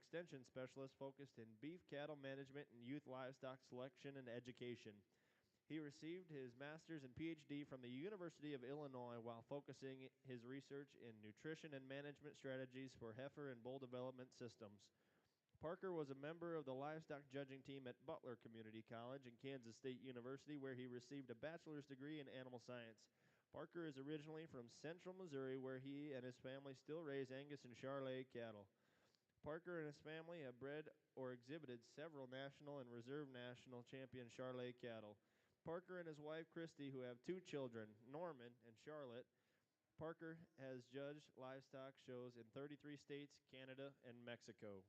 extension specialist focused in beef cattle management and youth livestock selection and education. He received his master's and PhD from the University of Illinois while focusing his research in nutrition and management strategies for heifer and bull development systems. Parker was a member of the livestock judging team at Butler Community College and Kansas State University, where he received a bachelor's degree in animal science. Parker is originally from central Missouri, where he and his family still raise Angus and Charolais cattle. Parker and his family have bred or exhibited several national and reserve national champion Charolais cattle. Parker and his wife Christy, who have 2 children, Norman and Charlotte. Parker has judged livestock shows in 33 states, Canada, and Mexico.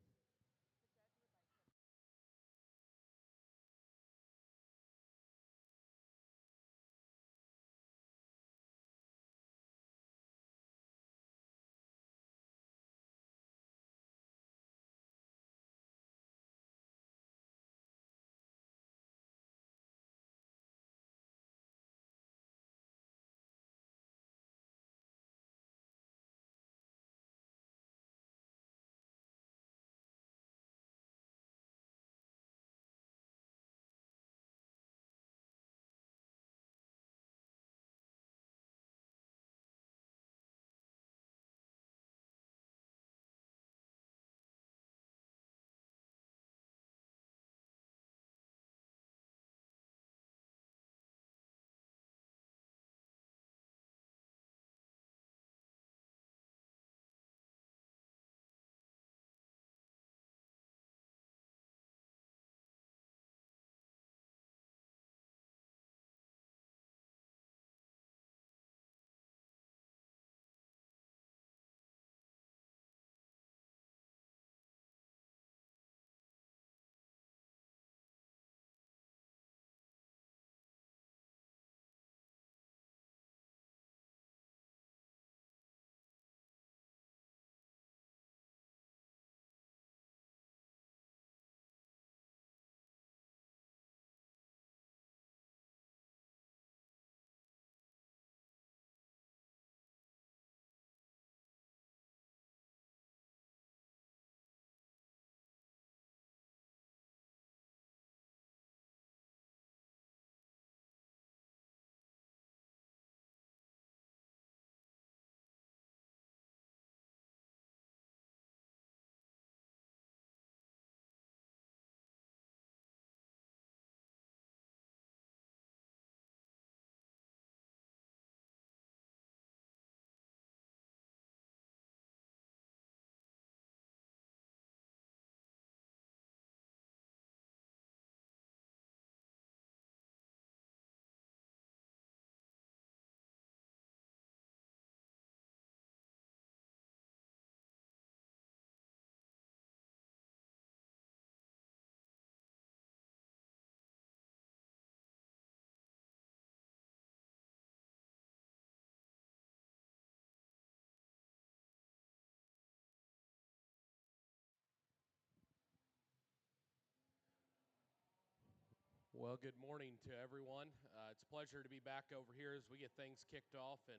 Well, good morning to everyone. It's a pleasure to be back over here as we get things kicked off in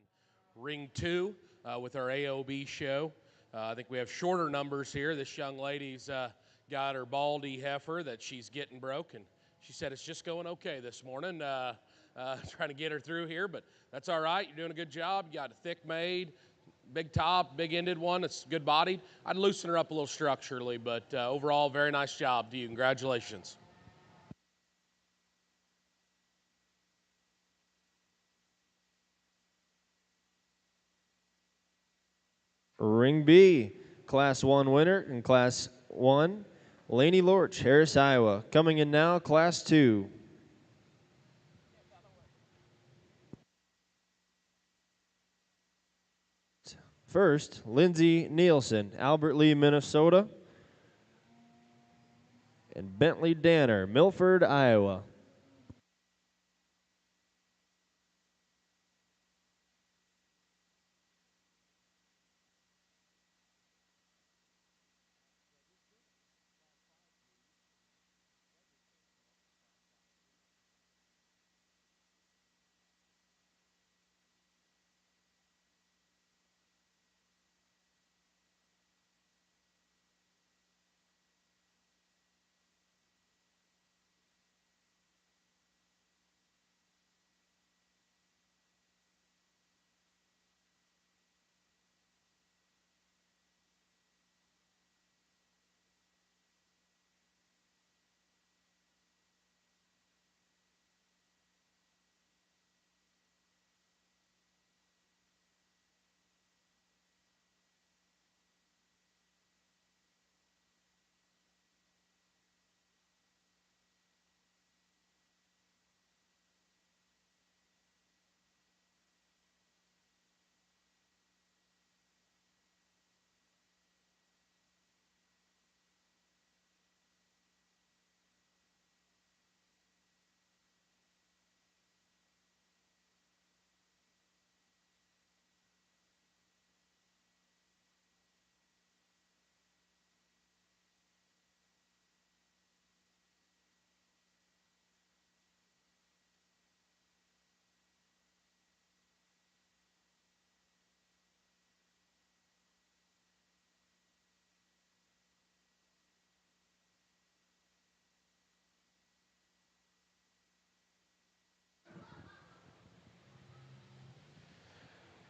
Ring 2 with our AOB show. I think we have shorter numbers here. This young lady's got her baldy heifer that she's getting broken. She said it's just going okay this morning, trying to get her through here, but that's all right. You're doing a good job. You got a thick made, big top, big ended one. It's good bodied. I'd loosen her up a little structurally, but overall, very nice job to you. Congratulations. Ring B, Class 1 winner in Class 1, Laney Lorch, Harris, Iowa. Coming in now, Class 2. First, Lindsay Nielsen, Albert Lee, Minnesota. And Bentley Danner, Milford, Iowa.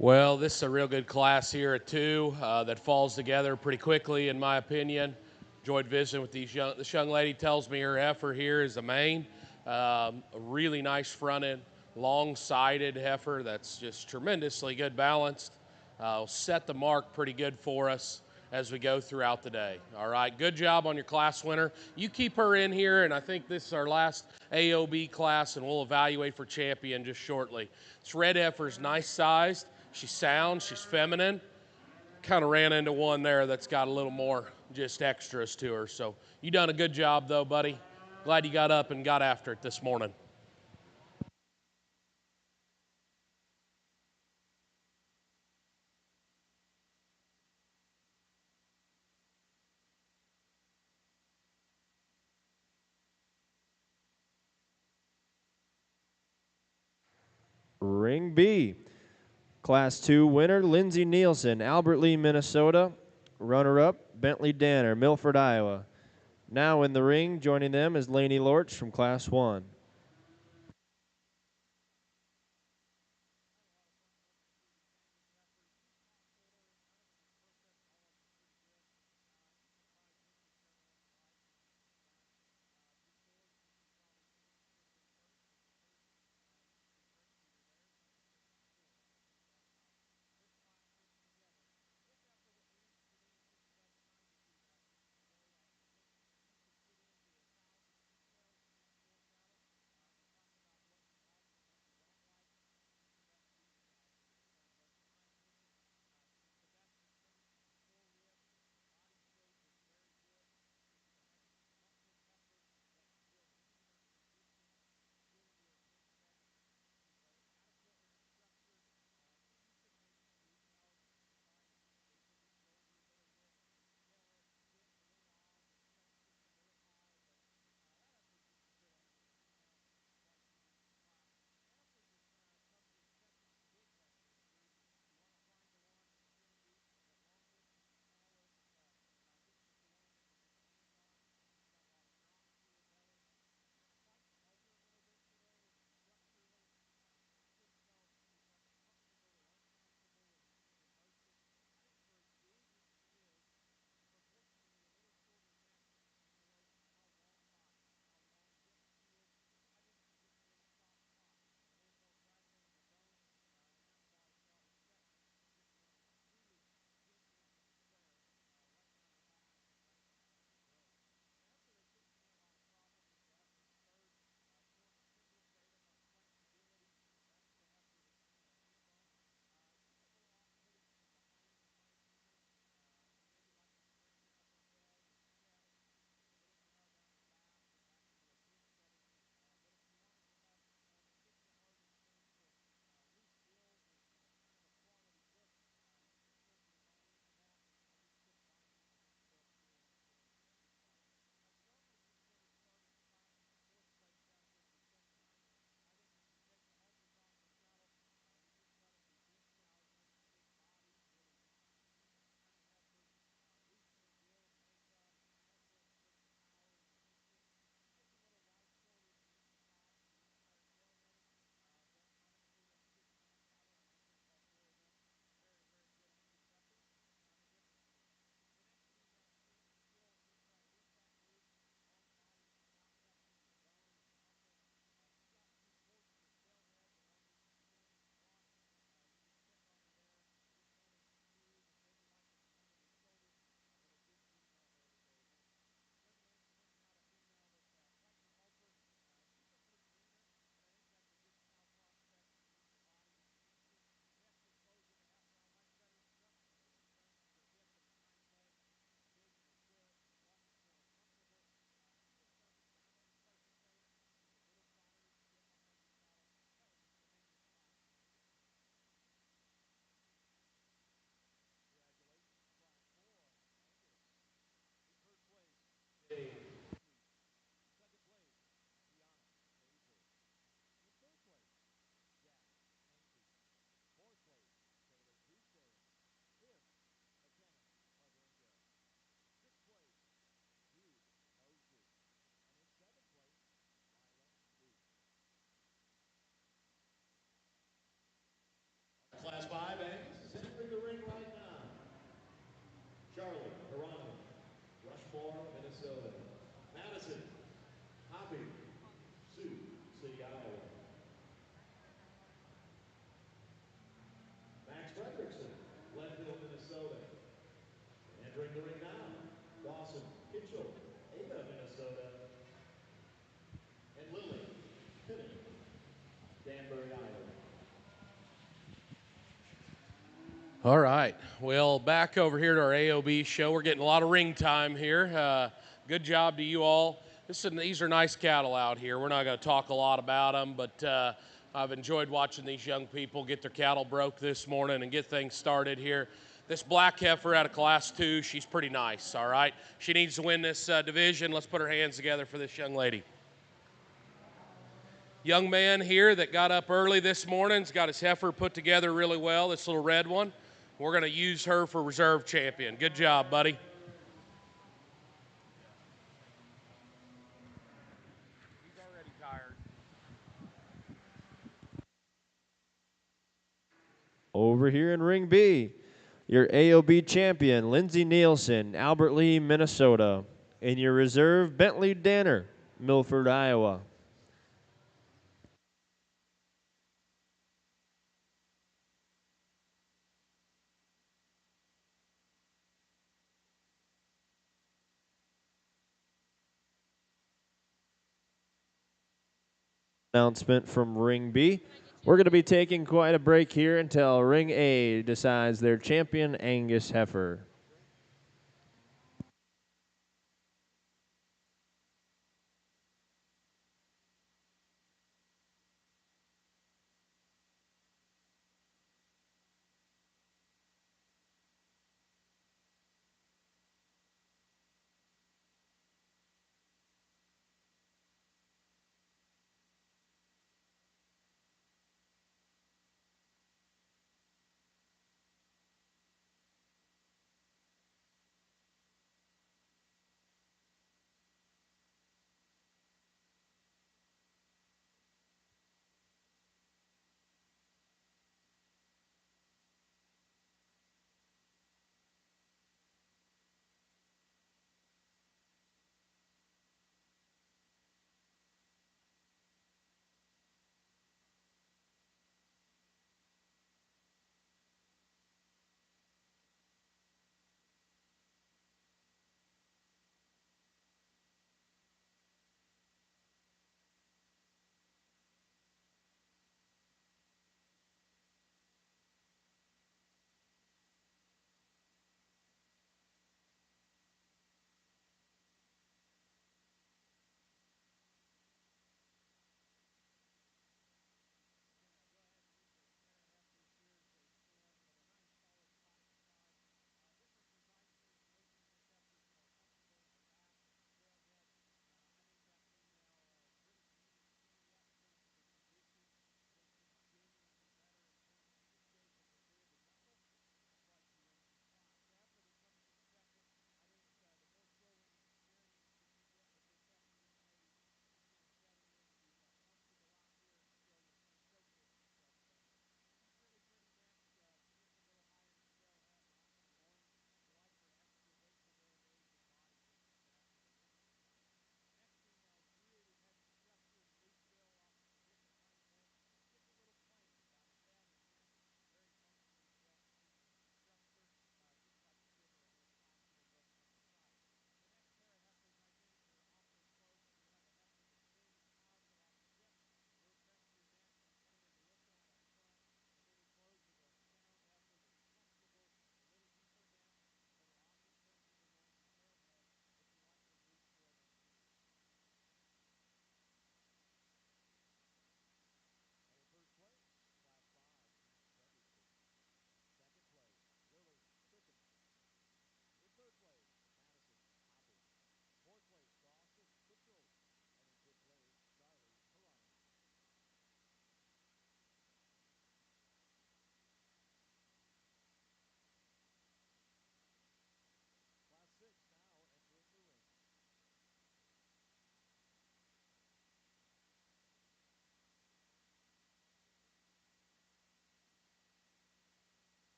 Well, this is a real good class here at 2 that falls together pretty quickly, in my opinion. Enjoyed visiting with this young lady. Tells me her heifer here is a Maine, a really nice fronted, long-sided heifer that's just tremendously good balanced. Will set the mark pretty good for us as we go throughout the day. All right, good job on your class winner. You keep her in here, and I think this is our last AOB class, and we'll evaluate for champion just shortly. This red heifer is nice sized. She's sound, she's feminine. Kind of ran into one there that's got a little more just extras to her. So you done a good job though, buddy. Glad you got up and got after it this morning. Ring B. Class 2 winner, Lindsay Nielsen, Albert Lee, Minnesota. Runner-up, Bentley Danner, Milford, Iowa. Now in the ring, joining them is Lainey Lorch from Class 1. All right. Well, back over here to our AOB show. We're getting a lot of ring time here. Good job to you all. These are nice cattle out here. We're not going to talk a lot about them, but I've enjoyed watching these young people get their cattle broke this morning and get things started here. This black heifer out of Class 2, she's pretty nice, all right? She needs to win this division. Let's put our hands together for this young lady. Young man here that got up early this morning has got his heifer put together really well, this little red one. We're going to use her for reserve champion. Good job, buddy. He's already tired. Over here in Ring B, your AOB champion, Lindsey Nielsen, Albert Lee, Minnesota. And your reserve, Bentley Danner, Milford, Iowa. Announcement from Ring B. We're going to be taking quite a break here until Ring A decides their champion, Angus heifer.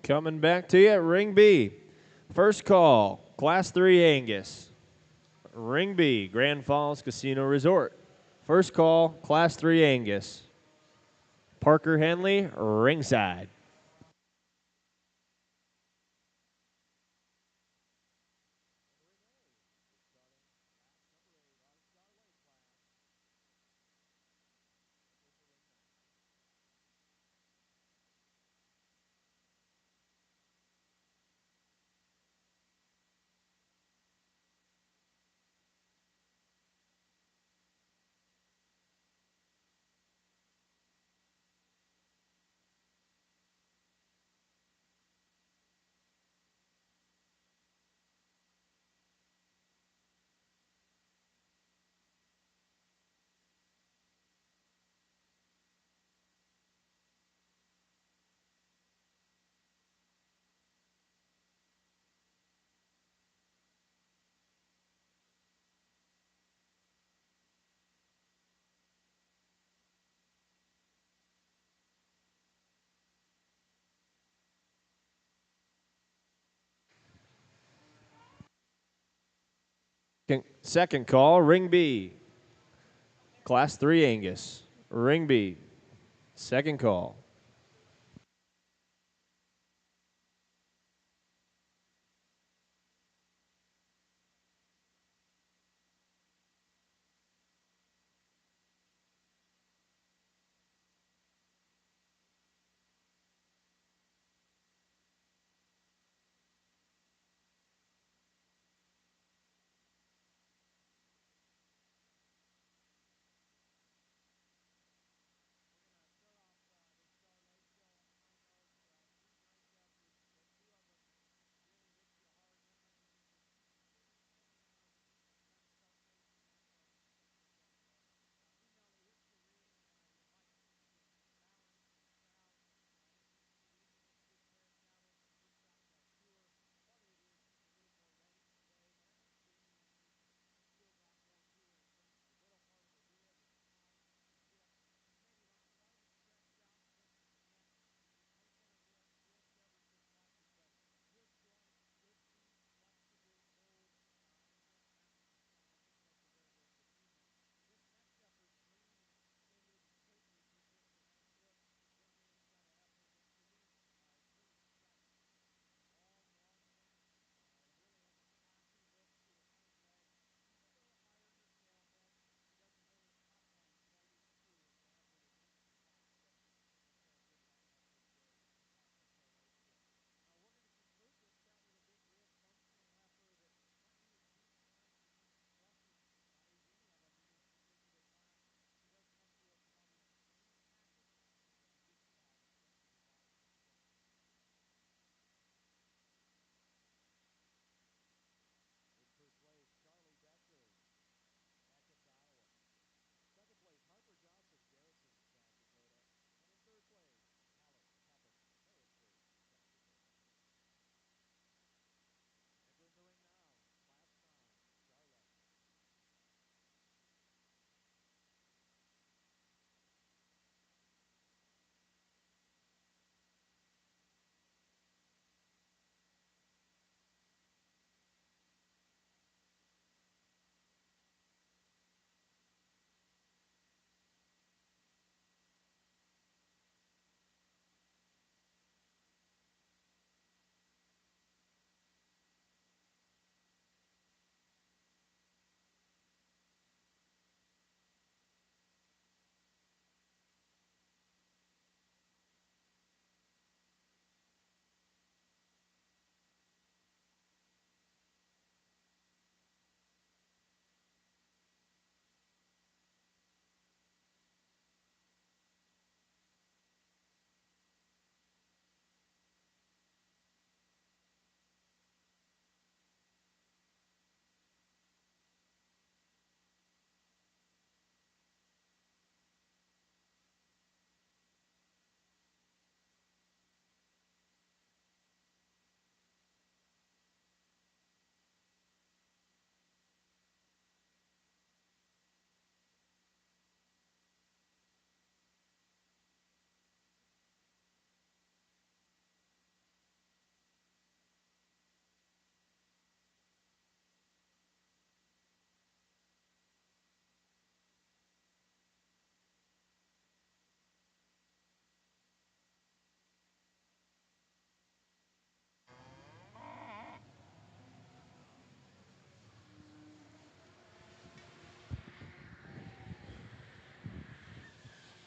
Coming back to you at Ring B. First call, Class 3 Angus. Ring B, Grand Falls Casino Resort. First call, Class 3 Angus. Parker Henley, ringside. Second call, Ring B. Class 3 Angus. Ring B. Second call.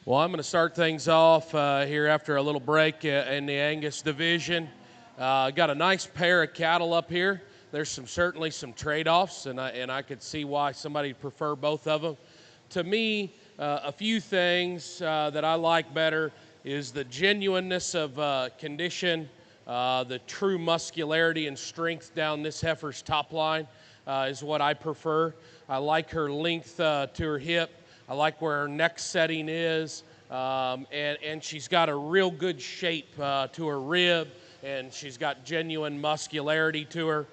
Well, I'm going to start things off here after a little break in the Angus division. Got a nice pair of cattle up here. There's certainly some trade-offs, and I could see why somebody would prefer both of them. To me, a few things that I like better is the genuineness of condition, the true muscularity and strength down this heifer's top line is what I prefer. I like her length to her hip. I like where her neck setting is, and she's got a real good shape to her rib, and she's got genuine muscularity to her.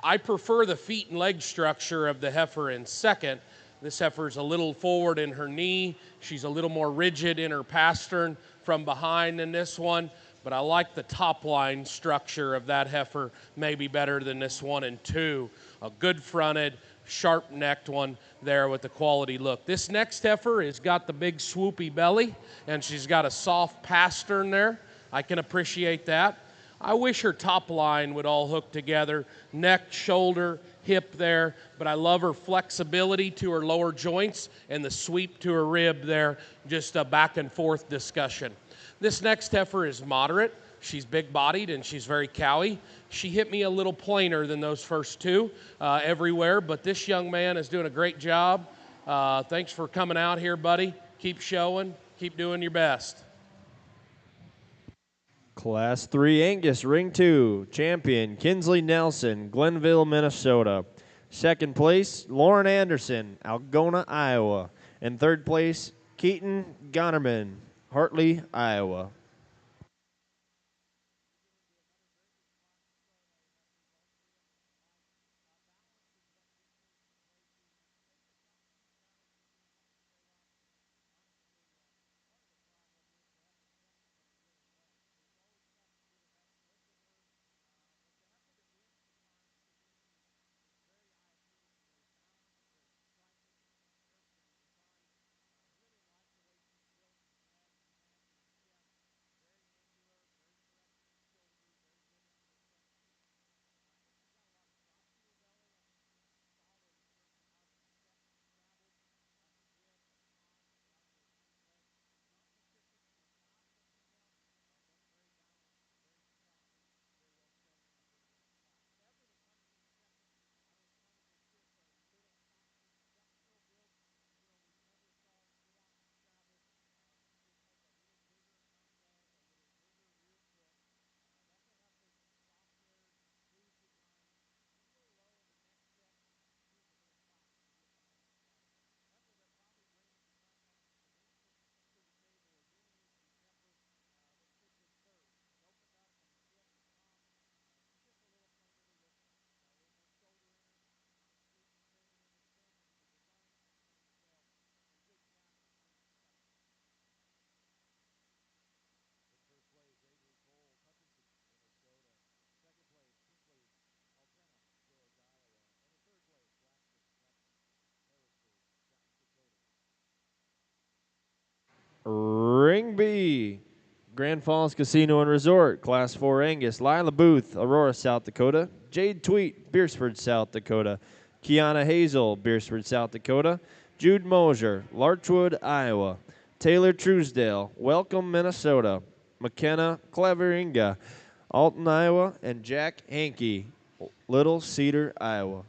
I prefer the feet and leg structure of the heifer in second. This heifer's a little forward in her knee. She's a little more rigid in her pastern from behind than this one, but I like the top line structure of that heifer maybe better than this one in two. A good fronted, sharp-necked one there with the quality look. This next heifer has got the big swoopy belly, and she's got a soft pastern there. I can appreciate that. I wish her top line would all hook together, neck, shoulder, hip there, but I love her flexibility to her lower joints and the sweep to her rib there, just a back and forth discussion. This next heifer is moderate. She's big-bodied and she's very cowy. She hit me a little plainer than those first two everywhere, but this young man is doing a great job. Thanks for coming out here, buddy. Keep showing. Keep doing your best. Class 3 Angus, Ring 2, champion Kinsley Nelson, Glenville, Minnesota. Second place, Lauren Anderson, Algona, Iowa. And third place, Keaton Gonnerman, Hartley, Iowa. Ring B, Grand Falls Casino and Resort, Class 4 Angus, Lila Booth, Aurora, South Dakota. Jade Tweet, Beersford, South Dakota. Kiana Hazel, Beersford, South Dakota. Jude Mosier, Larchwood, Iowa. Taylor Truesdale, Welcome, Minnesota. McKenna Cleveringa, Alton, Iowa. And Jack Hankey, Little Cedar, Iowa.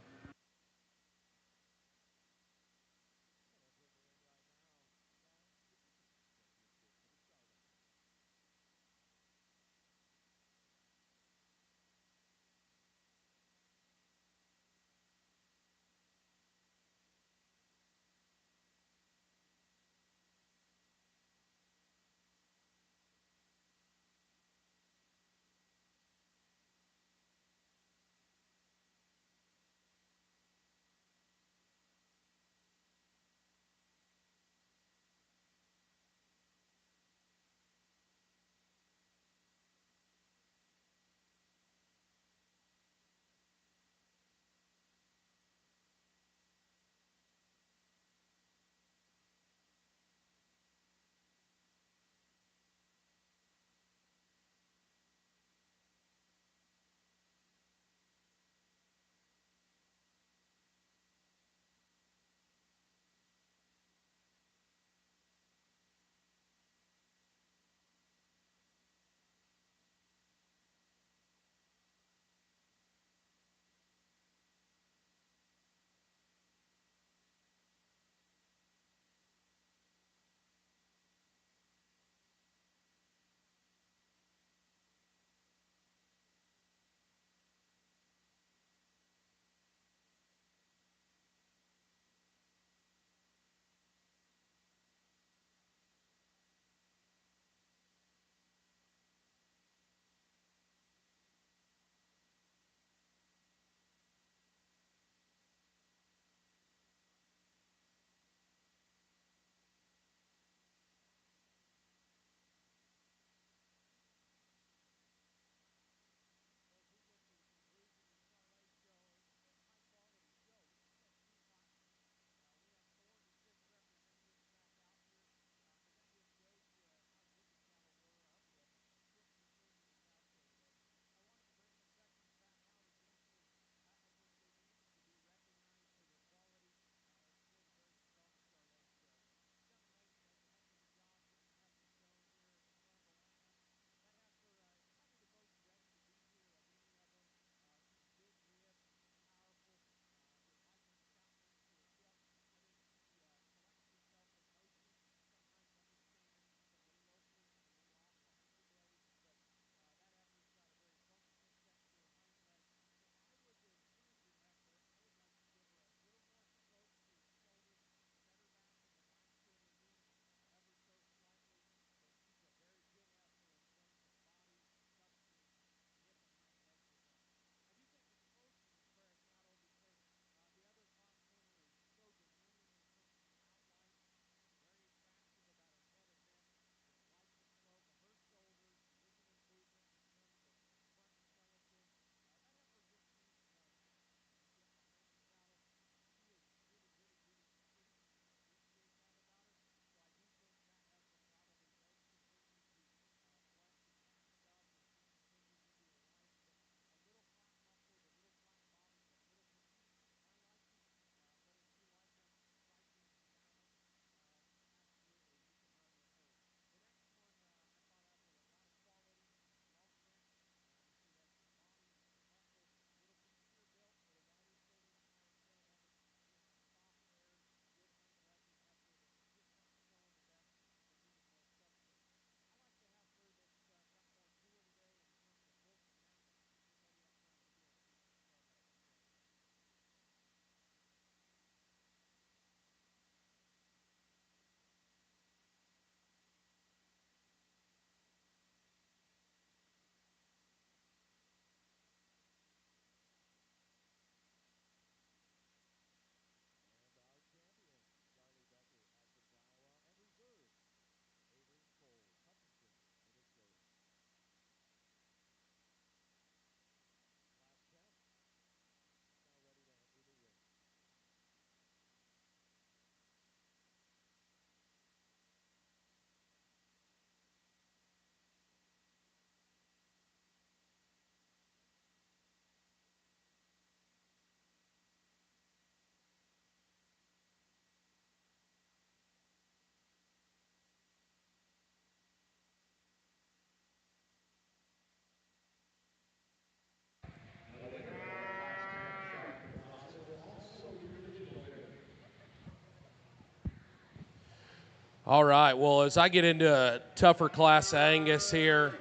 All right, well, as I get into a tougher class Angus here,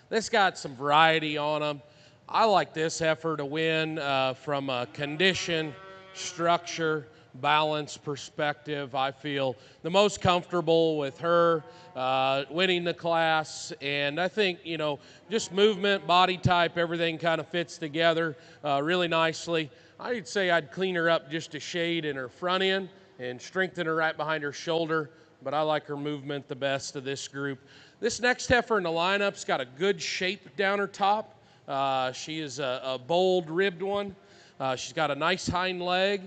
this got some variety on them. I like this heifer to win from a condition, structure, balance perspective. I feel the most comfortable with her winning the class, and I think, you know, just movement, body type, everything kind of fits together really nicely. I'd say I'd clean her up just a shade in her front end and strengthen her right behind her shoulder, but I like her movement the best of this group. This next heifer in the lineup's got a good shape down her top. She is a bold ribbed one. She's got a nice hind leg.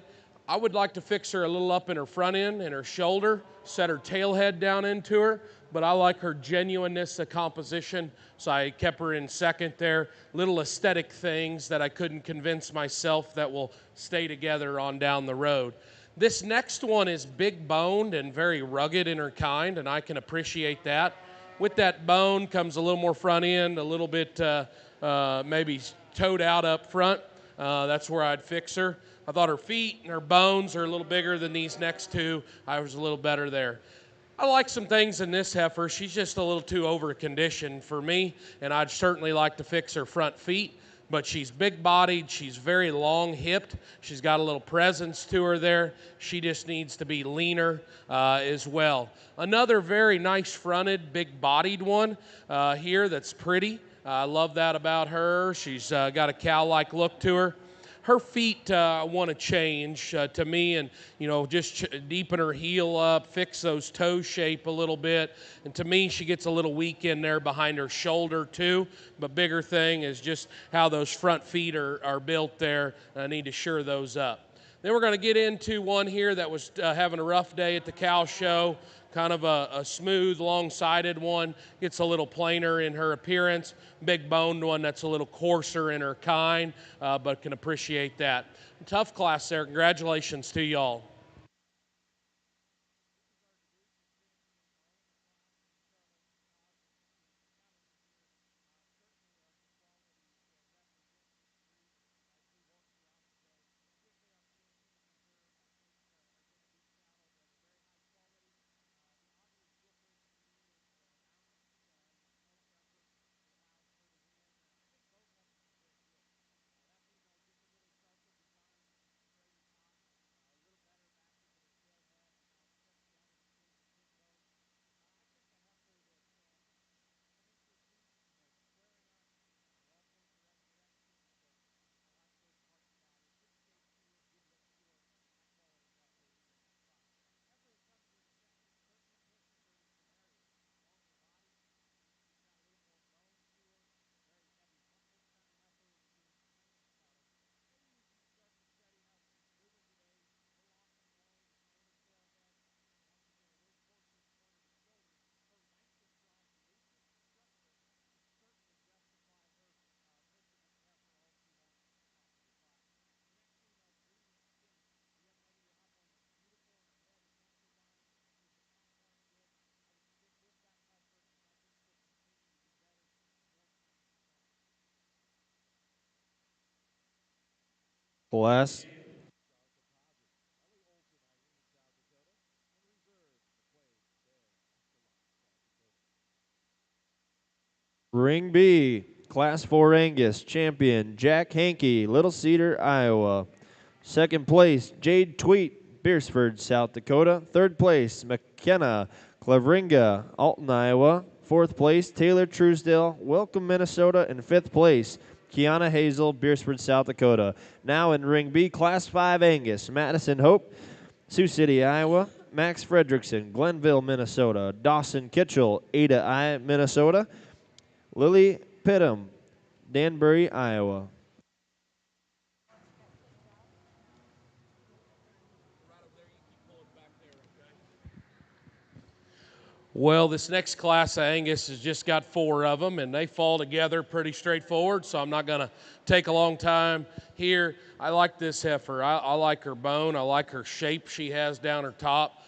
I would like to fix her a little up in her front end and her shoulder, set her tail head down into her, but I like her genuineness of composition, so I kept her in second there. Little aesthetic things that I couldn't convince myself that will stay together on down the road. This next one is big boned and very rugged in her kind, and I can appreciate that. With that bone comes a little more front end, a little bit maybe toed out up front. That's where I'd fix her. I thought her feet and her bones are a little bigger than these next two. I was a little better there. I like some things in this heifer. She's just a little too over-conditioned for me, and I'd certainly like to fix her front feet. But she's big-bodied, she's very long-hipped, she's got a little presence to her there. She just needs to be leaner as well. Another very nice-fronted, big-bodied one here that's pretty. I love that about her. She's got a cow-like look to her. Her feet want to change to me, and, you know, just deepen her heel up, fix those toe shape a little bit. And to me, she gets a little weak in there behind her shoulder too. But bigger thing is just how those front feet are built there. I need to shore those up. Then we're going to get into one here that was having a rough day at the cow show. Kind of a smooth, long-sided one. Gets a little plainer in her appearance. Big-boned one that's a little coarser in her kind, but can appreciate that. Tough class there. Congratulations to y'all. Class Ring B, Class 4 Angus, champion Jack Hankey, Little Cedar, Iowa. Second place, Jade Tweet, Beersford, South Dakota. Third place, McKenna Claveringa, Alton, Iowa. Fourth place, Taylor Truesdale, Welcome, Minnesota. And fifth place, Kiana Hazel, Beersford, South Dakota. Now in Ring B, Class 5 Angus, Madison Hope, Sioux City, Iowa. Max Fredrickson, Glenville, Minnesota. Dawson Kitchell, Ada, Minnesota. Lily Pittum, Danbury, Iowa. Well, this next class of Angus has just got 4 of them, and they fall together pretty straightforward, so I'm not going to take a long time here. I like this heifer. I like her bone. I like her shape she has down her top.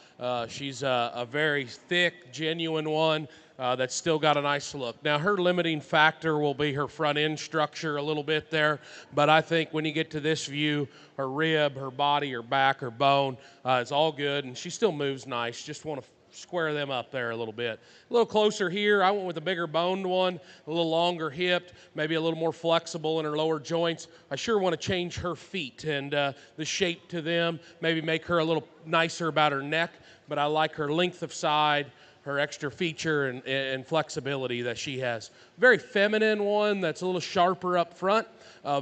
She's a very thick, genuine one that's still got a nice look. Now, her limiting factor will be her front end structure a little bit there, but I think when you get to this view, her rib, her body, her back, her bone, it's all good, and she still moves nice. Just want to square them up there a little bit. A little closer here, I went with a bigger boned one, a little longer hipped, maybe a little more flexible in her lower joints. I sure want to change her feet and the shape to them, maybe make her a little nicer about her neck, but I like her length of side, her extra feature and flexibility that she has. Very feminine one that's a little sharper up front,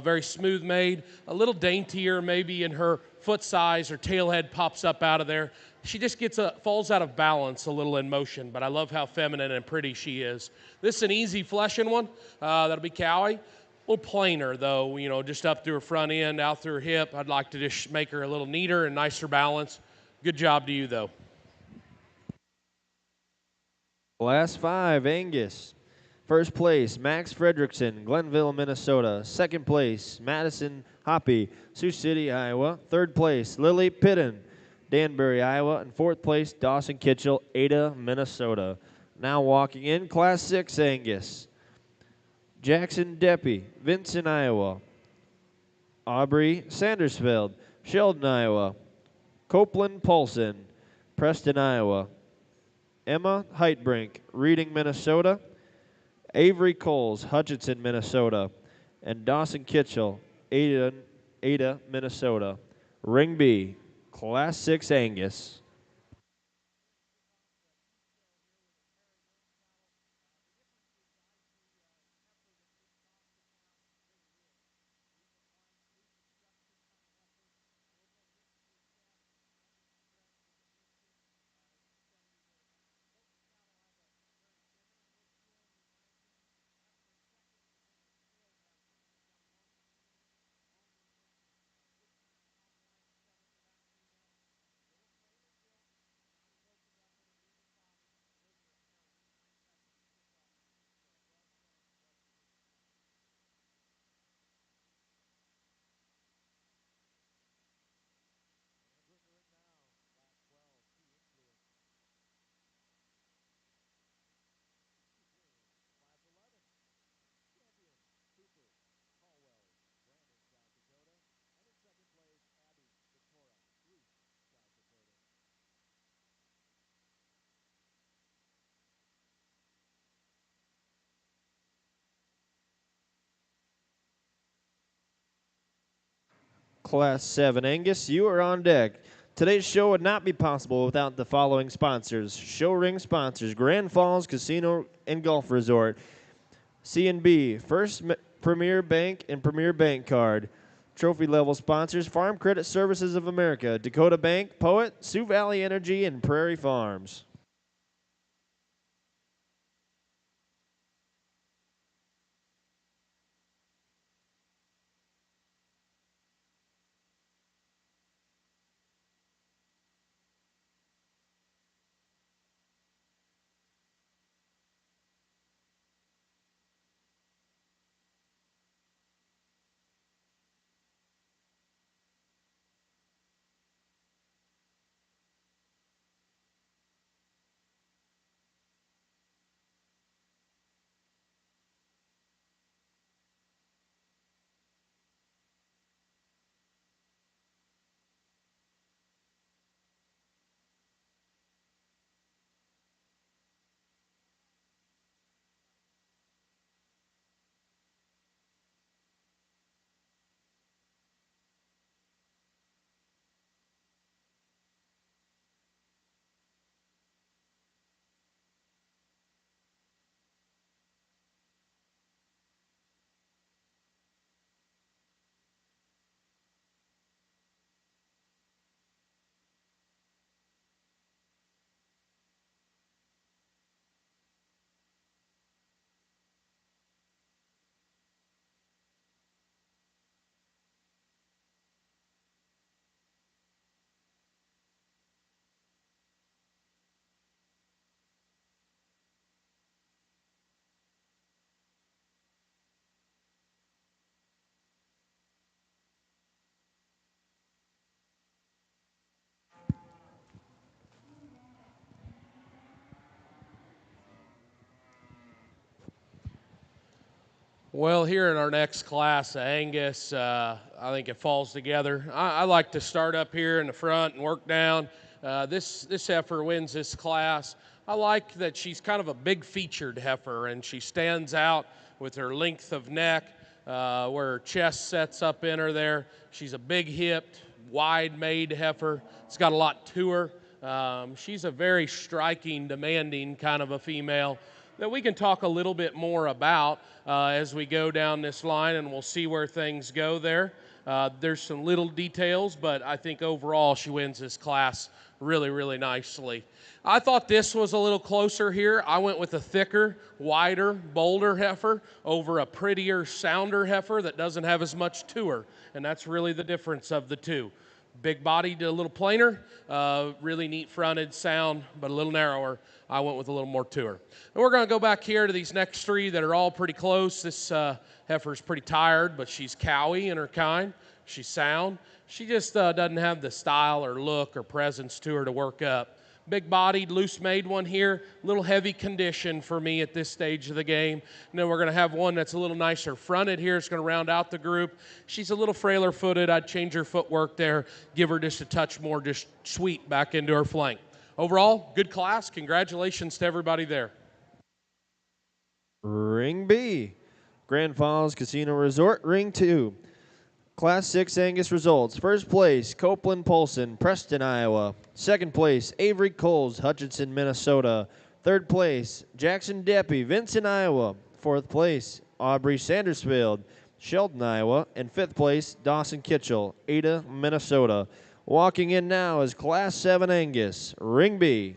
very smooth made, a little daintier maybe in her foot size. Her tail head pops up out of there. She just falls out of balance a little in motion, but I love how feminine and pretty she is. This is an easy fleshing one. That'll be Cowie. A little plainer though, you know, just up through her front end, out through her hip. I'd like to just make her a little neater and nicer balance. Good job to you though. Class 5, Angus. First place, Max Fredrickson, Glenville, Minnesota. Second place, Madison Hoppy, Sioux City, Iowa. Third place, Lily Pitton, Danbury, Iowa. And fourth place, Dawson Kitchell, Ada, Minnesota. Now walking in, Class 6, Angus. Jackson Deppy, Vincent, Iowa. Aubrey Sandersfeld, Sheldon, Iowa. Copeland Paulson, Preston, Iowa. Emma Heitbrink, Reading, Minnesota. Avery Coles, Hutchinson, Minnesota. And Dawson Kitchell, Ada, Minnesota. Ring B, Class 6 Angus. Class 7 Angus, you are on deck. Today's show would not be possible without the following sponsors. Show ring sponsors, Grand Falls Casino and Golf Resort. C&B, First Premier Bank and Premier Bank Card. Trophy level sponsors, Farm Credit Services of America, Dakota Bank, Poet, Sioux Valley Energy, and Prairie Farms. Well, here in our next class, Angus, I think it falls together. I like to start up here in the front and work down. This heifer wins this class. I like that she's kind of a big featured heifer, and she stands out with her length of neck, where her chest sets up in her there. She's a big hipped, wide made heifer. It's got a lot to her. She's a very striking, demanding kind of a female that we can talk a little bit more about as we go down this line, and we'll see where things go there. There's some little details, but I think overall she wins this class really, really nicely. I thought this was a little closer here. I went with a thicker, wider, bolder heifer over a prettier, sounder heifer that doesn't have as much to her, and that's really the difference of the two. Big bodied, a little plainer, really neat fronted, sound, but a little narrower. I went with a little more to her. And we're going to go back here to these next three that are all pretty close. This heifer's pretty tired, but she's cowy in her kind. She's sound. She just doesn't have the style or look or presence to her to work up. Big-bodied, loose-made one here, a little heavy condition for me at this stage of the game. And then we're going to have one that's a little nicer fronted here. It's going to round out the group. She's a little frailer footed. I'd change her footwork there, give her just a touch more, just sweep back into her flank. Overall, good class. Congratulations to everybody there. Ring B, Grand Falls Casino Resort, Ring 2. Class 6 Angus results. First place, Copeland Polson, Preston, Iowa. Second place, Avery Coles, Hutchinson, Minnesota. Third place, Jackson Deppy, Vincent, Iowa. Fourth place, Aubrey Sandersfield, Sheldon, Iowa. And fifth place, Dawson Kitchell, Ada, Minnesota. Walking in now is Class 7 Angus, Ring B.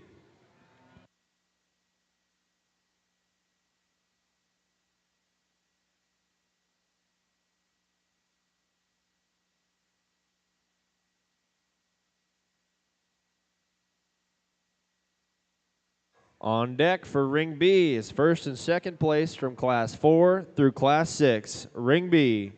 On deck for Ring B is first and second place from Class 4 through Class 6. Ring B.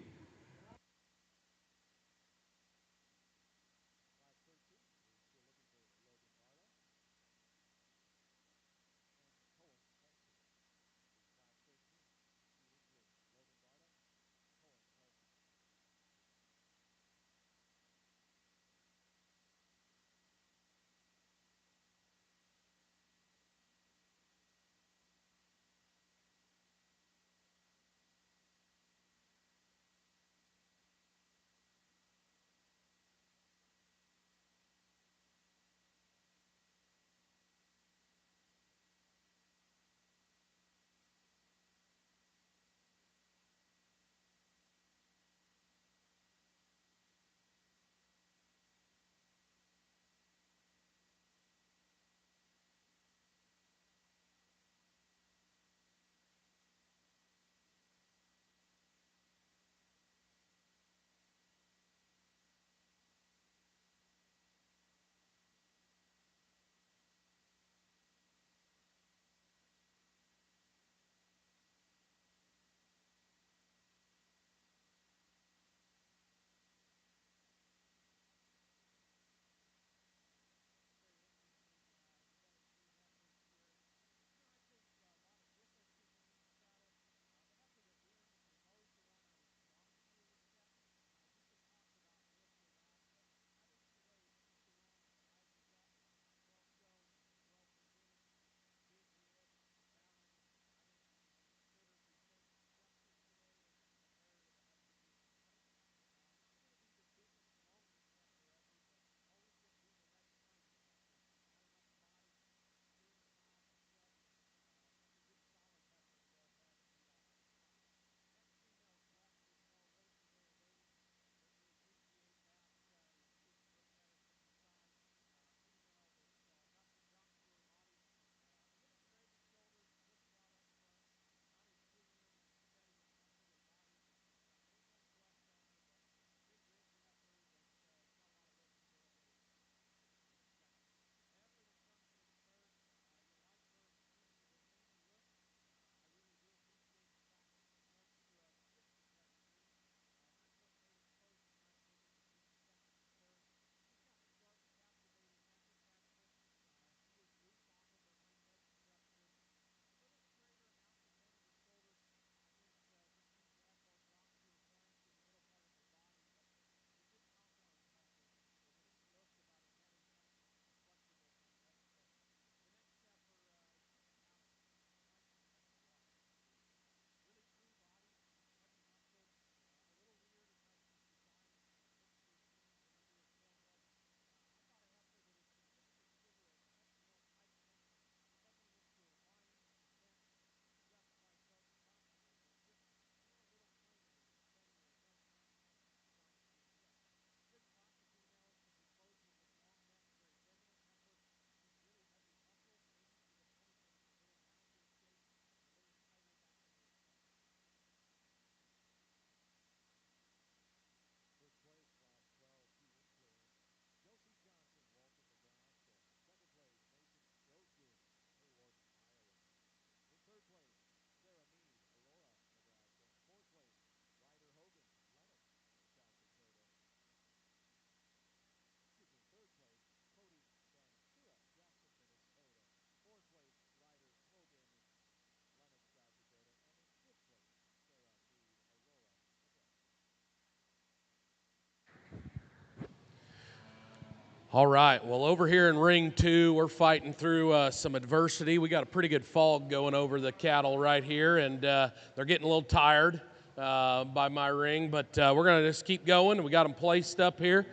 All right, well, over here in ring 2, we're fighting through some adversity. We got a pretty good fog going over the cattle right here, and they're getting a little tired by my ring, but we're going to just keep going. We got them placed up here.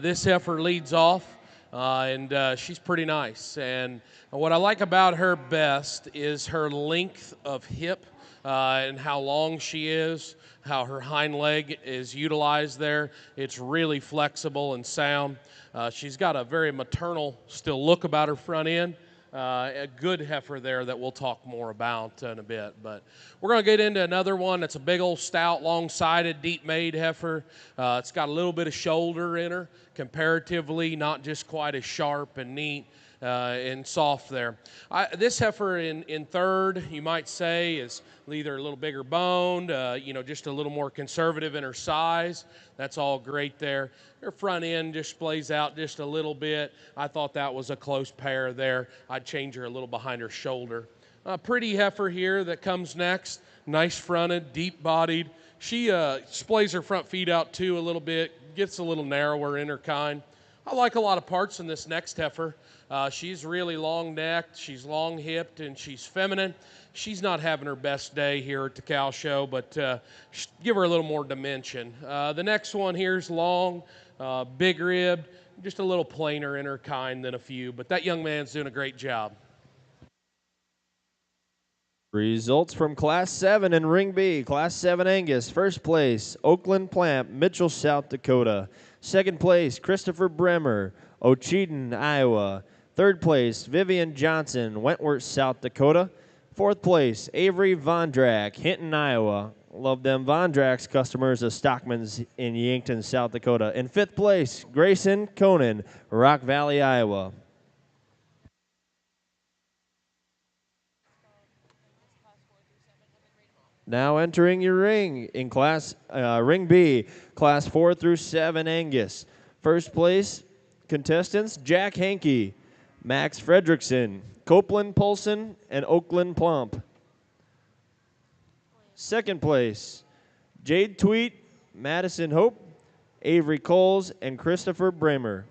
This heifer leads off, and she's pretty nice. And what I like about her best is her length of hip and how long she is, how her hind leg is utilized there. It's really flexible and sound. She's got a very maternal still look about her front end. A good heifer there that we'll talk more about in a bit. But we're going to get into another one that's a big old stout, long-sided, deep-made heifer. It's got a little bit of shoulder in her, comparatively not just quite as sharp and neat and soft there. This heifer in third, you might say, is either a little bigger boned, just a little more conservative in her size. That's all great there. Her front end just splays out just a little bit. I thought that was a close pair there. I'd change her a little behind her shoulder. A pretty heifer here that comes next. Nice fronted, deep bodied. She splays her front feet out too a little bit, gets a little narrower in her kind. I like a lot of parts in this next heifer. She's really long-necked, she's long-hipped, and she's feminine. She's not having her best day here at the cow show, but give her a little more dimension. The next one here is long, big-ribbed, just a little plainer in her kind than a few, but that young man's doing a great job. Results from Class 7 in Ring B. Class 7 Angus, first place, Oakland Plamp, Mitchell, South Dakota. Second place, Christopher Bremer, Ocheyedan, Iowa. Third place, Vivian Johnson, Wentworth, South Dakota. Fourth place, Avery Vondrack, Hinton, Iowa. Love them Vondrack's customers of Stockman's in Yankton, South Dakota. And fifth place, Grayson Conan, Rock Valley, Iowa. Now entering your ring in Class Ring B, Class 4 through 7 Angus. First place contestants, Jack Hankey, Max Fredrickson, Copeland Polson, and Oakland Plump. Second place, Jade Tweet, Madison Hope, Avery Coles, and Christopher Bremer.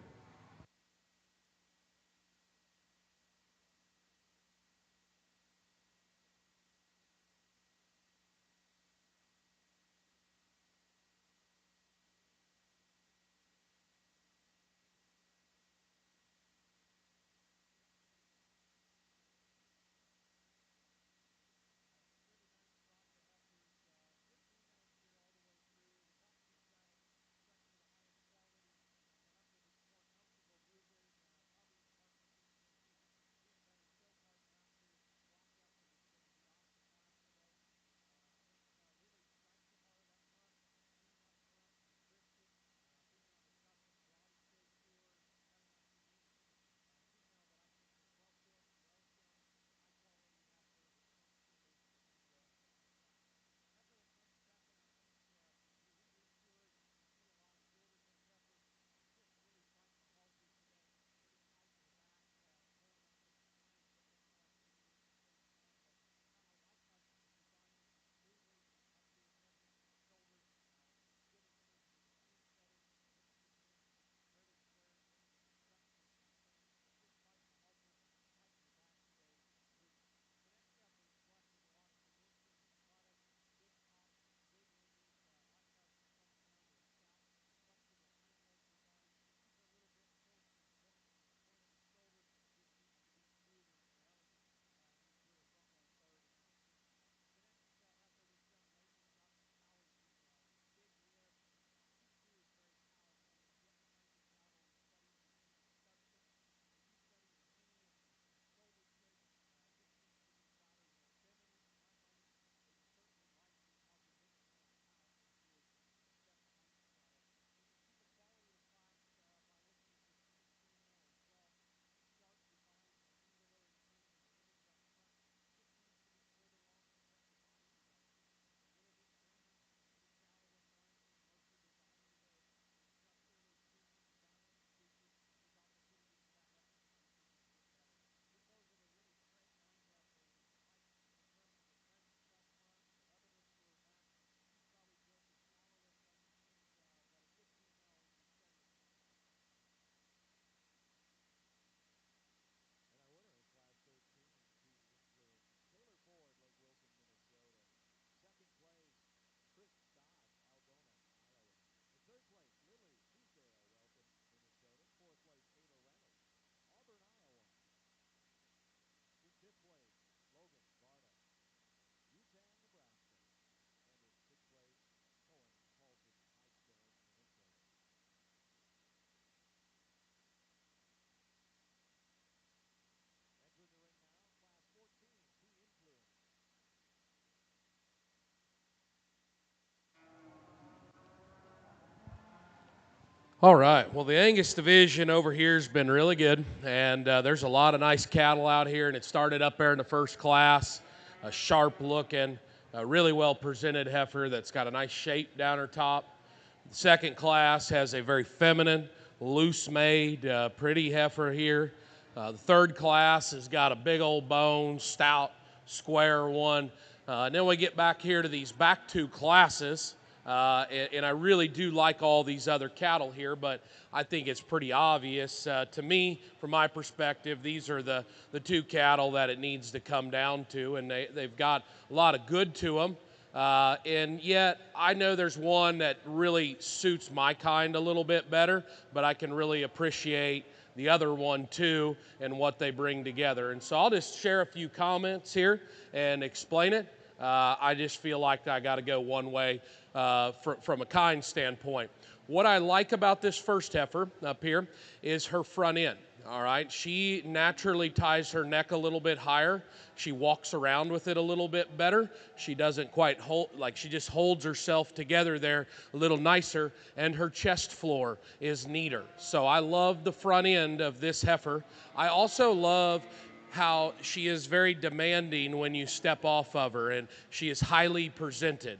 All right. Well, the Angus division over here has been really good, and there's a lot of nice cattle out here, and it started up there in the first class, a sharp-looking, really well-presented heifer that's got a nice shape down her top. The second class has a very feminine, loose-made, pretty heifer here. The third class has got a big old bone, stout, square one. And then we get back here to these back two classes. And I really do like all these other cattle here, but I think it's pretty obvious to me, from my perspective, these are the two cattle that it needs to come down to, and they've got a lot of good to them. And yet, I know there's one that really suits my kind a little bit better, but I can really appreciate the other one too and what they bring together. And so I'll just share a few comments here and explain it. I just feel like I got to go one way from a kind standpoint. What I like about this first heifer up here is her front end. All right, she naturally ties her neck a little bit higher. She walks around with it a little bit better. She doesn't quite hold, like she just holds herself together there a little nicer, and her chest floor is neater. So I love the front end of this heifer. I also love how she is very demanding when you step off of her, and she is highly presented.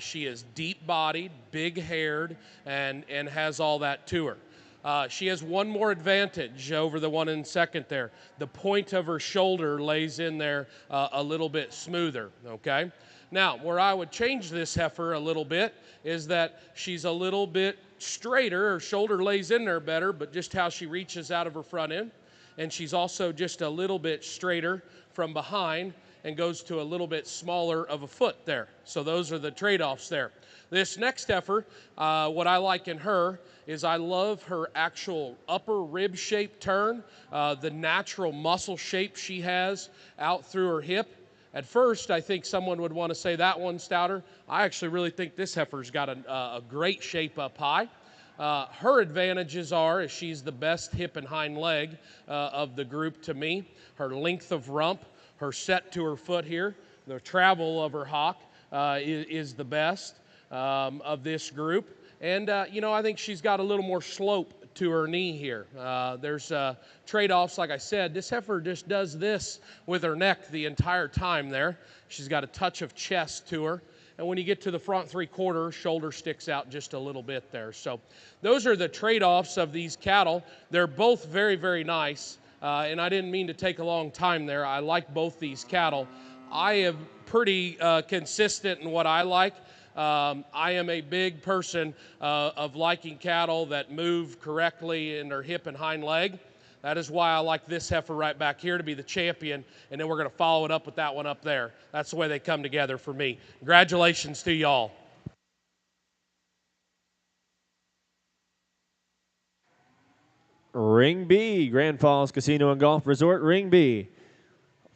She is deep-bodied, big-haired, and has all that to her. She has one more advantage over the one in second there. The point of her shoulder lays in there a little bit smoother, okay? Now, where I would change this heifer a little bit is that she's a little bit straighter. Her shoulder lays in there better, but just how she reaches out of her front end. And she's also just a little bit straighter from behind and goes to a little bit smaller of a foot there. So those are the trade-offs there. This next heifer, what I like in her is I love her actual upper rib shape turn, the natural muscle shape she has out through her hip. At first, I think someone would want to say that one's stouter. I actually really think this heifer's got a great shape up high. Her advantages are she's the best hip and hind leg of the group to me. Her length of rump, her set to her foot here, the travel of her hock is the best of this group. And, I think she's got a little more slope to her knee here. There's trade-offs, like I said. This heifer just does this with her neck the entire time there. She's got a touch of chest to her. And when you get to the front three-quarter, shoulder sticks out just a little bit there. So those are the trade-offs of these cattle. They're both very, very nice. And I didn't mean to take a long time there. I like both these cattle. I am pretty consistent in what I like. I am a big person of liking cattle that move correctly in their hip and hind leg. That is why I like this heifer right back here to be the champion, and then we're going to follow it up with that one up there. That's the way they come together for me. Congratulations to y'all. Ring B, Grand Falls Casino and Golf Resort, Ring B.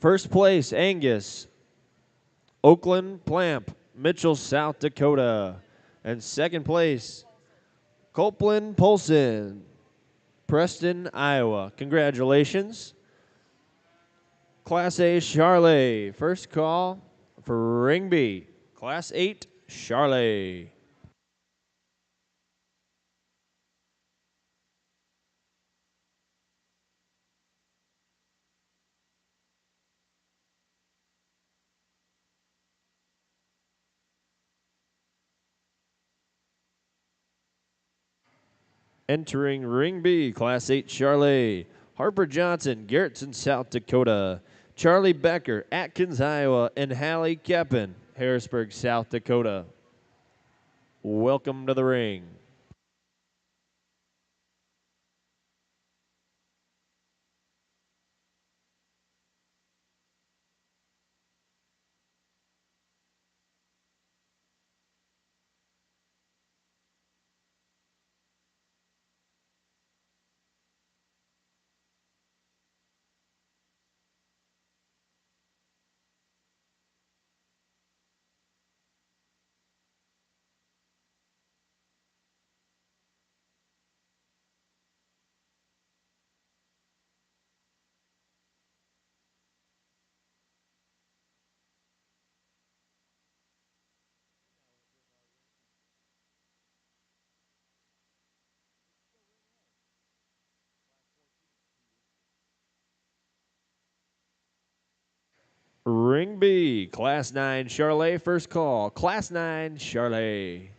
First place, Angus, Oakland Plamp, Mitchell, South Dakota. And second place, Copeland Polson, Preston, Iowa. Congratulations. Class A, Charolais. First call for Ring B. Class 8, Charolais. Entering Ring B, Class 8 Charolais, Harper Johnson, Garrettson, South Dakota. Charlie Becker, Atkins, Iowa, and Hallie Keppen, Harrisburg, South Dakota. Welcome to the ring. Ring B, Class 9 Charolais, first call. Class 9 Charolais.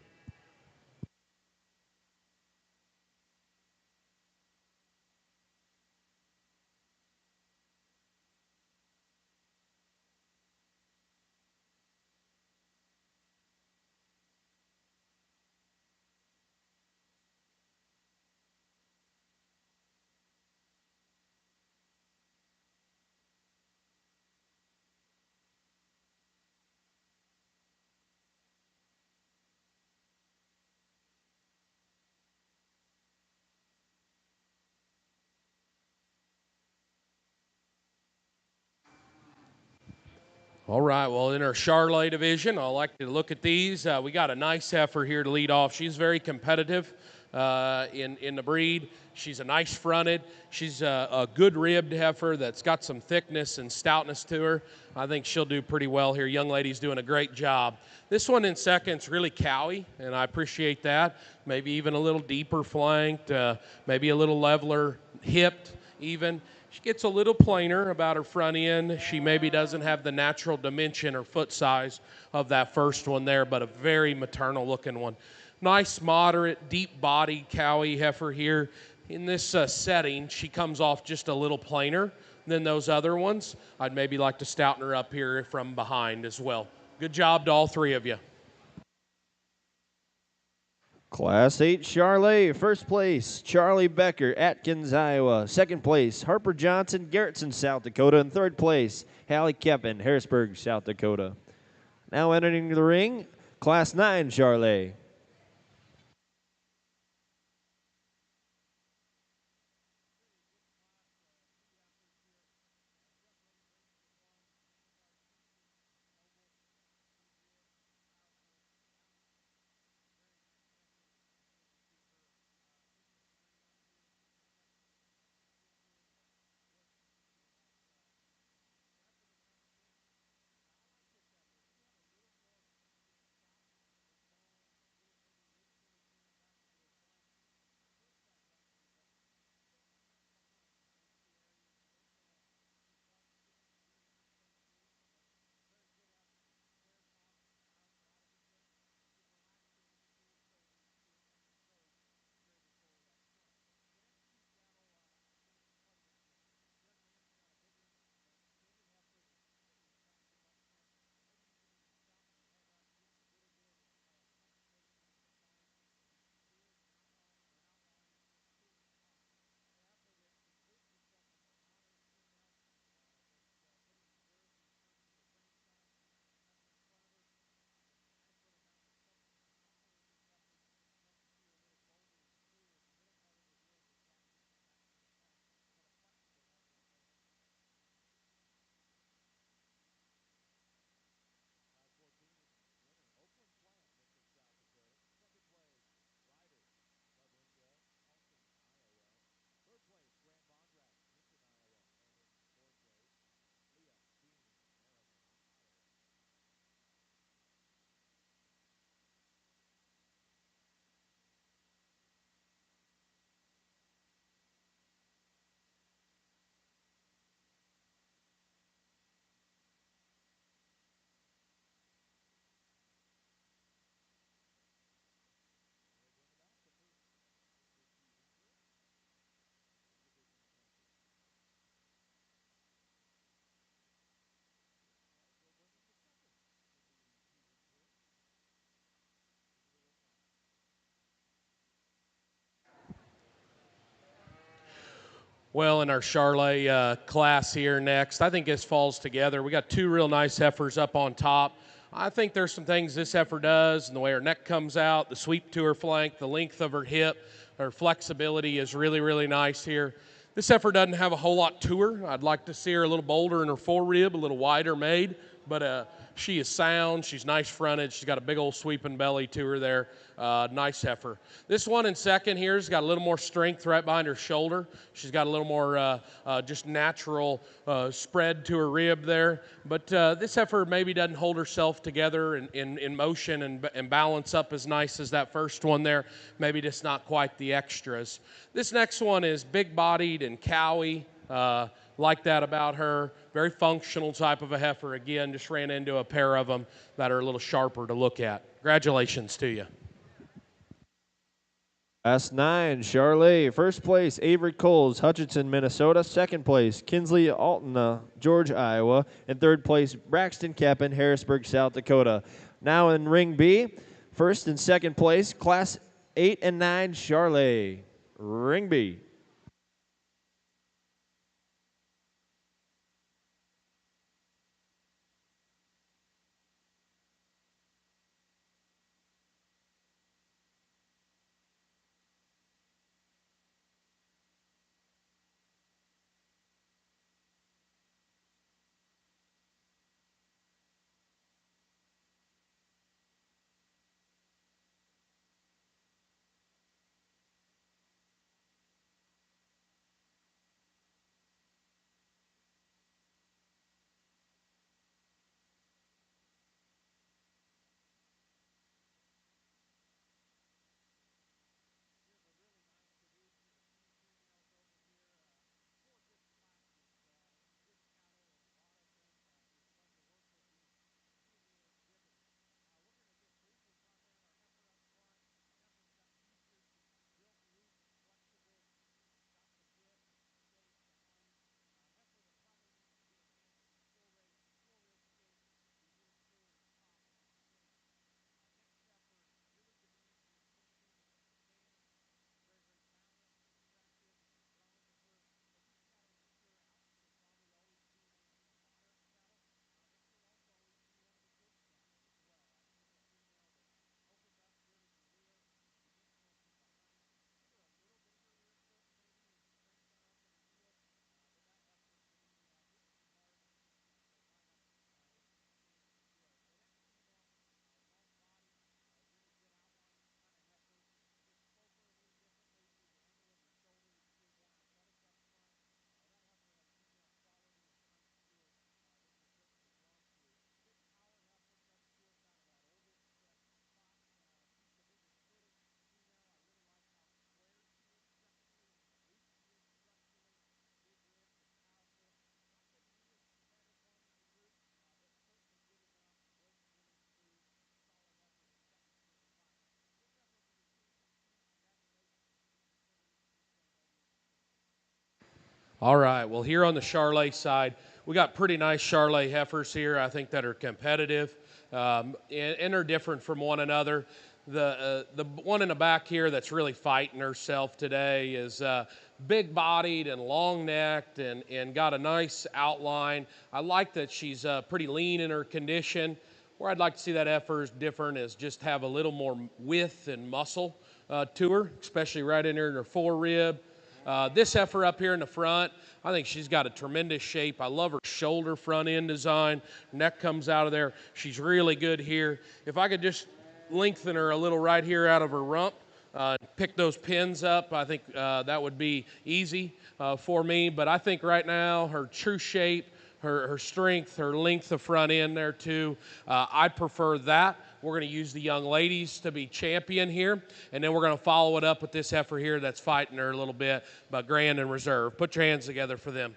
All right, well, in our Charolais division, I like to look at these. We got a nice heifer here to lead off. She's very competitive in the breed. She's a nice fronted. She's a good ribbed heifer that's got some thickness and stoutness to her. I think she'll do pretty well here. Young lady's doing a great job. This one in second's really cowy, and I appreciate that. Maybe even a little deeper flanked, maybe a little leveler hipped even. She gets a little plainer about her front end. She maybe doesn't have the natural dimension or foot size of that first one there, but a very maternal looking one. Nice, moderate, deep body cowy heifer here. In this setting, she comes off just a little plainer than those other ones. I'd maybe like to stouten her up here from behind as well. Good job to all three of you. Class 8 Charolais, first place, Charlie Becker, Atkins, Iowa. Second place, Harper Johnson, Garrettson, South Dakota. And third place, Hallie Keppen, Harrisburg, South Dakota. Now entering the ring, Class 9 Charolais. Well, in our Charolais class here next, I think this falls together. We got two real nice heifers up on top. I think there's some things this heifer does, and the way her neck comes out, the sweep to her flank, the length of her hip, her flexibility is really, really nice here. This heifer doesn't have a whole lot to her. I'd like to see her a little bolder in her forerib, a little wider made, but she is sound. She's nice fronted. She's got a big old sweeping belly to her there. Nice heifer. This one in second here has got a little more strength right behind her shoulder. She's got a little more just natural spread to her rib there. But this heifer maybe doesn't hold herself together in motion and balance up as nice as that first one there. Maybe just not quite the extras. This next one is big-bodied and cowy. Like that about her. Very functional type of a heifer. Again, just ran into a pair of them that are a little sharper to look at. Congratulations to you. Class 9, Charolais. First place, Avery Coles, Hutchinson, Minnesota. Second place, Kinsley Alton, George, Iowa. And third place, Braxton Kappen, Harrisburg, South Dakota. Now in Ring B, first and second place, Class 8 and 9, Charolais. Ring B. All right, well, here on the Charolais side, we got pretty nice Charolais heifers here, I think, that are competitive and are different from one another. The one in the back here that's really fighting herself today is big-bodied and long-necked and got a nice outline. I like that she's pretty lean in her condition. Where I'd like to see that heifer is different is just have a little more width and muscle to her, especially right in here in her forerib. This heifer up here in the front, I think she's got a tremendous shape. I love her shoulder front end design. Neck comes out of there. She's really good here. If I could just lengthen her a little right here out of her rump, pick those pins up, I think that would be easy for me. But I think right now her true shape, her strength, her length of front end there too, I prefer that. We're going to use the young ladies to be champion here, and then we're going to follow it up with this heifer here that's fighting her a little bit, but grand and reserve. Put your hands together for them.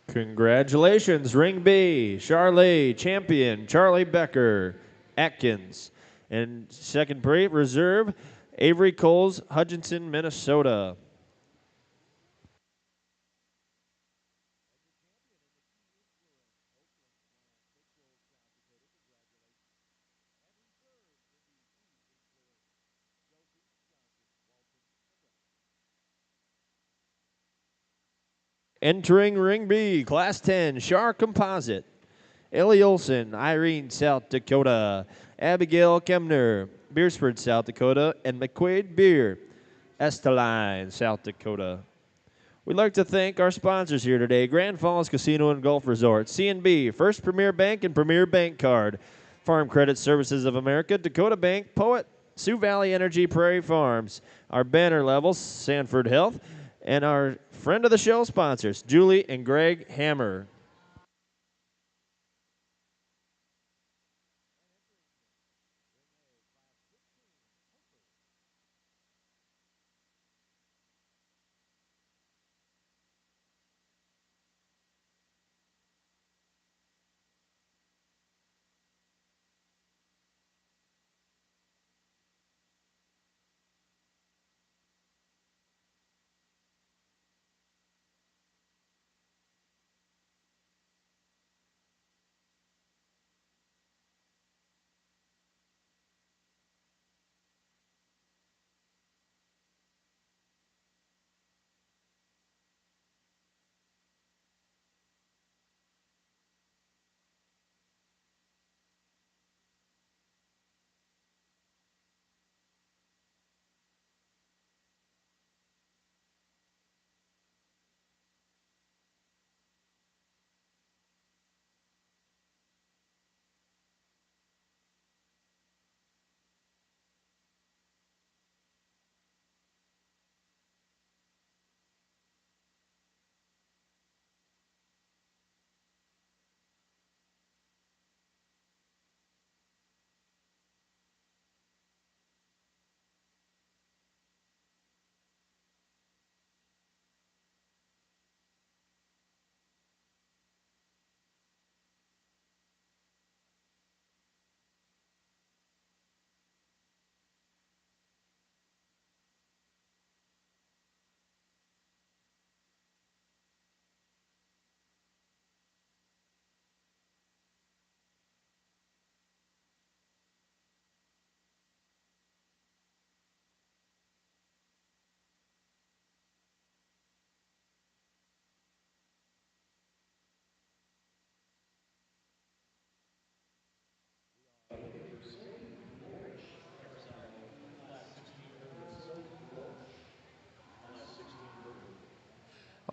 Congratulations, Ring B, Charolais champion, Charlie Becker, Atkins. And second reserve, Avery Coles, Hutchinson, Minnesota. Entering Ring B, Class 10, Char Composite. Ellie Olson, Irene, South Dakota. Abigail Kemner, Beersford, South Dakota. And McQuaid Beer, Esteline, South Dakota. We'd like to thank our sponsors here today, Grand Falls Casino and Golf Resort, C&B, First Premier Bank and Premier Bank Card, Farm Credit Services of America, Dakota Bank, Poet, Sioux Valley Energy, Prairie Farms, our banner levels, Sanford Health, and our friend of the show sponsors, Julie and Greg Hammer.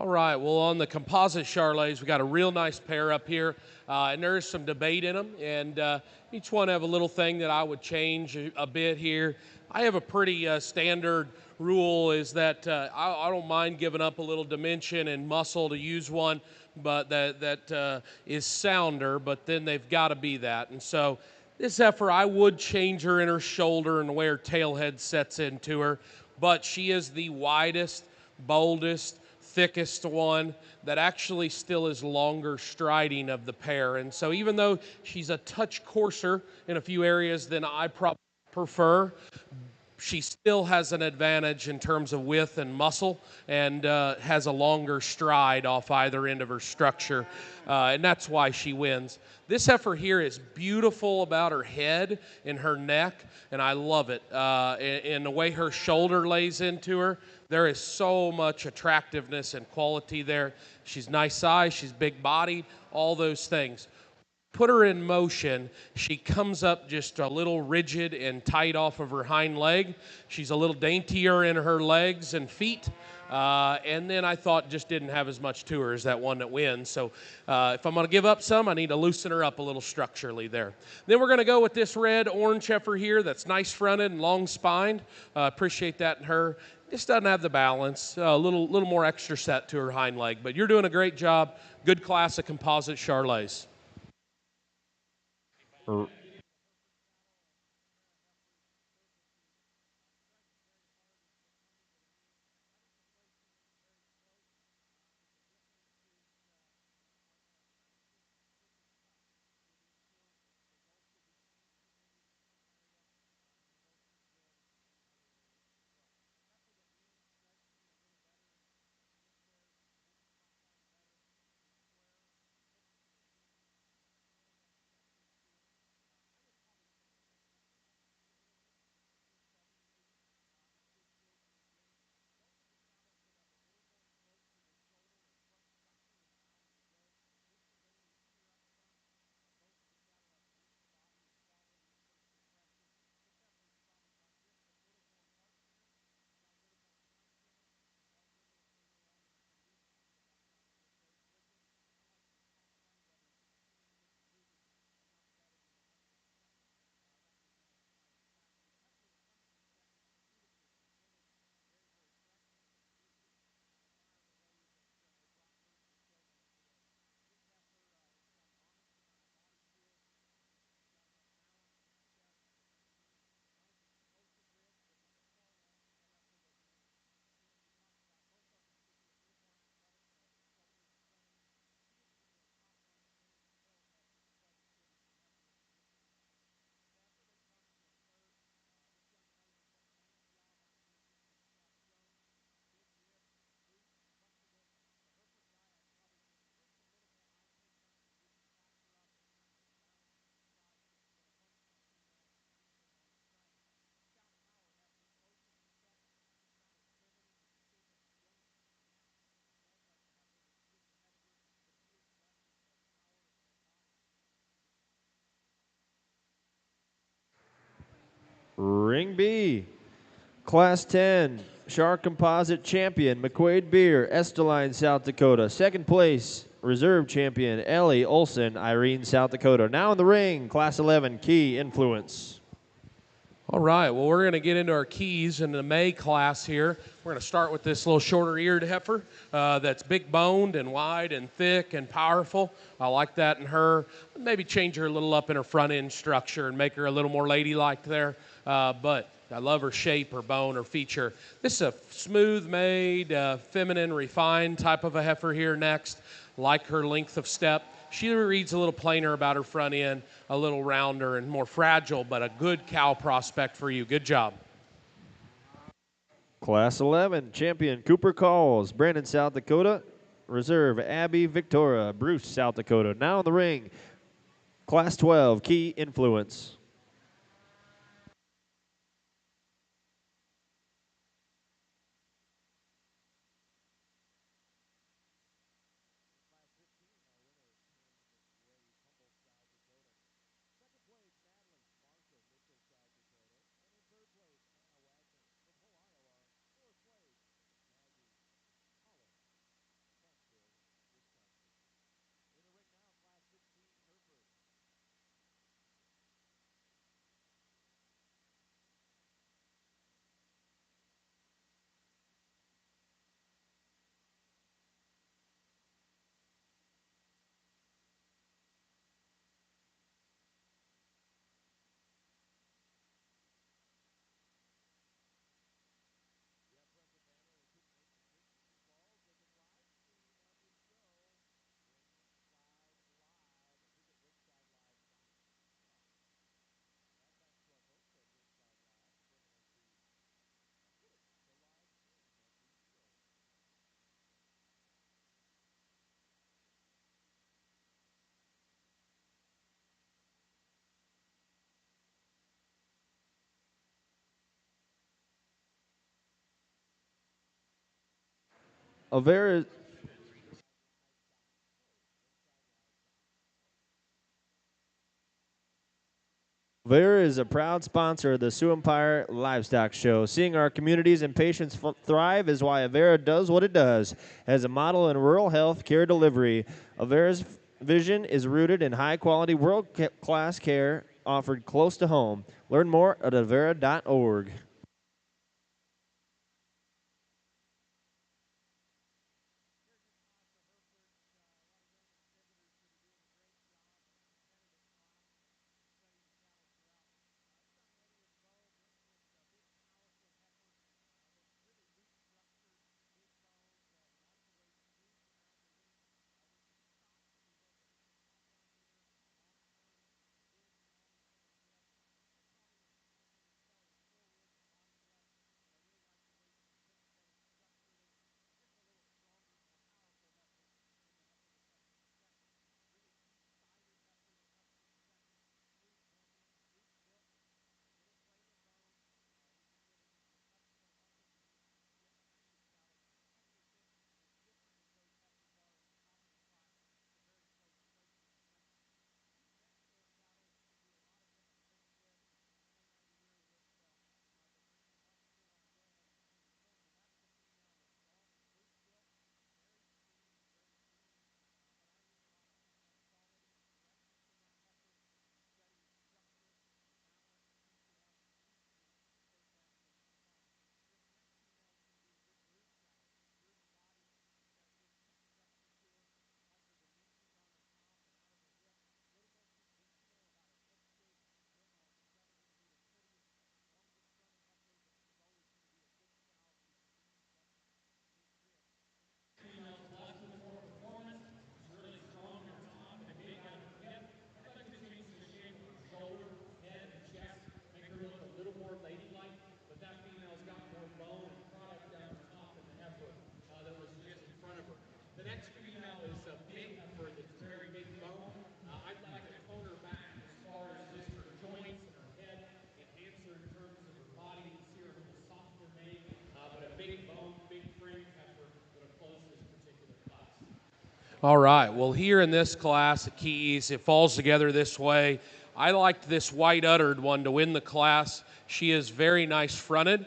All right, well, on the composite Charolais, we got a real nice pair up here, and there is some debate in them, and each one have a little thing that I would change a bit here. I have a pretty standard rule is that I don't mind giving up a little dimension and muscle to use one, but that is sounder, but then they've got to be that. And so this heifer, I would change her in her shoulder and the way her tail head sets into her, but she is the widest, boldest, thickest one that actually still is longer striding of the pair. And so even though she's a touch coarser in a few areas than I probably prefer, she still has an advantage in terms of width and muscle and has a longer stride off either end of her structure, and that's why she wins. This heifer here is beautiful about her head and her neck, and I love it. And the way her shoulder lays into her, there is so much attractiveness and quality there. She's nice size, she's big bodied, all those things. Put her in motion, she comes up just a little rigid and tight off of her hind leg. She's a little daintier in her legs and feet. And then I thought just didn't have as much to her as that one that wins. So if I'm going to give up some, I need to loosen her up a little structurally there. Then we're going to go with this red-orange heifer here that's nice fronted and long spined. Appreciate that in her. Just doesn't have the balance, a little more extra set to her hind leg. But you're doing a great job. Good class of composite Charolais. Ring B, Class 10, Shark Composite Champion, McQuaid Beer, Esteline, South Dakota. Second place, Reserve Champion, Ellie Olson, Irene, South Dakota. Now in the ring, Class 11, Key Influence. All right, well, we're going to get into our keys in the May class here. We're going to start with this little shorter-eared heifer that's big-boned and wide and thick and powerful. I like that in her. Maybe change her a little up in her front-end structure and make her a little more ladylike there. But I love her shape, her bone, her feature. This is a smooth-made, feminine, refined type of a heifer here next. Like her length of step. She reads a little plainer about her front end, a little rounder and more fragile, but a good cow prospect for you. Good job. Class 11, Champion Cooper Calls, Brandon, South Dakota. Reserve Abby Victoria, Bruce, South Dakota. Now in the ring, Class 12, Key Influence. Avera Vera is a proud sponsor of the Sioux Empire Livestock Show. Seeing our communities and patients thrive is why Avera does what it does. As a model in rural health care delivery, Avera's vision is rooted in high-quality, world-class care offered close to home. Learn more at avera.org. All right, well, here in this class at Keys, it falls together this way. I liked this white-uddered one to win the class. She is very nice fronted.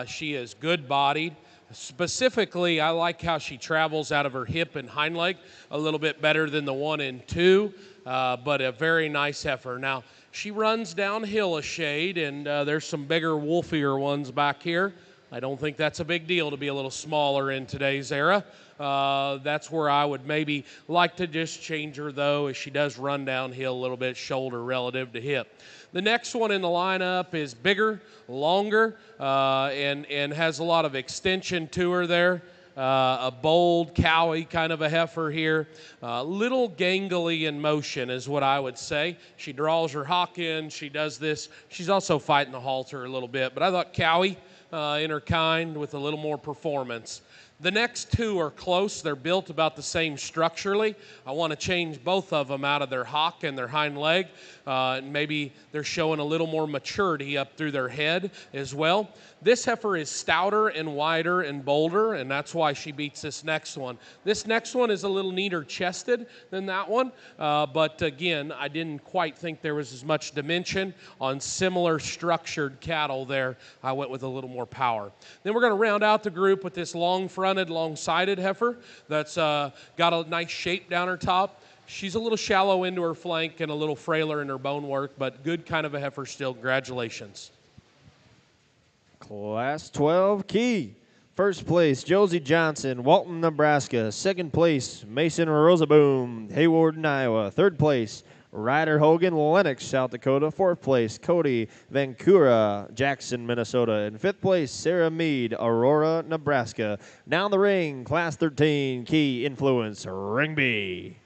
She is good-bodied. Specifically, I like how she travels out of her hip and hind leg a little bit better than the 1 and 2, but a very nice heifer. Now, she runs downhill a shade, and there's some bigger, wolfier ones back here. I don't think that's a big deal to be a little smaller in today's era. That's where I would maybe like to just change her, though, as she does run downhill a little bit, shoulder relative to hip. The next one in the lineup is bigger, longer, and has a lot of extension to her there. A bold, cowy kind of a heifer here. Little gangly in motion is what I would say. She draws her hock in. She does this. She's also fighting the halter a little bit. But I thought cowy in her kind with a little more performance. The next two are close. They're built about the same structurally. I want to change both of them out of their hock and their hind leg. Maybe they're showing a little more maturity up through their head as well. This heifer is stouter and wider and bolder, and that's why she beats this next one. This next one is a little neater chested than that one, but again, I didn't quite think there was as much dimension on similar structured cattle there. I went with a little more power. Then we're going to round out the group with this long-fronted, long-sided heifer that's got a nice shape down her top. She's a little shallow into her flank and a little frailer in her bone work, but good kind of a heifer still. Congratulations. Class 12 Key. First place, Josie Johnson, Walton, Nebraska. Second place, Mason Rosaboom, Hayward, Iowa. Third place, Ryder Hogan, Lennox, South Dakota. Fourth place, Cody Vancouver, Jackson, Minnesota. And fifth place, Sarah Mead, Aurora, Nebraska. Down the ring, Class 13 Key Influence, Ringby.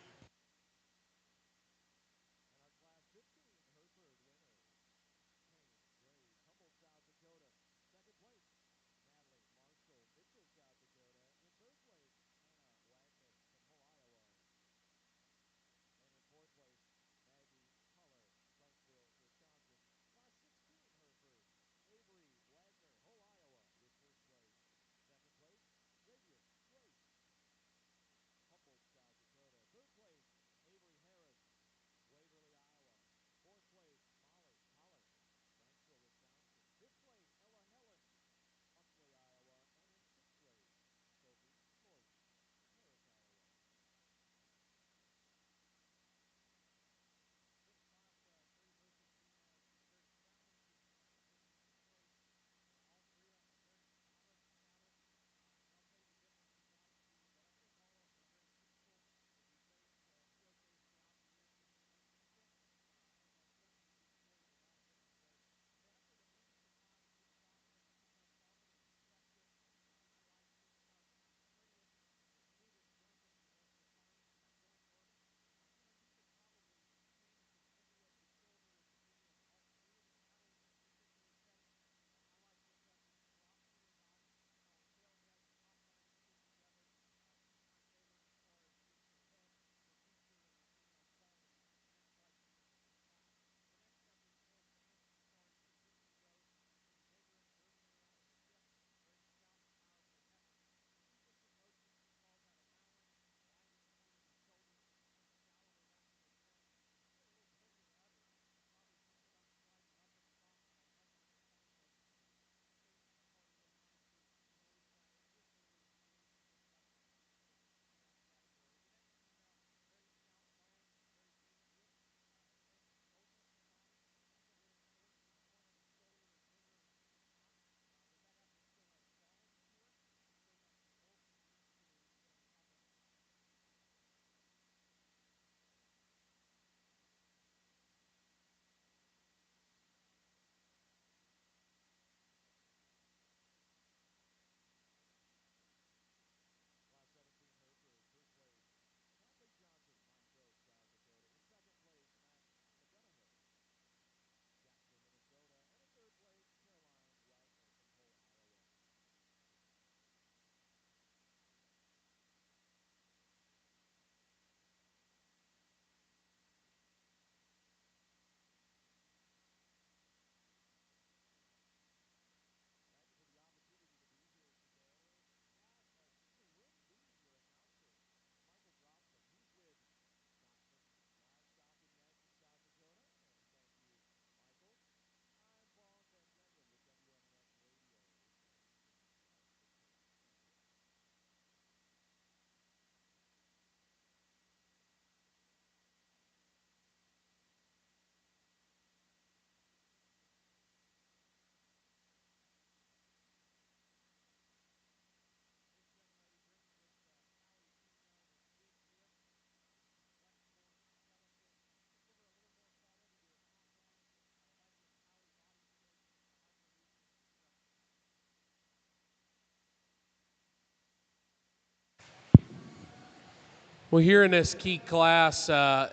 Well, here in this key class, there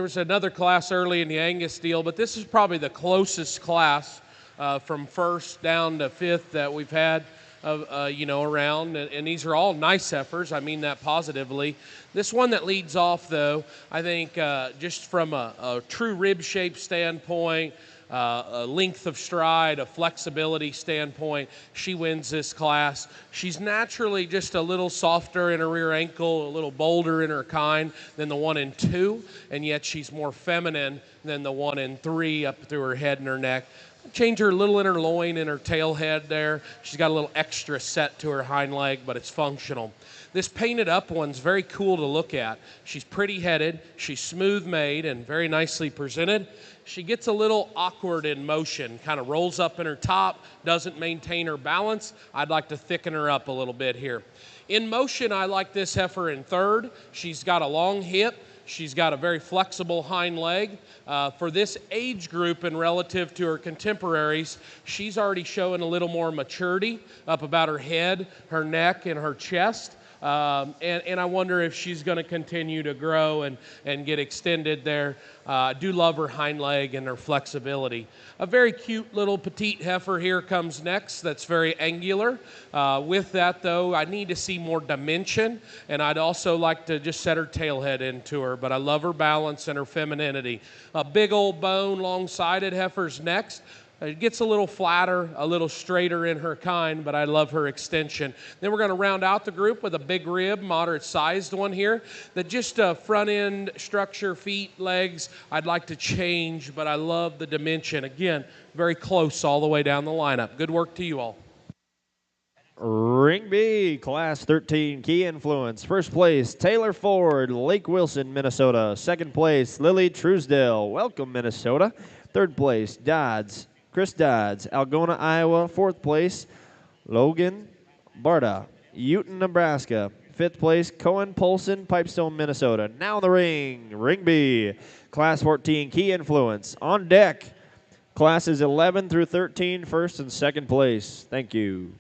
was another class early in the Angus deal, but this is probably the closest class from first down to fifth that we've had, around. And these are all nice heifers. I mean that positively. This one that leads off, though, I think just from a true rib shape standpoint, a length of stride, a flexibility standpoint, she wins this class. She's naturally just a little softer in her rear ankle, a little bolder in her kind than the 1 and 2, and yet she's more feminine than the 1 and 3 up through her head and her neck. Change her a little in her loin and her tail head there. She's got a little extra set to her hind leg, but it's functional. This painted up one's very cool to look at. She's pretty headed, she's smooth made and very nicely presented. She gets a little awkward in motion, kind of rolls up in her top, doesn't maintain her balance. I'd like to thicken her up a little bit here. In motion, I like this heifer in third. She's got a long hip. She's got a very flexible hind leg. For this age group and relative to her contemporaries, she's already showing a little more maturity up about her head, her neck, and her chest. And I wonder if she's going to continue to grow and get extended there. I do love her hind leg and her flexibility. A very cute little petite heifer here comes next that's very angular. With that, though, I need to see more dimension, and I'd also like to just set her tail head into her, but I love her balance and her femininity. A big old bone, long-sided heifer's next. It gets a little flatter, a little straighter in her kind, but I love her extension. Then we're going to round out the group with a big rib, moderate-sized one here. That just front end structure, feet, legs, I'd like to change, but I love the dimension. Again, very close all the way down the lineup. Good work to you all. Ring B, Class 13, Key Influence. First place, Taylor Ford, Lake Wilson, Minnesota. Second place, Lily Truesdale, Welcome, Minnesota. Third place, Chris Dodds, Algona, Iowa. Fourth place, Logan Barta, Uten, Nebraska. Fifth place, Cohen Polson, Pipestone, Minnesota. Now in the ring, Ring B, Class 14, Key Influence. On deck, classes 11 through 13, first and second place. Thank you.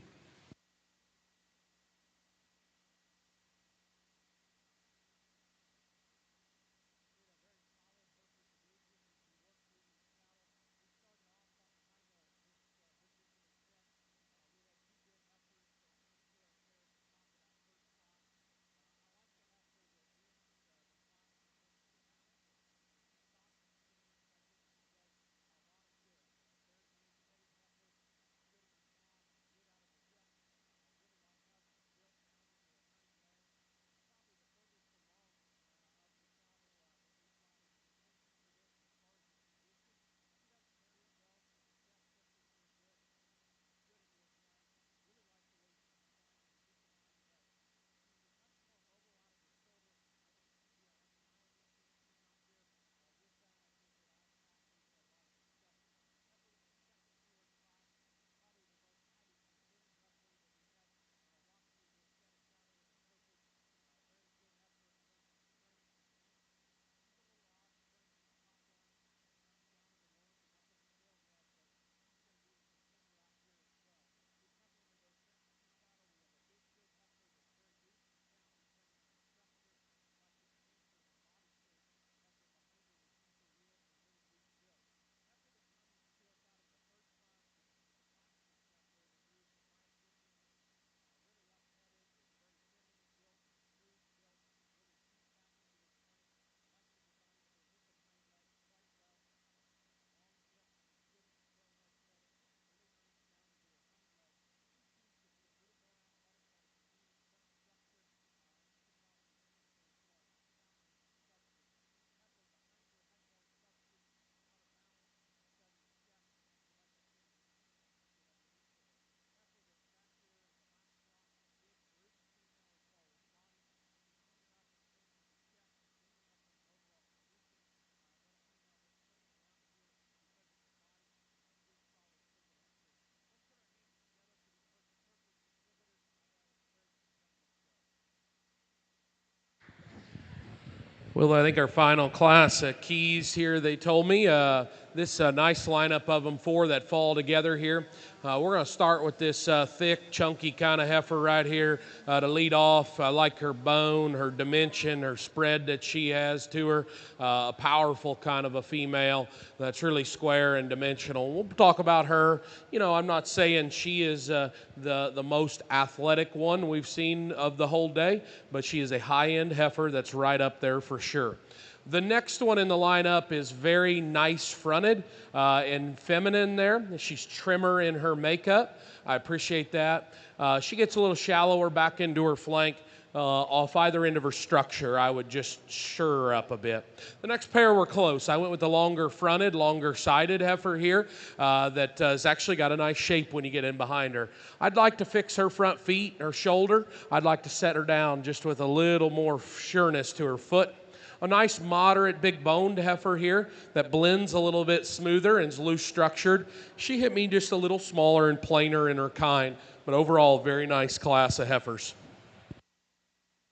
Well, I think our final class, Keys here, they told me, this nice lineup of them, 4 that fall together here. We're going to start with this thick, chunky kind of heifer right here to lead off. I like her bone, her dimension, her spread that she has to her. A powerful kind of a female that's really square and dimensional. We'll talk about her. You know, I'm not saying she is the most athletic one we've seen of the whole day, but she is a high-end heifer that's right up there for sure. The next one in the lineup is very nice fronted and feminine there. She's trimmer in her makeup. I appreciate that. She gets a little shallower back into her flank off either end of her structure. I would just sure her up a bit. The next pair were close. I went with the longer fronted, longer sided heifer here that has actually got a nice shape when you get in behind her. I'd like to fix her front feet, her shoulder. I'd like to set her down just with a little more sureness to her foot. A nice moderate big boned heifer here that blends a little bit smoother and is loose structured. She hit me just a little smaller and plainer in her kind, but overall very nice class of heifers.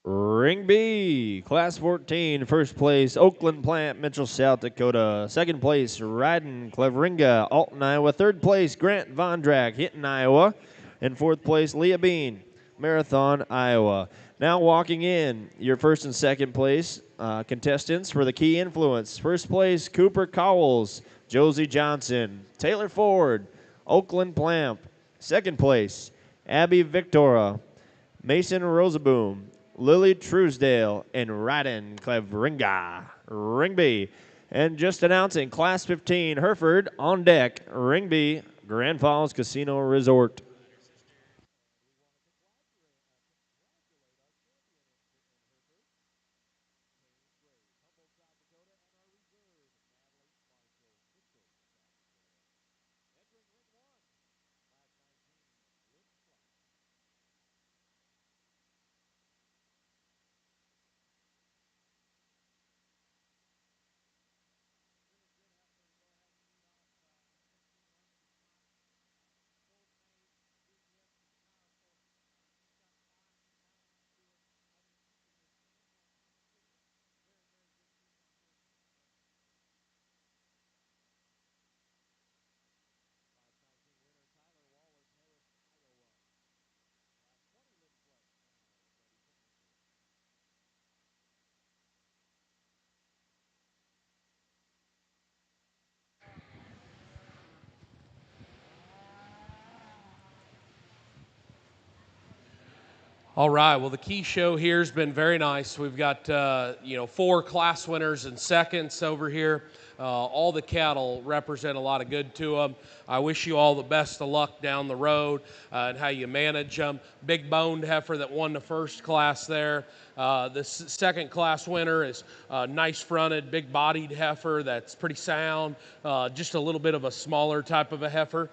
Ring B, Class 14, first place, Oakland Plant, Mitchell, South Dakota. Second place, Ryden, Cleveringa, Alton, Iowa. Third place, Grant Vondrack, Hinton, Iowa. And fourth place, Leah Bean, Marathon, Iowa. Now walking in, your first and second place contestants for the key influence. First place, Cooper Cowles, Josie Johnson, Taylor Ford, Oakland Plamp. Second place, Abby Victoria, Mason Rosaboom, Lily Truesdale, and Ryden Cleveringa. Ring B. And just announcing, Class 15, Hereford on deck, Ring B, Grand Falls Casino Resort. All right, well, the key show here has been very nice. We've got, 4 class winners and seconds over here. All the cattle represent a lot of good to them. I wish you all the best of luck down the road and how you manage them. Big boned heifer that won the first class there. The second class winner is a nice fronted, big bodied heifer that's pretty sound. Just a little bit of a smaller type of a heifer.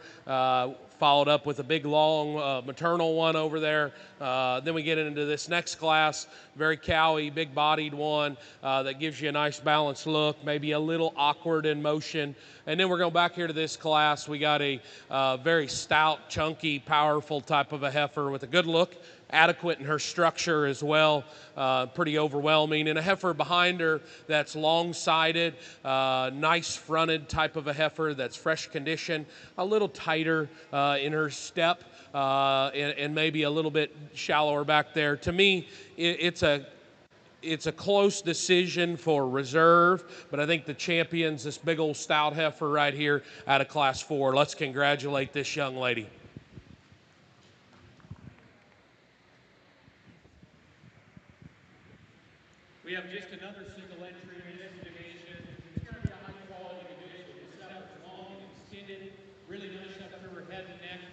Followed up with a big, long maternal one over there. Then we get into this next class, very cowy, big-bodied one that gives you a nice balanced look, maybe a little awkward in motion. And then we're going back here to this class. We got a very stout, chunky, powerful type of a heifer with a good look, adequate in her structure as well, pretty overwhelming. And a heifer behind her that's long-sided, nice fronted type of a heifer that's fresh condition, a little tighter in her step, and maybe a little bit shallower back there. To me, it's a close decision for reserve, but I think the champion's this big old stout heifer right here out of Class 4. Let's congratulate this young lady. We have just another single entry in this division. It's going to be a high quality division. This heifer's long, extended, really nice up through her head and neck.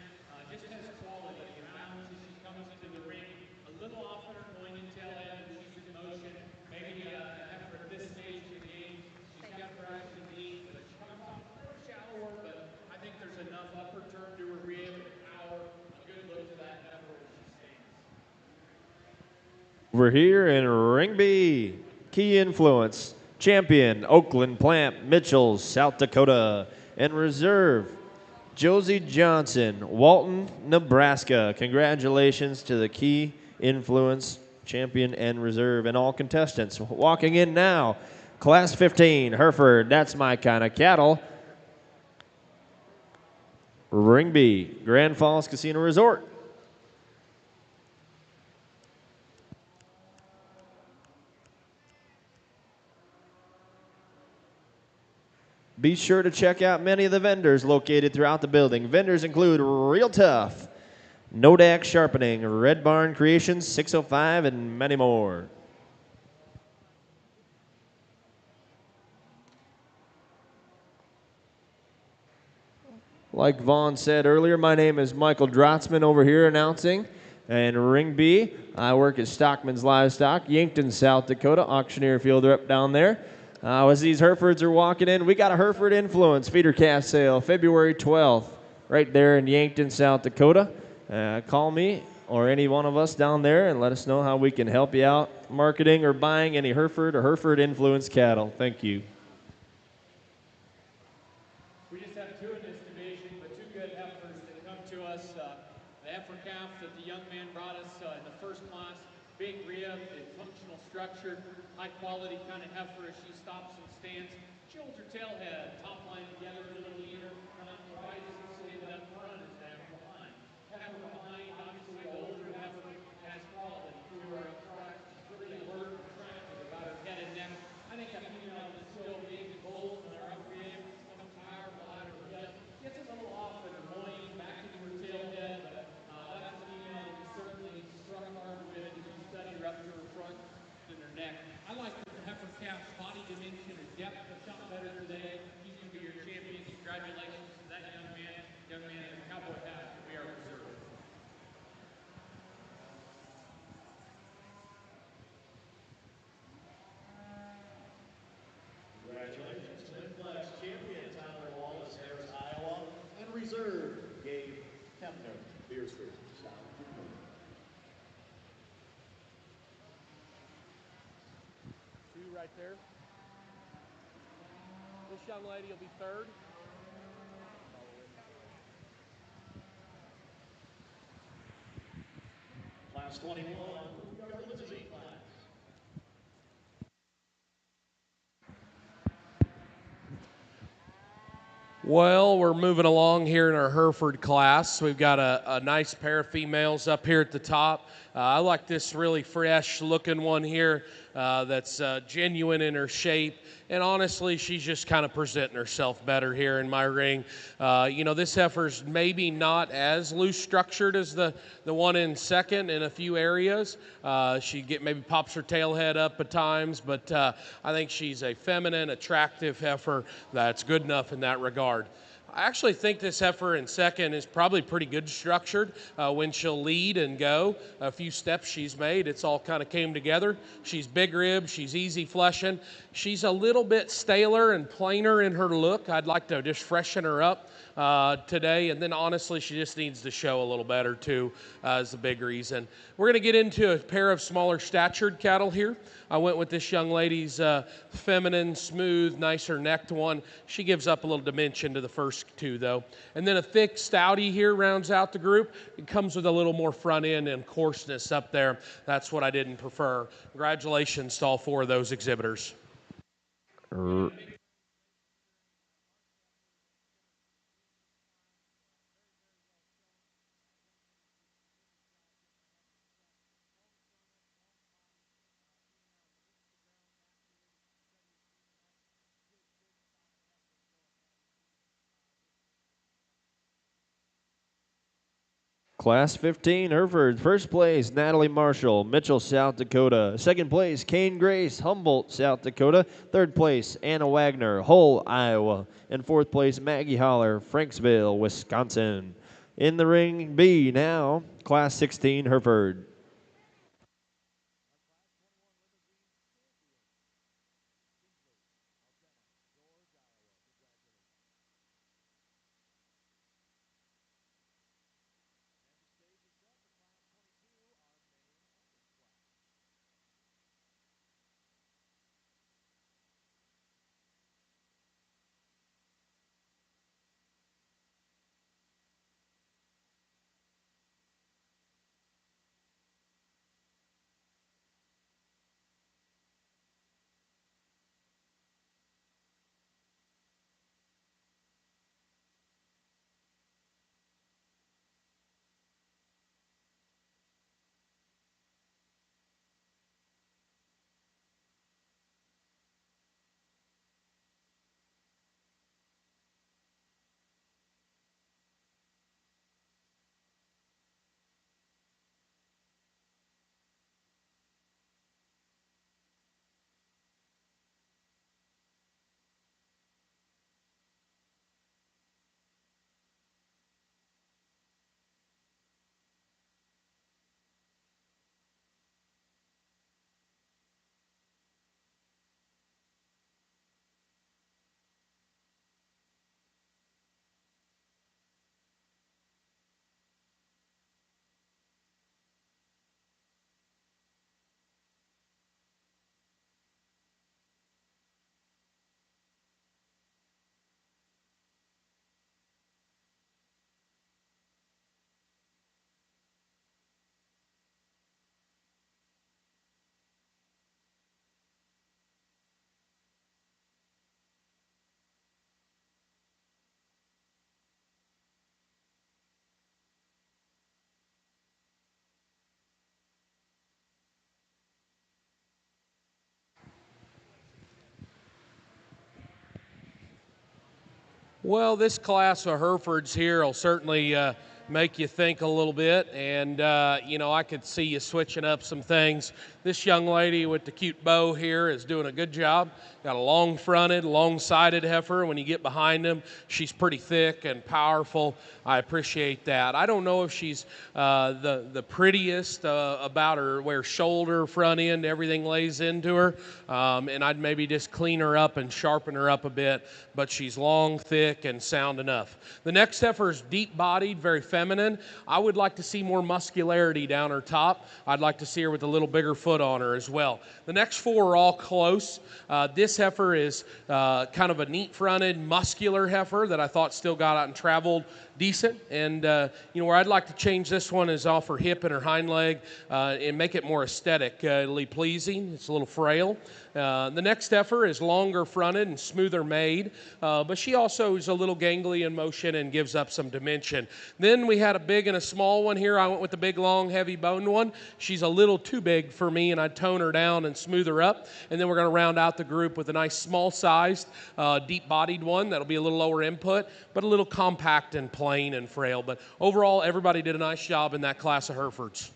Just has quality. Balance as she comes into the ring. A little off on her going in tail end when she's in motion. Maybe a heifer at this stage of the game. She's got variety of need, but she comes off a little shallower, but I think there's enough upper turn to her rear and power. A good look to that heifer as she stands. We're here in Ring B, key influence, champion, Oakland Plant, Mitchell, South Dakota, and reserve, Josie Johnson, Walton, Nebraska. Congratulations to the key influence, champion, and reserve, and all contestants. Walking in now, Class 15, Hereford, that's my kind of cattle, Ring B, Grand Falls Casino Resort. Be sure to check out many of the vendors located throughout the building. Vendors include Real Tough, Nodak Sharpening, Red Barn Creations, 605, and many more. Like Vaughn said earlier, my name is Michael Drotzman over here announcing. And Ring B, I work at Stockman's Livestock, Yankton, South Dakota, auctioneer field rep down there. As these Herefords are walking in, we got a Hereford Influence feeder calf sale February 12th right there in Yankton, South Dakota. Call me or any one of us down there and let us know how we can help you out marketing or buying any Hereford or Hereford Influence cattle. Thank you. We just have two in this division, but two good heifers that come to us. The heifer calf that the young man brought us in the first class, big rib and functional structure, high quality kind of heifer as she stops and stands. She holds her tail head, top line together, a little leaner. Why does it say that up front is the heifer behind? Heifer behind, obviously the older heifer has quality. Through her up front, she's really alert and attractive about her head and neck. I think that female is still big and bold and her up rib, some tire, bladder, her hip. Gets a little off in her loin, back into her tail head, but that's a female that you certainly struck hard with as you study her up to her front and her neck. I like the heifer calf's body dimension and depth a shot better today. He's going to be your champion. Congratulations to that young man in the cowboy hat that we are reserving. Congratulations to Lim-Flex champion Tyler Wallace, Harris, Iowa, and reserve Gabe Kempner, Beersford, South Dakota. Two right there. This young lady will be third. Class 21, we are the Limousine class. Well, we're moving along here in our Hereford class. We've got a nice pair of females up here at the top. I like this really fresh looking one here that's genuine in her shape. And honestly, she's just kind of presenting herself better here in my ring. This heifer's maybe not as loose structured as the one in second in a few areas. She maybe pops her tail head up at times, but I think she's a feminine, attractive heifer that's good enough in that regard. I actually think this heifer in second is probably pretty good structured when she'll lead and go. A few steps she's made, it's all kind of came together. She's big rib, she's easy fleshing. She's a little bit staler and plainer in her look. I'd like to just freshen her up today, and then honestly she just needs to show a little better too is the big reason. We're going to get into a pair of smaller statured cattle here. I went with this young lady's feminine, smooth, nicer necked one. She gives up a little dimension to the first two though. And then a thick stouty here rounds out the group. It comes with a little more front end and coarseness up there. That's what I didn't prefer. Congratulations to all four of those exhibitors. Class 15, Hereford. First place, Natalie Marshall, Mitchell, South Dakota. Second place, Kane Grace, Humboldt, South Dakota. Third place, Anna Wagner, Hull, Iowa. And fourth place, Maggie Holler, Franksville, Wisconsin. In the ring B now, Class 16, Hereford. Well, this class of Herefords here will certainly make you think a little bit, and you know, I could see you switching up some things. This young lady with the cute bow here is doing a good job. Got a long-fronted, long-sided heifer. When you get behind them, she's pretty thick and powerful. I appreciate that. I don't know if she's the prettiest about her, where shoulder, front end, everything lays into her, and I'd maybe just clean her up and sharpen her up a bit, but she's long, thick, and sound enough. The next heifer is deep-bodied, very feminine. I would like to see more muscularity down her top. I'd like to see her with a little bigger foot on her as well. The next four are all close. This heifer is kind of a neat-fronted, muscular heifer that I thought still got out and traveled decent. And you know, where I'd like to change this one is off her hip and her hind leg and make it more aesthetically pleasing. It's a little frail. The next heifer is longer fronted and smoother made, but she also is a little gangly in motion and gives up some dimension. Then we had a big and a small one here. I went with the big, long, heavy boned one. She's a little too big for me, and I'd tone her down and smooth her up. And then we're going to round out the group with a nice small-sized, deep-bodied one that'll be a little lower input, but a little compact and plain and frail. But overall, everybody did a nice job in that class of Herefords.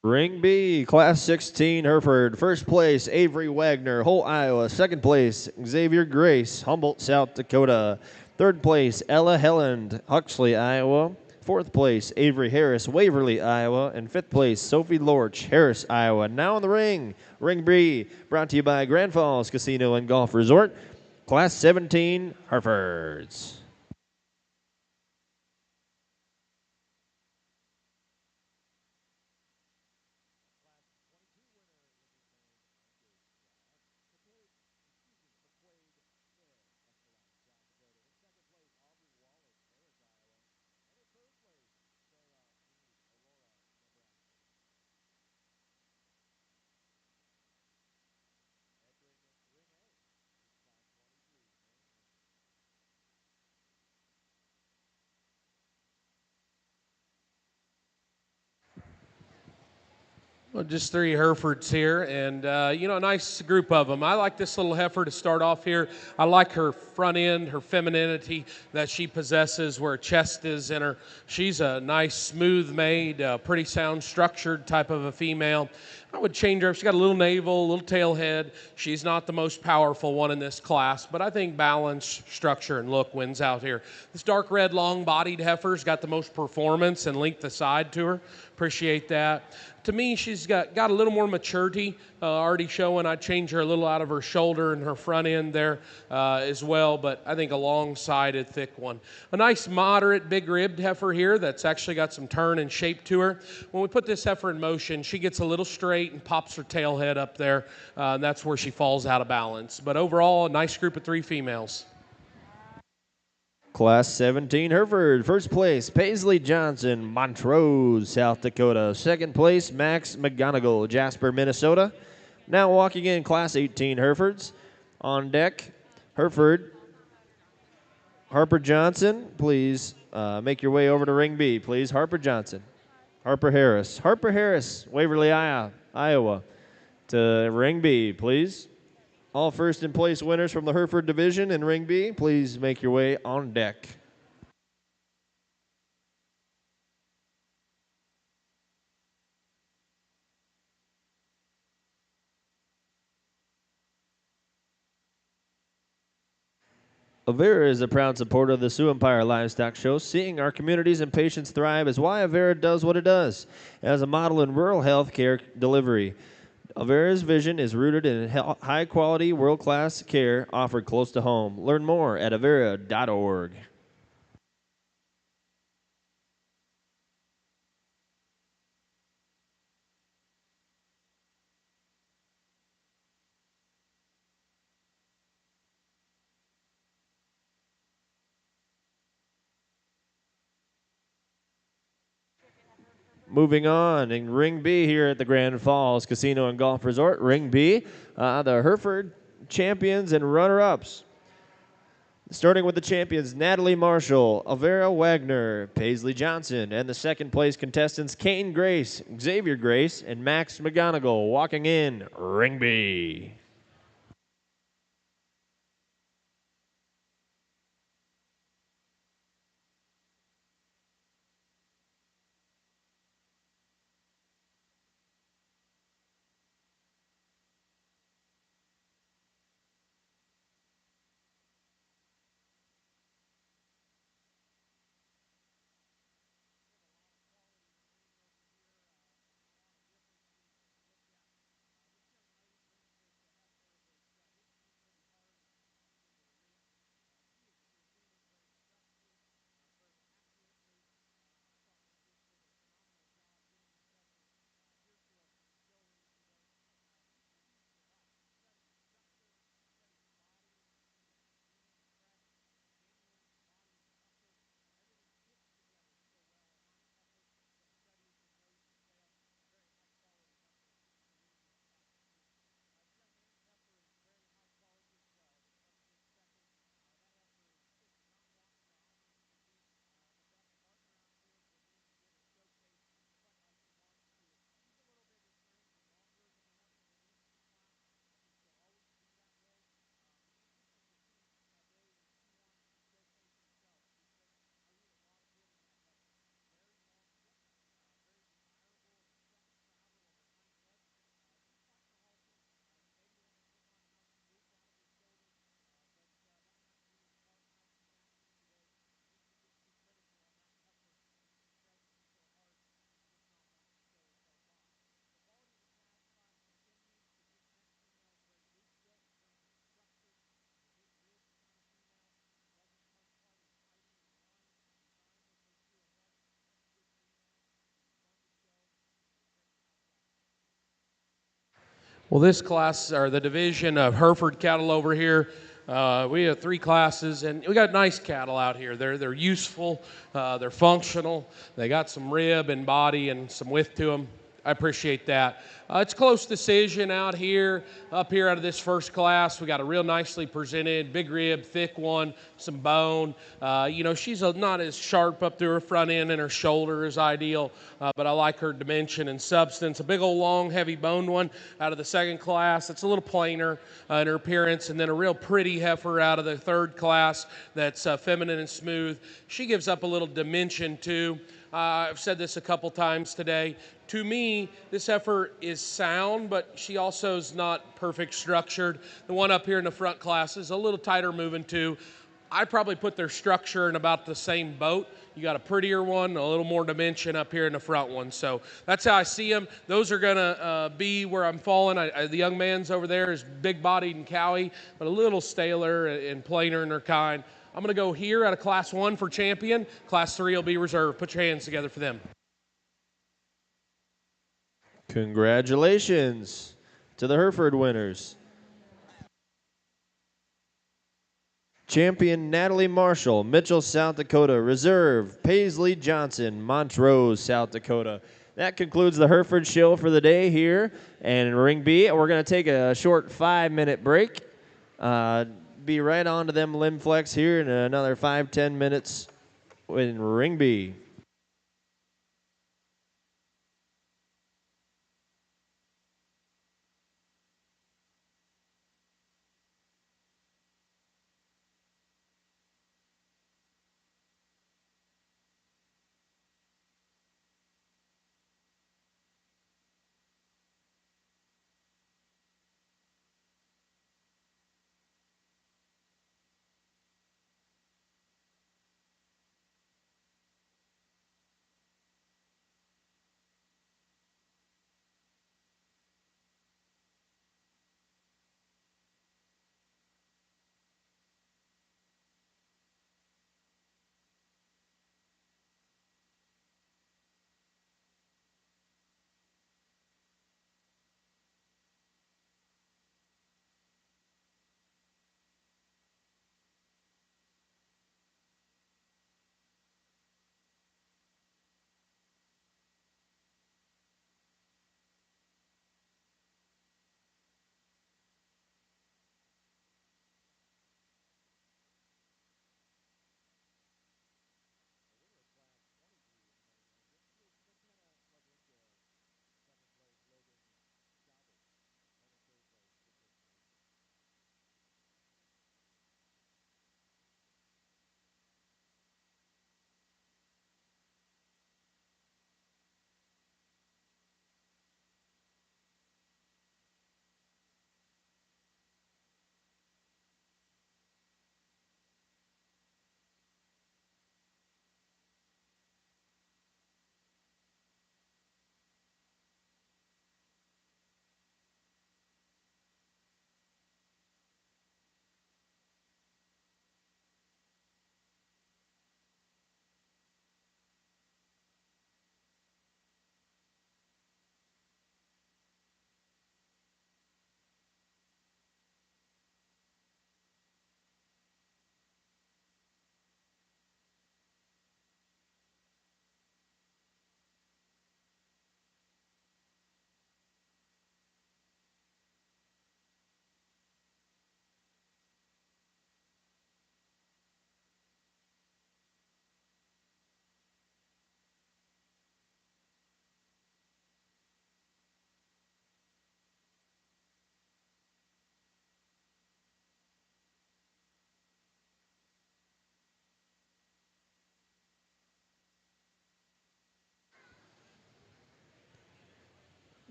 Ring B, Class 16, Hereford. First place, Avery Wagner, Holt, Iowa. Second place, Xavier Grace, Humboldt, South Dakota. Third place, Ella Helland, Huxley, Iowa. Fourth place, Avery Harris, Waverly, Iowa. And fifth place, Sophie Lorch, Harris, Iowa. Now in the ring, Ring B, brought to you by Grand Falls Casino and Golf Resort. Class 17, Herefords. Well, just three Herefords here, and you know, a nice group of them. I like this little heifer to start off here. I like her front end, her femininity that she possesses, where her chest is in her. She's a nice, smooth-made, pretty sound structured type of a female. I would change her. She's got a little navel, a little tail head. She's not the most powerful one in this class, but I think balance, structure, and look wins out here. This dark red, long-bodied heifer's got the most performance and length of side to her. Appreciate that. To me, she's got a little more maturity already showing. I'd change her a little out of her shoulder and her front end there as well, but I think a long-sided, thick one. A nice, moderate, big-ribbed heifer here that's actually got some turn and shape to her. When we put this heifer in motion, she gets a little straight and pops her tail head up there. That's where she falls out of balance. But overall, a nice group of three females. Class 17, Hereford. First place, Paisley Johnson, Montrose, South Dakota. Second place, Max McGonigal, Jasper, Minnesota. Now walking in, Class 18, Herefords. On deck, Hereford. Harper Johnson, please make your way over to Ring B, please. Harper Johnson. Harper Harris. Harper Harris, Waverly, Iowa. To Ring B, please. All first in place winners from the Hereford division in Ring B, please make your way on deck. Avera is a proud supporter of the Sioux Empire Livestock Show. Seeing our communities and patients thrive is why Avera does what it does as a model in rural health care delivery. Avera's vision is rooted in high-quality, world-class care offered close to home. Learn more at avera.org. Moving on, in Ring B here at the Grand Falls Casino and Golf Resort, Ring B, the Hereford champions and runner-ups. Starting with the champions, Natalie Marshall, Avera Wagner, Paisley Johnson, and the second place contestants, Kane Grace, Xavier Grace, and Max McGonigal, walking in Ring B. Well, this class, or the division of Hereford cattle over here, we have 3 classes, and we got nice cattle out here. They're useful, they're functional, they got some rib and body and some width to them. I appreciate that. It's close decision out here, up here out of this first class. We got a real nicely presented, big rib, thick one, some bone. She's not as sharp up through her front end and her shoulder is ideal, but I like her dimension and substance. A big old long, heavy boned one out of the second class. It's a little plainer in her appearance, and then a real pretty heifer out of the third class that's feminine and smooth. She gives up a little dimension too. I've said this a couple times today. To me, this heifer is sound, but she also is not perfect structured. The one up here in the front class is a little tighter moving too. I probably put their structure in about the same boat. You got a prettier one, a little more dimension up here in the front one. So that's how I see them. Those are going to be where I'm falling. The young man's over there is big-bodied and cowy, but a little staler and plainer in their kind. I'm going to go here out of Class 1 for champion. Class 3 will be reserved. Put your hands together for them. Congratulations to the Hereford winners. Champion Natalie Marshall, Mitchell, South Dakota. Reserve, Paisley Johnson, Montrose, South Dakota. That concludes the Hereford show for the day here. And in Ring B, we're going to take a short 5-minute break. Be right on to them Lim-Flex here in another 5-10 minutes in Ring B.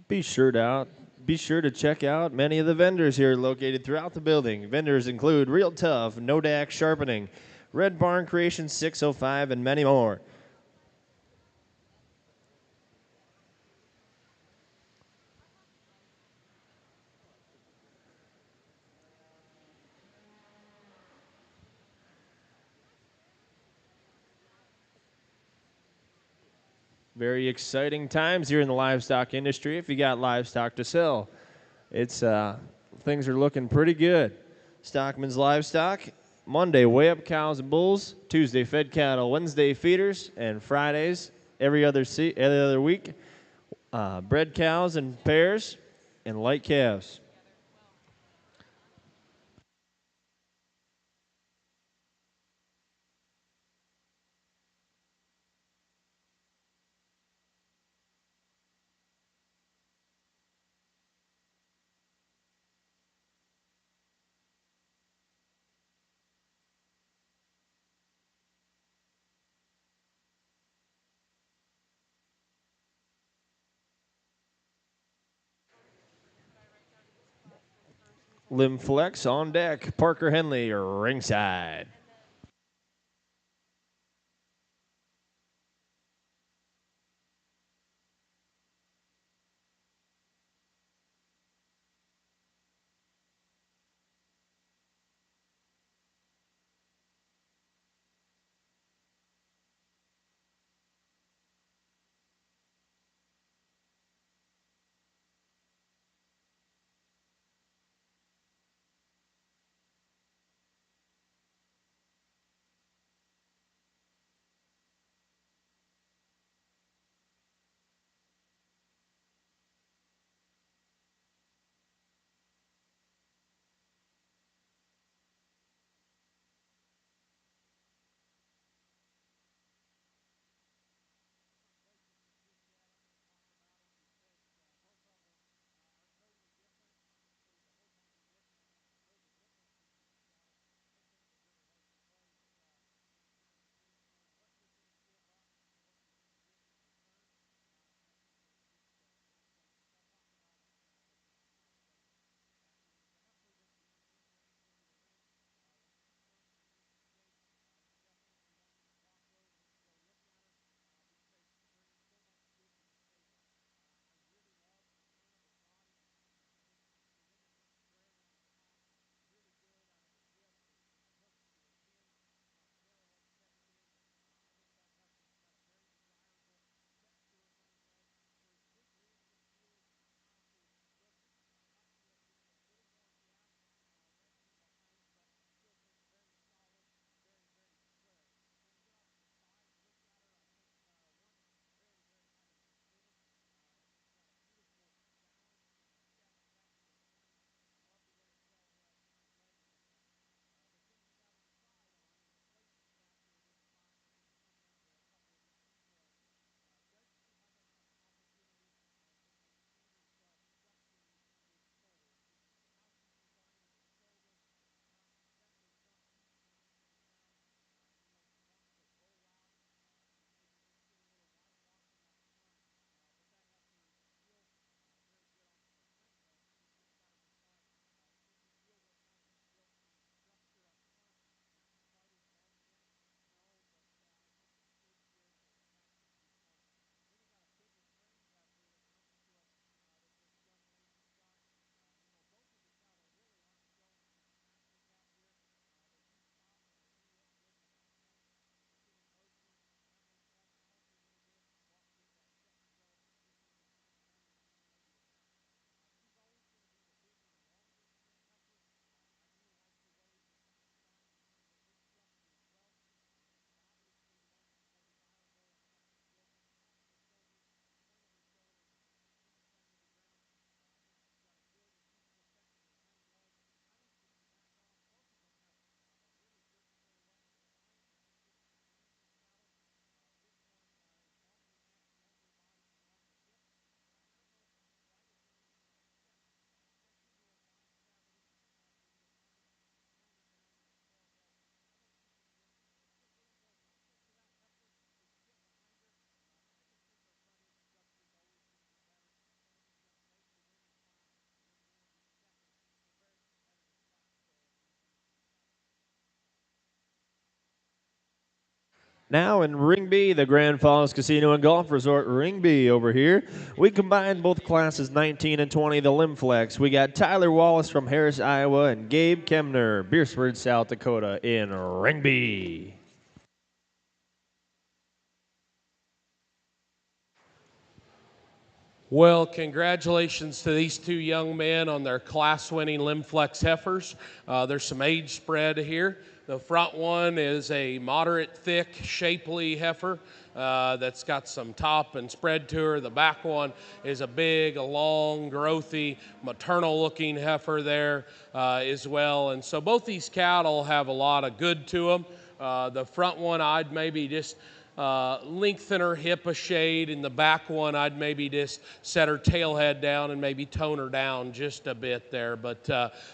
Be sure to check out many of the vendors here located throughout the building. Vendors include Real Tough, Nodak Sharpening, Red Barn Creation 605, and many more. Very exciting times here in the livestock industry if you got livestock to sell. It's things are looking pretty good. Stockman's Livestock, Monday weigh up cows and bulls, Tuesday fed cattle, Wednesday feeders, and Fridays every other week bred cows and pairs and light calves. Lim-Flex on deck, Parker Henley ringside. Now in Ring B, the Grand Falls Casino and Golf Resort, Ring B over here. We combined both classes 19 and 20, the Lim-Flex. We got Tyler Wallace from Harris, Iowa, and Gabe Kemner, Beersford, South Dakota in Ring B. Well, congratulations to these two young men on their class-winning Lim-Flex heifers. There's some age spread here. The front one is a moderate, thick, shapely heifer that's got some top and spread to her. The back one is a big, long, growthy, maternal-looking heifer there as well. And so both these cattle have a lot of good to them. The front one, I'd maybe just lengthen her hip a shade. In the back one, I'd maybe just set her tail head down and maybe tone her down just a bit there. But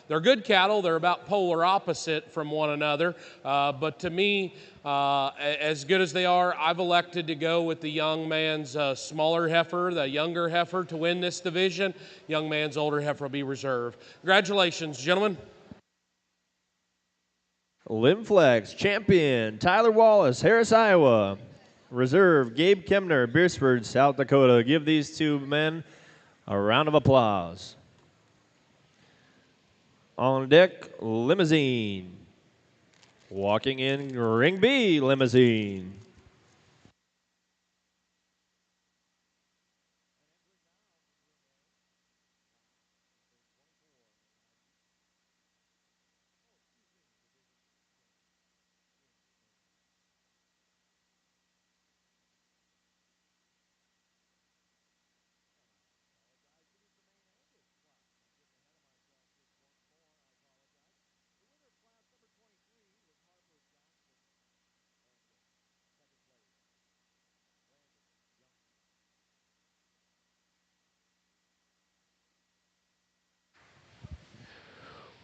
they're good cattle. They're about polar opposite from one another. But to me, as good as they are, I've elected to go with the young man's smaller heifer, the younger heifer, to win this division. Young man's older heifer will be reserved. Congratulations, gentlemen. Lim-Flex champion Tyler Wallace, Harris, Iowa. Reserve Gabe Kemner, Beersford, South Dakota. Give these two men a round of applause. On deck, Limousine. Walking in Ring B, Limousine.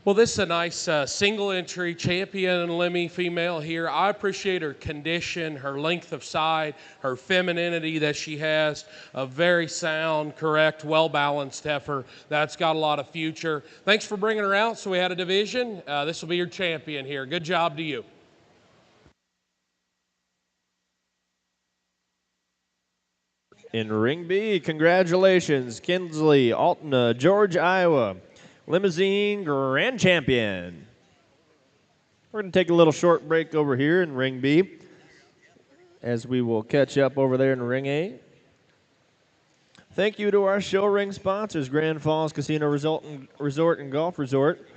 Well, this is a nice single entry champion Lemmy female here. I appreciate her condition, her length of side, her femininity that she has. A very sound, correct, well-balanced heifer that's got a lot of future. Thanks for bringing her out so we had a division. This will be your champion here. Good job to you. In Ring B, congratulations, Kinsley Altna, George, Iowa. Limousine Grand Champion. We're going to take a little short break over here in Ring B as we will catch up over there in Ring A. Thank you to our show ring sponsors, Grand Falls Casino Resort and Golf Resort.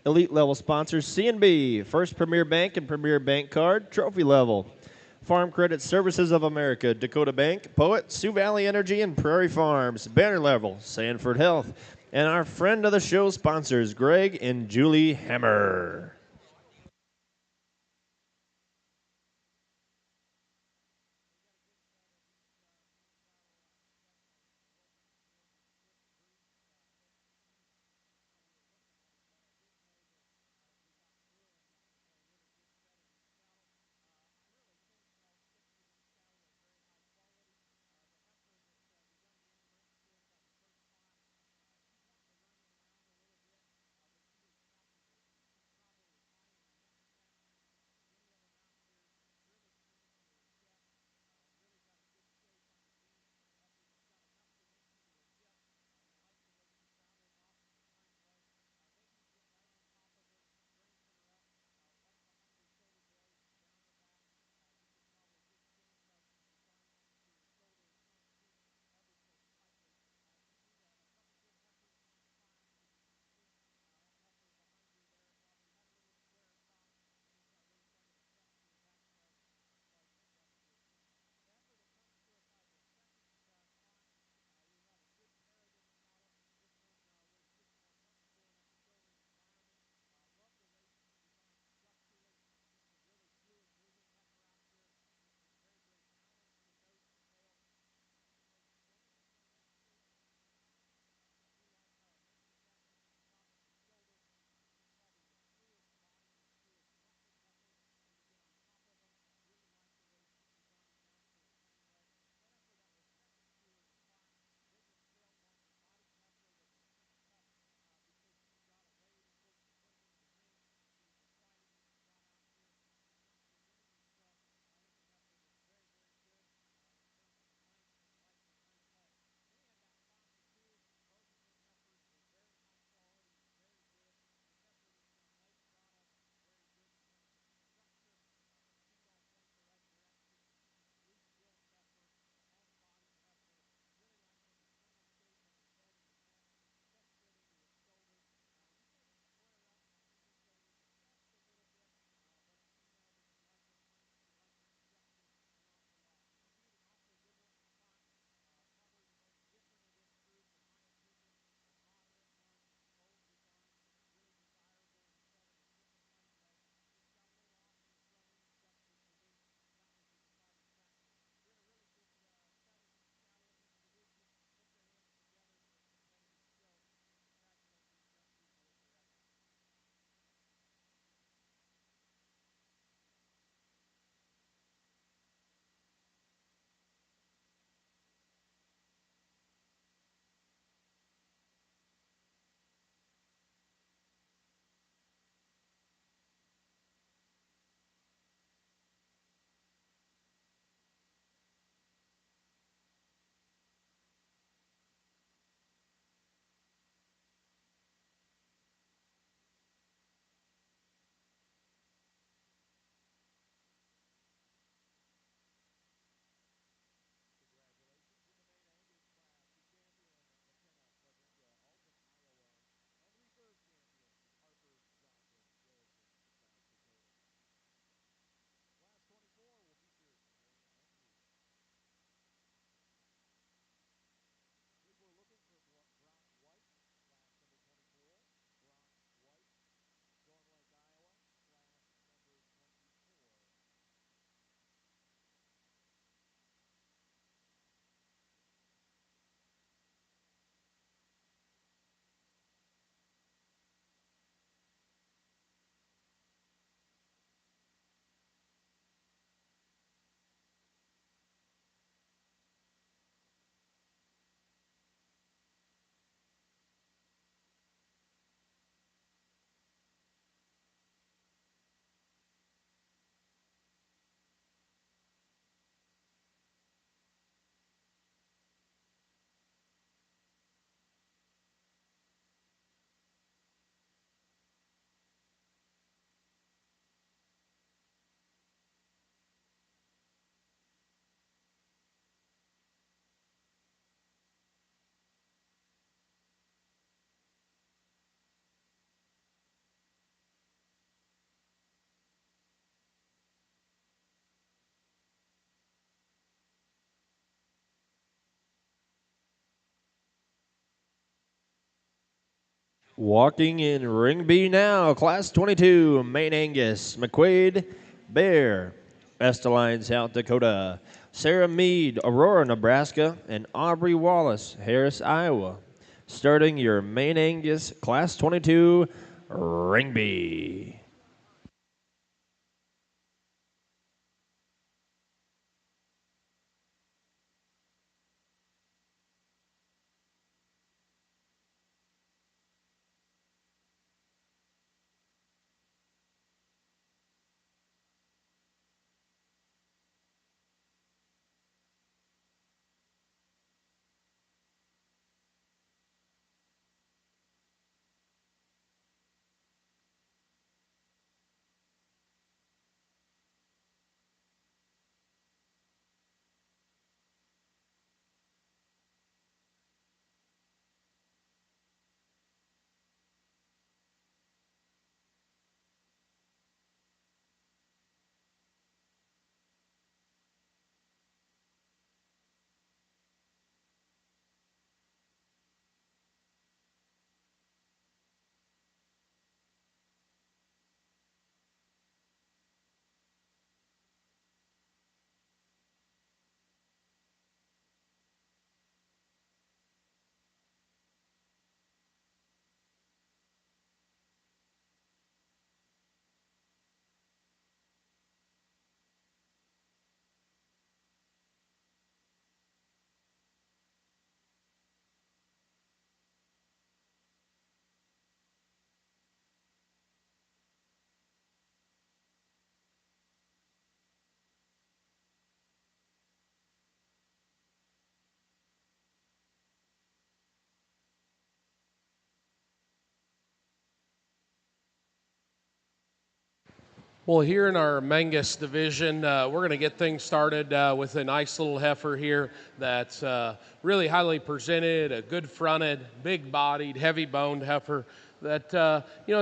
Elite level sponsors, C&B, First Premier Bank and Premier Bank Card, Trophy Level. Farm Credit Services of America, Dakota Bank, Poet, Sioux Valley Energy, and Prairie Farms. Banner Level, Sanford Health. And our friend of the show sponsors, Greg and Julie Hammer. Walking in Ring B now, Class 22, Maine Angus, McQuaid, Bear, Esteline, South Dakota, Sarah Mead, Aurora, Nebraska, and Aubrey Wallace, Harris, Iowa. Starting your Maine Angus Class 22, Ring B. Well, here in our Mangus division, we're going to get things started with a nice little heifer here that's really highly presented, a good fronted, big-bodied, heavy-boned heifer that,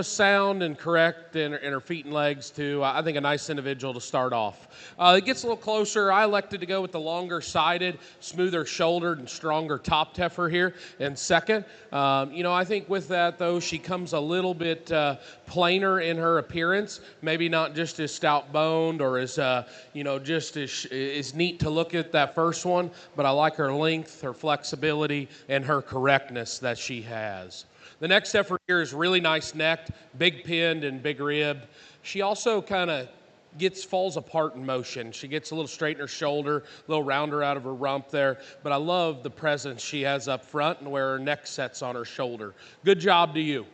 sound and correct in her feet and legs too. I think a nice individual to start off. It gets a little closer. I elected to go with the longer-sided, smoother-shouldered, and stronger-topped heifer here in second. I think with that, though, she comes a little bit plainer in her appearance, maybe not just as stout-boned or as, just as neat to look at that first one, but I like her length, her flexibility, and her correctness that she has. The next heifer here is really nice necked, big pinned, and big ribbed. She also kind of falls apart in motion. She gets a little straight in her shoulder, a little rounder out of her rump there, but I love the presence she has up front and where her neck sets on her shoulder. Good job to you.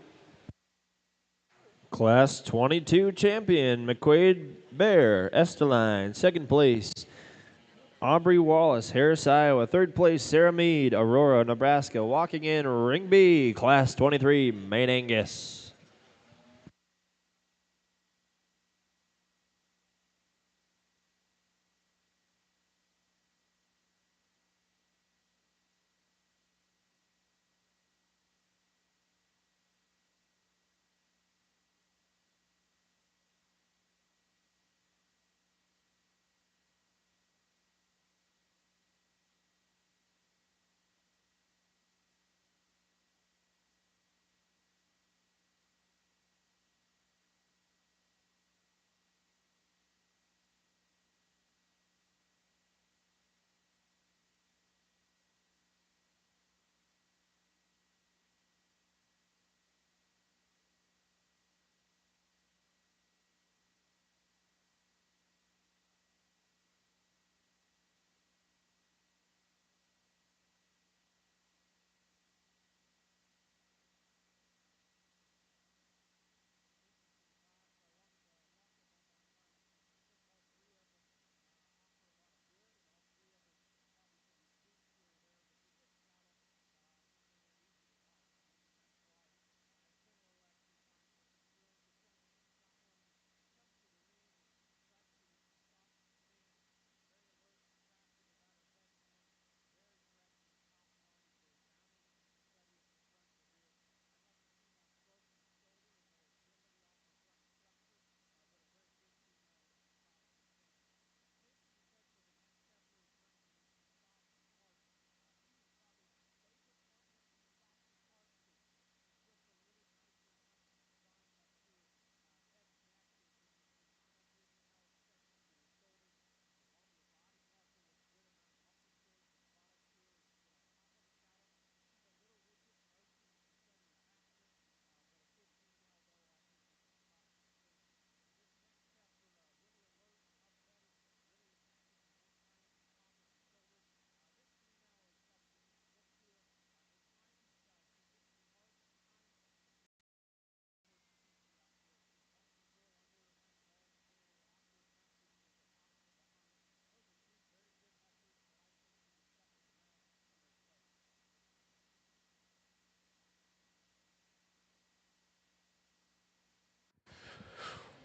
Class 22 champion, McQuaid, Bear, Esteline, second place. Aubrey Wallace, Harris, Iowa. Third place, Sarah Mead, Aurora, Nebraska. Walking in Ring B, Class 23, Maine Angus.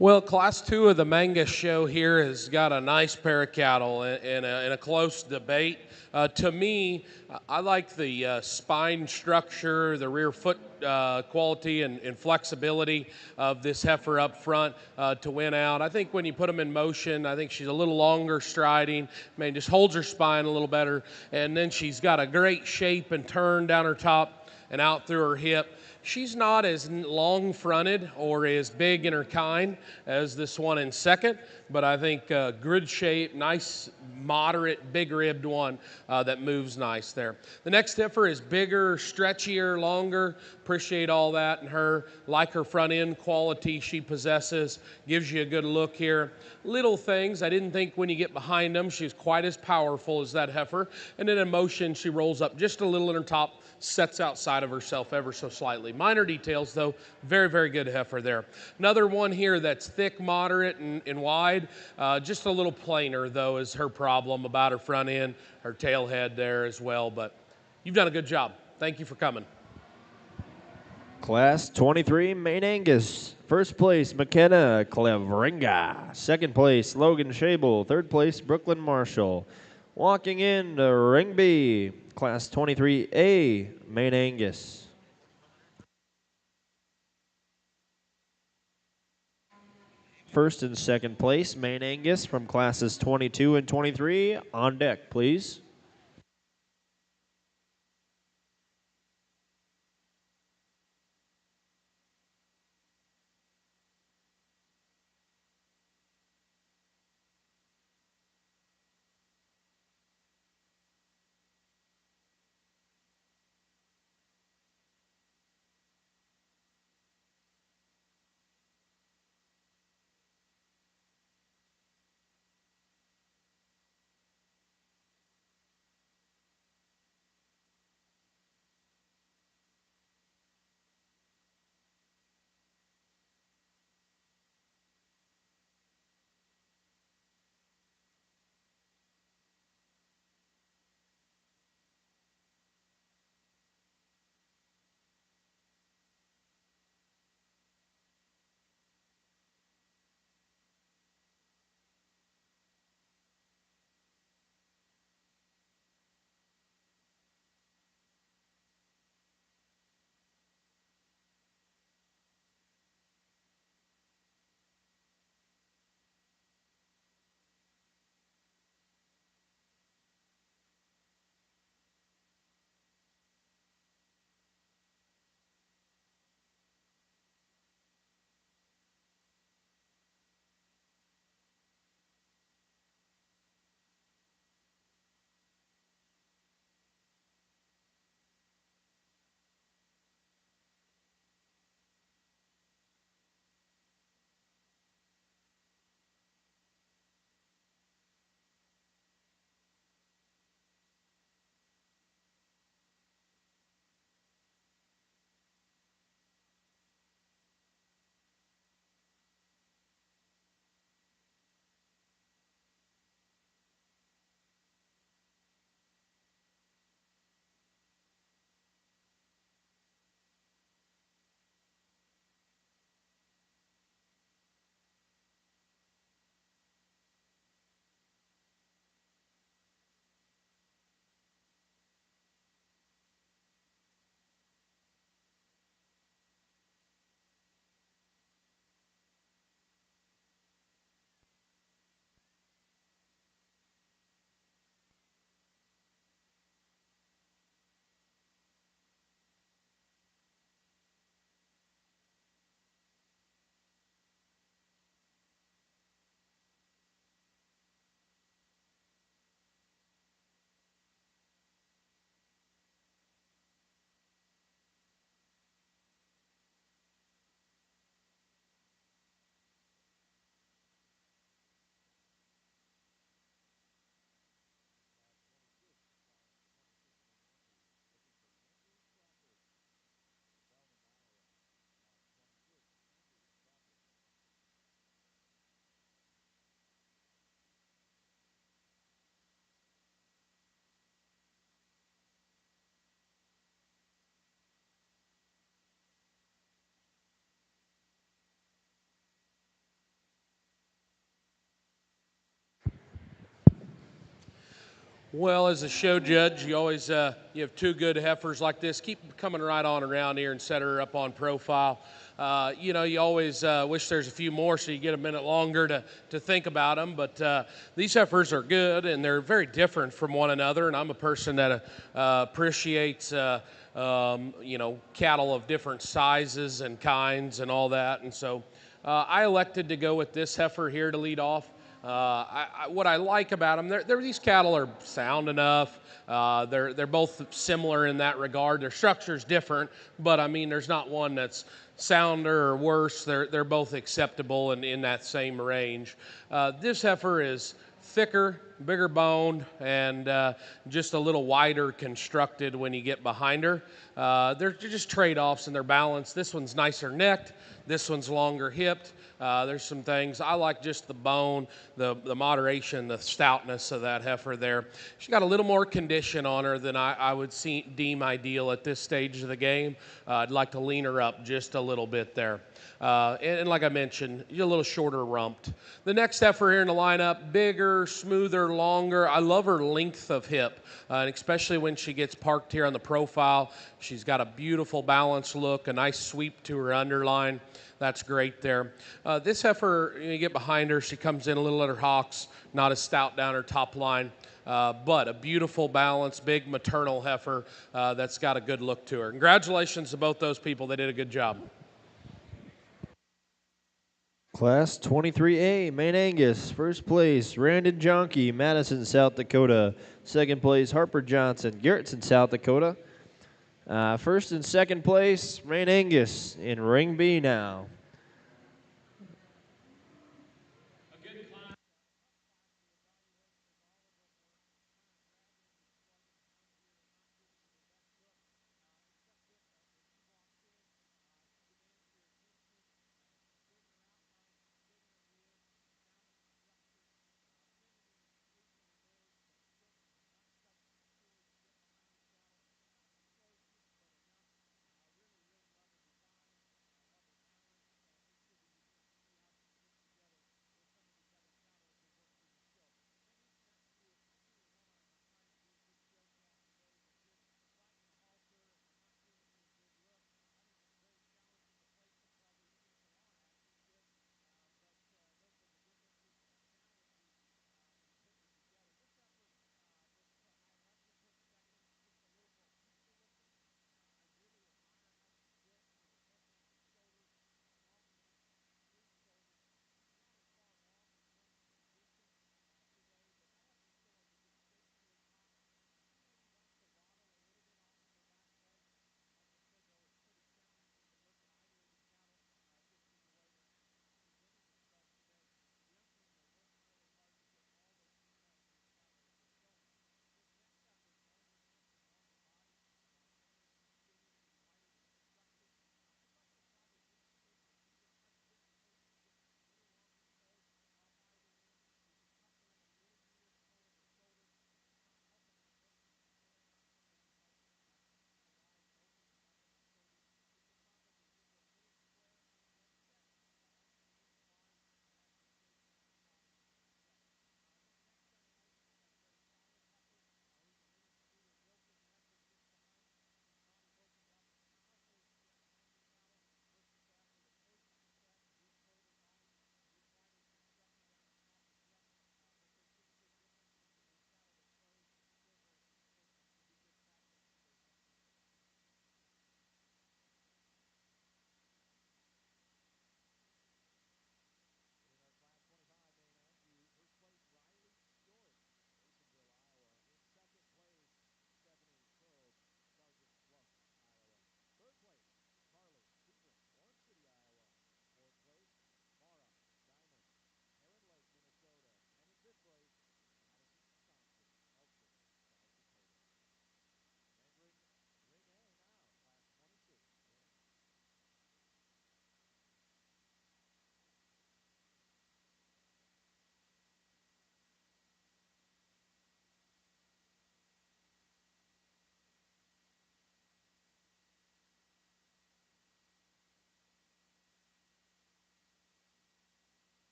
Well, Class 2 of the Angus show here has got a nice pair of cattle in a close debate. To me, I like the spine structure, the rear foot quality and flexibility of this heifer up front to win out. I think when you put them in motion, I think she's a little longer striding, just holds her spine a little better, and then she's got a great shape and turn down her top and out through her hip. She's not as long fronted or as big in her kind as this one in second, but I think good shape, nice, moderate, big ribbed one that moves nice there. The next heifer is bigger, stretchier, longer. Appreciate all that in her. Like her front end quality she possesses. Gives you a good look here. Little things, I didn't think when you get behind them she's quite as powerful as that heifer. And then in motion she rolls up just a little in her top, sets outside of herself ever so slightly. Minor details though, very, very good heifer there. Another one here that's thick, moderate, and wide. Just a little plainer though is her problem about her front end, her tail head there as well. But you've done a good job. Thank you for coming. Class 23 Maine-Anjou. First place, McKenna Cleveringa. Second place, Logan Shable. Third place, Brooklyn Marshall. Walking in to Ring B, Class 23A Maine-Anjou. First and second place, Maine-Anjou from classes 22 and 23. On deck, please. Well, as a show judge, you always you have two good heifers like this. Keep coming right on around here and set her up on profile. You know, you always wish there's a few more so you get a minute longer to think about them. But these heifers are good and they're very different from one another. And I'm a person that appreciates you know, cattle of different sizes and kinds and all that. And so I elected to go with this heifer here to lead off. What I like about them, these cattle are sound enough. They're both similar in that regard. Their structure's different, but I mean, there's not one that's sounder or worse. They're both acceptable and in that same range. This heifer is thicker, bigger boned, and just a little wider constructed when you get behind her. They're just trade-offs in their balance. This one's nicer necked. This one's longer hipped. There's some things. I like just the bone, the moderation, the stoutness of that heifer there. She's got a little more condition on her than I would deem ideal at this stage of the game. I'd like to lean her up just a little bit there. And like I mentioned, you're a little shorter rumped. The next heifer here in the lineup, bigger, smoother, longer. I love her length of hip, and especially when she gets parked here on the profile. She's got a beautiful balanced look, a nice sweep to her underline. That's great there. This heifer, you get behind her, she comes in a little at her hocks, not as stout down her top line, but a beautiful, balanced, big maternal heifer that's got a good look to her. Congratulations to both those people. They did a good job. Class 23A, Maine Angus. First place, Randon Jonke, Madison, South Dakota. Second place, Harper Johnson, Garrettson, South Dakota. First and second place, Maine Angus in Ring B now.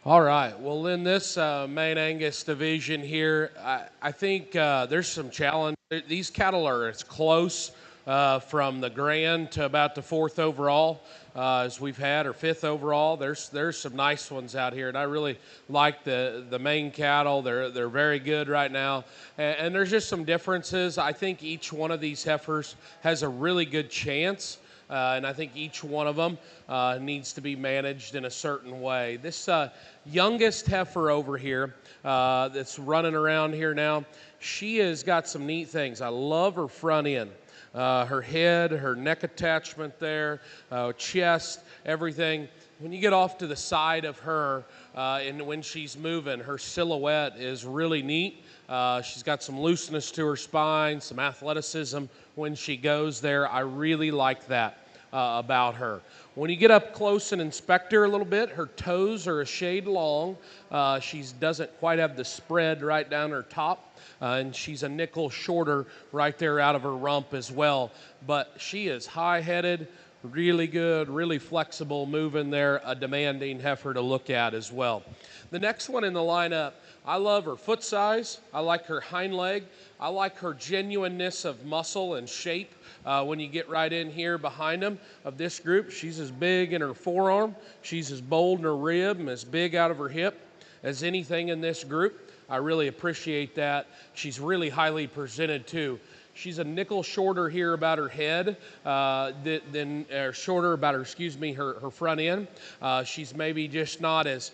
All right. Well, in this Maine Angus division here, I think there's some challenge. These cattle are as close from the grand to about the 4th overall as we've had, or 5th overall. There's some nice ones out here, and I really like the Maine cattle. They're very good right now, and there's just some differences. I think each one of these heifers has a really good chance. And I think each one of them needs to be managed in a certain way. This youngest heifer over here that's running around here now, she has got some neat things. I love her front end. Her head, her neck attachment there, chest, everything. When you get off to the side of her and when she's moving, her silhouette is really neat. She's got some looseness to her spine, some athleticism when she goes there. I really like that about her. When you get up close and inspect her a little bit, her toes are a shade long. She doesn't quite have the spread right down her top, and she's a nickel shorter right there out of her rump as well. But she is high-headed, really good, really flexible, moving there, a demanding heifer to look at as well. The next one in the lineup, I love her foot size. I like her hind leg. I like her genuineness of muscle and shape. When you get right in here behind them of this group, she's as big in her forearm, she's as bold in her rib, and as big out of her hip as anything in this group. I really appreciate that. She's really highly presented too. She's a nickel shorter here about her head, shorter about her front end. She's maybe just not as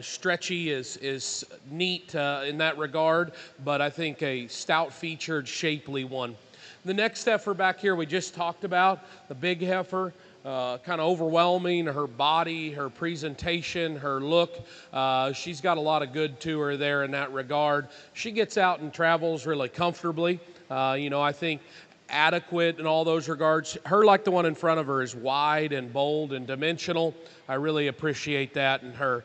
stretchy, as neat in that regard, but I think a stout-featured, shapely one. The next heifer back here we just talked about, the big heifer, kind of overwhelming, her body, her presentation, her look. She's got a lot of good to her there in that regard. She gets out and travels really comfortably. I think adequate in all those regards. Her, like the one in front of her, is wide and bold and dimensional. I really appreciate that in her.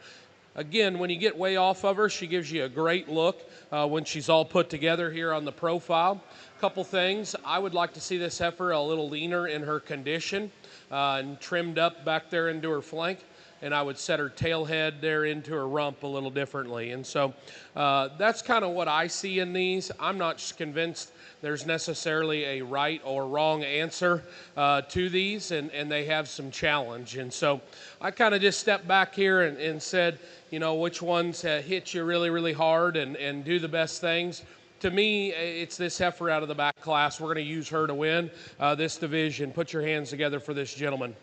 Again, when you get way off of her, she gives you a great look when she's all put together here on the profile. Couple things. I would like to see this heifer a little leaner in her condition and trimmed up back there into her flank, and I would set her tail head there into her rump a little differently. And so that's kind of what I see in these. I'm not convinced there's necessarily a right or wrong answer to these, and they have some challenge. And so I kind of just stepped back here and said, which ones hit you really, really hard and do the best things. To me, it's this heifer out of the back class. We're going to use her to win this division. Put your hands together for this gentleman.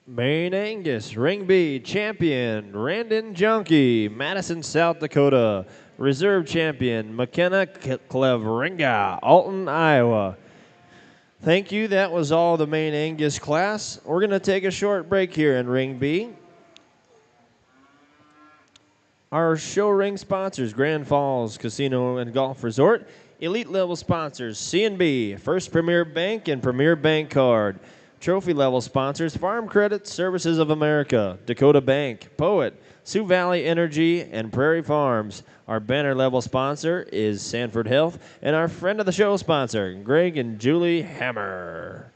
Maine Angus, Ring B, Champion, Randon Junkie, Madison, South Dakota. Reserve Champion, McKenna Cleveringa, Alton, Iowa. Thank you. That was all the Maine Angus class. We're going to take a short break here in Ring B. Our show ring sponsors, Grand Falls Casino and Golf Resort. Elite level sponsors, C&B, First Premier Bank and Premier Bank Card. Trophy level sponsors: Farm Credit Services of America, Dakota Bank, Poet, Sioux Valley Energy, and Prairie Farms. Our banner level sponsor is Sanford Health, and our friend of the show sponsor, Greg and Julie Hammer.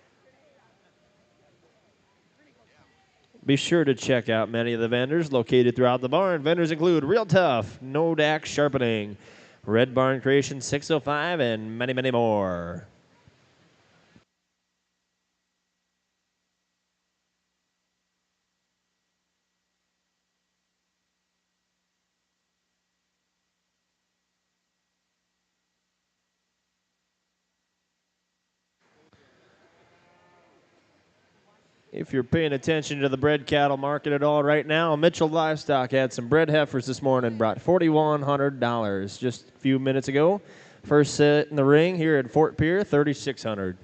Be sure to check out many of the vendors located throughout the barn. Vendors include Real Tough, No Dax Sharpening, Red Barn Creation 605, and many, many more. If you're paying attention to the bred cattle market at all right now, Mitchell Livestock had some bred heifers this morning, brought $4,100 just a few minutes ago. First set in the ring here at Fort Pierre, $3,600.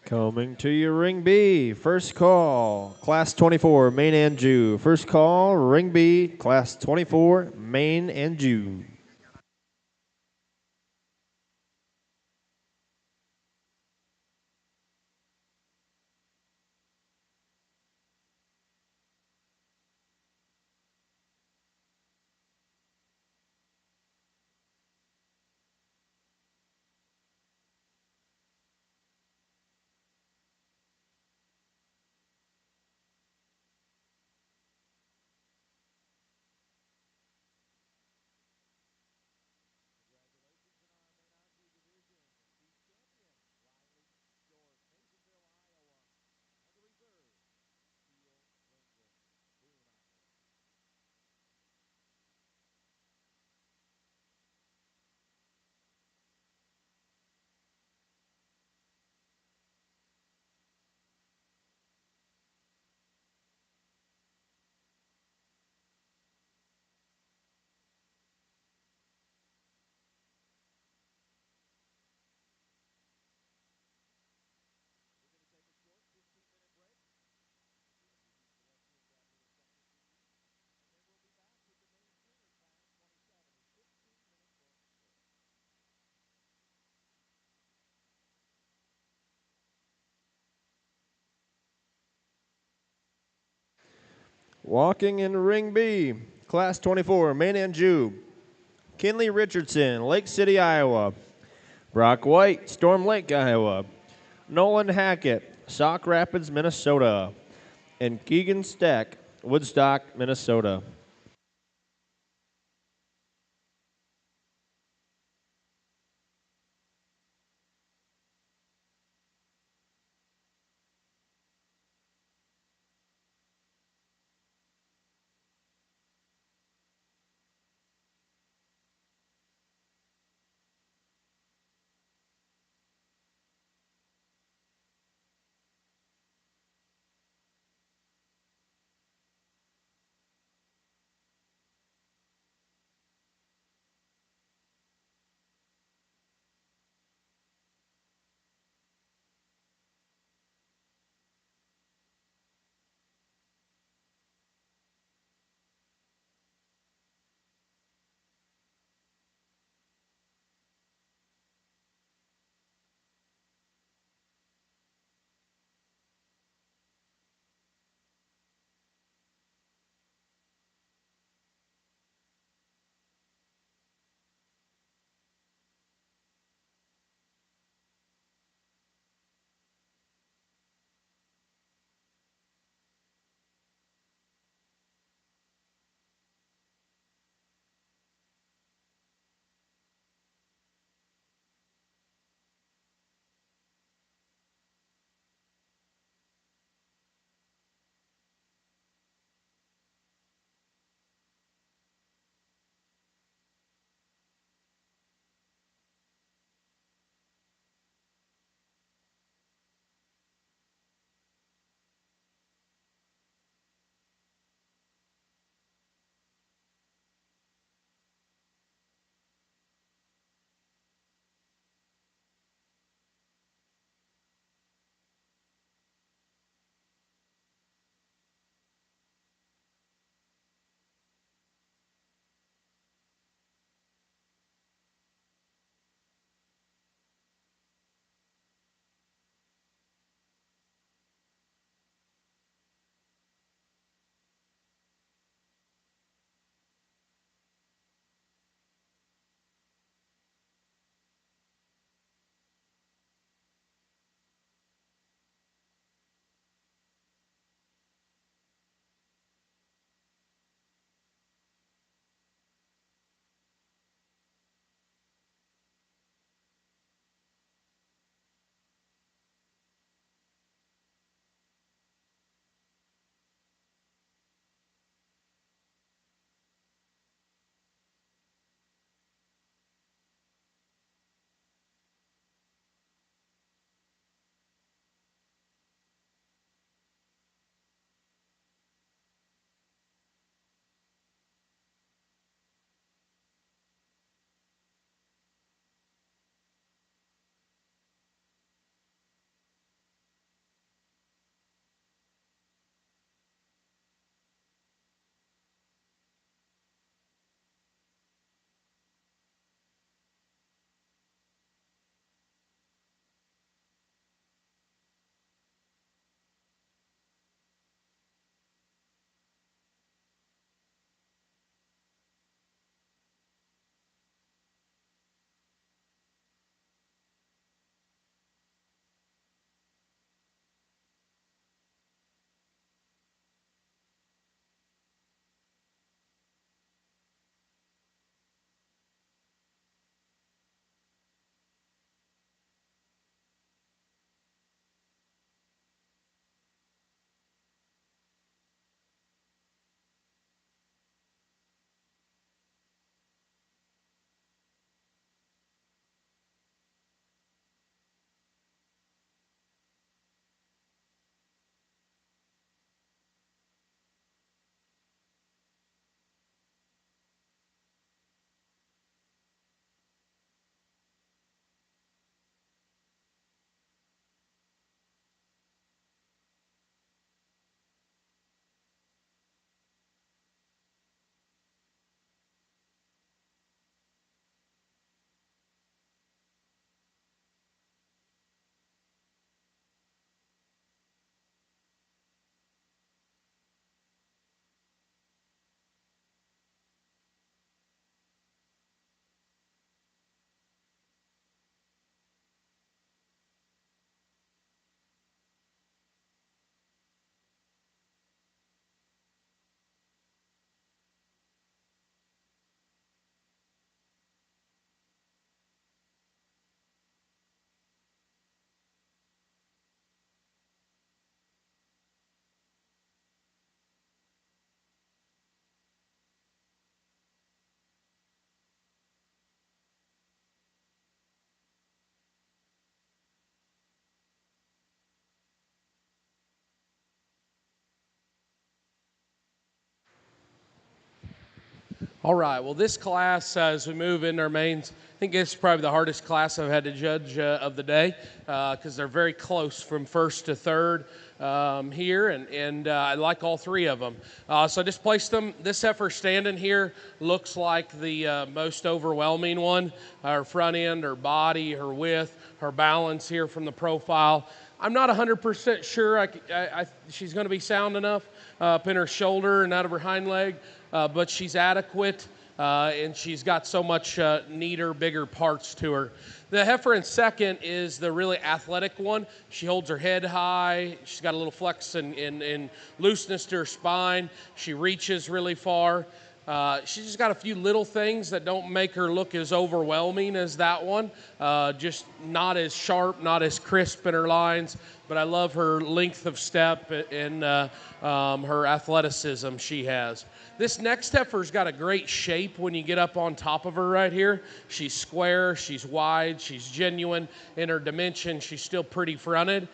Coming to you, Ring B. First call, Class 24, Maine-Anjou. First call, Ring B, Class 24, Maine-Anjou. Walking in Ring B, Class 24, Maine-Anjou. Kinley Richardson, Lake City, Iowa. Brock White, Storm Lake, Iowa. Nolan Hackett, Sauk Rapids, Minnesota. And Keegan Steck, Woodstock, Minnesota. All right, well, this class, as we move into our mains, I think it's probably the hardest class I've had to judge of the day because they're very close from first to third here, and I like all three of them. So I just placed them. This heifer standing here looks like the most overwhelming one. Her front end, her body, her width, her balance here from the profile. I'm not 100% sure she's going to be sound enough up in her shoulder and out of her hind leg, but she's adequate, and she's got so much neater, bigger parts to her. The heifer in second is the really athletic one. She holds her head high. She's got a little flex and looseness to her spine. She reaches really far. She's just got a few little things that don't make her look as overwhelming as that one. Just not as sharp, not as crisp in her lines, but I love her length of step and her athleticism she has. This next heifer's got a great shape when you get up on top of her right here. She's square, she's wide, she's genuine in her dimension. She's still pretty fronted.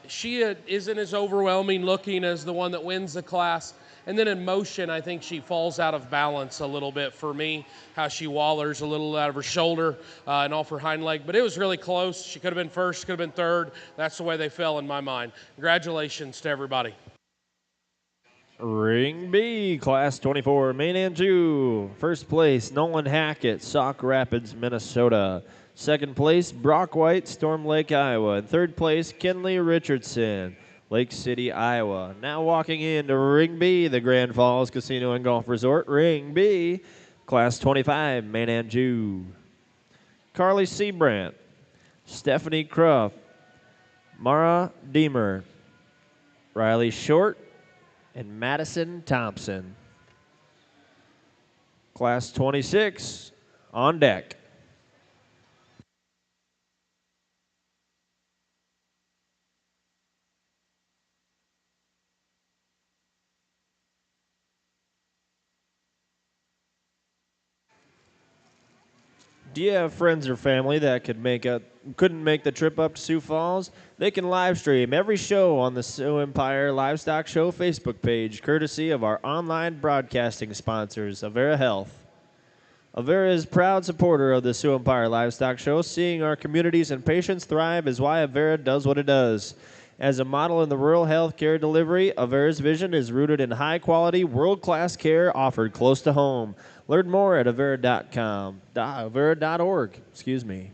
She isn't as overwhelming looking as the one that wins the class. And then in motion, I think she falls out of balance a little bit for me, how she wallers a little out of her shoulder and off her hind leg. But it was really close. She could have been first, could have been third. That's the way they fell in my mind. Congratulations to everybody. Ring B, Class 24, Maine-Anjou. First place, Nolan Hackett, Sauk Rapids, Minnesota. Second place, Brock White, Storm Lake, Iowa. And third place, Kenley Richardson, Lake City, Iowa. Now walking into Ring B, the Grand Falls Casino and Golf Resort. Ring B, Class 25, Maine-Anjou. Carly Seabrandt, Stephanie Cruff, Mara Deemer, Riley Short, and Madison Thompson. Class 26 on deck. Do you have friends or family that couldn't make the trip up to Sioux Falls? They can live stream every show on the Sioux Empire Livestock Show Facebook page, courtesy of our online broadcasting sponsors, Avera Health. Avera is a proud supporter of the Sioux Empire Livestock Show. Seeing our communities and patients thrive is why Avera does what it does. As a model in the rural health care delivery, Avera's vision is rooted in high-quality, world-class care offered close to home. Learn more at Avera.com, Avera.org, excuse me.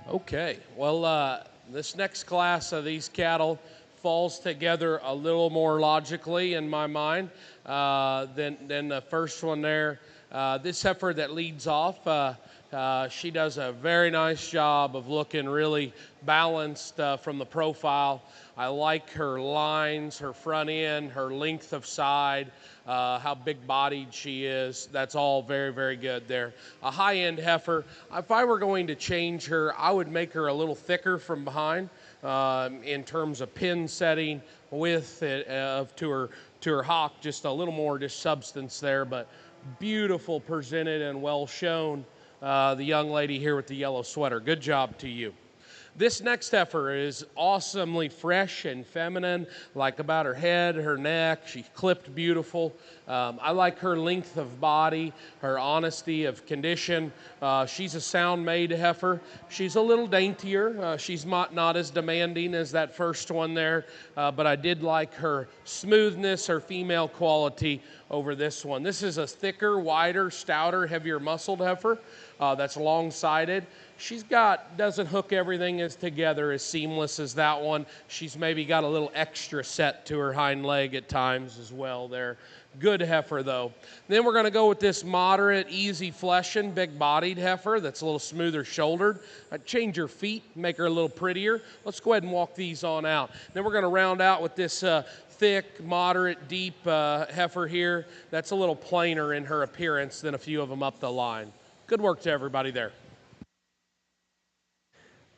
Okay, well, this next class of these cattle falls together a little more logically in my mind than the first one there. This heifer that leads off, she does a very nice job of looking really balanced from the profile. I like her lines, her front end, her length of side, how big-bodied she is. That's all very, very good there. A high-end heifer. If I were going to change her, I would make her a little thicker from behind in terms of pin setting, width to her hock, just a little more just substance there, but beautiful presented and well shown. The young lady here with the yellow sweater. Good job to you. This next heifer is awesomely fresh and feminine, like about her head, her neck. She's clipped beautiful. I like her length of body, her honesty of condition. She's a sound-made heifer. She's a little daintier. She's not as demanding as that first one there, but I did like her smoothness, her female quality over this one. This is a thicker, wider, stouter, heavier muscled heifer that's long-sided. Doesn't hook everything as together as seamless as that one. She's maybe got a little extra set to her hind leg at times as well there. Good heifer though. Then we're going to go with this moderate, easy fleshing, big-bodied heifer that's a little smoother shouldered. Change her feet, make her a little prettier. Let's go ahead and walk these on out. Then we're going to round out with this thick, moderate, deep heifer here. That's a little plainer in her appearance than a few of them up the line. Good work to everybody there.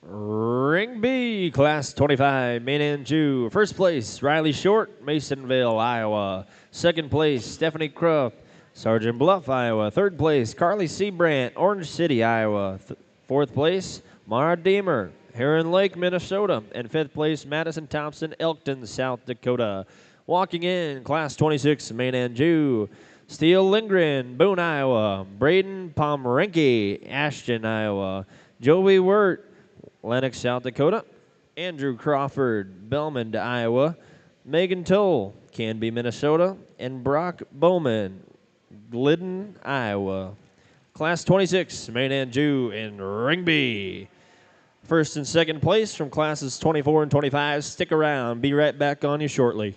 Ring B, Class 25, Maine-Anjou. First place, Riley Short, Masonville, Iowa. Second place, Stephanie Krupp, Sergeant Bluff, Iowa. Third place, Carly Seabrant, Orange City, Iowa. Fourth place, Mara Deemer, Heron Lake, Minnesota. And fifth place, Madison Thompson, Elkton, South Dakota. Walking in, Class 26, Maine-Anjou. Steele Lindgren, Boone, Iowa. Braden Pomeranke, Ashton, Iowa. Joey Wirt, Lennox, South Dakota. Andrew Crawford, Belmond, Iowa. Megan Toll, Canby, Minnesota. And Brock Bowman, Glidden, Iowa. Class 26, Maine-Anjou in Ring B. First and second place from classes 24 and 25. Stick around. Be right back on you shortly.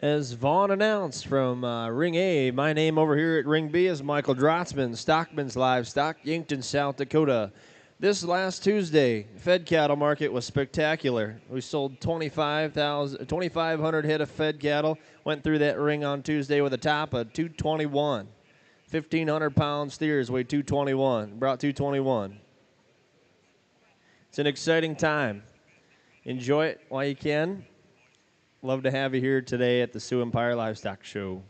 As Vaughn announced from Ring A, my name over here at Ring B is Michael Drotzman, Stockman's Livestock, Yankton, South Dakota. This last Tuesday, fed cattle market was spectacular. We sold 2,500 head of fed cattle, went through that ring on Tuesday with a top of 221. 1,500-pound steers weighed 221, brought 221. It's an exciting time. Enjoy it while you can. Love to have you here today at the Sioux Empire Livestock Show.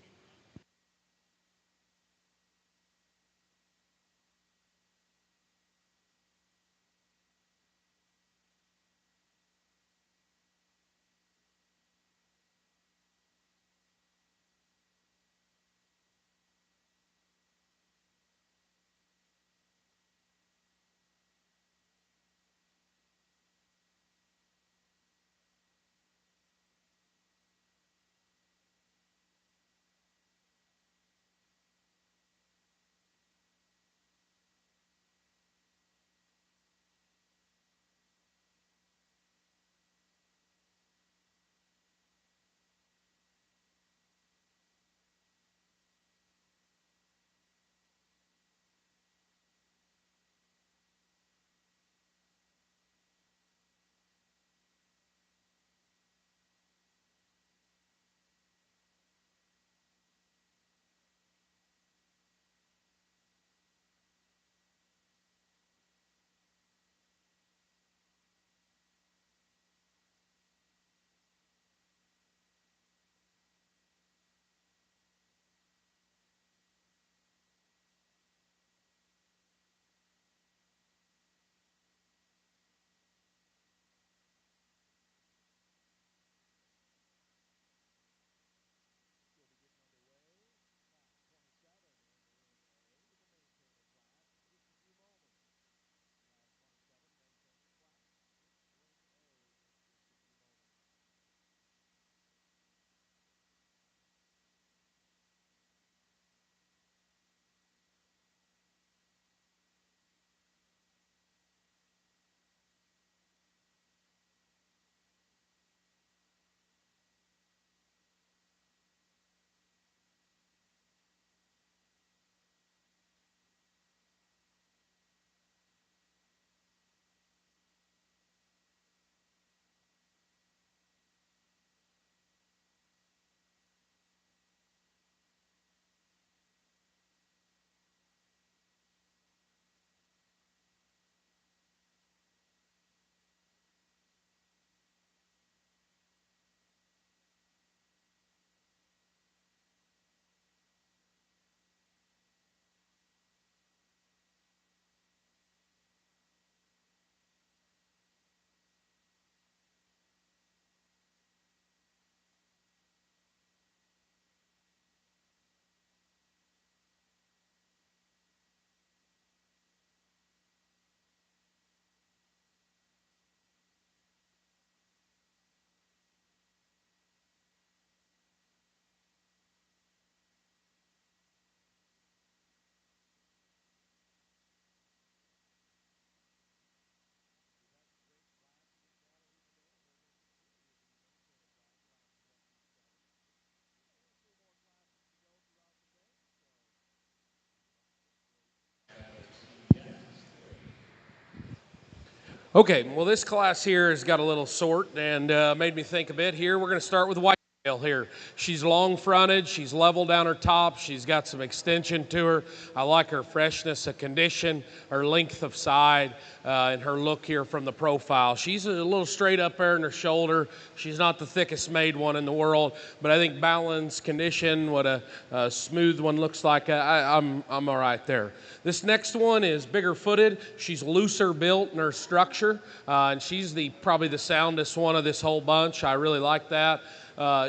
Okay, well, this class here has got a little sort and made me think a bit here. We're going to start with whitetail here. She's long fronted, she's level down her top, she's got some extension to her. I like her freshness of condition, her length of side, and her look here from the profile. She's a little straight up there in her shoulder. She's not the thickest made one in the world, but I think balance, condition, what a smooth one looks like, I'm all right there. This next one is bigger footed. She's looser built in her structure, and she's probably the soundest one of this whole bunch. I really like that.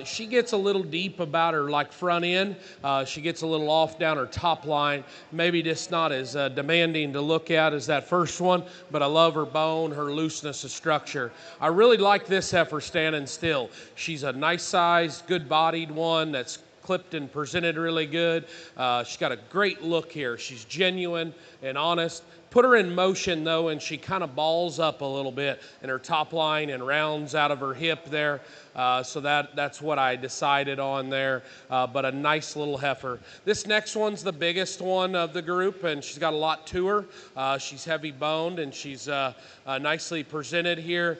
She gets a little deep about her front end. She gets a little off down her top line. Maybe just not as demanding to look at as that first one, but I love her bone, her looseness of structure. I really like this heifer standing still. She's a nice sized, good bodied one that's clipped and presented really good. She's got a great look here. She's genuine and honest. Put her in motion though, and she kind of balls up a little bit in her top line and rounds out of her hip there. So that's what I decided on there, but a nice little heifer. This next one's the biggest one of the group, and she's got a lot to her. She's heavy boned, and she's nicely presented here.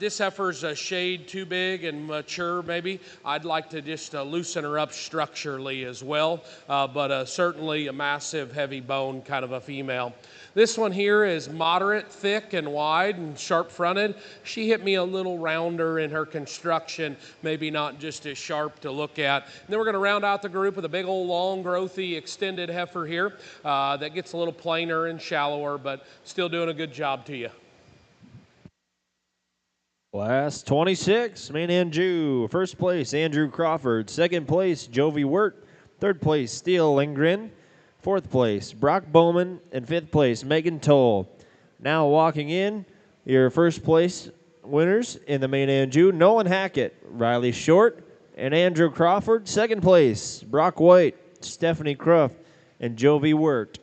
This heifer's a shade too big and mature maybe. I'd like to just loosen her up structurally as well, but certainly a massive heavy bone kind of a female. This one here is moderate, thick, and wide and sharp-fronted. She hit me a little rounder in her construction, maybe not just as sharp to look at. And then we're going to round out the group with a big old long, growthy, extended heifer here that gets a little plainer and shallower, but still doing a good job to you. Class 26, Maine-Anjou. First place, Andrew Crawford. Second place, Jovi Wirt. Third place, Steele Lindgren. Fourth place, Brock Bowman. And fifth place, Megan Toll. Now walking in, your first place winners in the Maine-Anjou, Nolan Hackett, Riley Short, and Andrew Crawford. Second place, Brock White, Stephanie Cruff, and Jovi Wirt.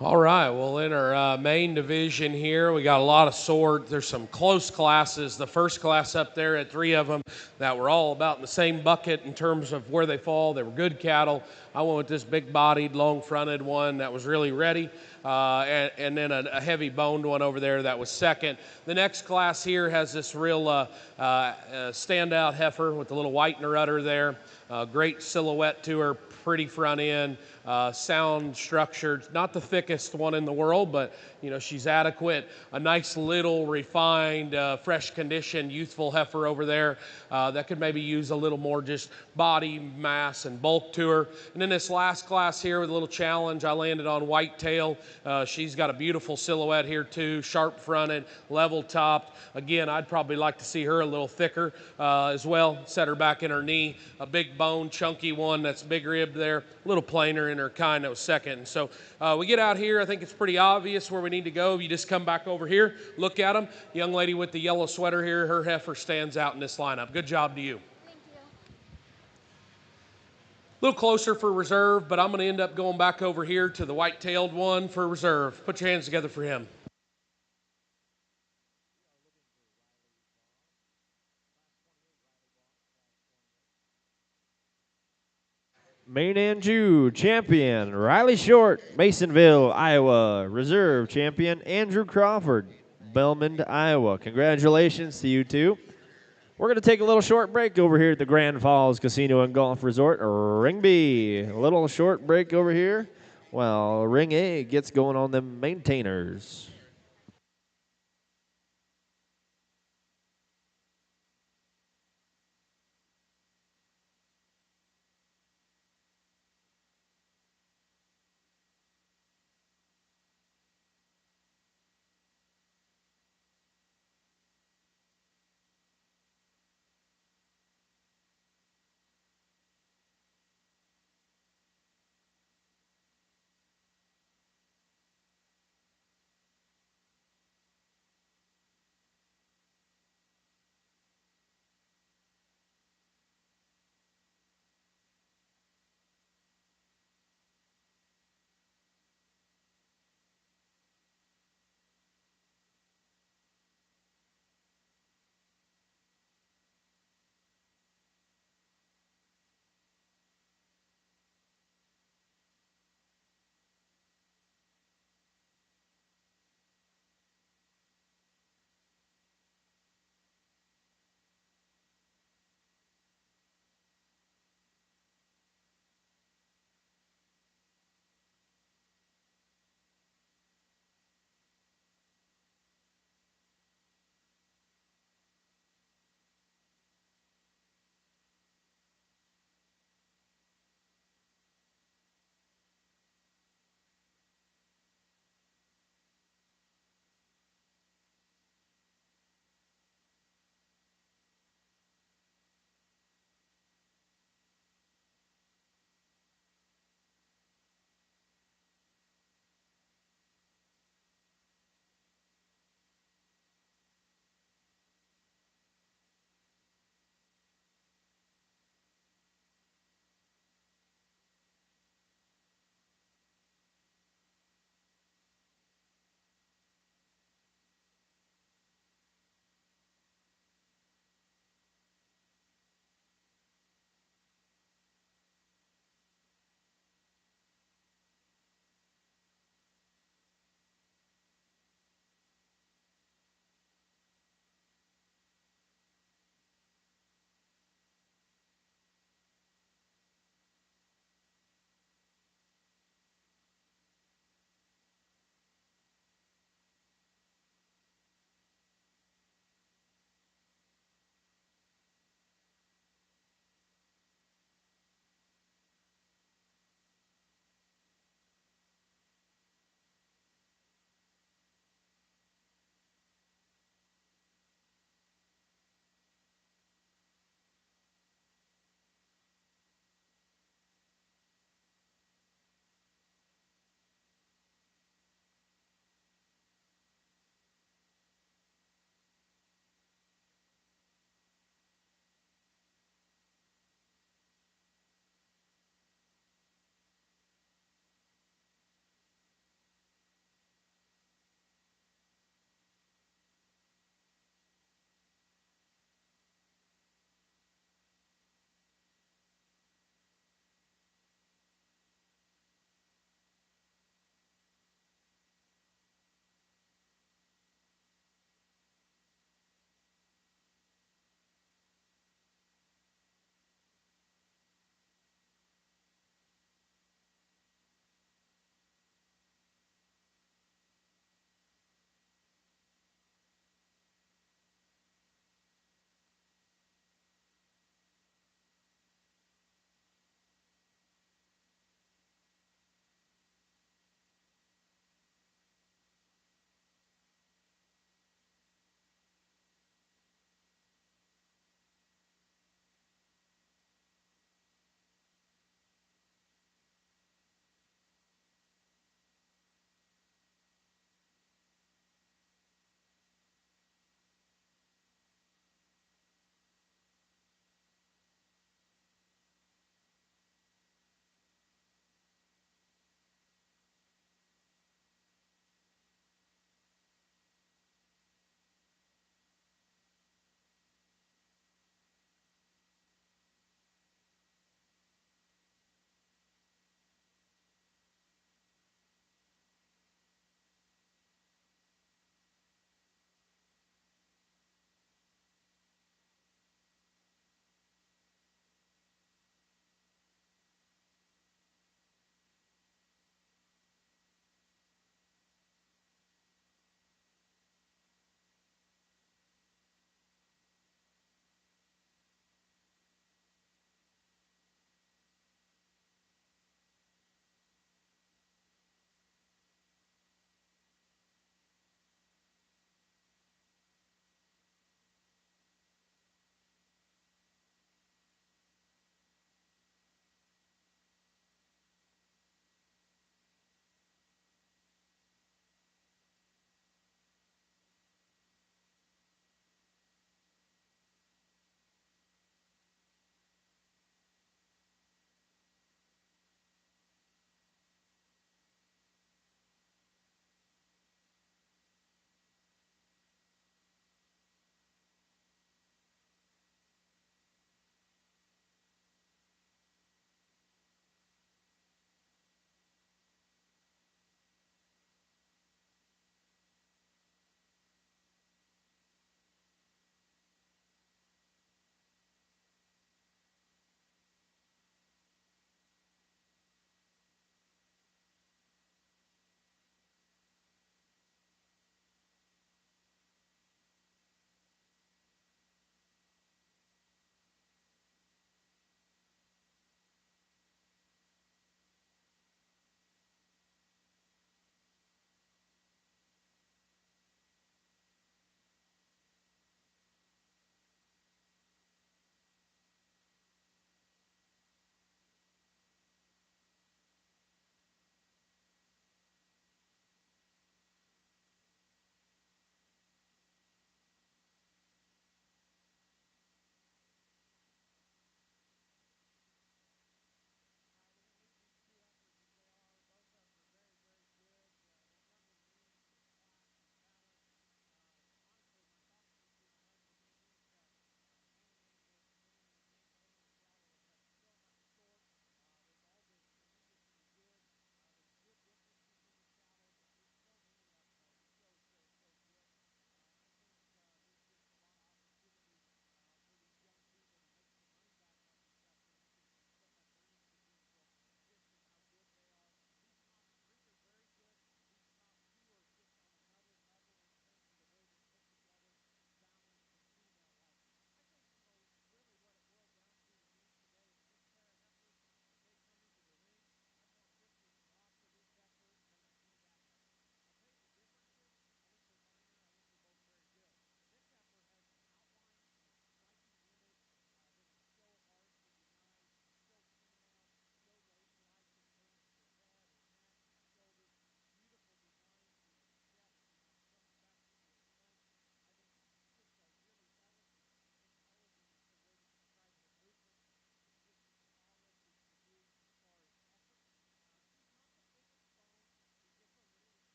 All right, well, in our main division here, we got a lot of sort. There's some close classes. The first class up there had 3 of them that were all about in the same bucket in terms of where they fall. They were good cattle. I went with this big-bodied, long-fronted one that was really ready, and then a heavy-boned one over there that was second. The next class here has this real standout heifer with a little white in her udder there. Great silhouette to her, pretty front end. Sound structured, not the thickest one in the world, but she's adequate. A nice little refined, fresh condition, youthful heifer over there that could maybe use a little more just body mass and bulk to her. And then this last class here with a little challenge, I landed on whitetail. She's got a beautiful silhouette here too, sharp fronted, level topped. Again, I'd probably like to see her a little thicker as well. Set her back in her knee, a big bone, chunky one that's big ribbed there, a little plainer in her kind that was second. So we get out here, I think it's pretty obvious where we need to go. You just come back over here, look at them. Young lady with the yellow sweater here, her heifer stands out in this lineup. Good job to you. Thank you. A little closer for reserve, but I'm going to end up going back over here to the white-tailed one for reserve. Put your hands together for him. Maine-Anjou Champion Riley Short, Masonville, Iowa. Reserve Champion Andrew Crawford, Belmond, Iowa. Congratulations to you two. We're going to take a little short break over here at the Grand Falls Casino and Golf Resort, Ring B. A little short break over here while Ring A gets going on the Maintainers.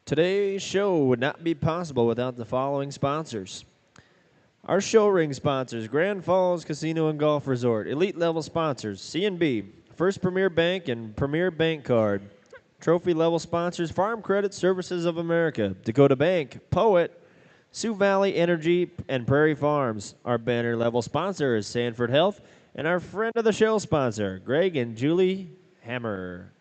Today's show would not be possible without the following sponsors. Our show ring sponsors, Grand Falls Casino and Golf Resort. Elite level sponsors, C&B, First Premier Bank and Premier Bank Card. Trophy level sponsors, Farm Credit Services of America, Dakota Bank, Poet, Sioux Valley Energy, and Prairie Farms. Our banner level sponsor is Sanford Health, and our friend of the show sponsor, Greg and Julie Hammer.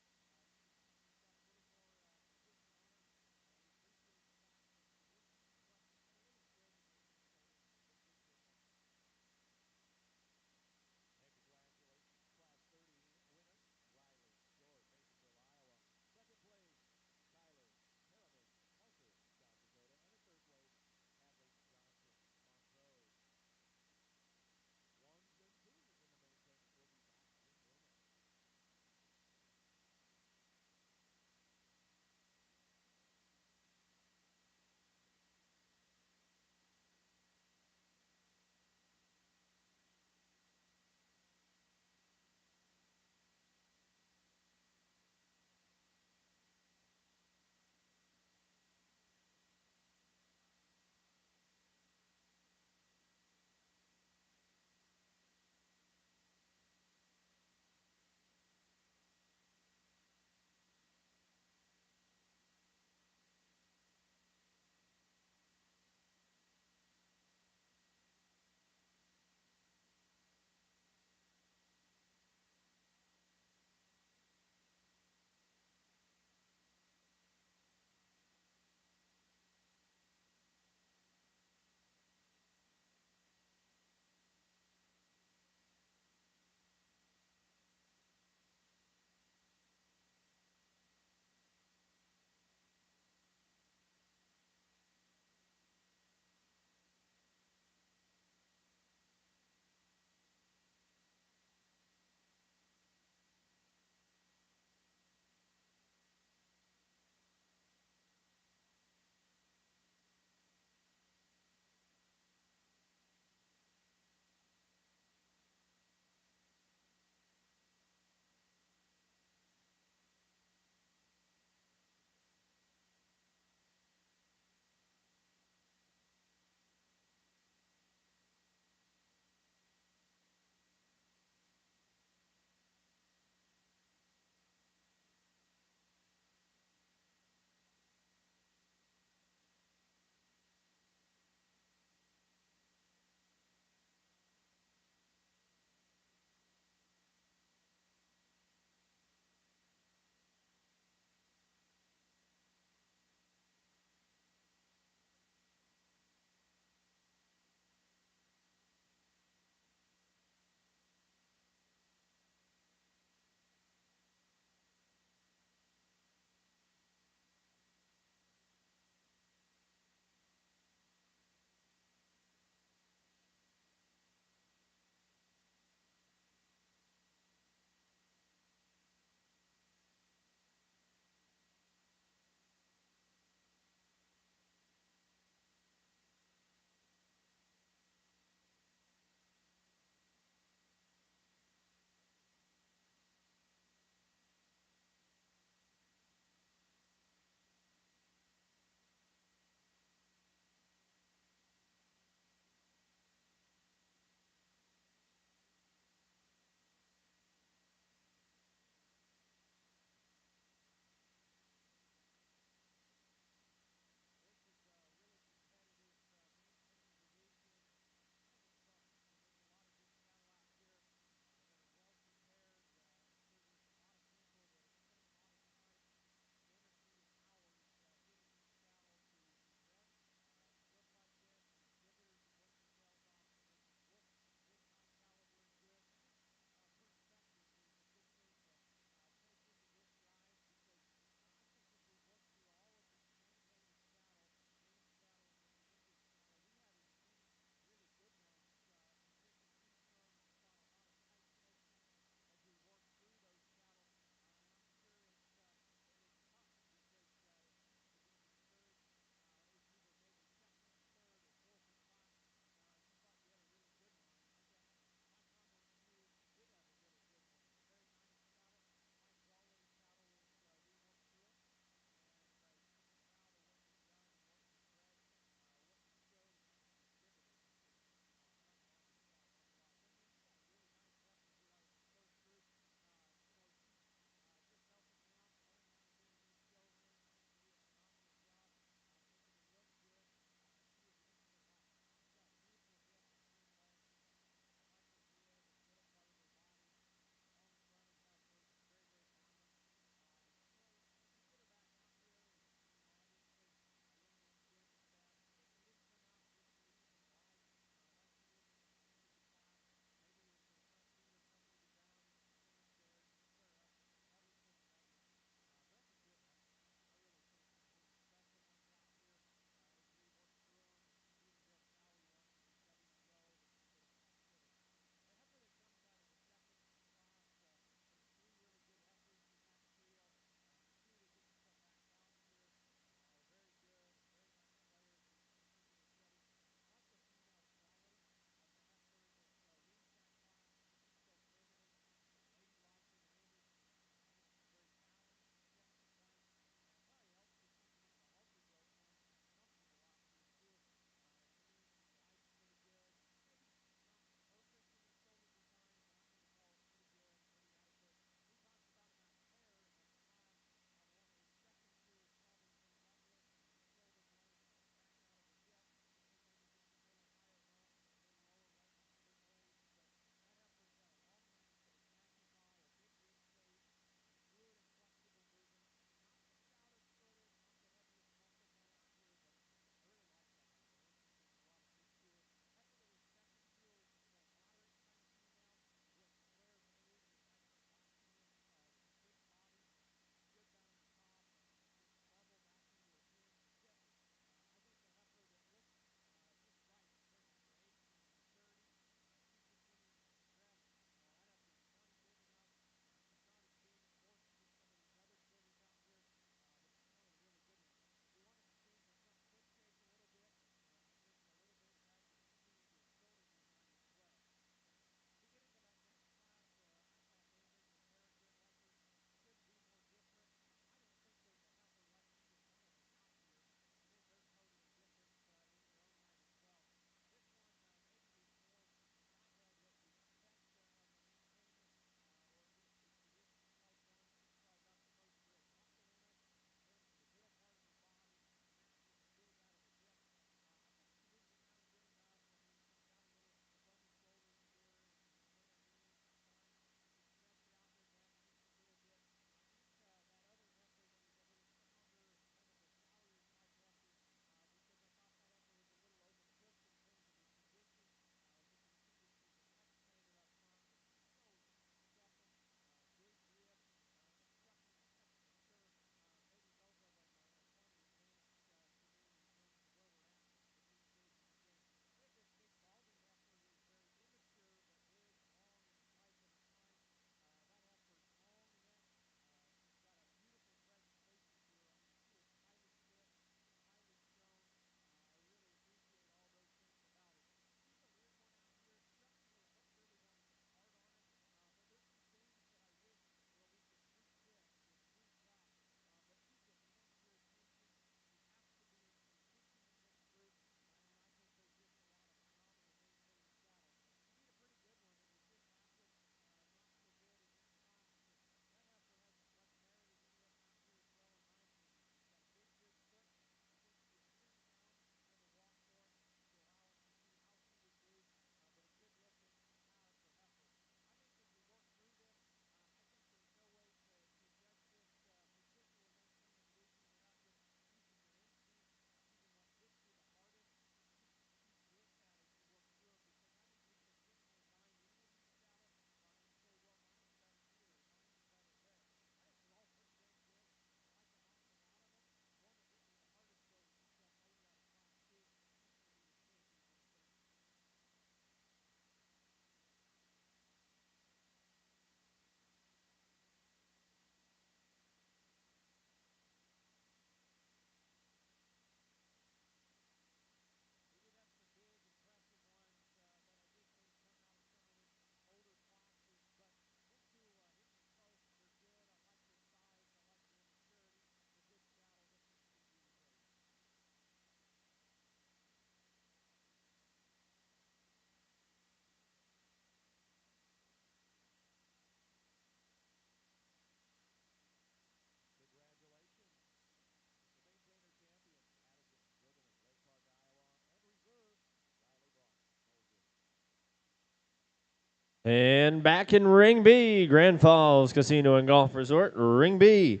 And back in Ring B, Grand Falls Casino and Golf Resort, Ring B,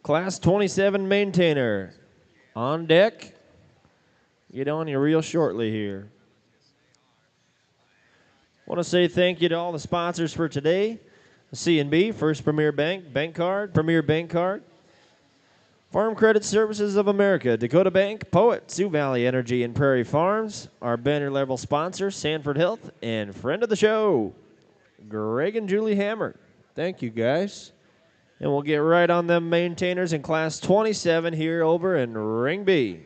Class 27 Maintainer. On deck. Get on you real shortly here. Want to say thank you to all the sponsors for today. C&B, First Premier Bank, Bank Card, Premier Bank Card. Farm Credit Services of America, Dakota Bank, Poet, Sioux Valley Energy, and Prairie Farms. Our banner level sponsor, Sanford Health, and friend of the show, Greg and Julie Hammer. Thank you, guys. And we'll get right on them maintainers in Class 27 here over in Ring B.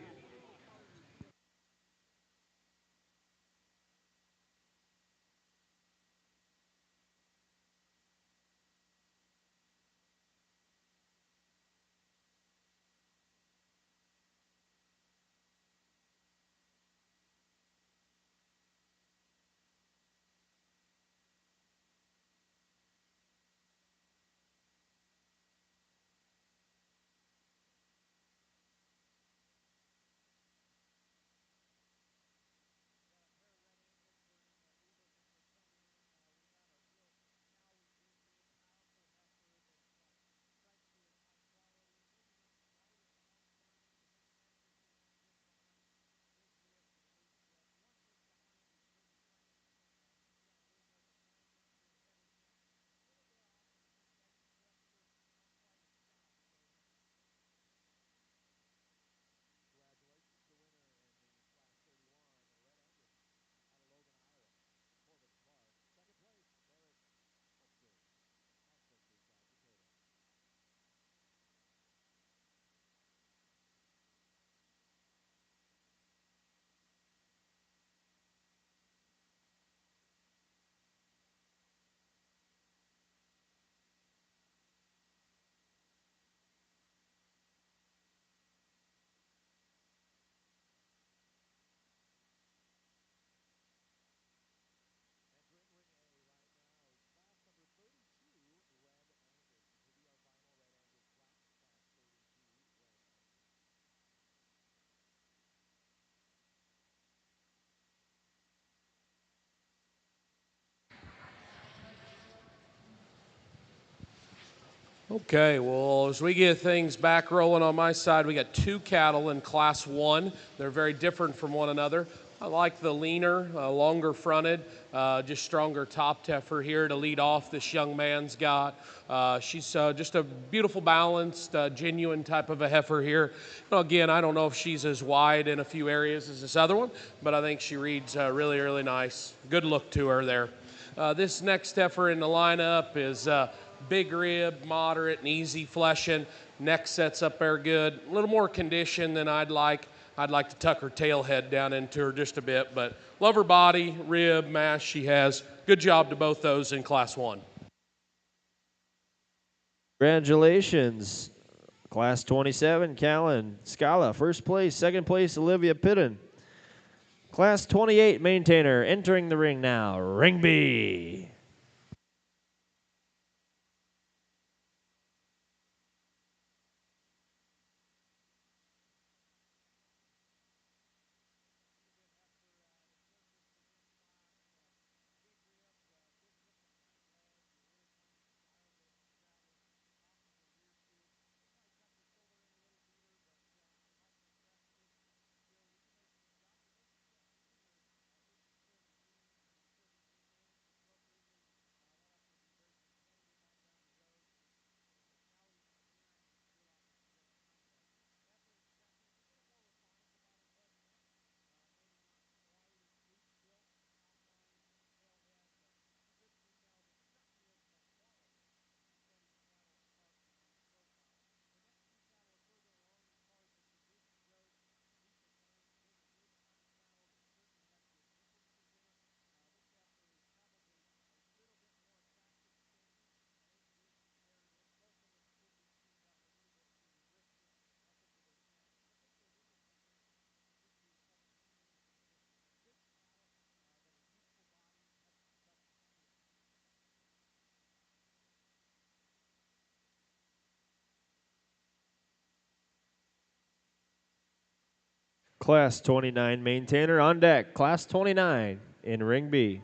Okay, well, as we get things back rolling on my side, we got two cattle in Class 1. They're very different from one another. I like the leaner, longer fronted, just stronger top heifer here to lead off this young man's got. She's just a beautiful, balanced, genuine type of a heifer here. Again, I don't know if she's as wide in a few areas as this other one, but I think she reads really, really nice. Good look to her there. This next heifer in the lineup is big rib, moderate and easy fleshing. Neck sets up there good. A little more condition than I'd like. I'd like to tuck her tail head down into her just a bit, but love her body, rib, mass she has. Good job to both those in Class 1. Congratulations. Class 27, Callan Scala, first place. Second place, Olivia Pidden. Class 28, Maintainer, entering the ring now, Ring B. Class 29 Maintainer on deck. Class 29 in Ring B.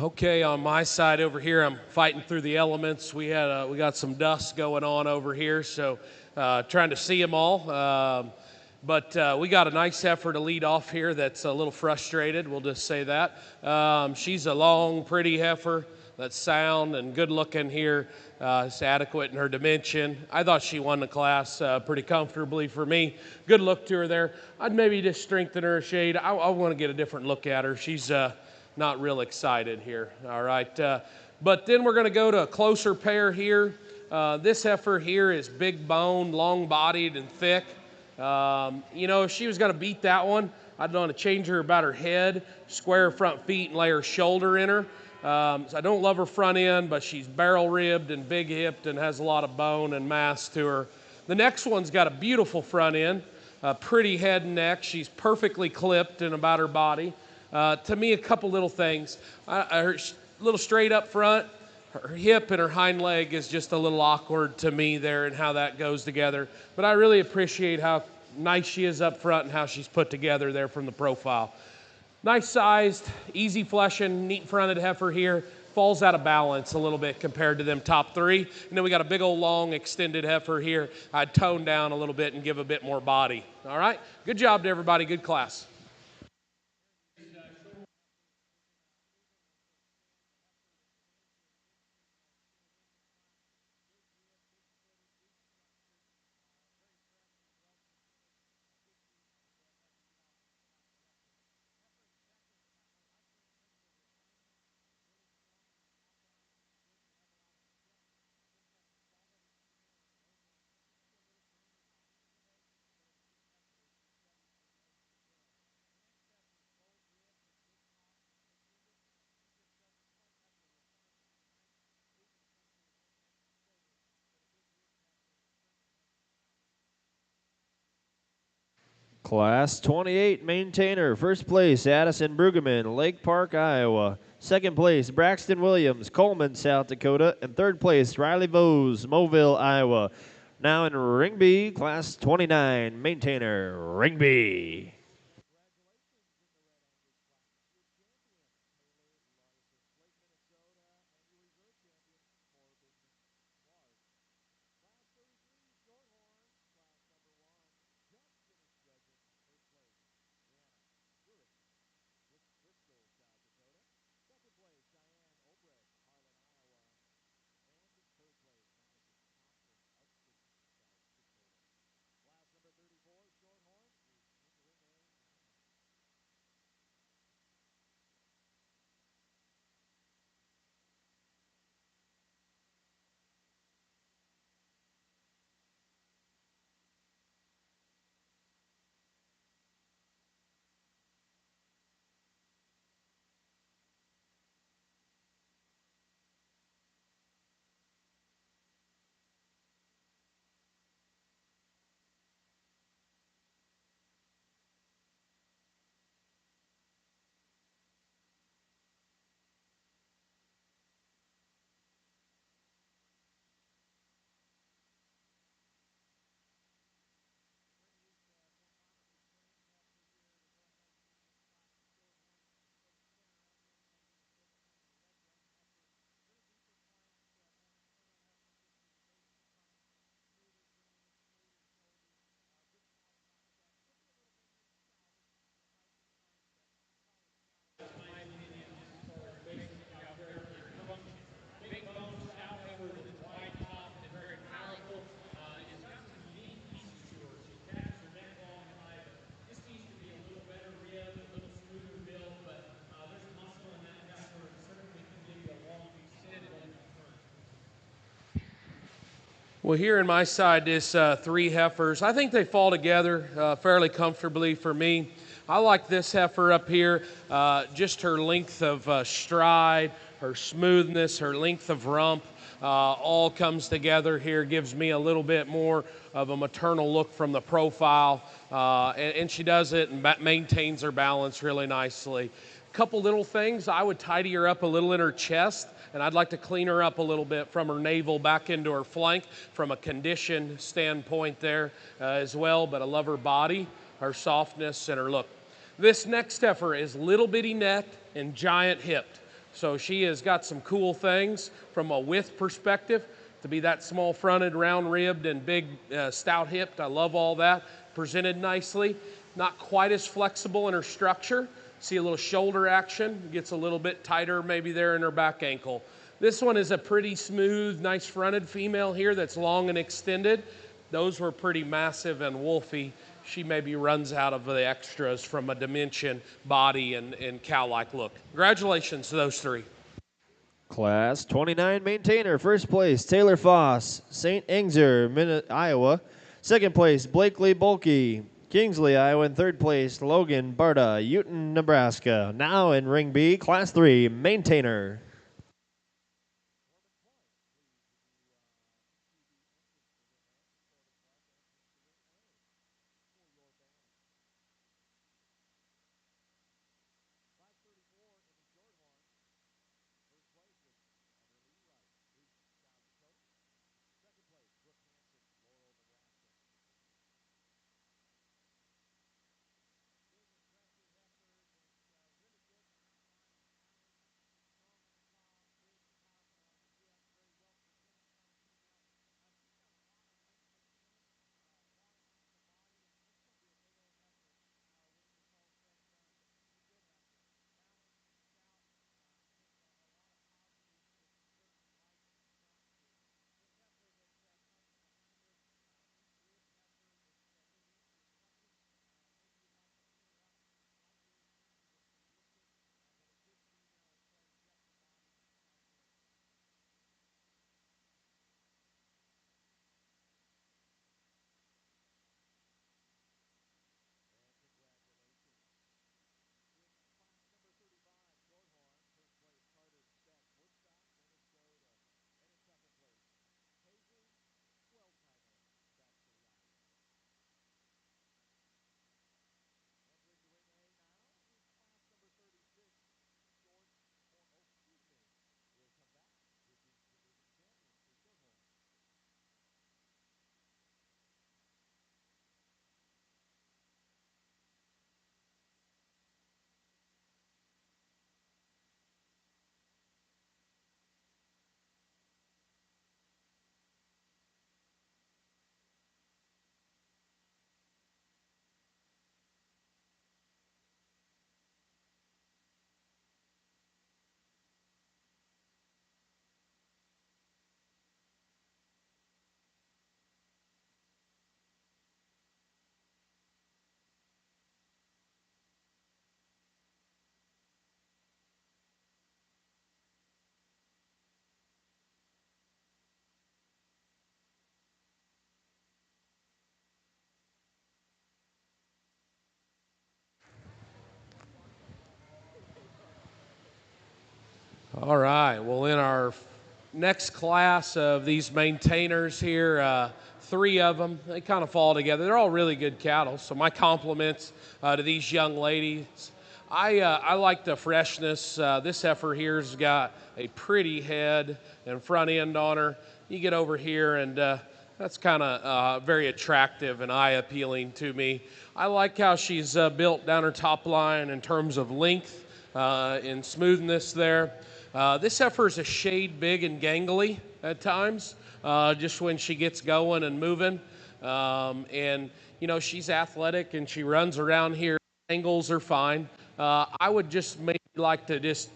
Okay, on my side over here, I'm fighting through the elements. We got some dust going on over here, so trying to see them all. But we got a nice heifer to lead off here that's a little frustrated, we'll just say that. She's a long, pretty heifer that's sound and good looking here. It's adequate in her dimension. I thought she won the class pretty comfortably for me. Good look to her there. I'd maybe just strengthen her a shade. I want to get a different look at her. She's not real excited here, all right. But then we're going to go to a closer pair here. This heifer here is big boned, long-bodied, and thick. You know, if she was going to beat that one, I'd want to change her about her head, square her front feet, and lay her shoulder in her. So I don't love her front end, but she's barrel-ribbed and big-hipped and has a lot of bone and mass to her. The next one's got a beautiful front end, a pretty head and neck. She's perfectly clipped in about her body. To me, a couple little things. Her little straight up front, her hip and her hind leg is just a little awkward to me there and how that goes together. But I really appreciate how nice she is up front and how she's put together there from the profile. Nice sized, easy fleshing, neat fronted heifer here. Falls out of balance a little bit compared to them top three. And then we got a big old long extended heifer here. I'd tone down a little bit and give a bit more body. All right? Good job to everybody. Good class. Class 28 Maintainer. First place, Addison Brueggemann, Lake Park, Iowa. Second place, Braxton Williams, Coleman, South Dakota. And third place, Riley Vose, Mobile, Iowa. Now in Ring B, Class 29 Maintainer, Ring B. Well, here in my side is three heifers. I think they fall together fairly comfortably for me. I like this heifer up here, just her length of stride, her smoothness, her length of rump, all comes together here, gives me a little bit more of a maternal look from the profile, and she does it and maintains her balance really nicely. Couple little things, I would tidy her up a little in her chest, and I'd like to clean her up a little bit from her navel back into her flank from a condition standpoint there as well, but I love her body, her softness, and her look. This next heifer is little bitty necked and giant hipped. So she has got some cool things from a width perspective to be that small fronted, round ribbed, and big stout hipped. I love all that. Presented nicely. Not quite as flexible in her structure. See a little shoulder action. Gets a little bit tighter maybe there in her back ankle. This one is a pretty smooth, nice fronted female here that's long and extended. Those were pretty massive and wolfy. She maybe runs out of the extras from a dimension, body, and cow-like look. Congratulations to those three. Class 29 Maintainer, first place, Taylor Foss, St. Angser, Iowa. Second place, Blakely Bulkey, Kingsley, Iowa. And third place, Logan Barta, Uton, Nebraska. Now in Ring B, Class 3 Maintainer. All right, well, in our next class of these maintainers here, three of them, they kind of fall together. They're all really good cattle, so my compliments to these young ladies. I like the freshness. This heifer here's got a pretty head and front end on her. You get over here, and that's kind of very attractive and eye-appealing to me. I like how she's built down her top line in terms of length and smoothness there. This heifer is a shade big and gangly at times, just when she gets going and moving. And, you know, she's athletic and she runs around here. Angles are fine. I would just maybe like to just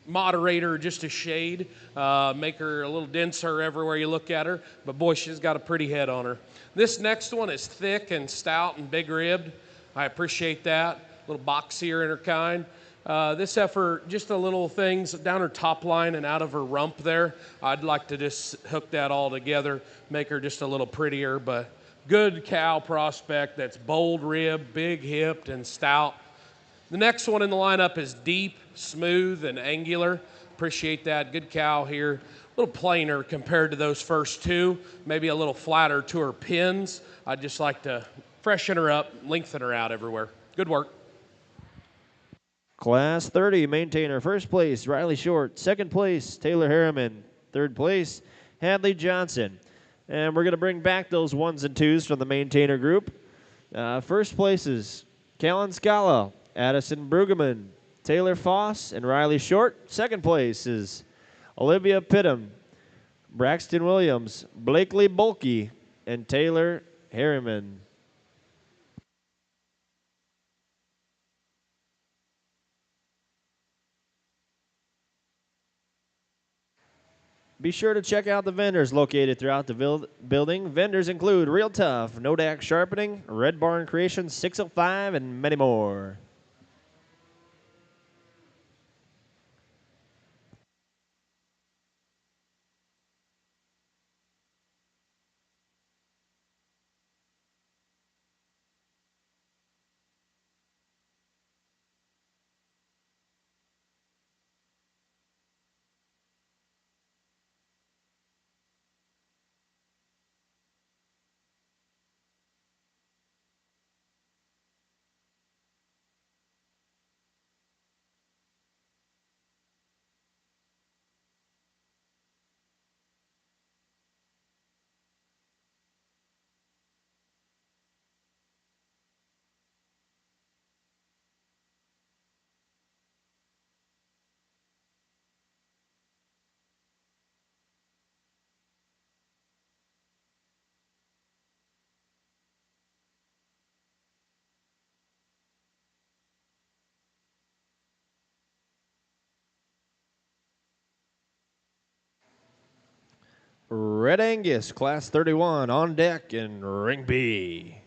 moderate her just a shade, make her a little denser everywhere you look at her. But, boy, she's got a pretty head on her. This next one is thick and stout and big-ribbed. I appreciate that. A little boxier in her kind. This heifer, just a little things down her top line and out of her rump there. I'd like to just hook that all together, make her just a little prettier, but good cow prospect that's bold ribbed, big hipped, and stout. The next one in the lineup is deep, smooth, and angular. Appreciate that. Good cow here. A little plainer compared to those first two, maybe a little flatter to her pins. I'd just like to freshen her up, lengthen her out everywhere. Good work. Class 30 Maintainer, first place, Riley Short. Second place, Taylor Harriman. Third place, Hadley Johnson. And we're going to bring back those ones and twos from the Maintainer group. First places, Callan Scala, Addison Brueggemann, Taylor Foss and Riley Short. Second place is Olivia Pittum, Braxton Williams, Blakely Bulkey, and Taylor Harriman. Be sure to check out the vendors located throughout the building. Vendors include Real Tough, Nodak Sharpening, Red Barn Creations 605, and many more. Red Angus, Class 31, on deck in Ring B.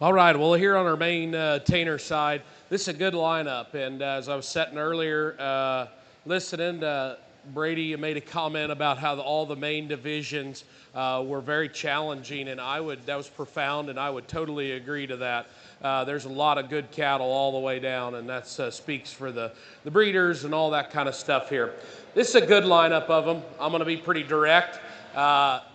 All right, well, here on our Mainetainer side, this is a good lineup. And as I was setting earlier, listening to Brady, you made a comment about how all the main divisions were very challenging, and that was profound, and I would totally agree to that. There's a lot of good cattle all the way down, and that speaks for the breeders and all that kind of stuff here. This is a good lineup of them. I'm going to be pretty direct.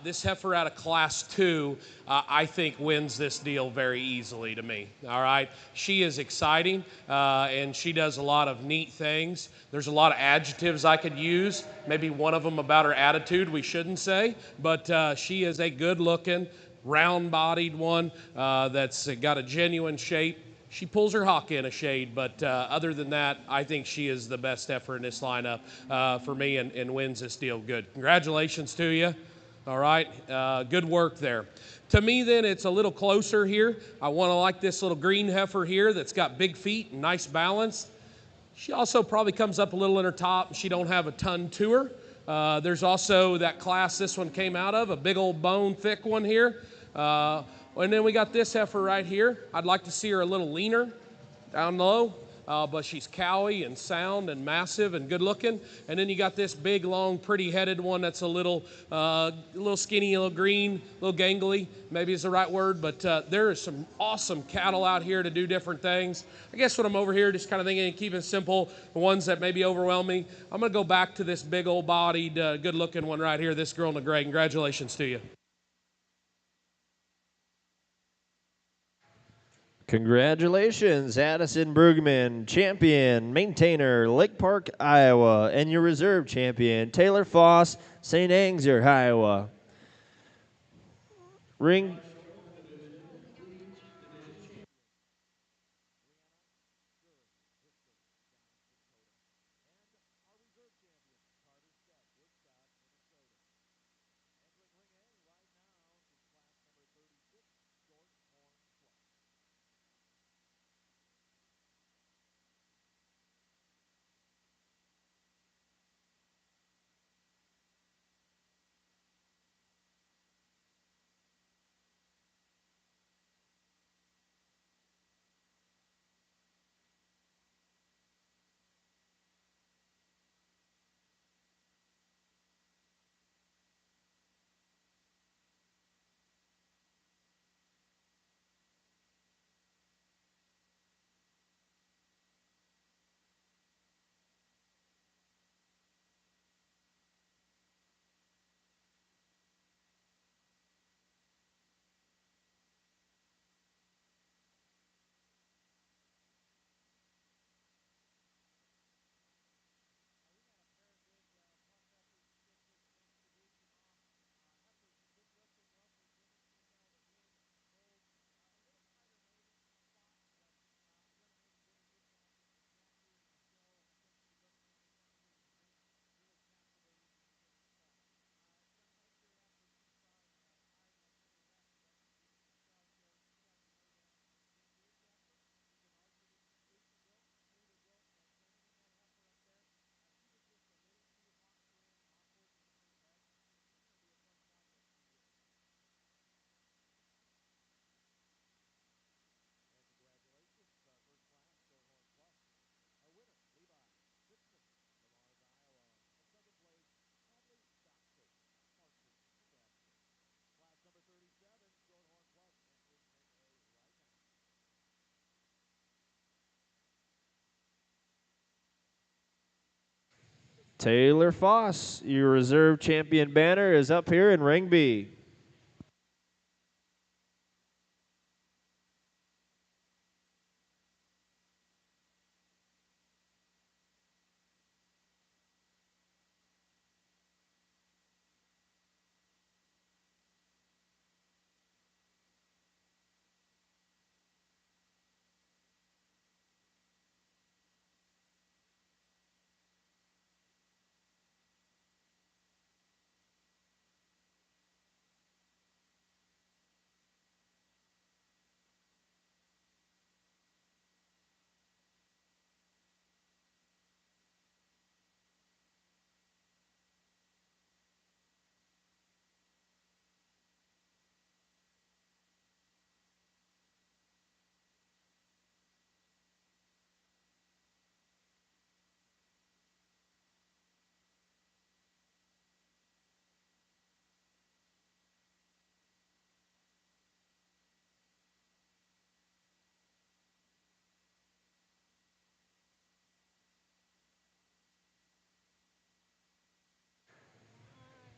This heifer out of Class 2, I think wins this deal very easily to me. All right, she is exciting, and she does a lot of neat things. There's a lot of adjectives I could use. Maybe one of them about her attitude we shouldn't say, but she is a good-looking, round-bodied one that's got a genuine shape. She pulls her hock in a shade, but other than that, I think she is the best heifer in this lineup for me and wins this deal good. Congratulations to you. All right, good work there. To me, then, it's a little closer here. I want to like this little green heifer here that's got big feet and nice balance. She also probably comes up a little in her top. She don't have a ton to her. There's also that class this one came out of, a big old bone, thick one here. And then we got this heifer right here. I'd like to see her a little leaner down low, but she's cowy and sound and massive and good looking. And then you got this big, long, pretty headed one that's a little skinny, a little green, a little gangly, maybe is the right word. But there is some awesome cattle out here to do different things. I guess when I'm over here, just kind of thinking, keeping it simple, the ones that maybe overwhelm me, I'm going to go back to this big old bodied, good looking one right here, this girl in the gray. Congratulations to you. Congratulations, Addison Brugman, champion, Maintainer, Lake Park, Iowa, and your reserve champion, Taylor Foss, St. Angier, Iowa. Ring. Taylor Foss, your reserve champion banner is up here in ring B.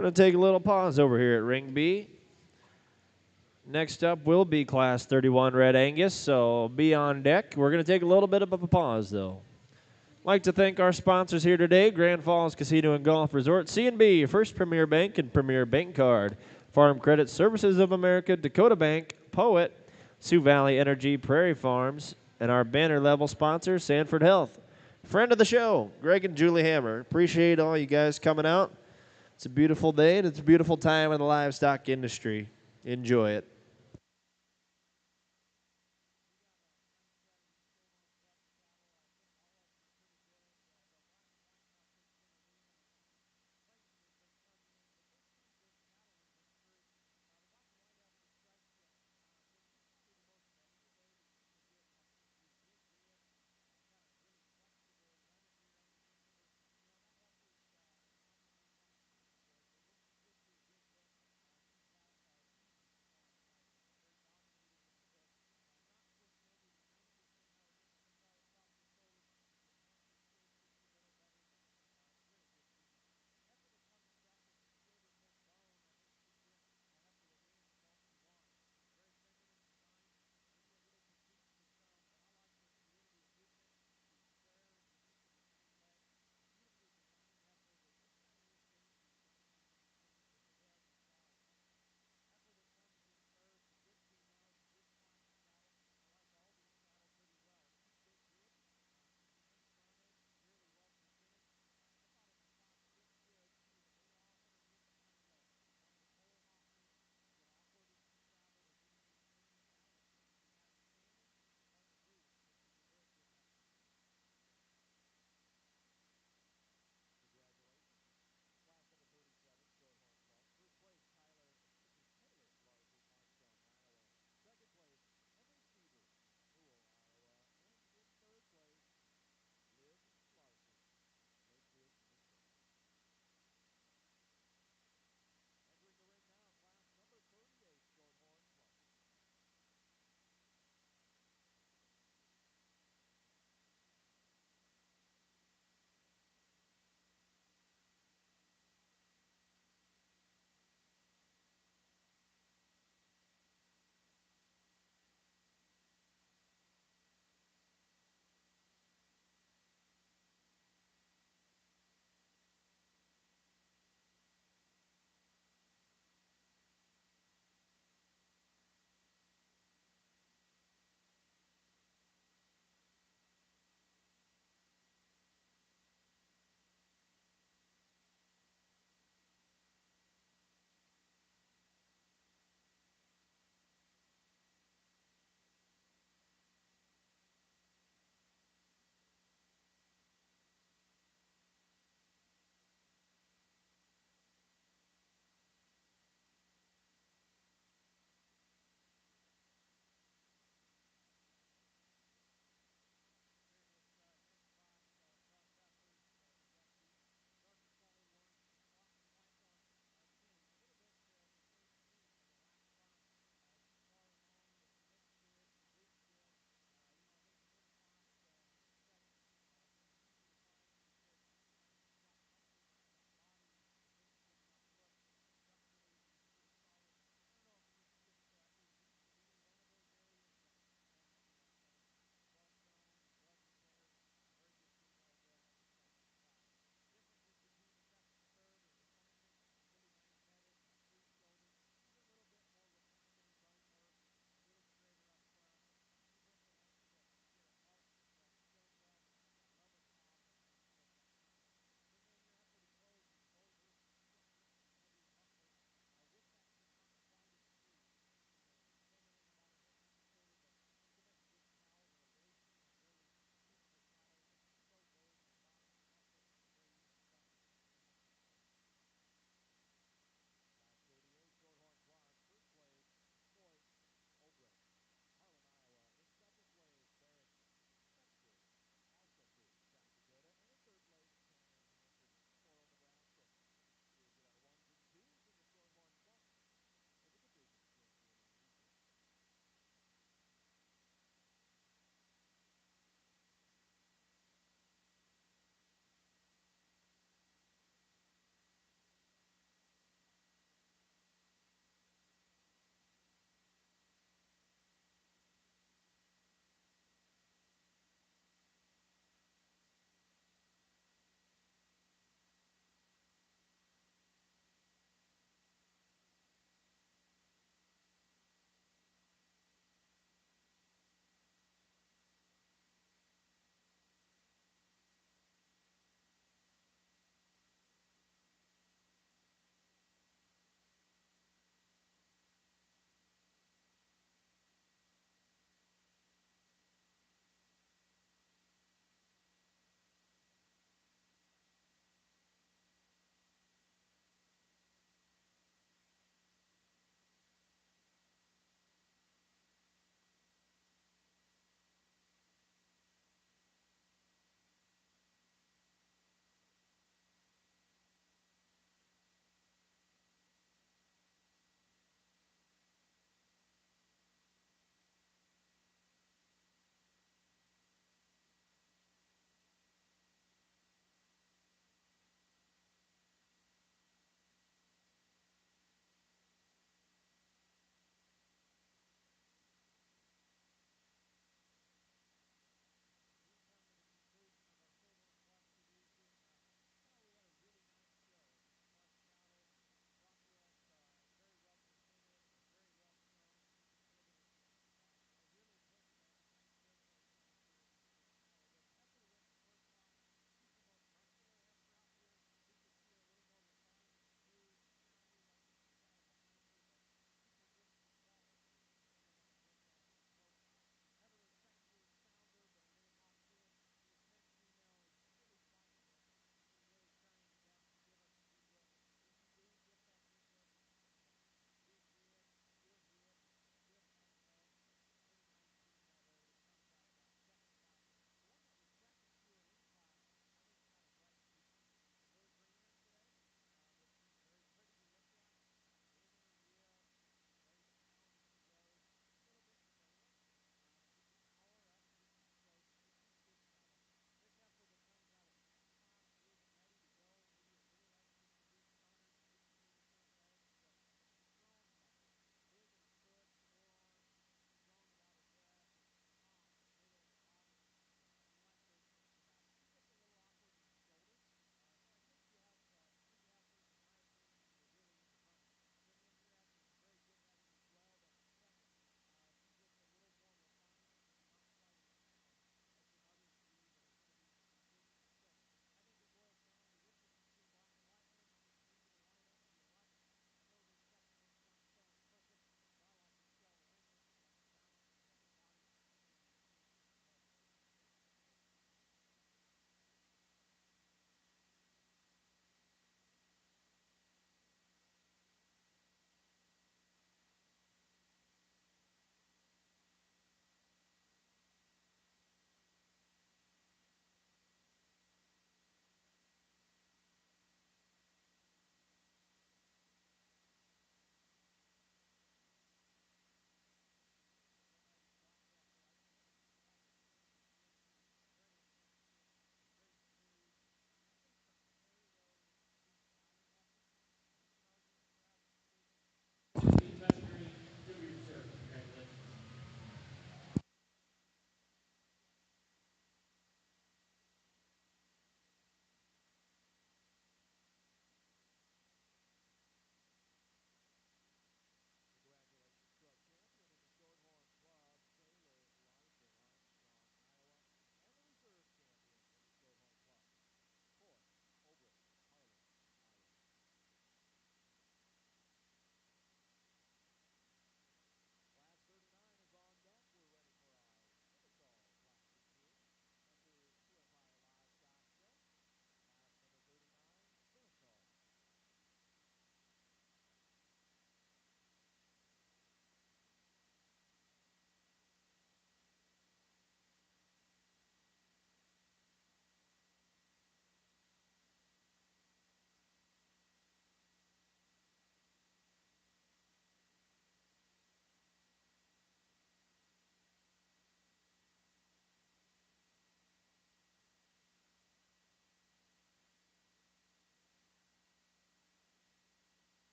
We're going to take a little pause over here at Ring B. Next up will be Class 31 Red Angus, so be on deck. We're going to take a little bit of a pause, though. I'd like to thank our sponsors here today, Grand Falls Casino and Golf Resort, C&B, First Premier Bank and Premier Bank Card, Farm Credit Services of America, Dakota Bank, Poet, Sioux Valley Energy, Prairie Farms, and our banner-level sponsor, Sanford Health. Friend of the show, Greg and Julie Hammer. Appreciate all you guys coming out. It's a beautiful day, and it's a beautiful time in the livestock industry. Enjoy it.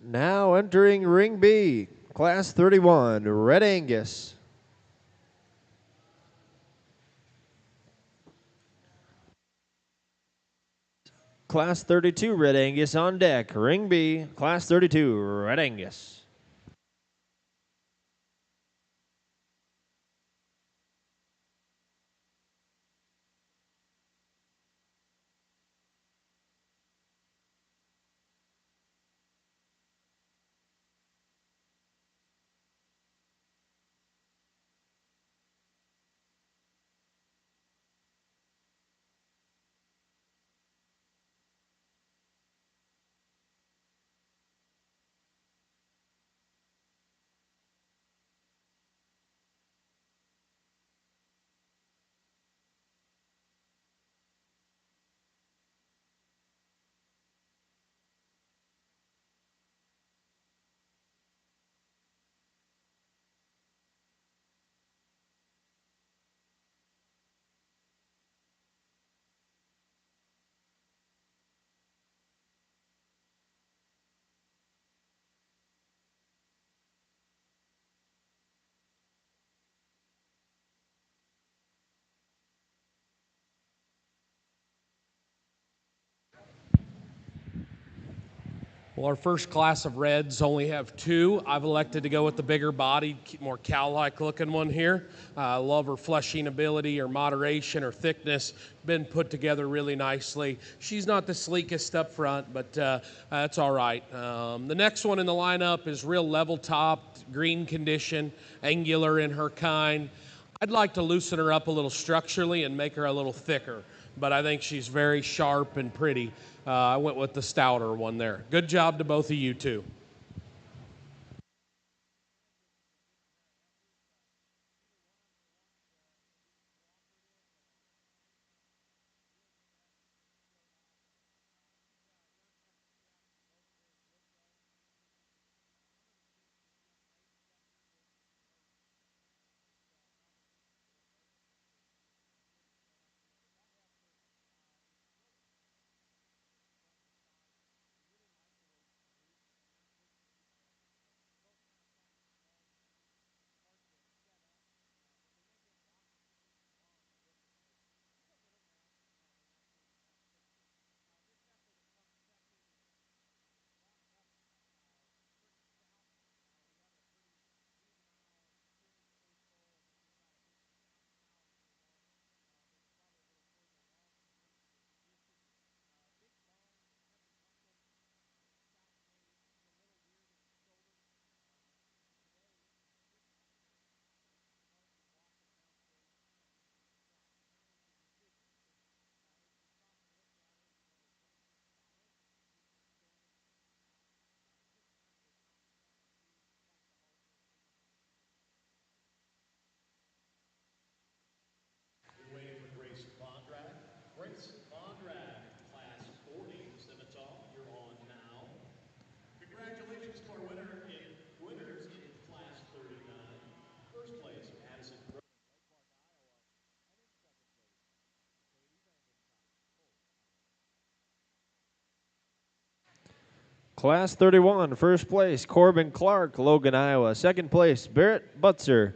Now entering Ring B, Class 31, Red Angus. Class 32, Red Angus on deck. Ring B, Class 32, Red Angus. Well, our first class of reds only have two. I've elected to go with the bigger bodied, more cow-like looking one here. I love her fleshing ability, her moderation, her thickness, been put together really nicely. She's not the sleekest up front, but that's all right. The next one in the lineup is real level-topped, green condition, angular in her kind. I'd like to loosen her up a little structurally and make her a little thicker, but I think she's very sharp and pretty. I went with the stouter one there. Good job to both of you, too. Class 40, Simmental, you're on now. Congratulations to our winners in Class 39. First place, Madison. Class 31, first place, Corbin Clark, Logan, Iowa. Second place, Barrett Butzer,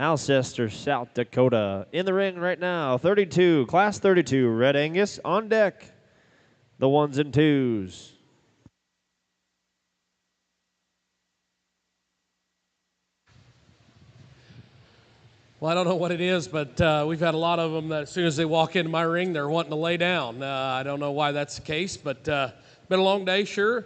Alcester, South Dakota. In the ring right now, 32, Class 32, Red Angus on deck, the ones and twos. Well, I don't know what it is, but we've had a lot of them that as soon as they walk into my ring, they're wanting to lay down. I don't know why that's the case, but been a long day, sure.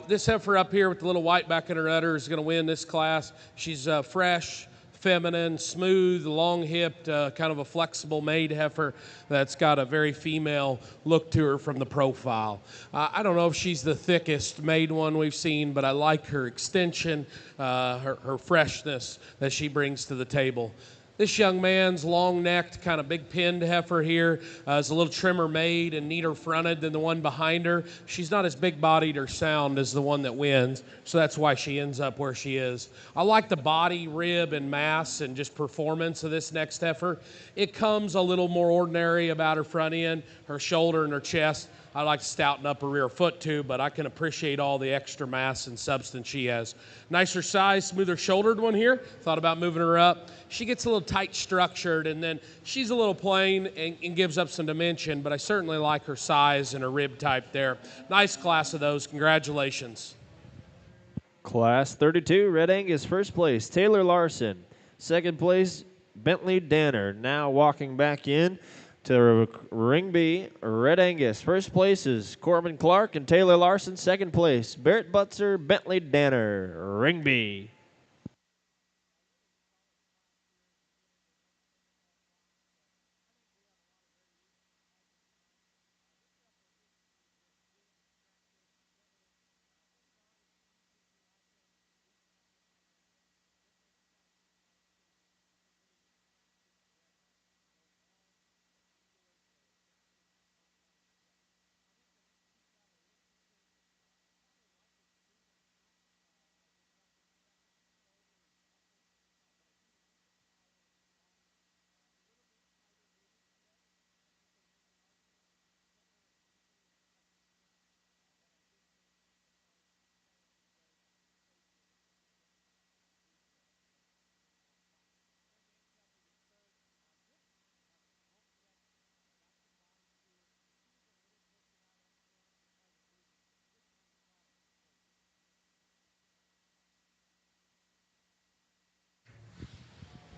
This heifer up here with the little white back in her udder is going to win this class. She's fresh, feminine, smooth, long-hipped, kind of a flexible made heifer that's got a very female look to her from the profile. I don't know if she's the thickest made one we've seen, but I like her extension, her freshness that she brings to the table. This young man's long-necked, kind of big-pinned heifer here is a little trimmer made and neater fronted than the one behind her. She's not as big-bodied or sound as the one that wins, so that's why she ends up where she is. I like the body, rib, and mass and just performance of this next heifer. It comes a little more ordinary about her front end, her shoulder, and her chest. I'd like to stouten up her rear foot too, but I can appreciate all the extra mass and substance she has. Nicer size, smoother shouldered one here. Thought about moving her up. She gets a little tight structured, and then she's a little plain and gives up some dimension, but I certainly like her size and her rib type there. Nice class of those. Congratulations. Class 32, Red Angus, first place, Taylor Larson. Second place, Bentley Danner. Now walking back in to Ring B, Red Angus. First place is Corbin Clark and Taylor Larson. Second place, Barrett Butzer, Bentley Danner, Ring B.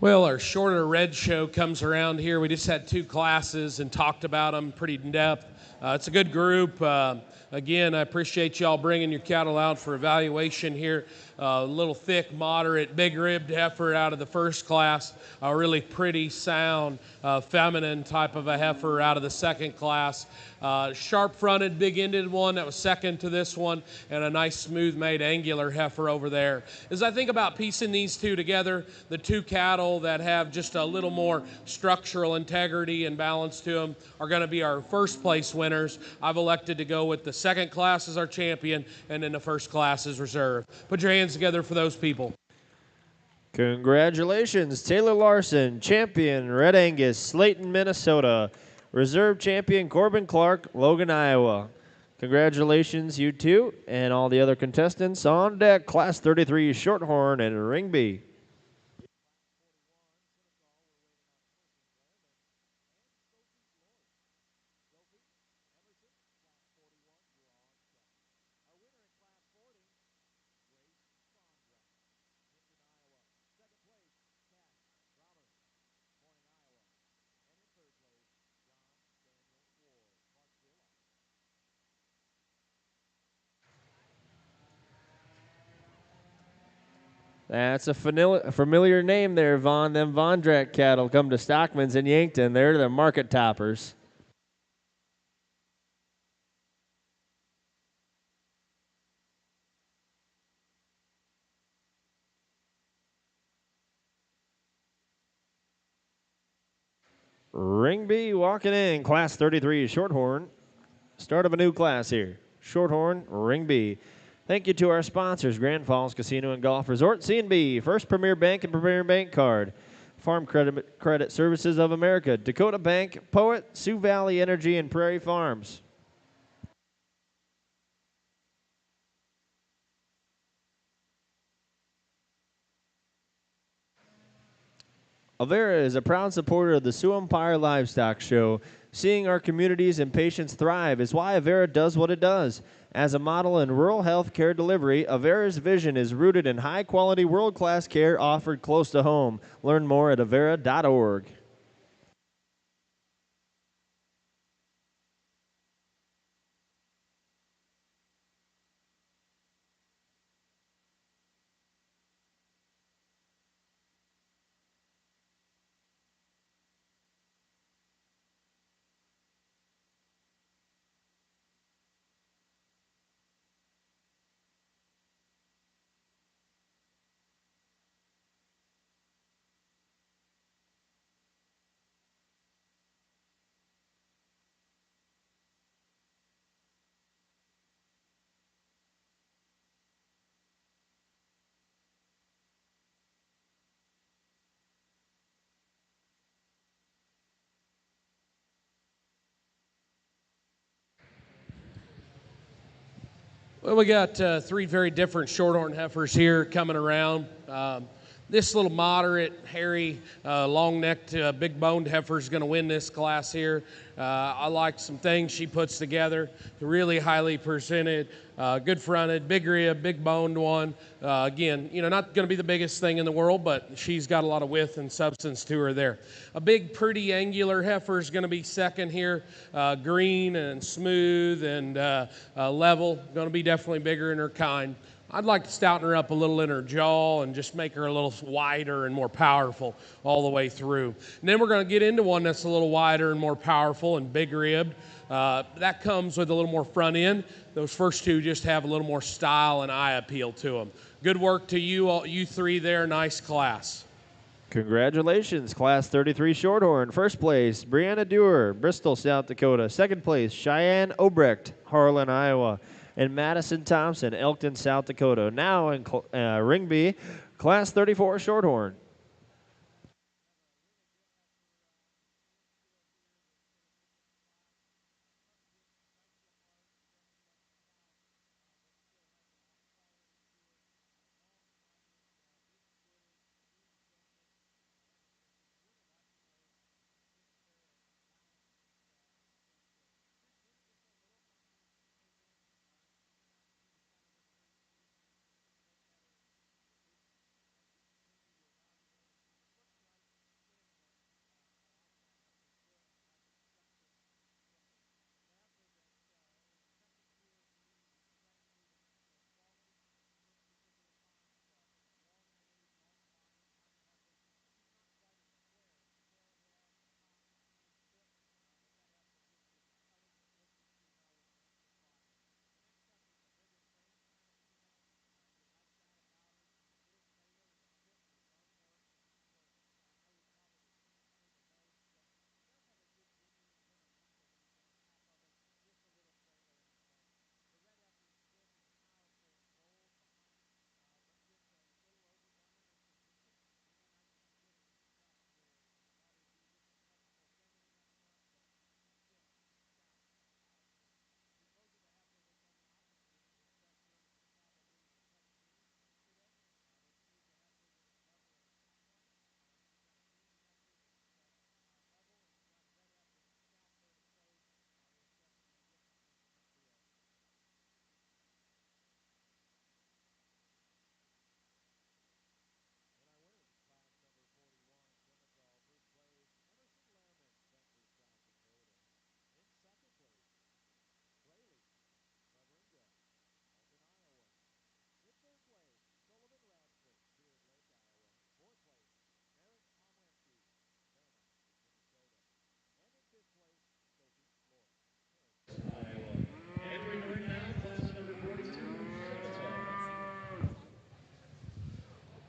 Well, our shorter red show comes around here. We just had 2 classes and talked about them pretty in depth. It's a good group. Again, I appreciate y'all bringing your cattle out for evaluation here. A little thick, moderate, big-ribbed heifer out of the first class. A really pretty, sound, feminine type of a heifer out of the second class. Sharp-fronted, big-ended one that was second to this one, and a nice, smooth-made, angular heifer over there. As I think about piecing these two together, the 2 cattle that have just a little more structural integrity and balance to them are going to be our first-place winners. I've elected to go with the second class as our champion, and then the first class as reserve. Put your hands together for those people. Congratulations, Taylor Larson, champion, Red Angus, Slayton, Minnesota. Reserve champion, Corbin Clark, Logan, Iowa. Congratulations, you two, and all the other contestants on deck. Class 33, Shorthorn and Ring B. That's a familiar name there, Vaughn. Them Von Drack cattle come to Stockman's in Yankton. They're the market toppers. Ring B walking in, Class 33, Shorthorn. Start of a new class here. Shorthorn, Ring B. Thank you to our sponsors, Grand Falls Casino and Golf Resort, C&B, First Premier Bank and Premier Bank Card, Farm Credit Services of America, Dakota Bank, Poet, Sioux Valley Energy, and Prairie Farms. Avera is a proud supporter of the Sioux Empire Livestock Show. Seeing our communities and patients thrive is why Avera does what it does. As a model in rural health care delivery, Avera's vision is rooted in high-quality, world-class care offered close to home. Learn more at avera.org. Well, we got three very different Shorthorn heifers here coming around. This little moderate, hairy, long-necked, big-boned heifer is going to win this class here. I like some things she puts together. Really highly presented, good fronted, big rib, big-boned one. Again, you know, not going to be the biggest thing in the world, but she's got a lot of width and substance to her there. A big, pretty, angular heifer is going to be second here. Green and smooth and level. Going to be definitely bigger in her kind. I'd like to stouten her up a little in her jaw and just make her a little wider and more powerful all the way through. And then we're going to get into one that's a little wider and more powerful and big ribbed. That comes with a little more front end. Those first two just have a little more style and eye appeal to them. Good work to you, all, you three there. Nice class. Congratulations, Class 33 Shorthorn. First place, Brianna Dewar, Bristol, South Dakota. Second place, Cheyenne Obrecht, Harlan, Iowa. And Madison Thompson, Elkton, South Dakota. Now in Ring B, Class 34 Shorthorn.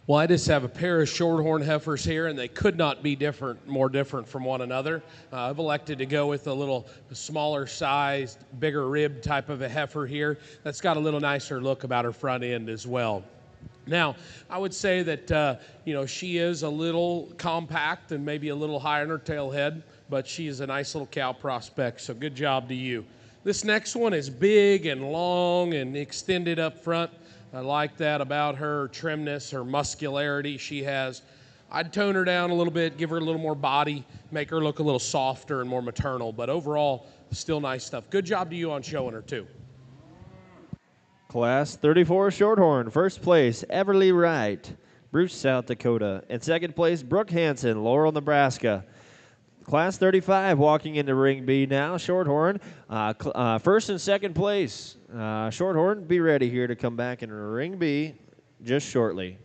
Well, I just have a pair of Shorthorn heifers here, and they could not be more different from one another. I've elected to go with a little smaller sized, bigger rib type of a heifer here. That's got a little nicer look about her front end as well. Now, I would say that, you know, she is a little compact and maybe a little higher in her tail head, but she is a nice little cow prospect, so good job to you. This next one is big and long and extended up front. I like that about her trimness, her muscularity she has. I'd tone her down a little bit, give her a little more body, make her look a little softer and more maternal, but overall, still nice stuff. Good job to you on showing her, too. Class 34 Shorthorn. First place, Everly Wright, Bruce, South Dakota. And second place, Brooke Hansen, Laurel, Nebraska. Class 35 walking into Ring B now, Shorthorn. First and second place. Shorthorn, be ready here to come back in Ring B just shortly.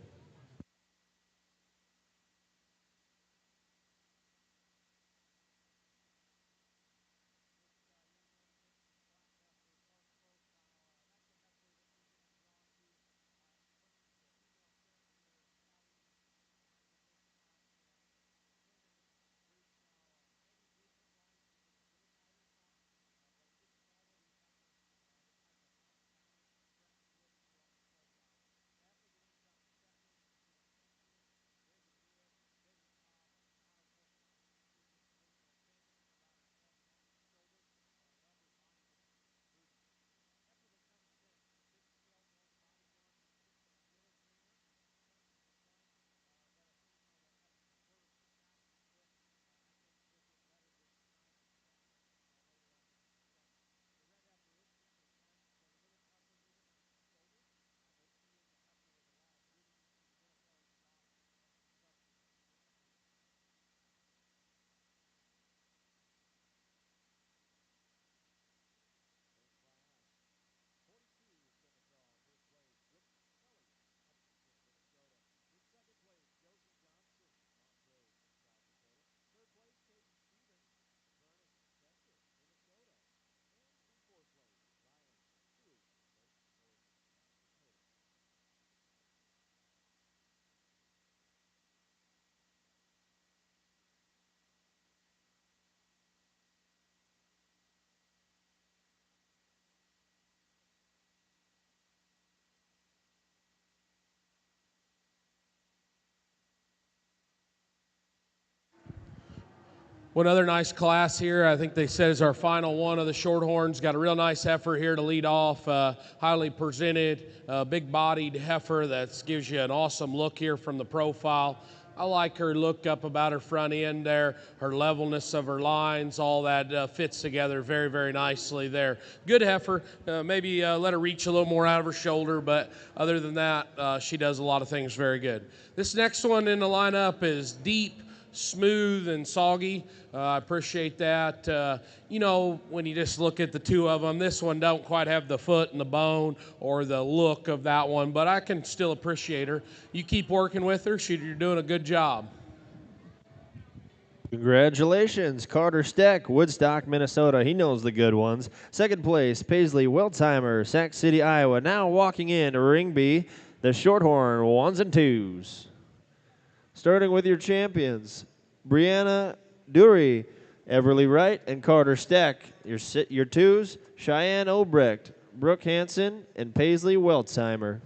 One other nice class here, I think they said is our final one of the Shorthorns. Got a real nice heifer here to lead off, highly presented, big-bodied heifer that gives you an awesome look here from the profile. I like her look up about her front end there, her levelness of her lines, all that fits together very, very nicely there. Good heifer, maybe let her reach a little more out of her shoulder, but other than that, she does a lot of things very good. This next one in the lineup is deep, smooth, and soggy. I appreciate that. You know, when you just look at the two of them, this one don't quite have the foot and the bone or the look of that one, but I can still appreciate her. You keep working with her, you're doing a good job. Congratulations, Carter Steck, Woodstock, Minnesota. He knows the good ones. Second place, Paisley Weltheimer, Sac City, Iowa. Now walking in to Ring B, the Shorthorn 1s and 2s. Starting with your champions, Brianna Dury, Everly Wright, and Carter Steck. Your 2s, Cheyenne Obrecht, Brooke Hansen, and Paisley Weltheimer.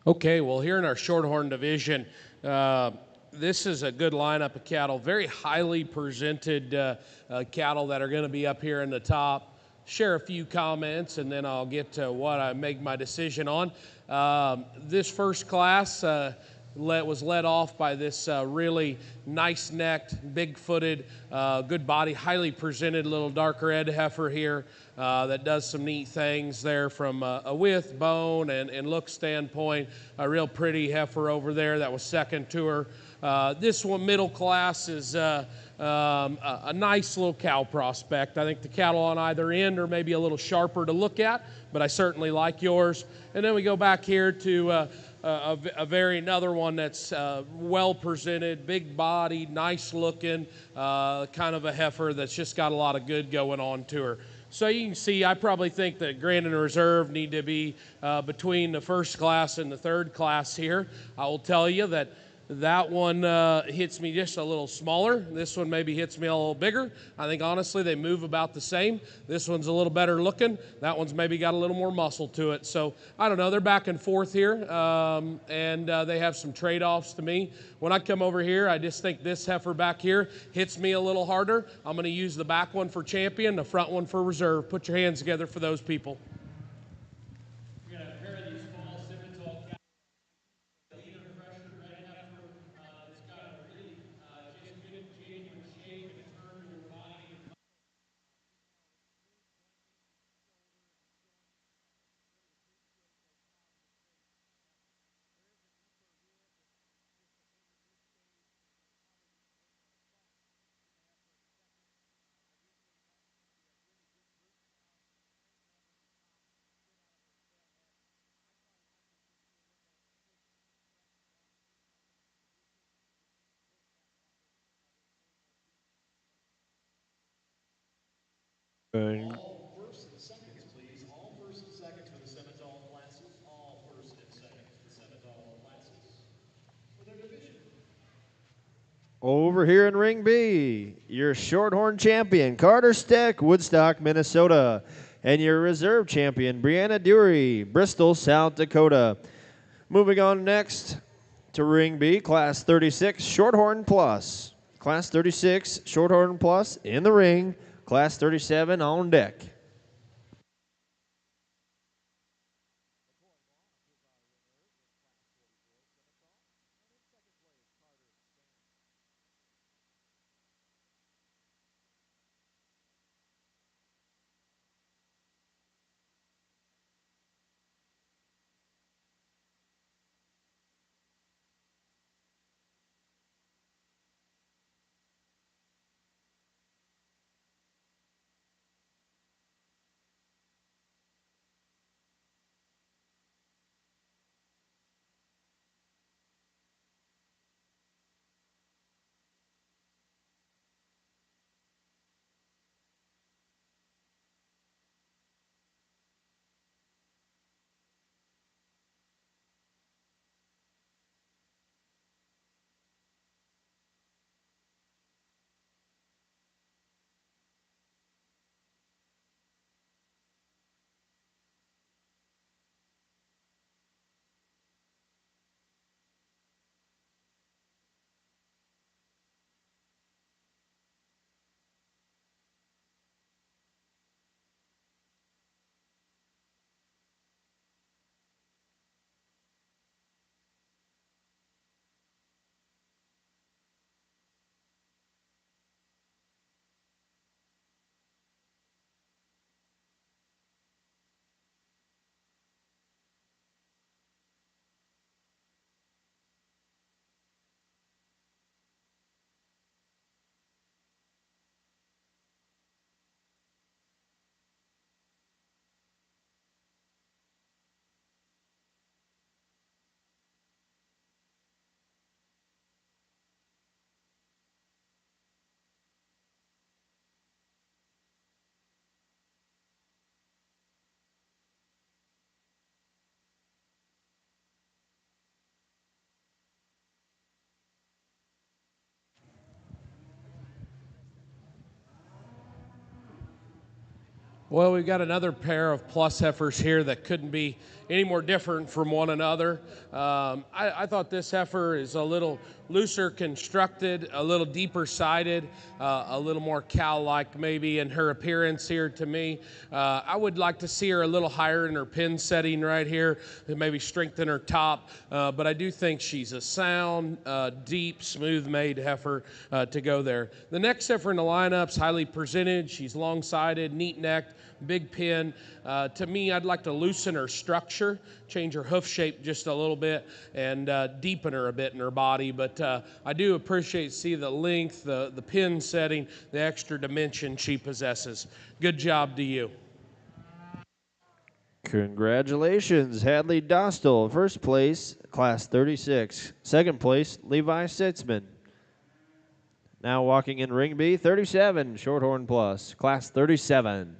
Okay, well, here in our Shorthorn division, this is a good lineup of cattle, very highly presented cattle that are going to be up here in the top. Share a few comments, and then I'll get to what I make my decision on. This first class was led off by this really nice-necked, big-footed, good body, highly presented little dark red heifer here that does some neat things there from a width, bone, and look standpoint. A real pretty heifer over there that was second to her. This one, middle class, is a nice little cow prospect. I think the cattle on either end are maybe a little sharper to look at, but I certainly like yours. And then we go back here to another one that's well presented, big bodied, nice looking, kind of a heifer that's just got a lot of good going on to her. So you can see, I probably think that Grand and Reserve need to be between the first class and the third class here. I will tell you that one hits me just a little smaller. This one maybe hits me a little bigger. I think honestly they move about the same. This one's a little better looking. That one's maybe got a little more muscle to it. So I don't know. They're back and forth here, and they have some trade-offs to me. When I come over here, I just think this heifer back here hits me a little harder. I'm going to use the back one for Champion, the front one for Reserve. Put your hands together for those people. We're going to pair these small Simmental cows. Leaner, fresher red heifer. It's got a really just good, genuine shape and turn to her body. All first and seconds, please. All first and seconds for the Simmental classes. All first and seconds for the Simmental classes for their division. Over here in Ring B, your Shorthorn champion, Carter Steck, Woodstock, Minnesota. And your reserve champion, Brianna Dury, Bristol, South Dakota. Moving on next to Ring B, Class 36, Shorthorn Plus. Class 36, Shorthorn Plus in the ring. Class 37 on deck. Well, we've got another pair of plus heifers here that couldn't be any more different from one another. I thought this heifer is a little looser constructed, a little deeper sided, a little more cow-like maybe in her appearance here to me. I would like to see her a little higher in her pin setting right here, and maybe strengthen her top, but I do think she's a sound, deep, smooth-made heifer to go there. The next heifer in the lineup's highly presented. She's long-sided, neat-necked, big pin. To me, I'd like to loosen her structure, change her hoof shape just a little bit, and deepen her a bit in her body. But I do appreciate see the length, the pin setting, the extra dimension she possesses. Good job to you. Congratulations, Hadley Dostal, first place, Class 36. Second place, Levi Sitzman. Now walking in Ring B, 37, Shorthorn Plus, Class 37.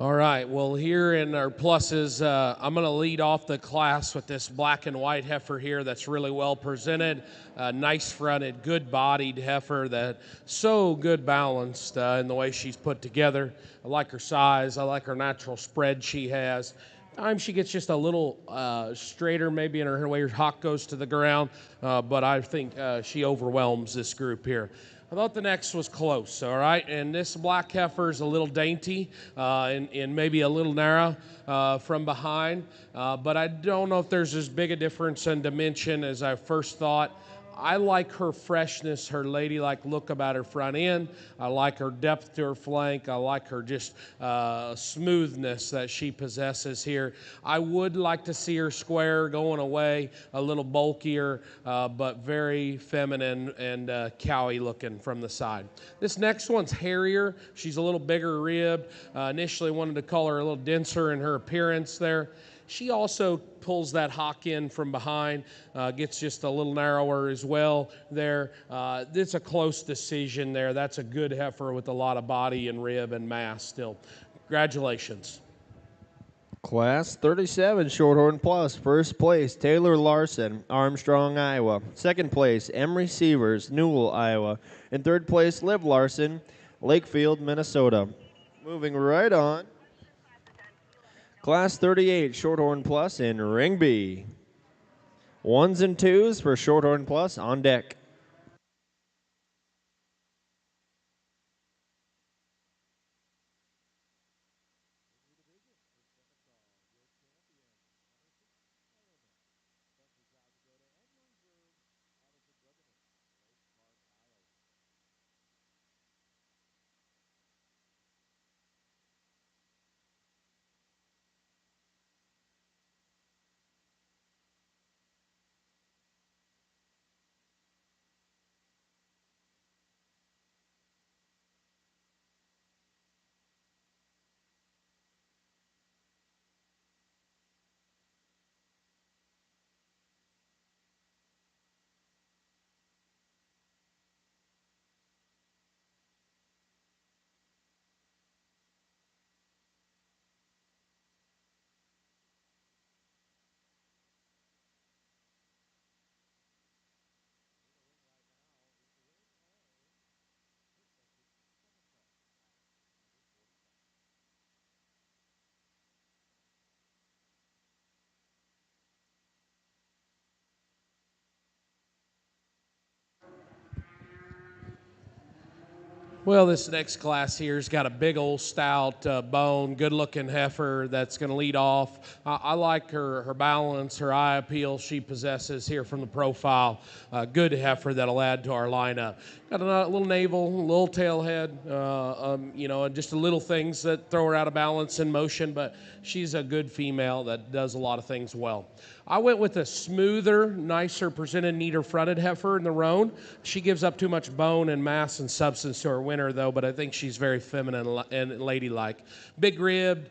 All right, well, here in our pluses, I'm going to lead off the class with this black and white heifer here that's really well presented, nice fronted, good bodied heifer that so good balanced in the way she's put together. I like her size. I like her natural spread she has. Times she gets just a little straighter maybe in her way her hock goes to the ground, but I think she overwhelms this group here. I thought the next was close, all right? And this black heifer is a little dainty and maybe a little narrow from behind, but I don't know if there's as big a difference in dimension as I first thought. I like her freshness, her ladylike look about her front end. I like her depth to her flank. I like her just smoothness that she possesses here. I would like to see her square going away, a little bulkier, but very feminine and cowy looking from the side. This next one's hairier. She's a little bigger ribbed. Initially wanted to call her a little denser in her appearance there. She also pulls that hock in from behind, gets just a little narrower as well there. It's a close decision there. That's a good heifer with a lot of body and rib and mass still. Congratulations. Class 37 Shorthorn Plus. First place, Taylor Larson, Armstrong, Iowa. Second place, Emery Sievers, Newell, Iowa. And third place, Liv Larson, Lakefield, Minnesota. Moving right on. Class 38 Shorthorn Plus in Ring B. Ones and twos for Shorthorn Plus on deck. Well, this next class here's got a big old stout bone, good-looking heifer that's going to lead off. I like her balance, her eye appeal she possesses here from the profile. Good heifer that'll add to our lineup. Got a little navel, a little tail head, and just a little things that throw her out of balance in motion, but she's a good female that does a lot of things well. I went with a smoother, nicer presented, neater fronted heifer in the roan. She gives up too much bone and mass and substance to her winner, though, but I think she's very feminine and ladylike. Big ribbed,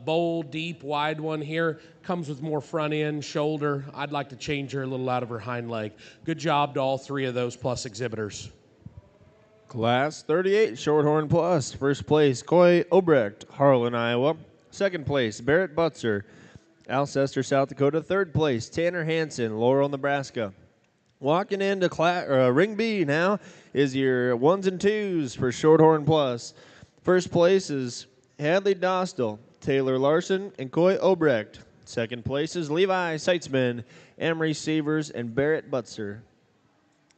bold, deep, wide one here. Comes with more front end, shoulder. I'd like to change her a little out of her hind leg. Good job to all three of those plus exhibitors. Class 38 Shorthorn Plus. First place, Coy Obrecht, Harlan, Iowa. Second place, Barrett Butzer, Alcester, South Dakota. Third place, Tanner Hansen, Laurel, Nebraska. Walking into Ring B now is your ones and twos for Shorthorn Plus. First place is Hadley Dostal, Taylor Larson, and Coy Obrecht. Second place is Levi Seitzman, Emery Sievers, and Barrett Butzer.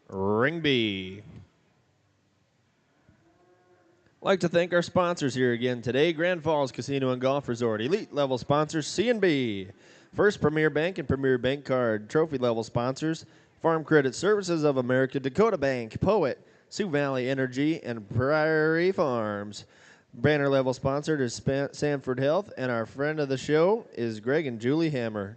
Ring B. I'd like to thank our sponsors here again today. Grand Falls Casino and Golf Resort. Elite level sponsors C&B. First Premier Bank and Premier Bank Card. Trophy level sponsors Farm Credit Services of America, Dakota Bank, Poet, Sioux Valley Energy, and Prairie Farms. Banner level sponsor is Sanford Health, and our friend of the show is Greg and Julie Hammer.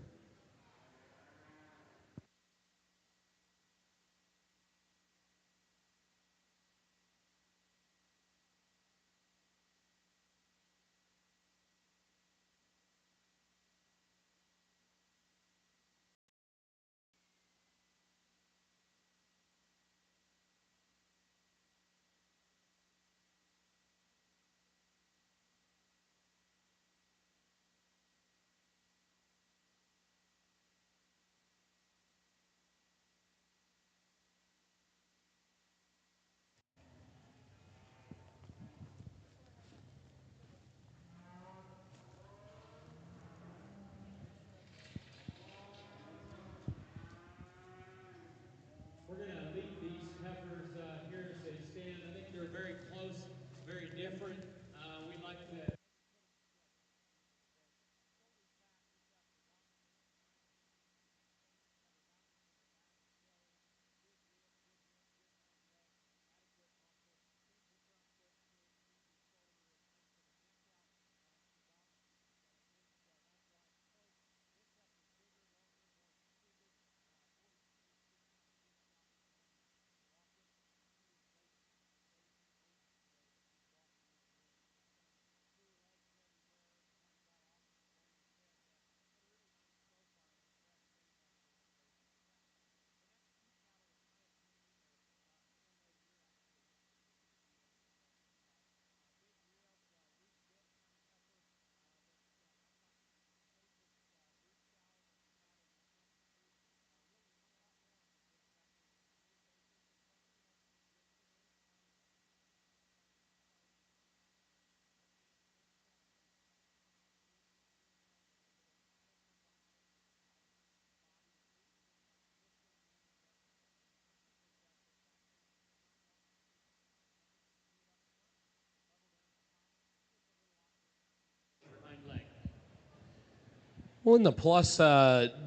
Well, in the plus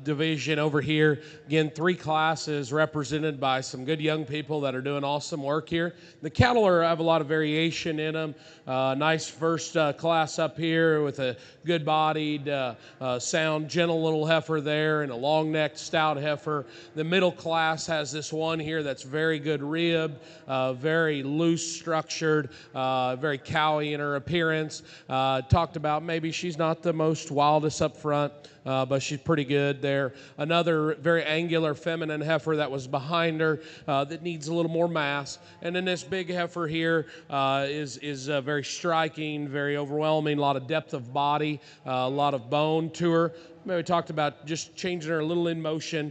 division over here, again, 3 classes represented by some good young people that are doing awesome work here. The cattle have a lot of variation in them. Nice first class up here with a good-bodied, sound, gentle little heifer there and a long-necked stout heifer. The middle class has this one here that's very good ribbed, very loose structured, very cowy in her appearance. Talked about maybe she's not the most wildest up front, but she's pretty good there. Another very angular feminine heifer that was behind her that needs a little more mass. And then this big heifer here is very striking, very overwhelming, a lot of depth of body, a lot of bone to her. We talked about just changing her a little in motion,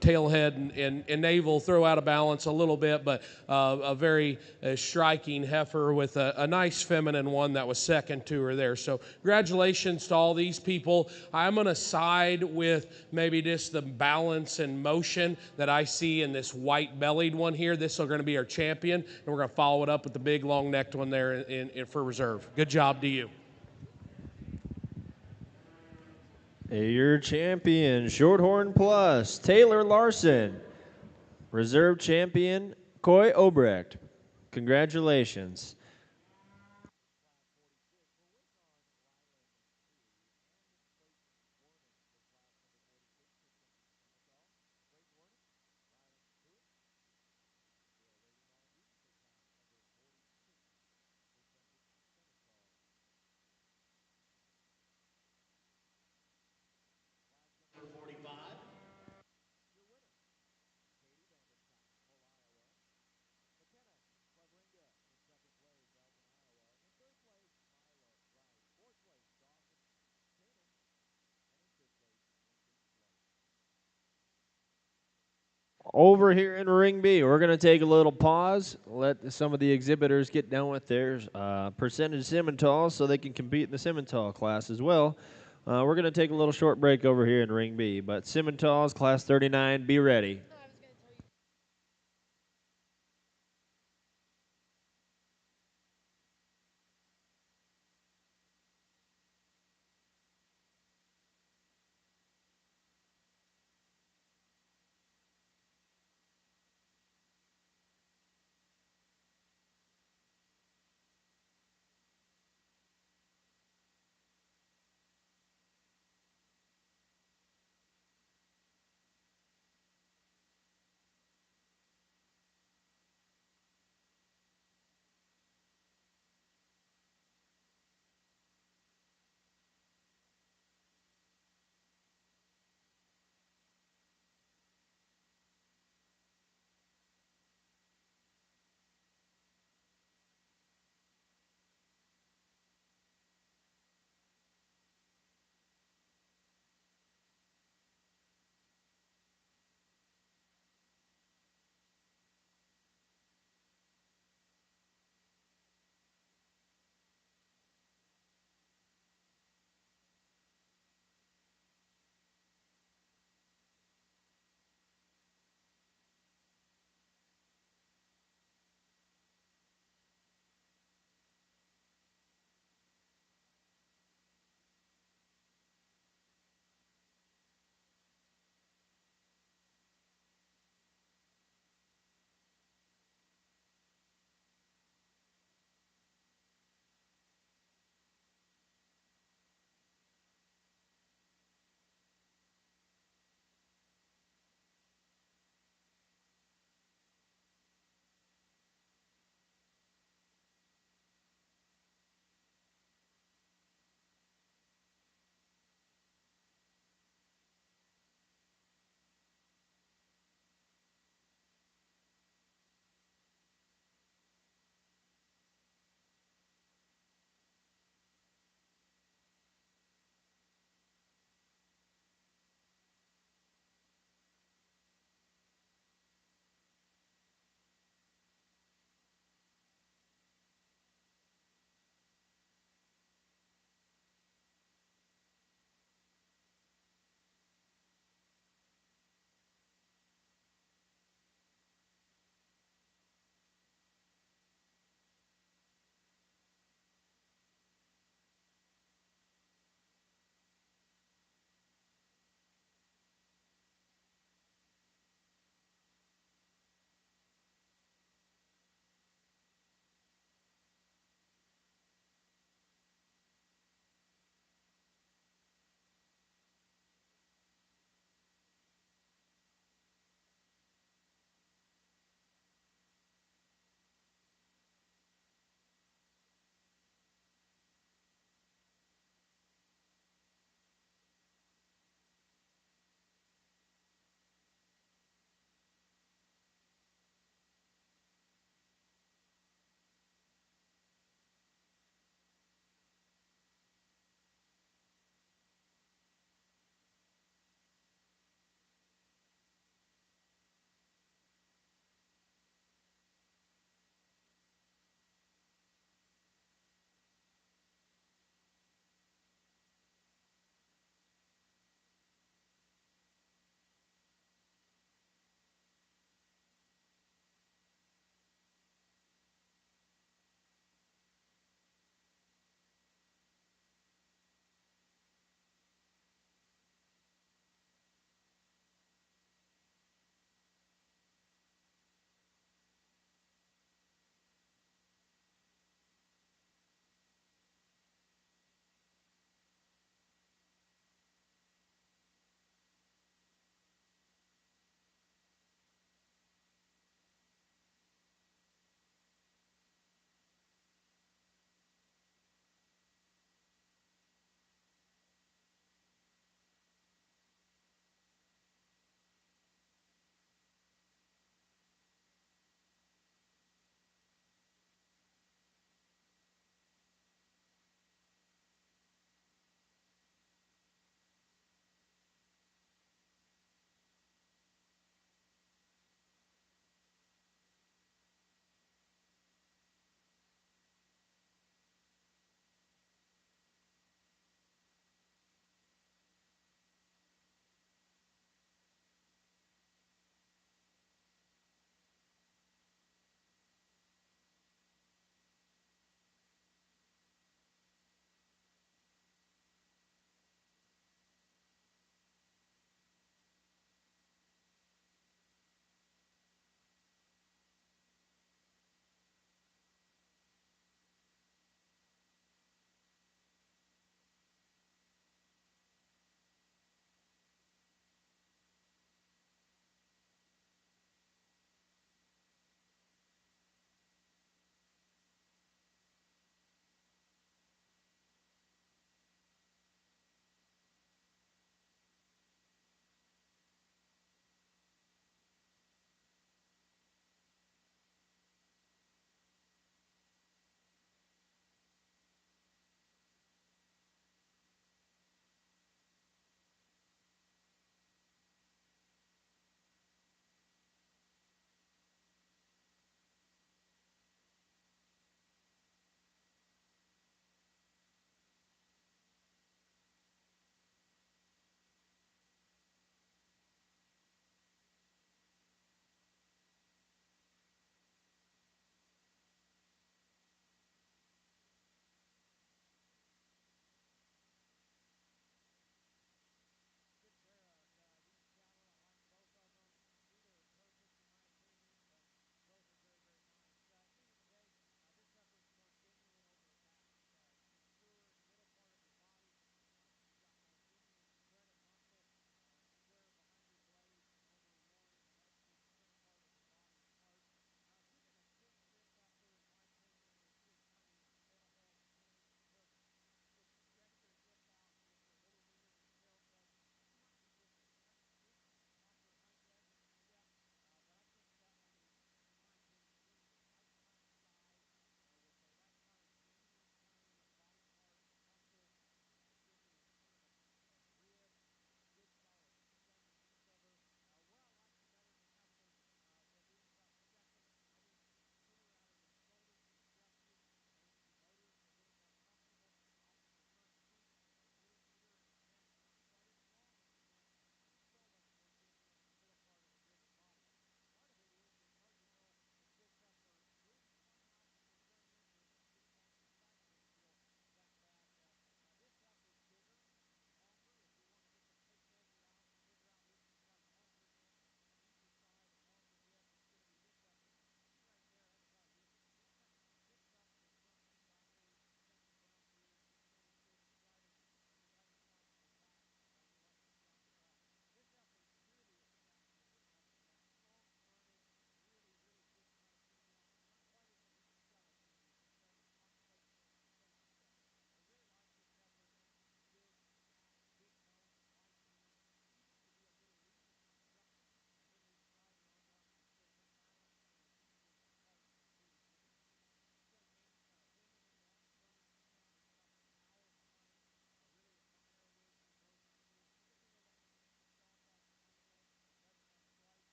tail, head, and navel, throw out of balance a little bit, but a very striking heifer with a nice feminine one that was second to her there. So congratulations to all these people. I'm going to side with maybe just the balance and motion that I see in this white-bellied one here. This is going to be our champion, and we're going to follow it up with the big long-necked one there for reserve. Good job to you. Your champion, Shorthorn Plus, Taylor Larson. Reserve champion, Coy Obrecht. Congratulations. Over here in Ring B, we're going to take a little pause, let some of the exhibitors get done with their percentage Simmental so they can compete in the Simmental class as well. We're going to take a little short break over here in Ring B, but Simmentals, Class 39, be ready.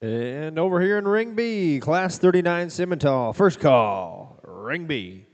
And over here in Ring B, Class 39 Simmental. First call, Ring B.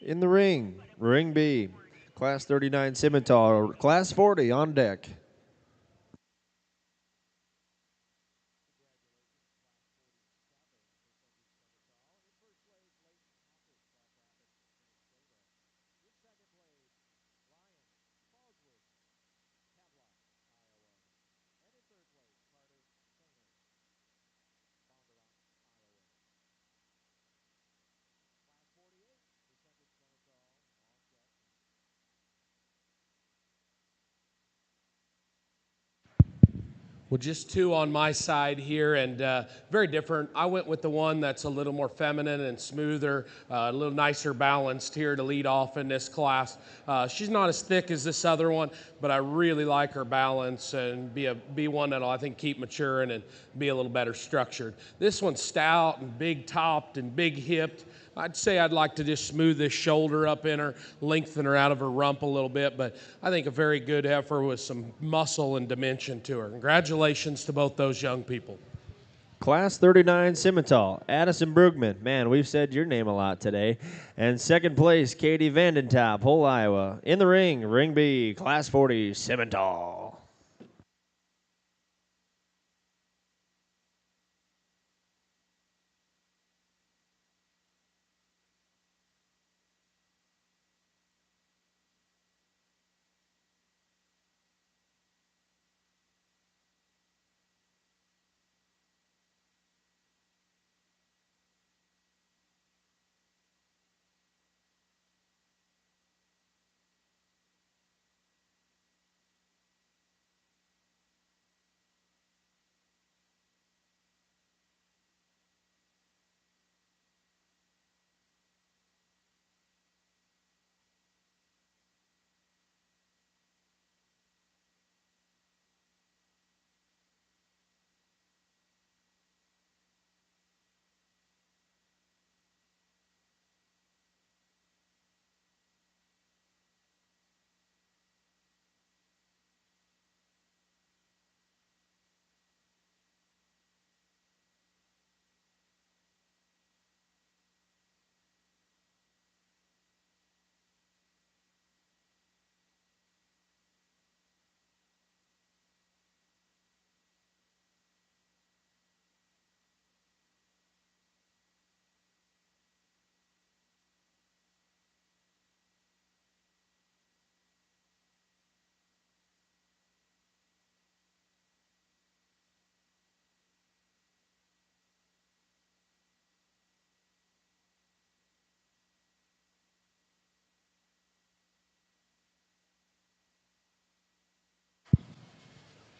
In the ring, Ring B, Class 39 Simmental. Class 40 on deck. Well, just two on my side here, and very different. I went with the one that's a little more feminine and smoother, a little nicer balanced here to lead off in this class. She's not as thick as this other one, but I really like her balance and be one that'll, I think, keep maturing and be a little better structured. This one's stout and big topped and big hipped. I'd say I'd like to just smooth this shoulder up in her, lengthen her out of her rump a little bit, but I think a very good heifer with some muscle and dimension to her. Congratulations to both those young people. Class 39 Simmental, Addison Brugman. Man, we've said your name a lot today. And second place, Katie Vandentop, Hull, Iowa. In the ring, Ring B, Class 40 Simmental.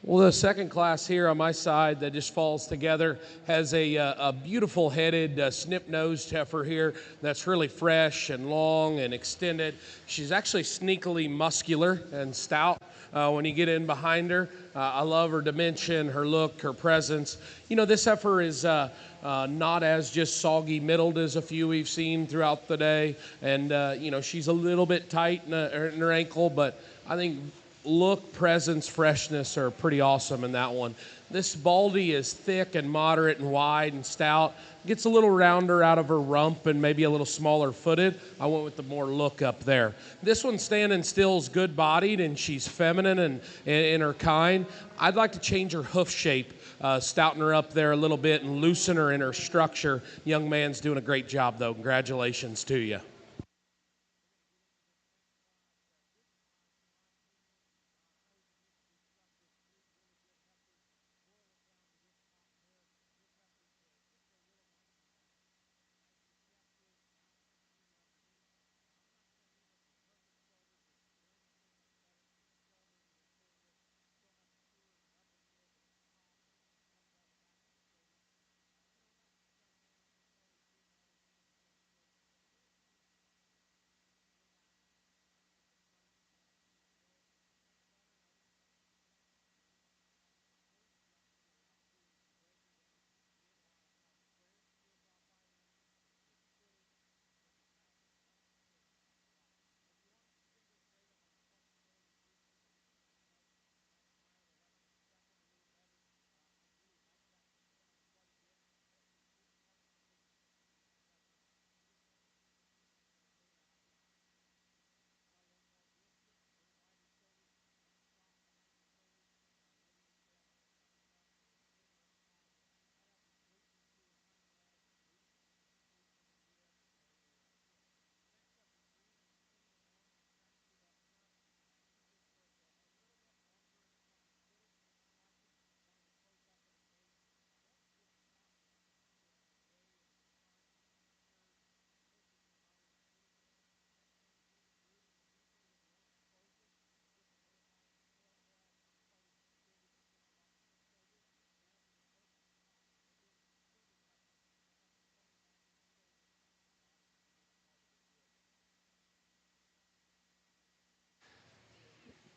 Well, the second class here on my side that just falls together has a beautiful headed snip-nosed heifer here that's really fresh and long and extended. She's actually sneakily muscular and stout when you get in behind her. I love her dimension, her look, her presence. You know, this heifer is not as just soggy middled as a few we've seen throughout the day. And, you know, she's a little bit tight in her ankle, but I think look, presence, freshness are pretty awesome in that one. This Baldy is thick and moderate and wide and stout. Gets a little rounder out of her rump and maybe a little smaller footed. I went with the more look up there. This one standing still is good bodied and she's feminine and in her kind. I'd like to change her hoof shape, stouten her up there a little bit and loosen her in her structure. Young man's doing a great job though. Congratulations to you.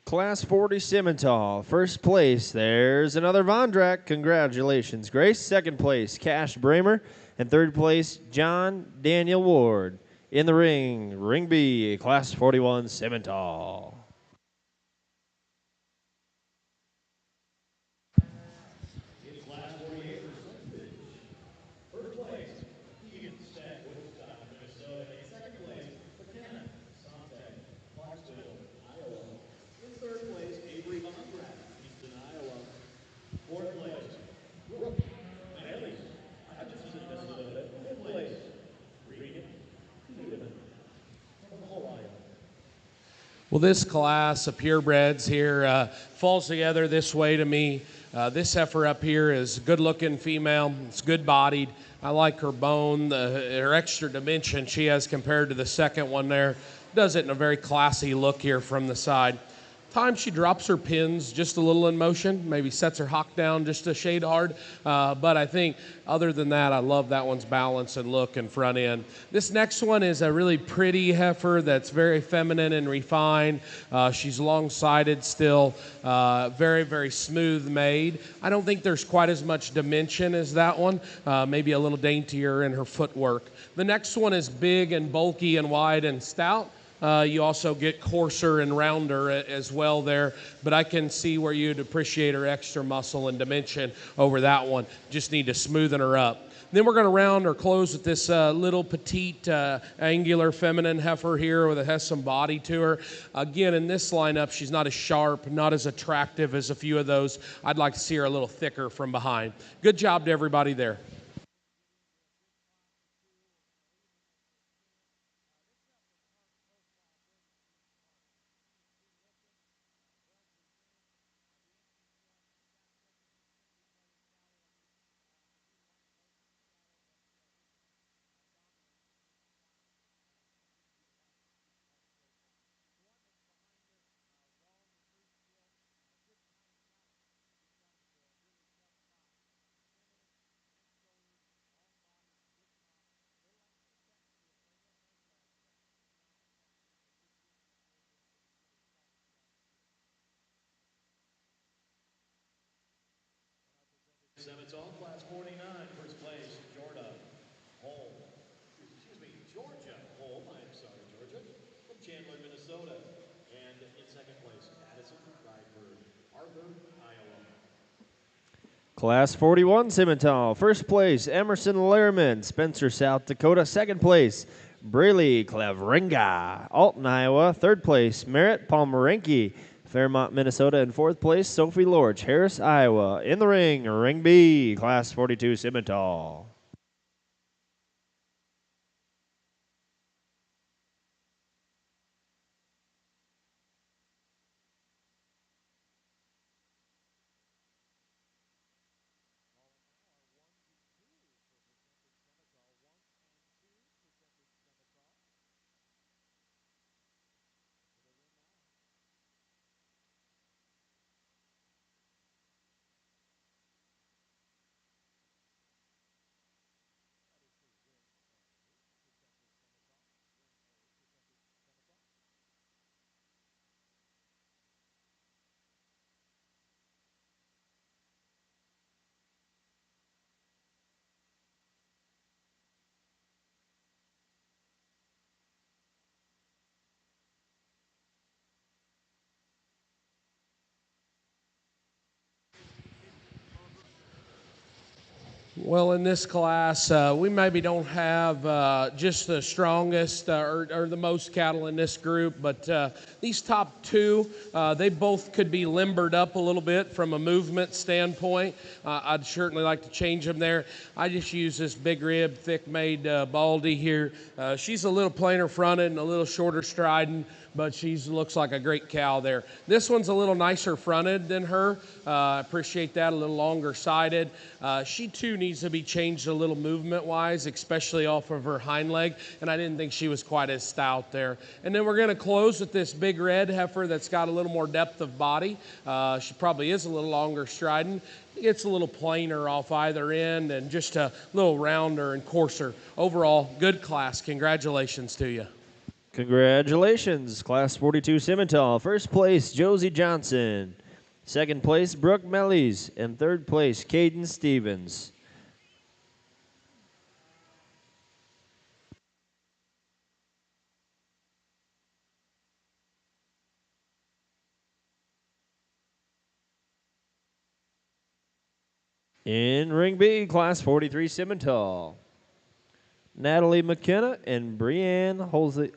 Class 40 Simmental. First place, there's another Vondrak. Congratulations, Grace. Second place, Cash Bramer. And third place, John Daniel Ward. In the ring, Ring B, Class 41 Simmental. In Class 48 percentage, first place, Egan Stack, Woodstock, Minnesota. In second place, McKenna Sontag, Clarksville, Iowa. In third place, Avery Vondrak, Easton, Iowa. Fourth place, Brooke Bailey, Hutchinson, Minnesota. Fifth place, Regan Lieberman from Hull, Iowa. Well, this class of purebreds here falls together this way to me. This heifer up here is a good-looking female. It's good-bodied. I like her bone, her extra dimension she has compared to the second one there. Does it in a very classy look here from the side. Times she drops her pins just a little in motion, maybe sets her hock down just a shade hard. But I think other than that, I love that one's balance and look and front end. This next one is a really pretty heifer that's very feminine and refined. She's long-sided still, very, very smooth made. I don't think there's quite as much dimension as that one, maybe a little daintier in her footwork. The next one is big and bulky and wide and stout. You also get coarser and rounder as well there, but I can see where you'd appreciate her extra muscle and dimension over that one. Just need to smoothen her up. Then we're going to round or close with this little petite, angular, feminine heifer here that has some body to her. Again, in this lineup, she's not as sharp, not as attractive as a few of those. I'd like to see her a little thicker from behind. Good job to everybody there. Simmental, Class 49, first place, Georgia Holm. I'm sorry, Georgia, from Chandler, Minnesota. And in second place, Addison Rydberg, Arthur, Iowa. Class 41 Simmental. First place, Emerson Lehrman, Spencer, South Dakota. Second place, Braley Clavringa, Alton, Iowa. Third place, Merritt Palmerenke, Fairmont, Minnesota. And fourth place, Sophie Lorch, Harris, Iowa. In the ring, Ring B, Class 42 Simmental. Well, in this class, we maybe don't have just the strongest or the most cattle in this group, but these top two, they both could be limbered up a little bit from a movement standpoint. I'd certainly like to change them there. I just use this big rib, thick-made Baldy here. She's a little plainer fronted and a little shorter striding, but she looks like a great cow there. This one's a little nicer fronted than her. I appreciate that, a little longer sided. She too needs to be changed a little movement-wise, especially off of her hind leg, and I didn't think she was quite as stout there. And then we're going to close with this big red heifer that's got a little more depth of body. She probably is a little longer striding. It's a little plainer off either end and just a little rounder and coarser. Overall, good class. Congratulations to you. Congratulations, Class 42 Simmental. First place, Josie Johnson. Second place, Brooke Mellies. And third place, Caden Stevens. In Ring B, Class 43 Simmental, Natalie McKenna and Brianne Holsey.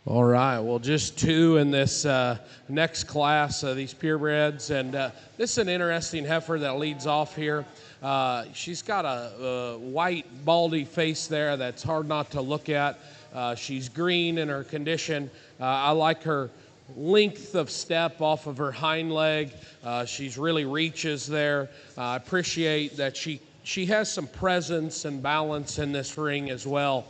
All right, well, just two in this next class, these purebreds, and this is an interesting heifer that leads off here. She's got a white, baldy face there that's hard not to look at. She's green in her condition. I like her length of step off of her hind leg. She's really reaches there. I appreciate that she has some presence and balance in this ring as well.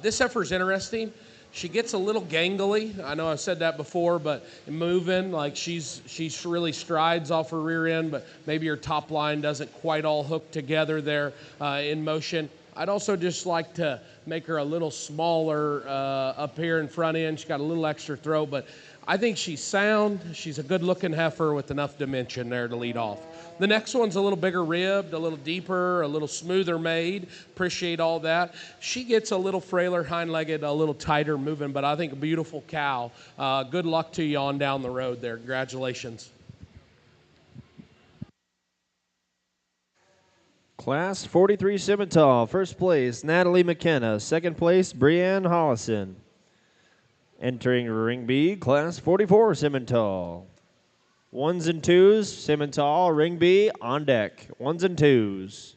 This heifer is interesting. She gets a little gangly. I know I've said that before, but moving, like she's really strides off her rear end, but maybe her top line doesn't quite all hook together there in motion. I'd also just like to make her a little smaller up here in front end. She's got a little extra throat, but I think she's sound. She's a good-looking heifer with enough dimension there to lead off. The next one's a little bigger ribbed, a little deeper, a little smoother made. Appreciate all that. She gets a little frailer, hind-legged, a little tighter moving, but I think a beautiful cow. Good luck to you on down the road there. Congratulations. Class 43 Simmental, first place, Natalie McKenna. Second place, Brianne Hollison. Entering Ring B, Class 44 Simmental. Ones and twos, Simmental, Ring B, on deck. Ones and twos.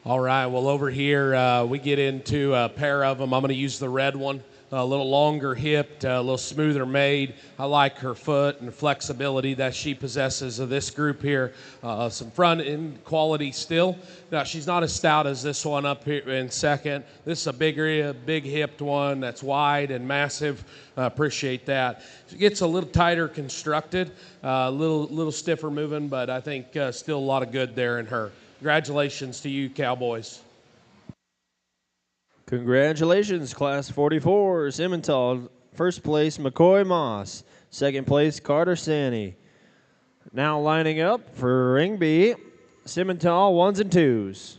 All right, well, over here we get into a pair of them. I'm going to use the red one. a little longer hipped, a little smoother made. I like her foot and the flexibility that she possesses of this group here. Some front end quality still. Now, she's not as stout as this one up here in second. This is a big hipped one that's wide and massive. Appreciate that. It gets a little tighter constructed, a little stiffer moving, but I think still a lot of good there in her. Congratulations to you, Cowboys. Congratulations, Class 44, Simmental. First place, McCoy Moss. Second place, Carter Sanney. Now lining up for Ring B, Simmental 1s and 2s.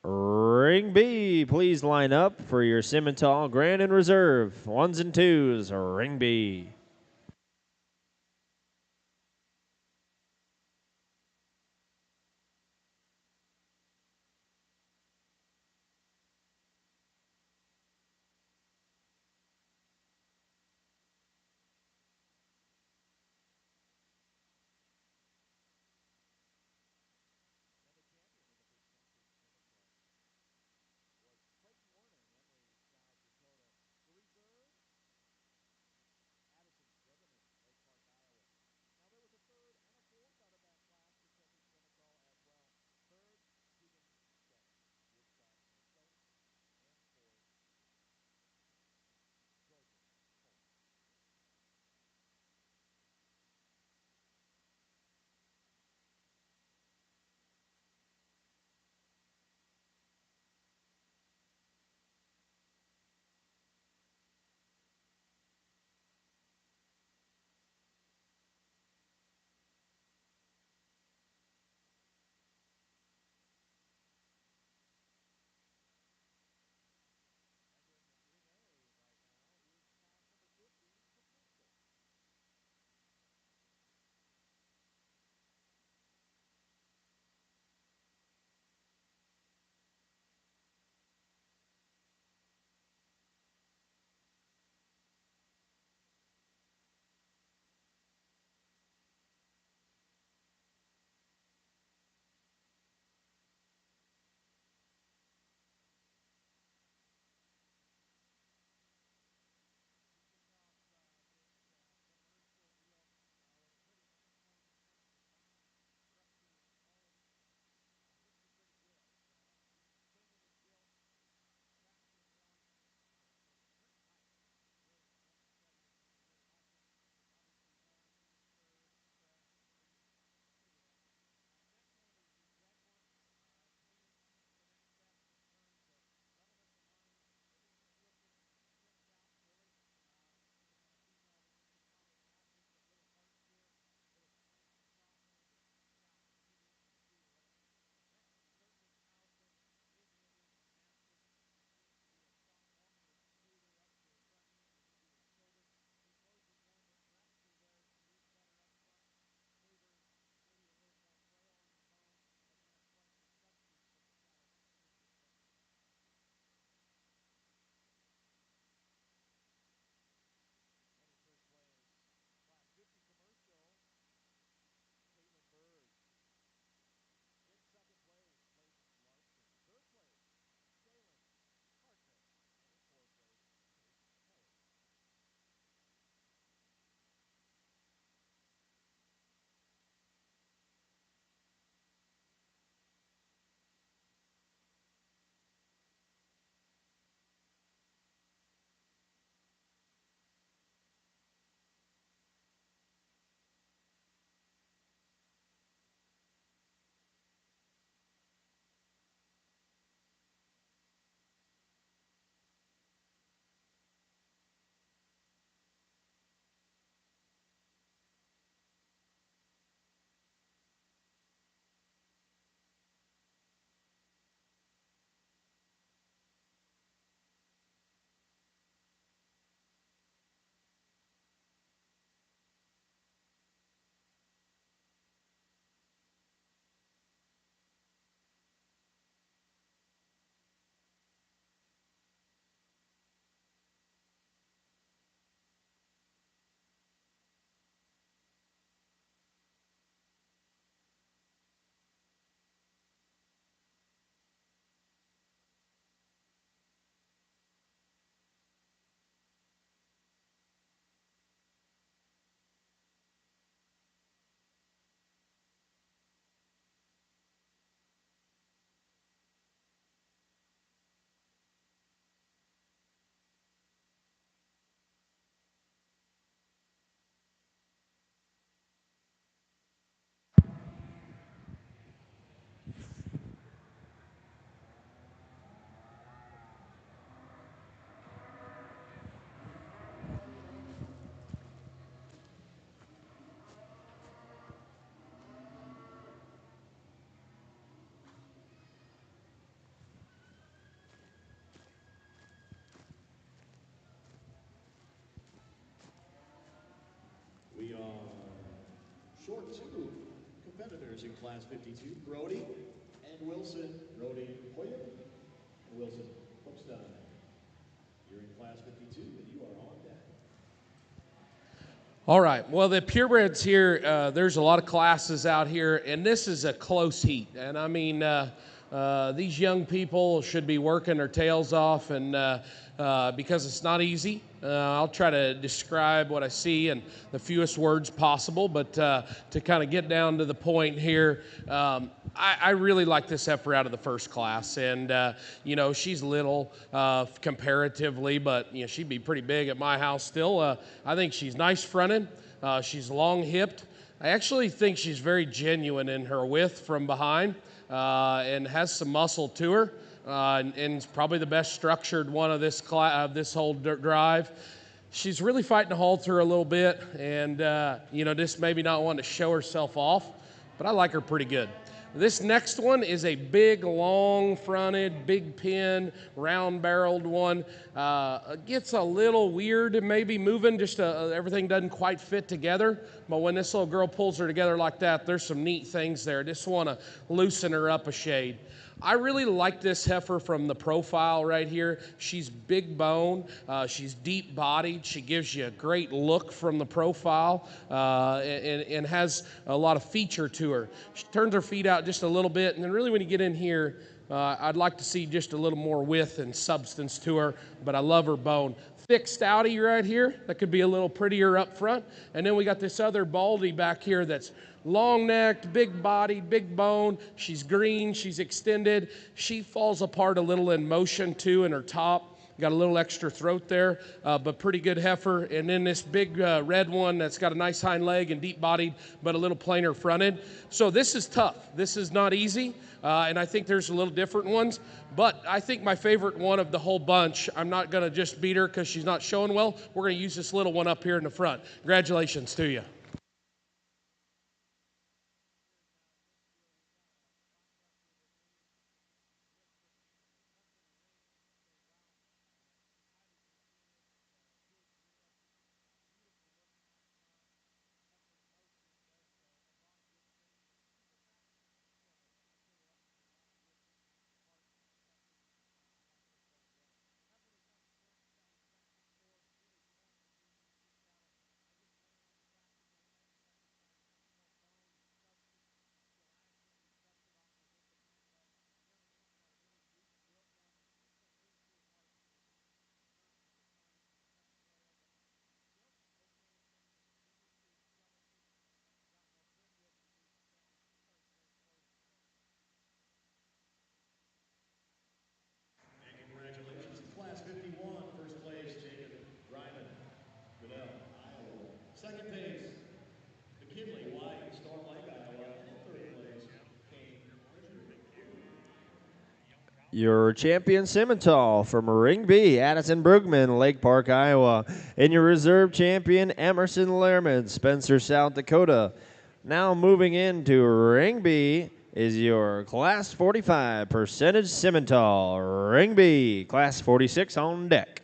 Ring B, please line up for your Simmental Grand and Reserve. 1s and 2s, Ring B. Short two competitors in Class 52, Brody and Wilson. Brody Hoyer and Wilson Hookstein. You're in Class 52 and you are on deck. All right. Well, the purebreds here, there's a lot of classes out here, and this is a close heat. And I mean, these young people should be working their tails off, and because it's not easy. I'll try to describe what I see in the fewest words possible, but to kind of get down to the point here, I really like this heifer out of the first class, and you know, she's little comparatively, but you know, she'd be pretty big at my house still. I think she's nice fronted. She's long hipped. I actually think she's very genuine in her width from behind, and has some muscle to her. And it's probably the best structured one of this whole drive. She's really fighting to halter a little bit, and you know, just maybe not wanting to show herself off, but I like her pretty good. This next one is a big, long-fronted, big pin, round-barreled one. Gets a little weird, maybe moving, just everything doesn't quite fit together. But when this little girl pulls her together like that, there's some neat things there. Just want to loosen her up a shade. I really like this heifer from the profile right here. She's big bone, she's deep bodied, she gives you a great look from the profile, and has a lot of feature to her. She turns her feet out just a little bit, and then really when you get in here, I'd like to see just a little more width and substance to her, but I love her bone. Thick stouty right here, that could be a little prettier up front, and then we got this other baldy back here that's long-necked, big-bodied, big bone. She's green, she's extended. She falls apart a little in motion, too, in her top. Got a little extra throat there, but pretty good heifer. And then this big red one that's got a nice hind leg and deep-bodied, but a little plainer fronted. So this is tough. This is not easy, and I think there's a little different ones. But I think my favorite one of the whole bunch, I'm not going to just beat her because she's not showing well. We're going to use this little one up here in the front. Congratulations to you. Congratulations to Class 51, first place, Jacob Ryman, Goodell, Iowa. Second place, McKinley White, Storm Lake, Iowa. And in third place, Kane Richard. Your champion Simmental from Ring B, Addison Brugman, Lake Park, Iowa. And your reserve champion Emerson Lehrman, Spencer, South Dakota. Now moving into Ring B is your Class 45 percentage Simmental. Ring B, Class 46 on deck.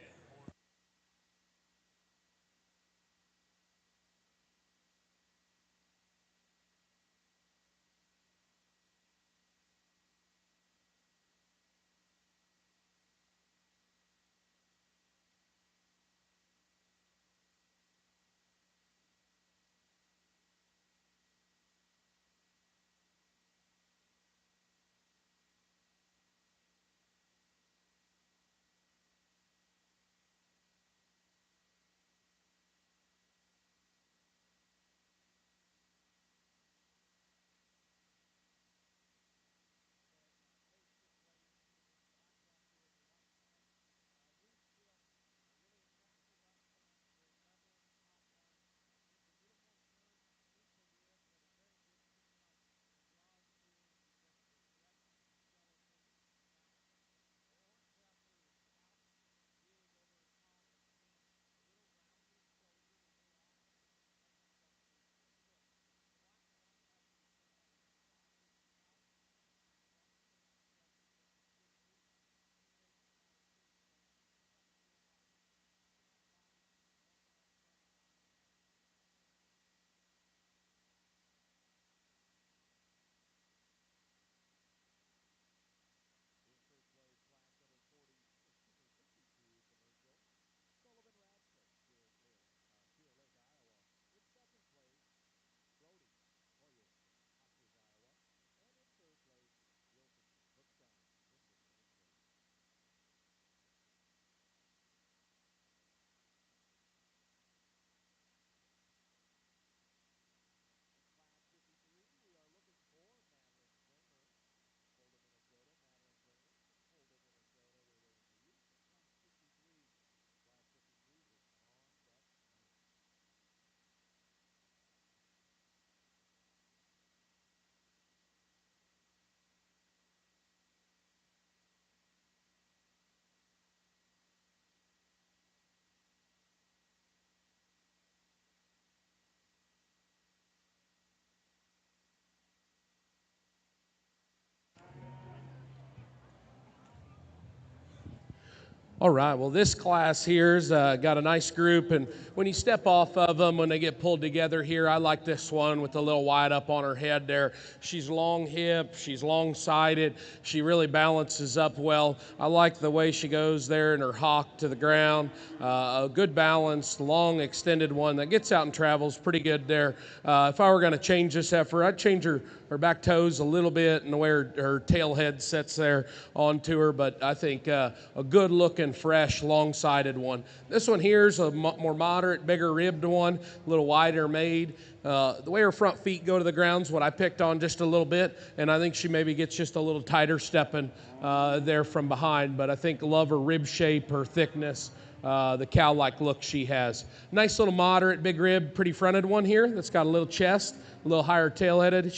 All right, well, this class here's got a nice group, and when you step off of them, when they get pulled together here, I like this one with the little wide up on her head there. She's long hip, she's long-sided, she really balances up well. I like the way she goes there in her hock to the ground. A good balance, long extended one that gets out and travels pretty good there. If I were going to change this heifer, I'd change her back toes a little bit and the way her tail head sits there onto her, but I think a good looking, fresh, long-sided one. This one here is a more moderate, bigger ribbed one, a little wider made. The way her front feet go to the ground is what I picked on just a little bit, and I think she maybe gets just a little tighter stepping there from behind, but I think love her rib shape, her thickness, the cow-like look she has. Nice little moderate, big rib, pretty fronted one here that's got a little chest, a little higher tail-headed.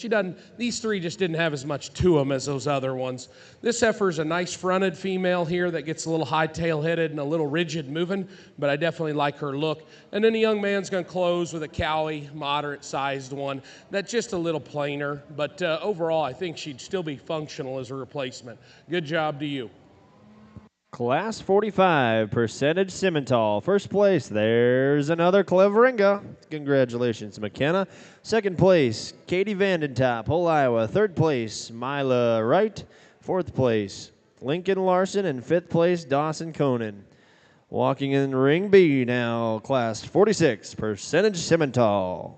These three just didn't have as much to them as those other ones. This heifer is a nice fronted female here that gets a little high tail-headed and a little rigid moving, but I definitely like her look. And then the young man's going to close with a cowy, moderate-sized one that's just a little plainer, but overall I think she'd still be functional as a replacement. Good job to you. Class 45, percentage Simmental. First place, there's another Cleveringa. Congratulations, McKenna. Second place, Katie Vandentop, Hull, Iowa. Third place, Mila Wright. Fourth place, Lincoln Larson. And fifth place, Dawson Conan. Walking in ring B now, class 46, percentage Simmental.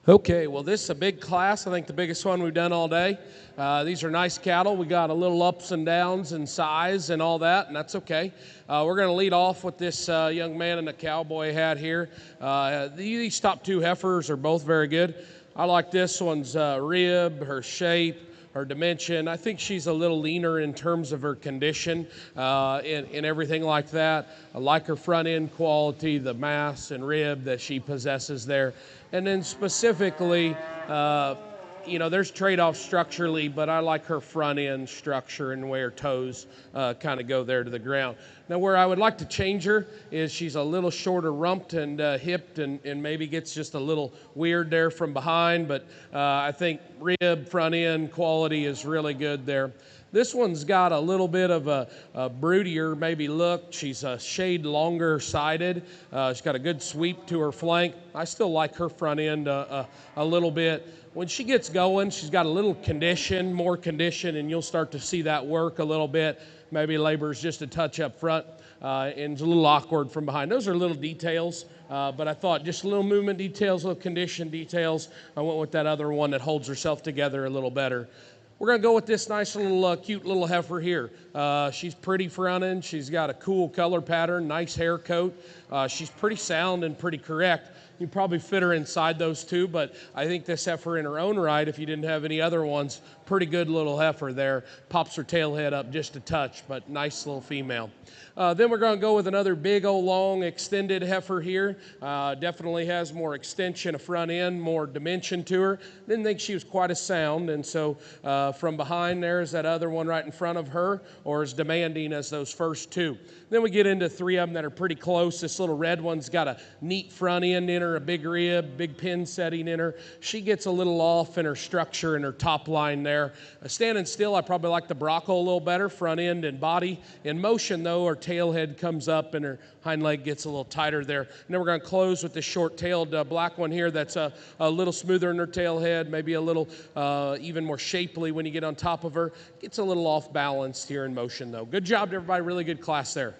Okay, well, this is a big class. I think the biggest one we've done all day. These are nice cattle. We got a little ups and downs in size and all that, and that's okay. We're going to lead off with this young man in a cowboy hat here. These top two heifers are both very good. I like this one's rib, her shape, her dimension. I think she's a little leaner in terms of her condition and everything like that. I like her front end quality, the mass and rib that she possesses there. And then specifically, you know, there's trade-offs structurally, but I like her front end structure and where her toes kind of go there to the ground. Now, where I would like to change her is she's a little shorter rumped and hipped and maybe gets just a little weird there from behind, but I think rib, front end quality is really good there. This one's got a little bit of a broodier maybe look. She's a shade longer sided. She's got a good sweep to her flank. I still like her front end a little bit. When she gets going, she's got a little condition, more condition, and you'll start to see that work a little bit. Maybe labor's just a touch up front and it's a little awkward from behind. Those are little details, but I thought just little movement details, little condition details. I went with that other one that holds herself together a little better. We're going to go with this nice little cute little heifer here. She's pretty front end. She's got a cool color pattern, nice hair coat. She's pretty sound and pretty correct. You probably fit her inside those two, but I think this heifer in her own right, if you didn't have any other ones, pretty good little heifer there. Pops her tail head up just a touch, but nice little female. Then we're going to go with another big old long extended heifer here. Definitely has more extension of front end, more dimension to her. Didn't think she was quite as sound, and so from behind there is that other one right in front of her, or as demanding as those first two. Then we get into three of them that are pretty close. This little red one's got a neat front end in her, a big rib, big pin setting in her. She gets a little off in her structure and her top line there. Standing still, I probably like the Bronco a little better, front end and body. In motion, though, her tail head comes up and her hind leg gets a little tighter there. And then we're going to close with the short-tailed black one here that's a little smoother in her tail head, maybe a little even more shapely when you get on top of her. Gets a little off-balanced here in motion, though. Good job to everybody. Really good class there.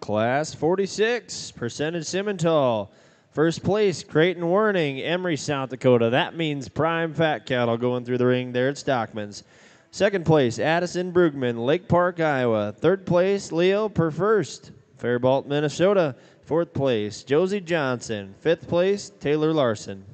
Class 46, percentage Simmental. First place, Creighton Warning, Emery, South Dakota. That means prime fat cattle going through the ring there at Stockman's. Second place, Addison Brugman, Lake Park, Iowa. Third place, Leo Perfirst, Faribault, Minnesota. Fourth place, Josie Johnson. Fifth place, Taylor Larson.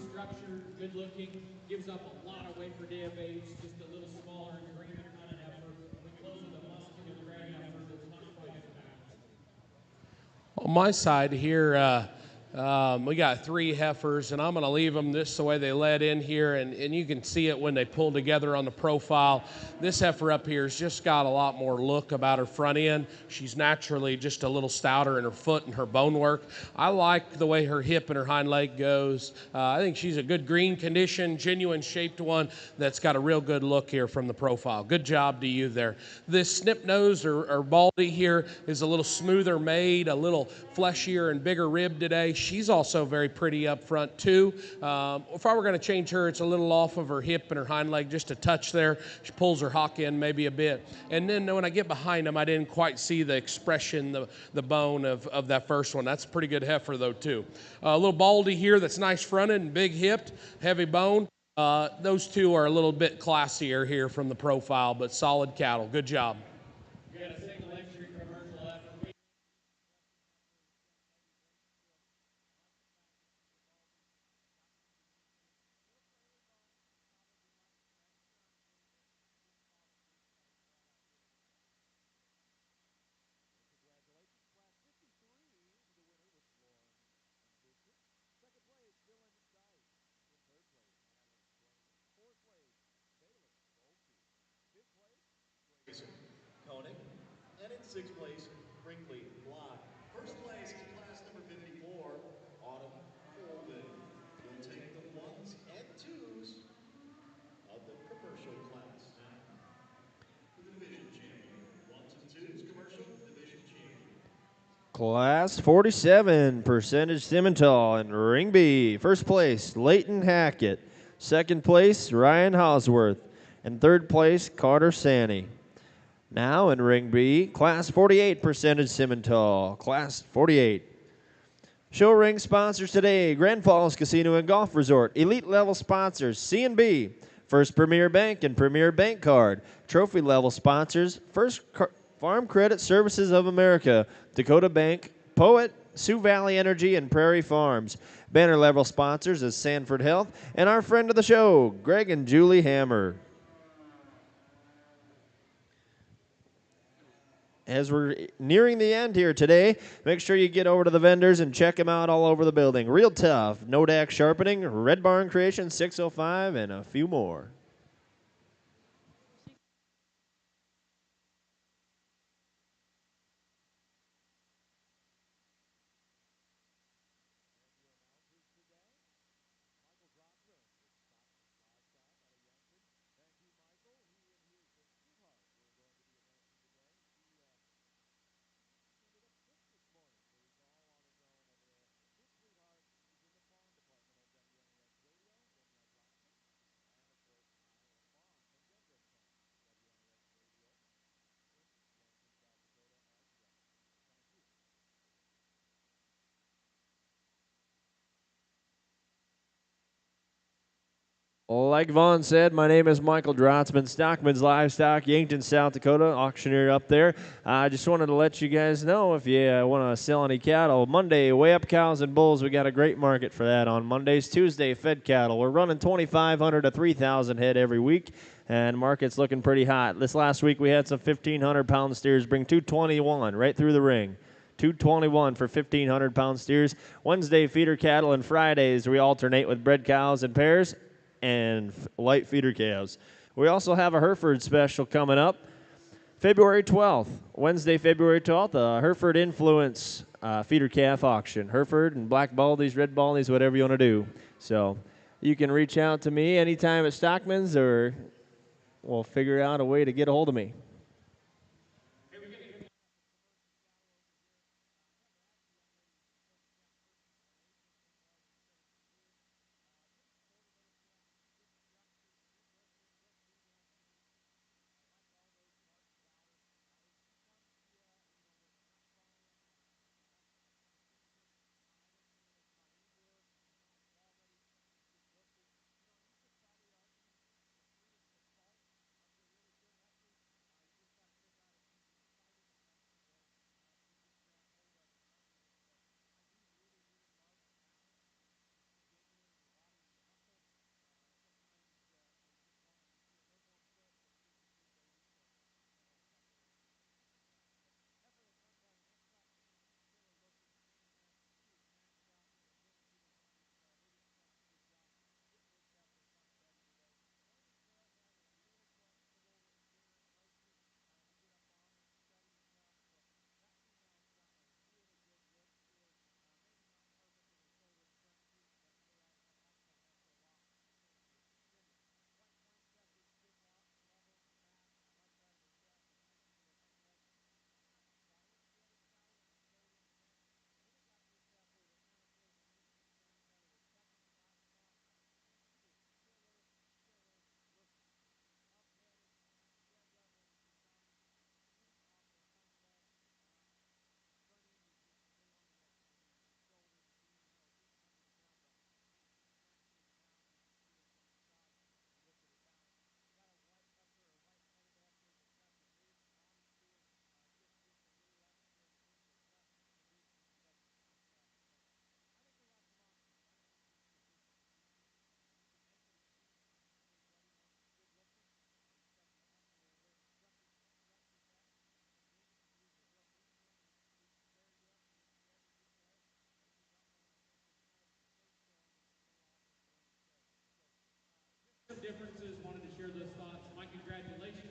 Structured, good looking, gives up a lot of weight for day of age, just a little smaller and greener kind of heifer. We close with a muscular gray heifer that's 125 pounds. On my side here, We got 3 heifers, and I'm going to leave them this the way they led in here, and you can see it when they pull together on the profile. This heifer up here has just got a lot more look about her front end. She's naturally just a little stouter in her foot and her bone work. I like the way her hip and her hind leg goes. I think she's a good green condition, genuine shaped one that's got a real good look here from the profile. Good job to you there. This snip nose or baldy here is a little smoother made, a little fleshier and bigger rib today. She's also very pretty up front too. If I were going to change her, it's a little off of her hip and her hind leg, just a touch there. She pulls her hock in maybe a bit. And then when I get behind them, I didn't quite see the expression, the bone of that first one. That's a pretty good heifer though too. A little baldy here that's nice fronted and big hipped, heavy bone. Those two are a little bit classier here from the profile, but solid cattle. Good job. We got a single entry commercial after. Koenig, and in sixth place, Brinkley Block. First place in class number 54, Autumn Colvin. Will take the ones and twos of the commercial class. Now, for the division champion, ones and twos, commercial division champion. Class 47, percentage Simmental and Ring B. First place, Leighton Hackett. Second place, Ryan Hosworth. And third place, Carter Sanney. Now in Ring B, Class 48, percentage Simmental. Class 48. Show ring sponsors today, Grand Falls Casino and Golf Resort. Elite level sponsors, C&B. First Premier Bank and Premier Bank Card. Trophy level sponsors, First Farm Credit Services of America, Dakota Bank, Poet, Sioux Valley Energy, and Prairie Farms. Banner level sponsors is Sanford Health and our friend of the show, Greg and Julie Hammer. As we're nearing the end here today, make sure you get over to the vendors and check them out all over the building. Real Tough, Nodak Sharpening, Red Barn Creation 605, and a few more. Like Vaughn said, my name is Michael Drotzman, Stockman's Livestock, Yankton, South Dakota, auctioneer up there. I just wanted to let you guys know if you want to sell any cattle. Monday, weigh up cows and bulls. We got a great market for that on Mondays. Tuesday, fed cattle. We're running 2,500 to 3,000 head every week, and market's looking pretty hot. This last week, we had some 1,500-pound steers bring 221 right through the ring. 221 for 1,500-pound steers. Wednesday, feeder cattle, and Fridays, we alternate with bred cows and pairs and light feeder calves. We also have a Hereford special coming up February 12th, Wednesday, February 12th, a Hereford Influence feeder calf auction. Hereford and black baldies, red baldies, whatever you want to do. So you can reach out to me anytime at Stockman's, or we'll figure out a way to get a hold of me. differences. Wanted to share those thoughts. My congratulations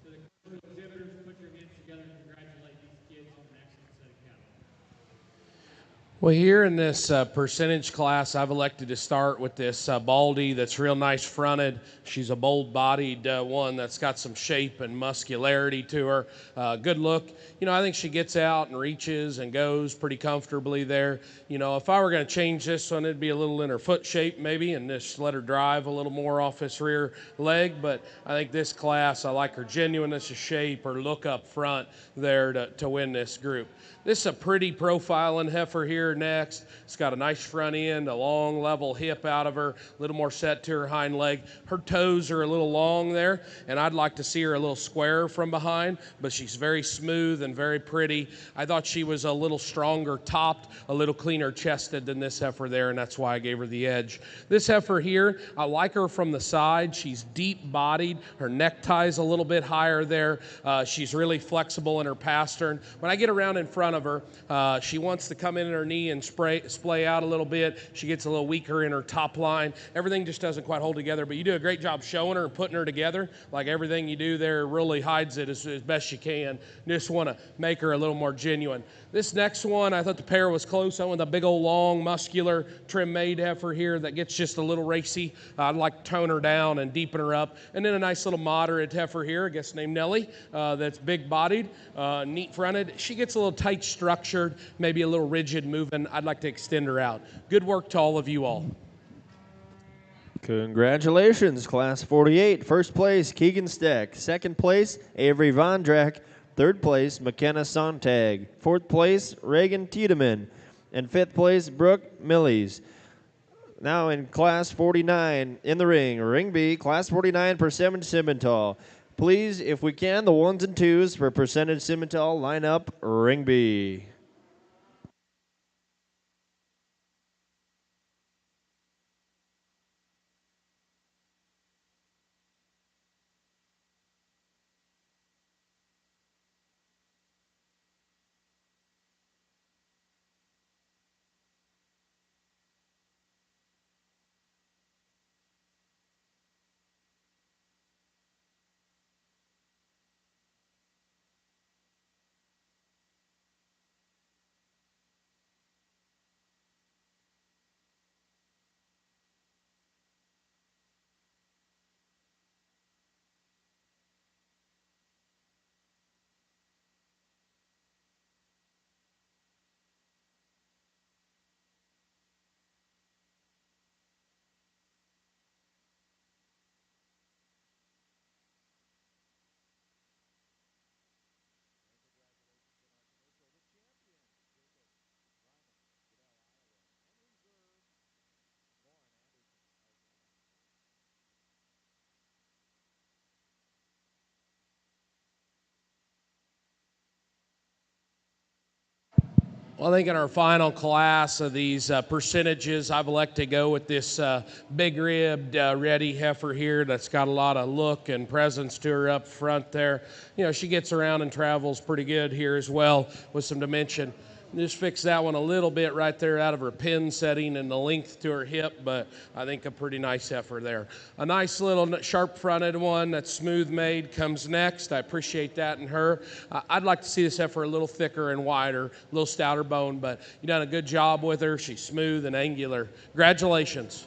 to the commercial exhibitors. Put your hands together and congratulate these kids on an excellent set of cattle. Well, here in this percentage class, I've elected to start with this Baldy that's real nice fronted. She's a bold-bodied one that's got some shape and muscularity to her. Good look. You know, I think she gets out and reaches and goes pretty comfortably there. You know, if I were going to change this one, it'd be a little in her foot shape maybe, and just let her drive a little more off this rear leg. But I think this class, I like her genuineness of shape, her look up front there to win this group. This is a pretty profiling heifer here next. It's got a nice front end, a long level hip out of her, a little more set to her hind leg. Her toes are a little long there, and I'd like to see her a little square from behind, but she's very smooth and very pretty. I thought she was a little stronger topped, a little cleaner chested than this heifer there, and that's why I gave her the edge. This heifer here, I like her from the side. She's deep bodied. Her necktie a little bit higher there. She's really flexible in her pastern. When I get around in front of her, she wants to come in her knee and splay out a little bit. She gets a little weaker in her top line. Everything just doesn't quite hold together, but you do a great job showing her and putting her together. Like everything you do there really hides it as best you can. You just want to make her a little more genuine. This next one, I thought the pair was close. I went with a big old long muscular trim made heifer here that gets just a little racy. I'd like to tone her down and deepen her up. And then a nice little moderate heifer here, I guess named Nellie, that's big bodied, neat fronted. She gets a little tight structured, maybe a little rigid moving. I'd like to extend her out. Good work to all of you all. Congratulations, Class 48. First place, Keegan Steck. Second place, Avery Vondrak. Third place, McKenna Sontag. Fourth place, Reagan Tiedemann. And fifth place, Brooke Millies. Now in Class 49, in the ring, Ring B, Class 49, Percentage Simmental. Please, if we can, the ones and twos for Percentage Simmental, line up Ring B. Well, I think in our final class of these percentages, I've elected to go with this big ribbed, ready heifer here that's got a lot of look and presence to her up front there. You know, she gets around and travels pretty good here as well with some dimension. Just fix that one a little bit right there out of her pin setting and the length to her hip, but I think a pretty nice heifer there. A nice little sharp fronted one that's smooth made comes next. I appreciate that in her. I'd like to see this heifer a little thicker and wider, a little stouter bone, but you've done a good job with her. She's smooth and angular. Congratulations.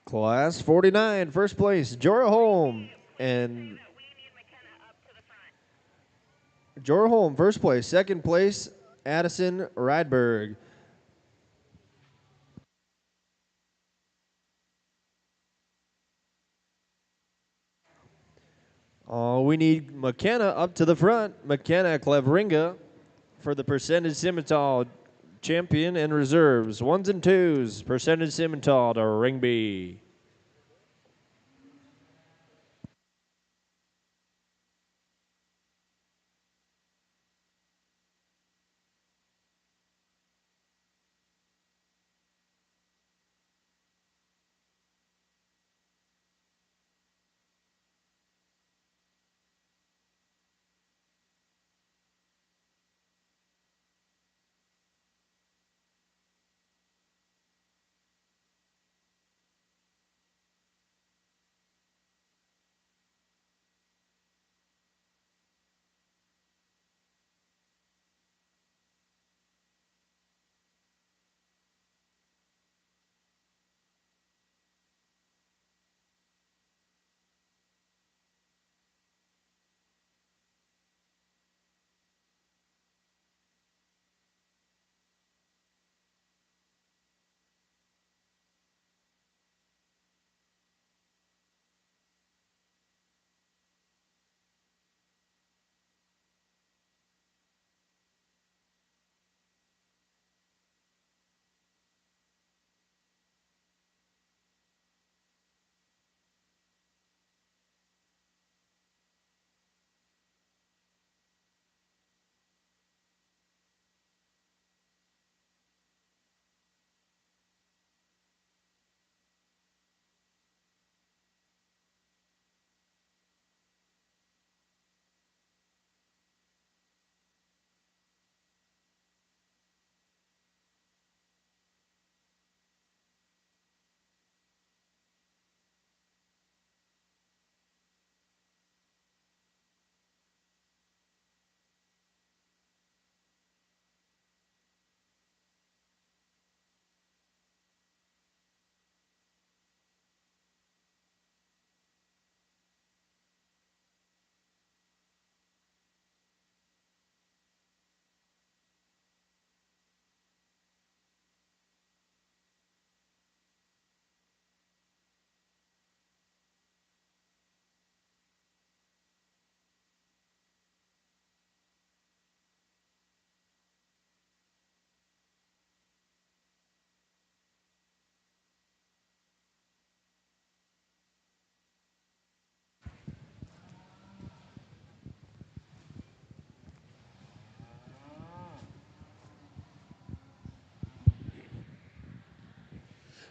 Class 49, first place, Jorah Holm. And Jorah Holm, first place. Second place, Addison Rydberg. We need McKenna up to the front. McKenna Klevringa for the Percentage Simmental champion and reserves. Ones and twos, Percentage Simmental to Ring B.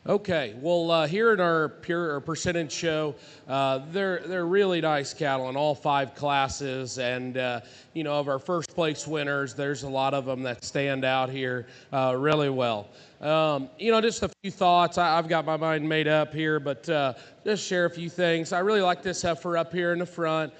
Okay, well, here at our pure or percentage show, they're really nice cattle in all 5 classes, and of our first place winners, there's a lot of them that stand out here really well. Just a few thoughts. I've got my mind made up here, but just share a few things. I really like this heifer up here in the front.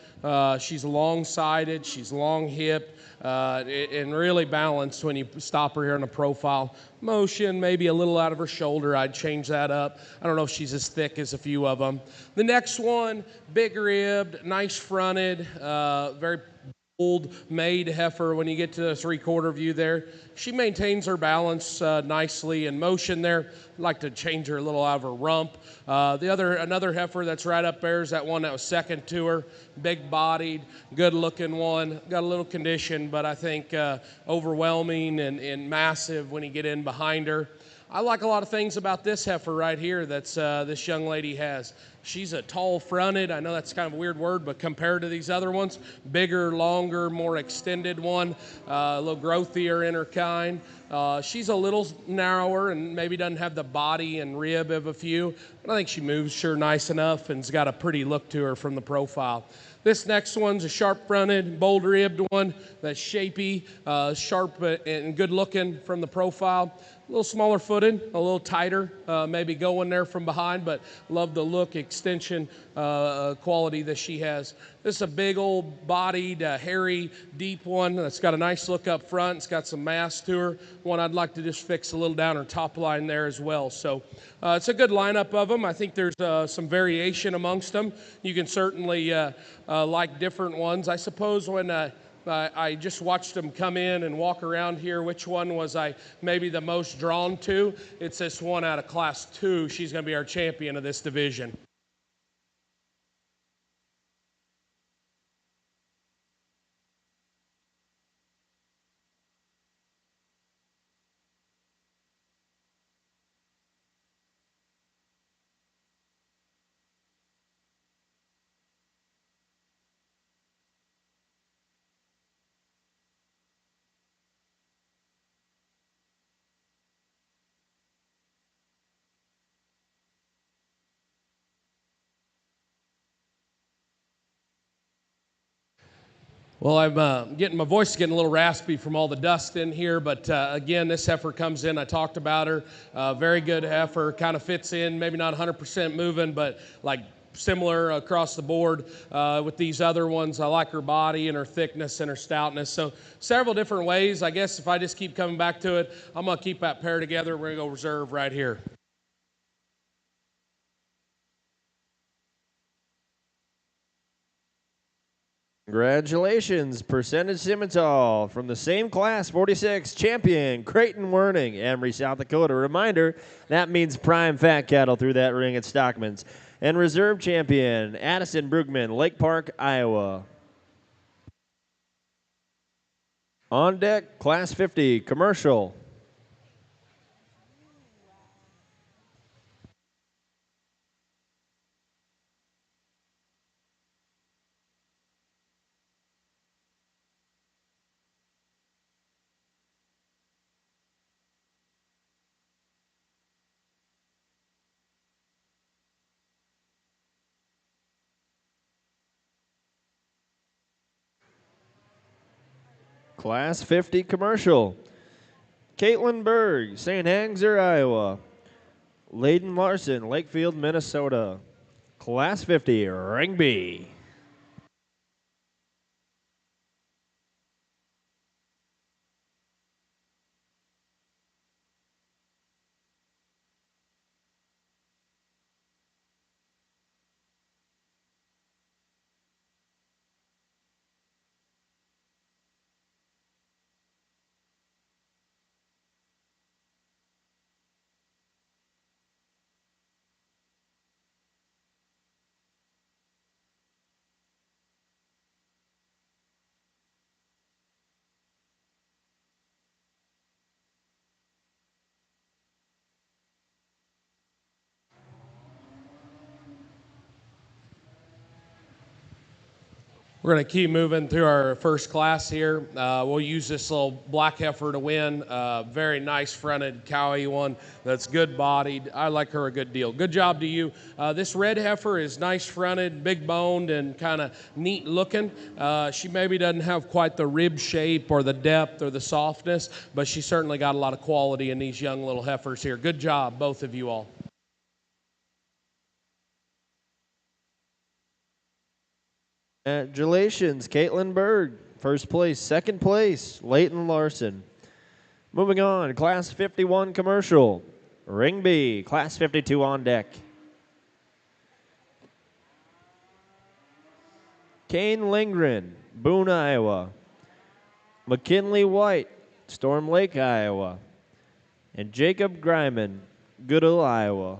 She's long-sided, she's long-hipped, and really balanced when you stop her here in the profile. Motion, maybe a little out of her shoulder. I'd change that up. I don't know if she's as thick as a few of them. The next one, big-ribbed, nice-fronted, very old made heifer. When you get to the 3/4 view there, she maintains her balance nicely in motion there. I'd like to change her a little out of her rump. Another heifer that's right up there is that one that was second to her, big bodied, good looking one. Got a little condition, but I think overwhelming and massive when you get in behind her. I like a lot of things about this heifer right here that's this young lady has. She's a tall fronted. I know that's kind of a weird word, but compared to these other ones, bigger, longer, more extended one, a little growthier in her kind. She's a little narrower and maybe doesn't have the body and rib of a few, but I think she moves sure nice enough and's got a pretty look to her from the profile. This next one's a sharp-fronted, bold-ribbed one that's shapy, sharp and good-looking from the profile. A little smaller footed, a little tighter, maybe going there from behind, but love the look, extension, quality that she has. This is a big old bodied, hairy, deep one that's got a nice look up front. It's got some mass to her. One I'd like to just fix a little down her top line there as well. So it's a good lineup of them. I think there's some variation amongst them. You can certainly like different ones. I suppose when I just watched them come in and walk around here, which one was I maybe the most drawn to? It's this one out of Class 2. She's going to be our champion of this division. Well, I'm getting my voice is getting a little raspy from all the dust in here, but again, this heifer comes in. I talked about her. Very good heifer, kind of fits in, maybe not 100% moving, but like similar across the board with these other ones. I like her body and her thickness and her stoutness. So several different ways. I guess if I just keep coming back to it, I'm going to keep that pair together. We're going to go reserve right here. Congratulations, Percentage Simmental from the same class, 46, champion Creighton Werning, Emery, South Dakota. Reminder, that means prime fat cattle through that ring at Stockman's. And reserve champion Addison Brugman, Lake Park, Iowa. On deck, Class 50, commercial. Class 50 commercial. Caitlin Berg, St. Hanger, Iowa. Layden Larson, Lakefield, Minnesota. Class 50, Ring B. We're going to keep moving through our first class here. We'll use this little black heifer to win. Very nice fronted cowy one that's good bodied. I like her a good deal. Good job to you. This red heifer is nice fronted, big boned, and kind of neat looking. She maybe doesn't have quite the rib shape or the depth or the softness, but she certainly got a lot of quality in these young little heifers here. Good job, both of you all. Congratulations, Caitlin Berg. First place. Second place, Leighton Larson. Moving on, Class 51 Commercial. Ring B, Class 52 on deck. Kane Lindgren, Boone, Iowa. McKinley White, Storm Lake, Iowa. And Jacob Greiman, Goodell, Iowa.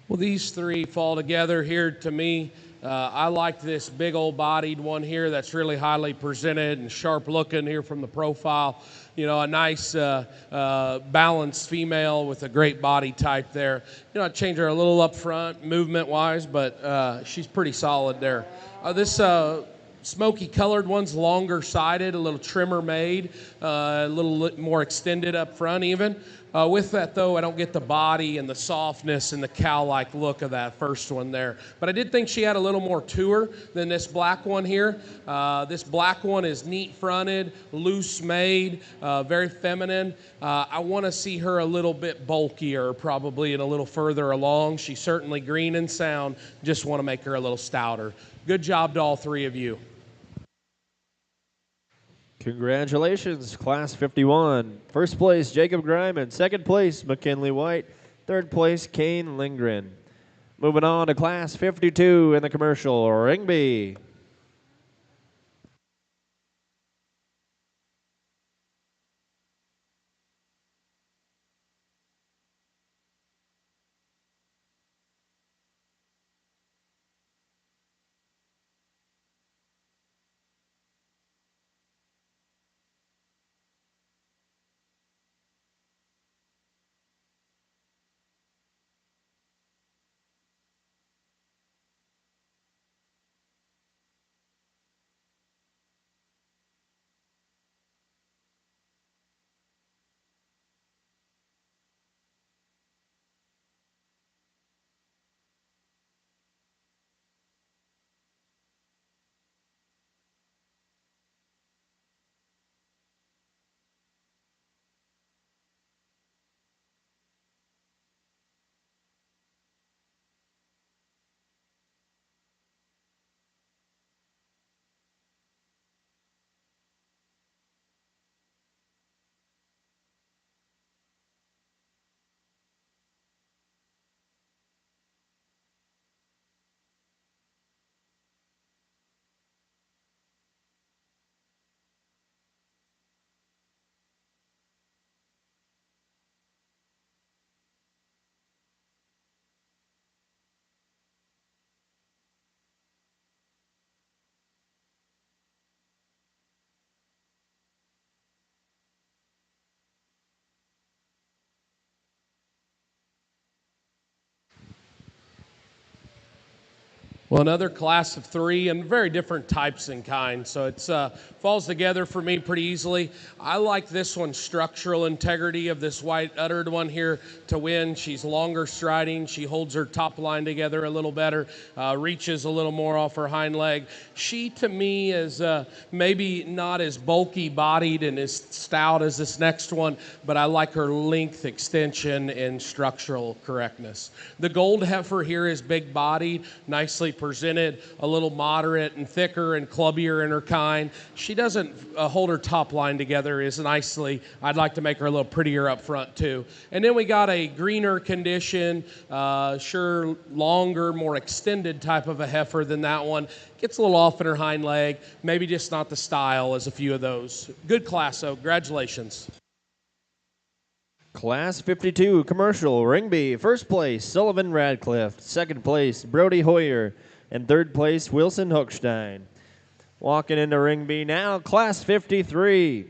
Well, these three fall together here to me. I like this big old bodied one here that's really highly presented and sharp looking here from the profile. You know, a nice balanced female with a great body type there. You know, I change her a little up front movement wise, but she's pretty solid there. This smoky colored one's longer sided, a little trimmer made, a little more extended up front even. With that, though, I don't get the body and the softness and the cow-like look of that first one there. But I did think she had a little more to her than this black one here. This black one is neat-fronted, loose-made, very feminine. I want to see her a little bit bulkier, probably, and a little further along. She's certainly green and sound. Just want to make her a little stouter. Good job to all three of you. Congratulations, Class 51. First place, Jacob Greiman. Second place, McKinley White. Third place, Kane Lindgren. Moving on to Class 52 in the commercial, Ring B. Well, another class of 3 and very different types and kinds. So it falls together for me pretty easily. I like this one, structural integrity of this white uddered one here to win. She's longer striding. She holds her top line together a little better, reaches a little more off her hind leg. She, to me, is maybe not as bulky bodied and as stout as this next one, but I like her length, extension, and structural correctness. The gold heifer here is big bodied, nicely presented, a little moderate and thicker and clubbier in her kind. She doesn't hold her top line together as nicely. I'd like to make her a little prettier up front too. And then we got a greener condition, sure longer, more extended type of a heifer than that one. Gets a little off in her hind leg, maybe just not the style as a few of those. Good class, so congratulations. Class 52 Commercial Ring B. First place, Sullivan Radcliffe. Second place, Brody Hoyer. And third place, Wilson Hochstein. Walking into Ring B now, Class 53,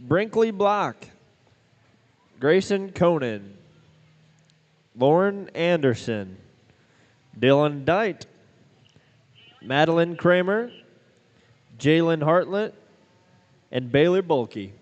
Brinkley Block, Grayson Conan, Lauren Anderson, Dylan Dite, Madeline Kramer, Jalen Hartlett, and Baylor Bulkey.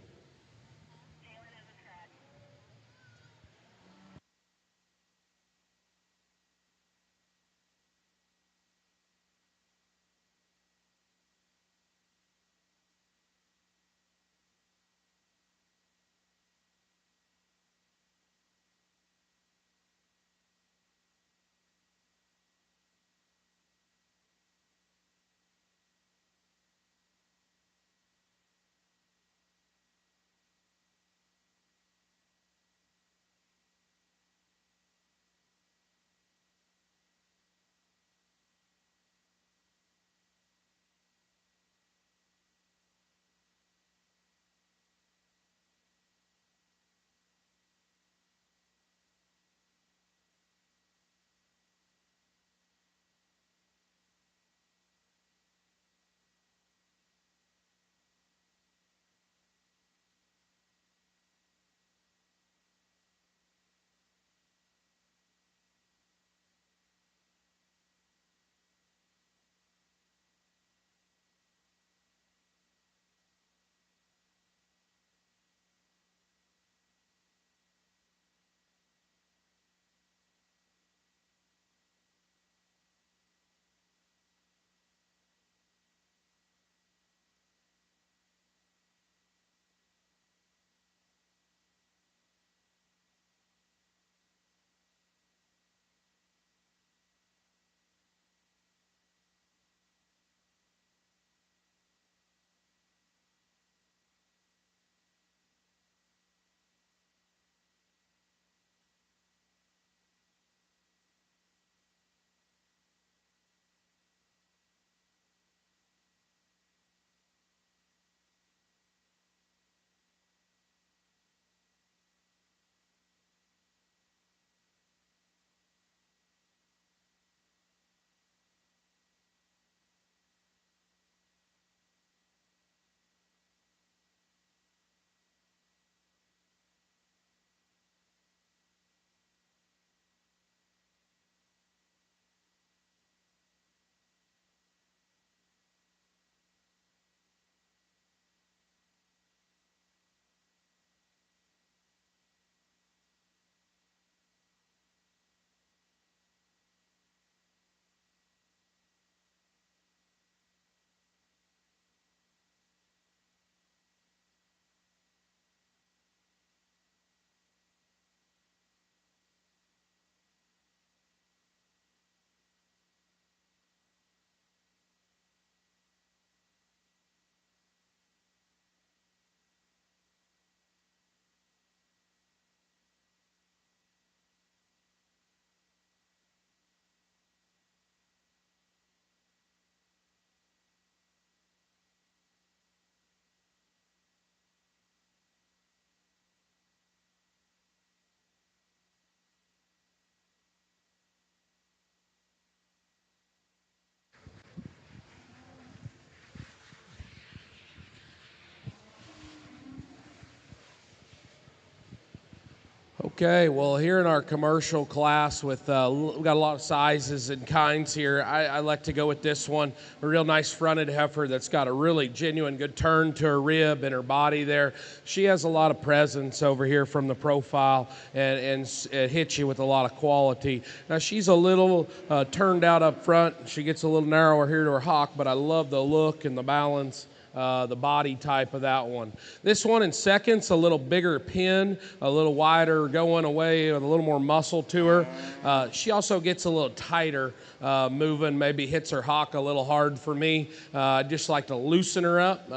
Okay, well, here in our commercial class with we've got a lot of sizes and kinds here. I like to go with this one, a real nice fronted heifer that's got a really genuine good turn to her rib and her body there. She has a lot of presence over here from the profile and hits you with a lot of quality. Now, she's a little turned out up front. She gets a little narrower here to her hock, but I love the look and the balance. The body type of that one. This one in seconds, a little bigger pin, a little wider going away with a little more muscle to her. She also gets a little tighter moving, maybe hits her hock a little hard for me. I'd just like to loosen her up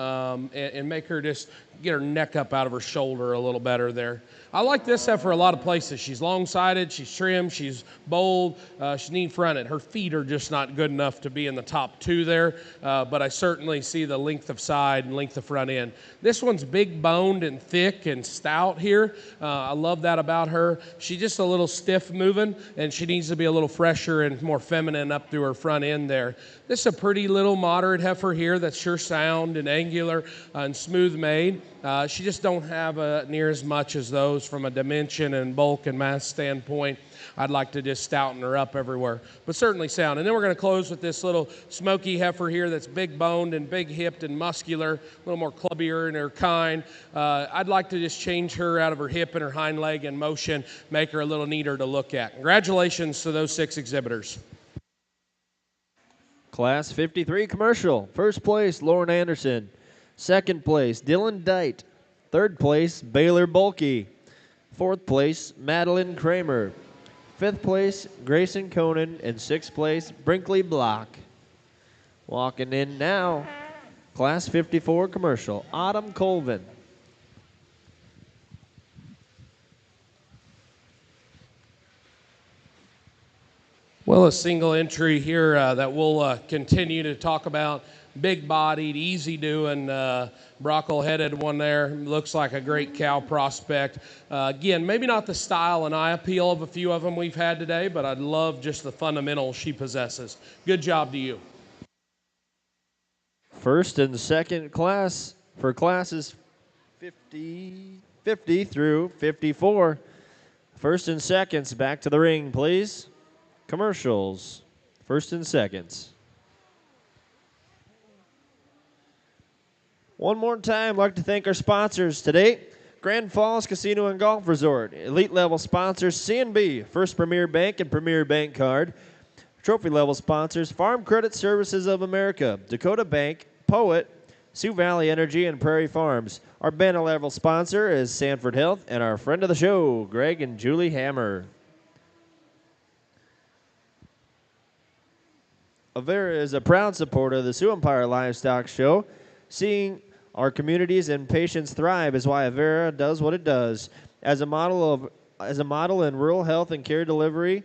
and make her just get her neck up out of her shoulder a little better there. I like this heifer a lot of places. She's long-sided, she's trim, she's bold, she's neat-fronted. Her feet are just not good enough to be in the top two there, but I certainly see the length of side and length of front end. This one's big-boned and thick and stout here. I love that about her. She's just a little stiff moving, and she needs to be a little fresher and more feminine up through her front end there. This is a pretty little moderate heifer here that's sure sound and angular and smooth made. She just don't have near as much as those from a dimension and bulk and mass standpoint. I'd like to just stouten her up everywhere, but certainly sound. And then we're going to close with this little smoky heifer here that's big boned and big hipped and muscular, a little more clubbier in her kind. I'd like to just change her out of her hip and her hind leg in motion, make her a little neater to look at. Congratulations to those 6 exhibitors. Class 53 commercial. First place, Lauren Anderson. Second place, Dylan Dite. Third place, Baylor Bulkey. Fourth place, Madeline Kramer. Fifth place, Grayson Conan. And sixth place, Brinkley Block. Walking in now, Class 54 commercial, Autumn Colvin. Well, a single entry here that we'll continue to talk about. Big-bodied, easy-doing, brockle-headed one there. Looks like a great cow prospect. Again, maybe not the style and eye appeal of a few of them we've had today, but I love just the fundamentals she possesses. Good job to you. First and second class for classes 50 through 54. First and seconds, back to the ring, please. Commercials, first and seconds. One more time, I'd like to thank our sponsors today. Grand Falls Casino and Golf Resort, elite level sponsors C&B, First Premier Bank and Premier Bank Card. Trophy level sponsors Farm Credit Services of America, Dakota Bank, Poet, Sioux Valley Energy, and Prairie Farms. Our banner level sponsor is Sanford Health, and our friend of the show, Greg and Julie Hammer. Avera is a proud supporter of the Sioux Empire Livestock Show. Seeing our communities and patients thrive is why Avera does what it does. As a model in rural health and care delivery,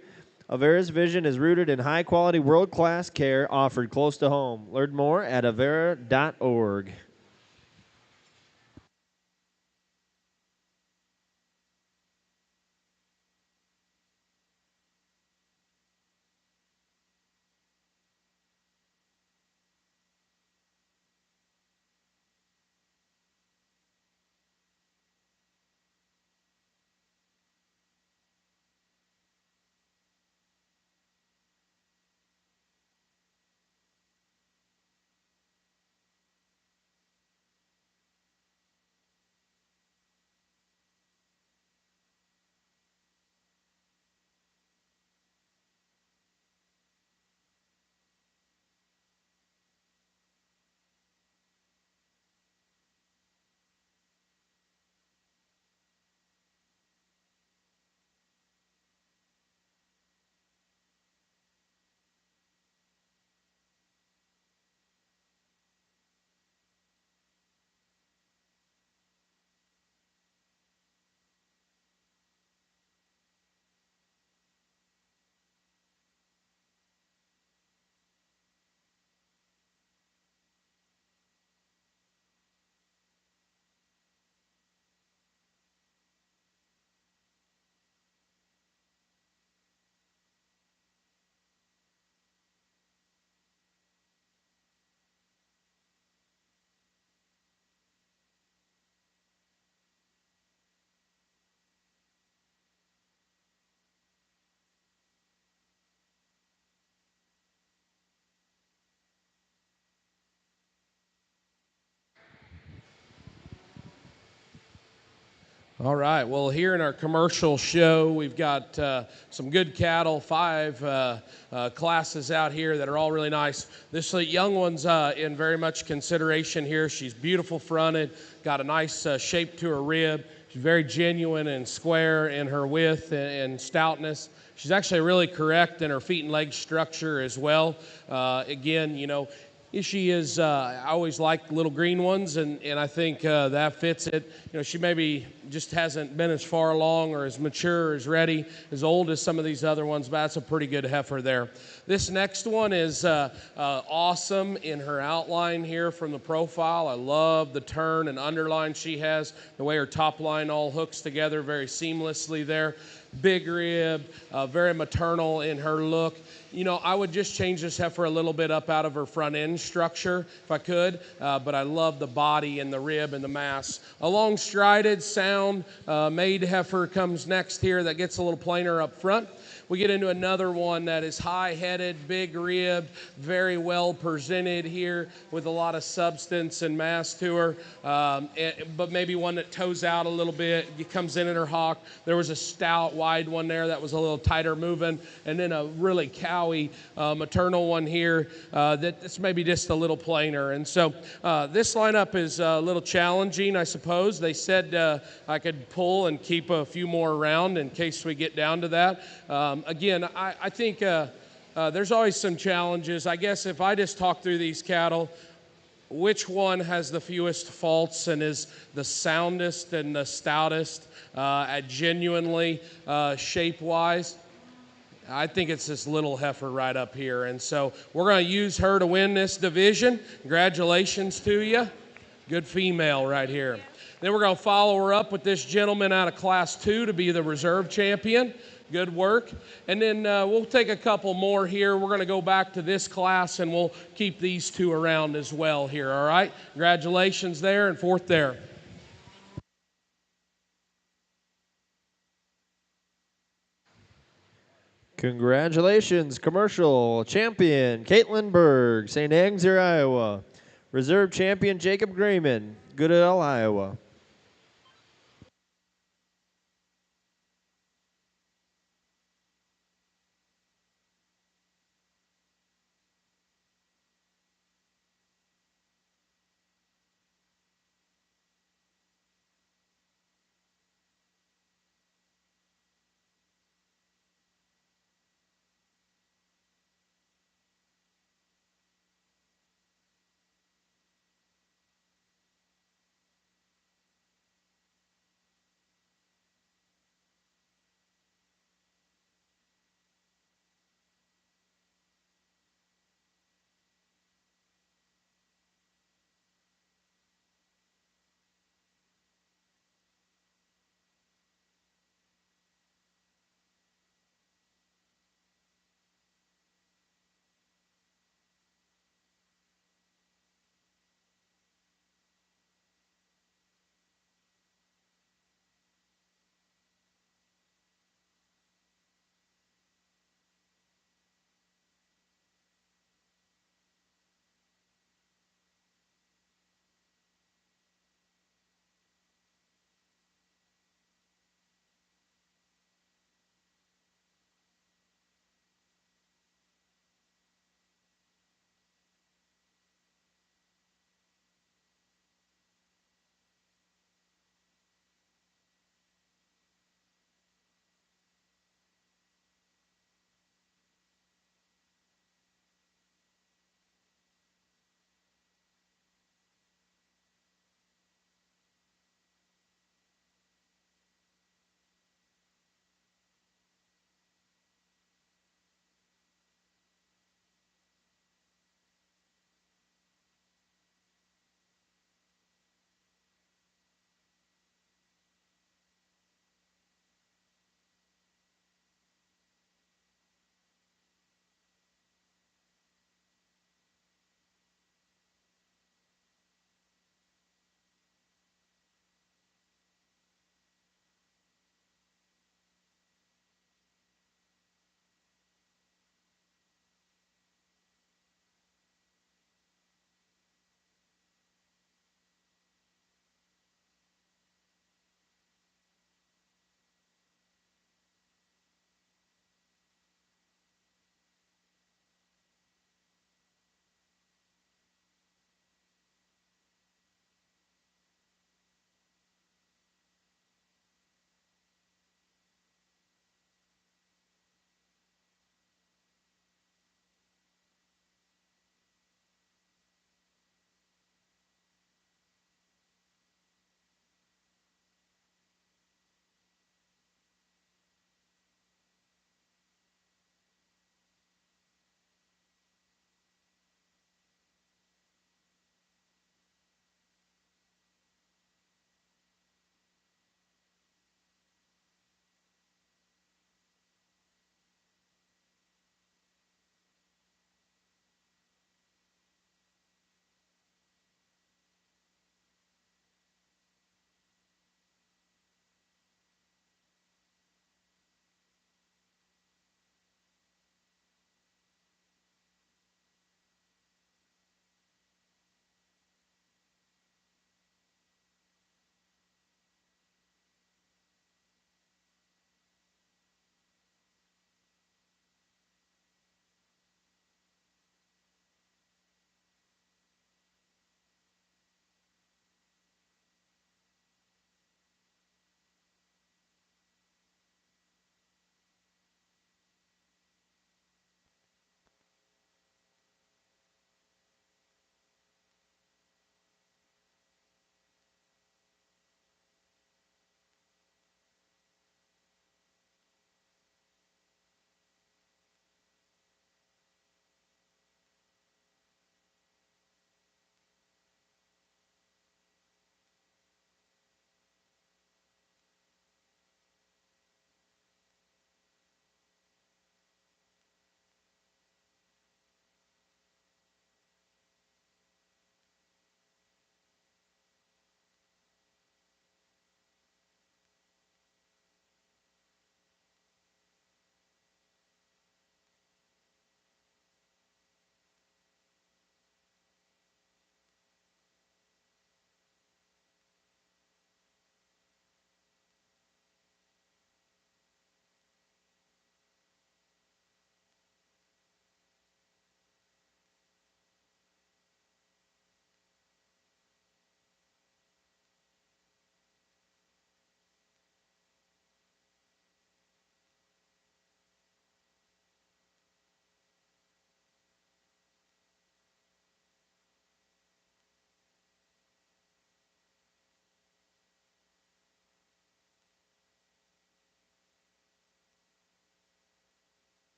Avera's vision is rooted in high-quality, world-class care offered close to home. Learn more at avera.org. All right. Well, here in our commercial show, we've got some good cattle, 5 classes out here that are all really nice. This young one's in very much consideration here. She's beautiful fronted, got a nice shape to her rib. She's very genuine and square in her width and stoutness. She's actually really correct in her feet and leg structure as well. Again, you know, she is, I always like little green ones, and I think that fits it. You know, she maybe just hasn't been as far along or as mature or as ready, as old as some of these other ones, but that's a pretty good heifer there. This next one is awesome in her outline here from the profile. I love the turn and underline she has, the way her top line all hooks together very seamlessly there. Big rib, very maternal in her look. You know, I would just change this heifer a little bit up out of her front end structure if I could, but I love the body and the rib and the mass. A long strided, sound made heifer comes next here that gets a little plainer up front. We get into another one that is high-headed, big-ribbed, very well presented here with a lot of substance and mass to her, but maybe one that toes out a little bit. It comes in her hock. There was a stout, wide one there that was a little tighter moving, and then a really cowy maternal one here that's maybe just a little plainer. And so this lineup is a little challenging, I suppose. They said I could pull and keep a few more around in case we get down to that. Again, I think there's always some challenges. I guess if I just talk through these cattle, which one has the fewest faults and is the soundest and the stoutest genuinely shape-wise? I think it's this little heifer right up here. And so we're going to use her to win this division. Congratulations to you. Good female right here. Then we're going to follow her up with this gentleman out of Class 2 to be the reserve champion. Good work. And then we'll take a couple more here. We're going to go back to this class, and we'll keep these 2 around as well here, all right? Congratulations there and 4th there. Congratulations, commercial champion Caitlin Berg, St. Angsur, Iowa. Reserve champion Jacob Grayman, Goodell, Iowa.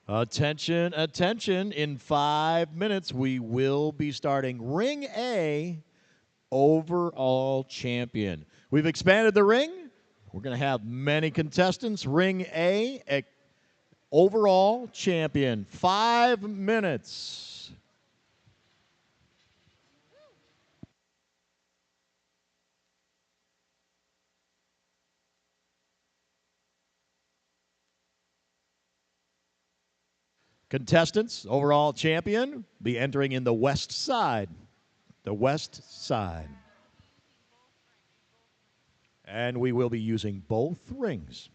Attention, attention. In 5 minutes, we will be starting Ring A, overall champion. We've expanded the ring. We're going to have many contestants. Ring A, overall champion. 5 minutes. Contestants, overall champion, be entering in the west side. The west side. And we will be using both rings.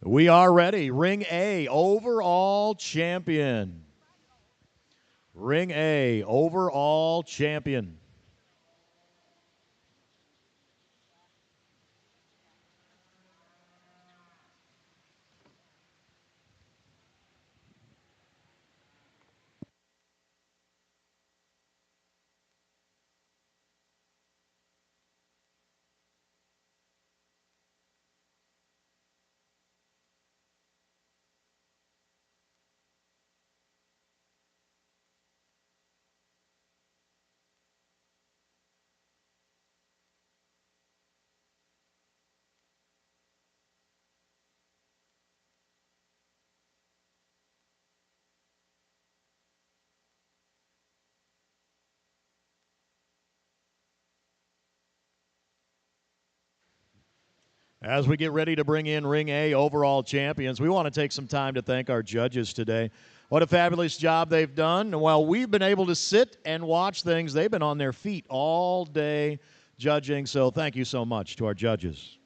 We are ready. Ring A, overall champion. Ring A, overall champion. As we get ready to bring in Ring A overall champions, we want to take some time to thank our judges today. What a fabulous job they've done. And while we've been able to sit and watch things, they've been on their feet all day judging. So thank you so much to our judges.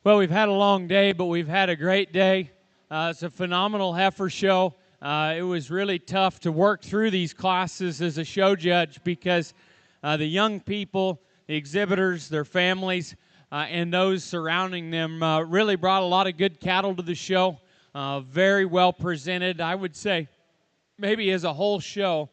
Well, we've had a long day, but we've had a great day. It's a phenomenal heifer show. It was really tough to work through these classes as a show judge because the young people, the exhibitors, their families, and those surrounding them really brought a lot of good cattle to the show. Very well presented, I would say, maybe as a whole show.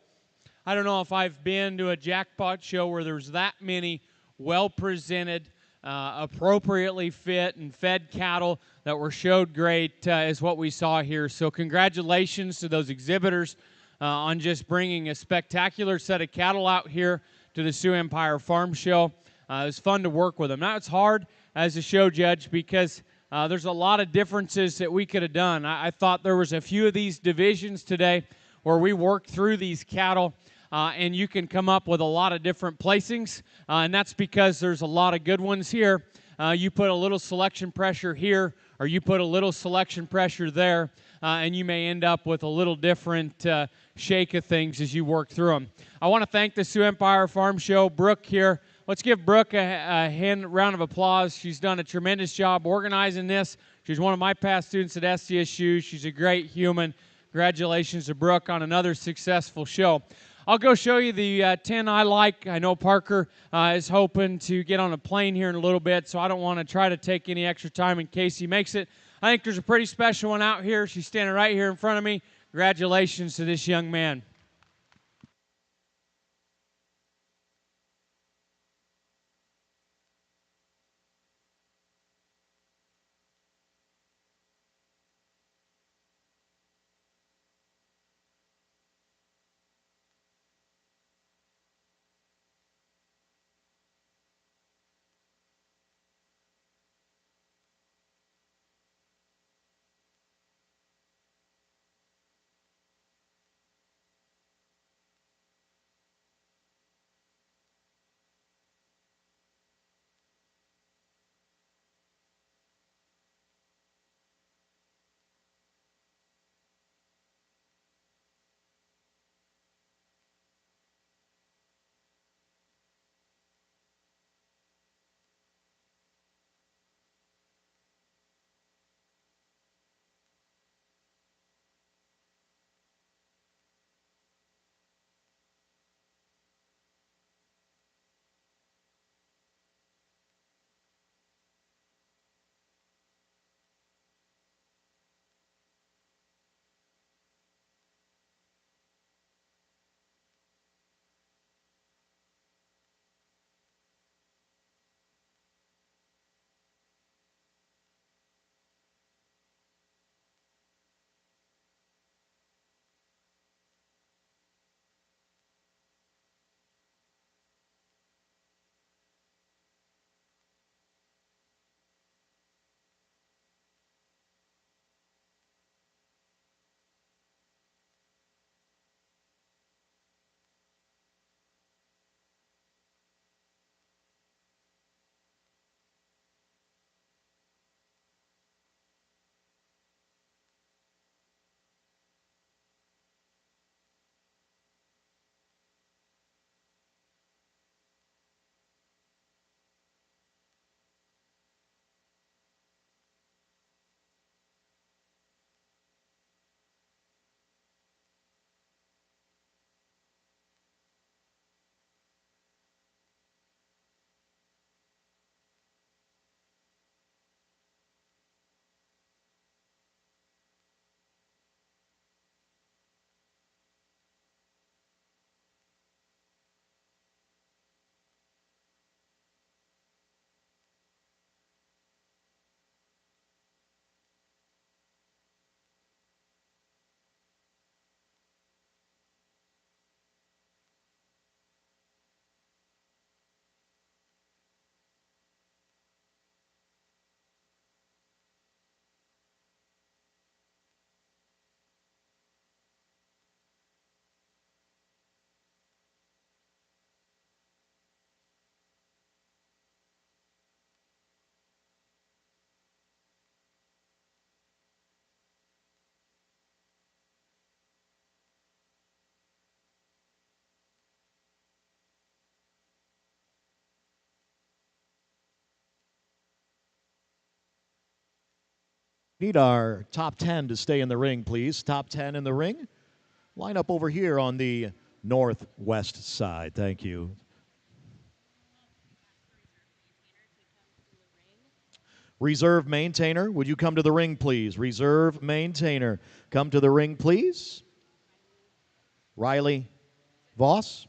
I don't know if I've been to a jackpot show where there's that many well-presented, appropriately fit and fed cattle that were showed great is what we saw here. So congratulations to those exhibitors on just bringing a spectacular set of cattle out here to the Sioux Empire Farm Show. It was fun to work with them. Now it's hard as a show judge because there's a lot of differences that we could have done. I thought there was a few of these divisions today where we worked through these cattle and you can come up with a lot of different placings, and that's because there's a lot of good ones here. You put a little selection pressure here, or you put a little selection pressure there, and you may end up with a little different shake of things as you work through them. I want to thank the Sioux Empire Farm Show. Brooke here. Let's give Brooke a round of applause. She's done a tremendous job organizing this. She's one of my past students at SDSU. She's a great human. Congratulations to Brooke on another successful show. I'll go show you the 10 I like. I know Parker is hoping to get on a plane here in a little bit, so I don't want to try to take any extra time in case he makes it. I think there's a pretty special one out here. She's standing right here in front of me. Congratulations to this young man. Need our top 10 to stay in the ring, please. Top 10 in the ring. Line up over here on the northwest side. Thank you. Reserve Maintainer, would you come to the ring, please? Reserve Maintainer, come to the ring, please. Riley Voss.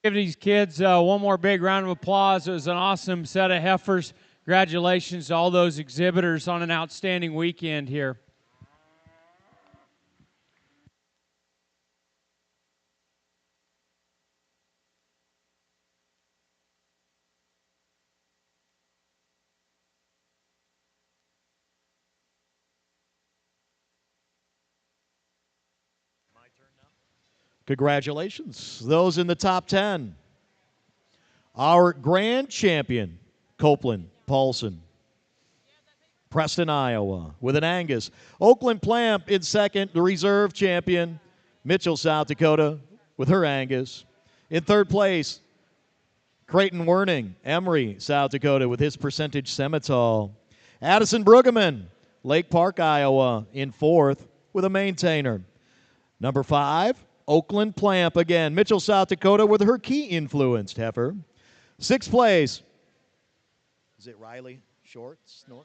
Give these kids one more big round of applause. It was an awesome set of heifers. Congratulations to all those exhibitors on an outstanding weekend here. Congratulations. Those in the top 10. Our grand champion, Copeland Paulson. Preston, Iowa, with an Angus. Oakland Plamp in second, the reserve champion, Mitchell, South Dakota, with her Angus. In third place, Creighton Werning, Emory, South Dakota, with his percentage Simmental. Addison Brueggemann, Lake Park, Iowa, in fourth, with a Mainetainer. Number 5, Oakland Plamp again. Mitchell, South Dakota, with her key-influenced heifer. Sixth place. Is it Riley Shorts? No.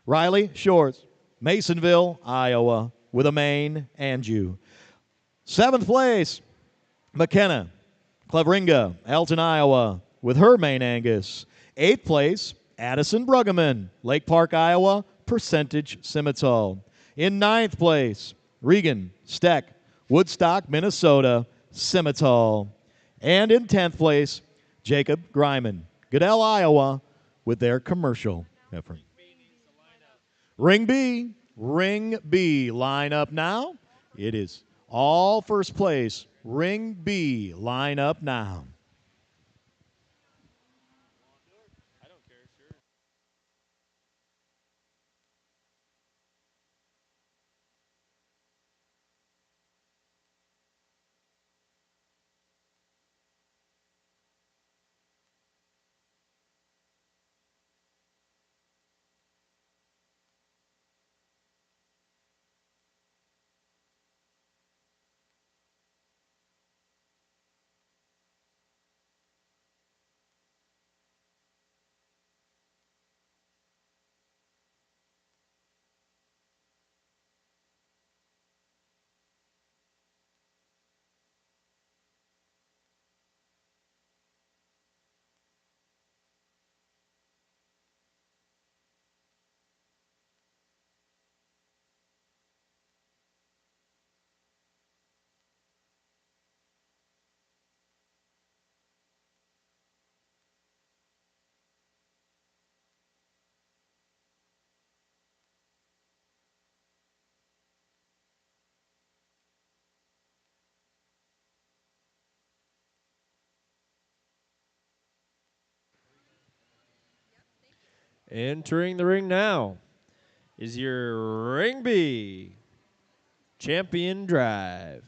Riley Shorts, Masonville, Iowa, with a Maine-Anjou. Seventh place, McKenna Cleveringa, Elton, Iowa, with her Maine Angus. Eighth place, Addison Brueggemann, Lake Park, Iowa, percentage Simmental. In ninth place, Regan Steck, Woodstock, Minnesota, Simmental. And in 10th place, Jacob Greiman, Goodell, Iowa, with their commercial effort. Ring B, line up now. It is all first place. Ring B, line up now. Entering the ring now is your Ring B Champion Drive.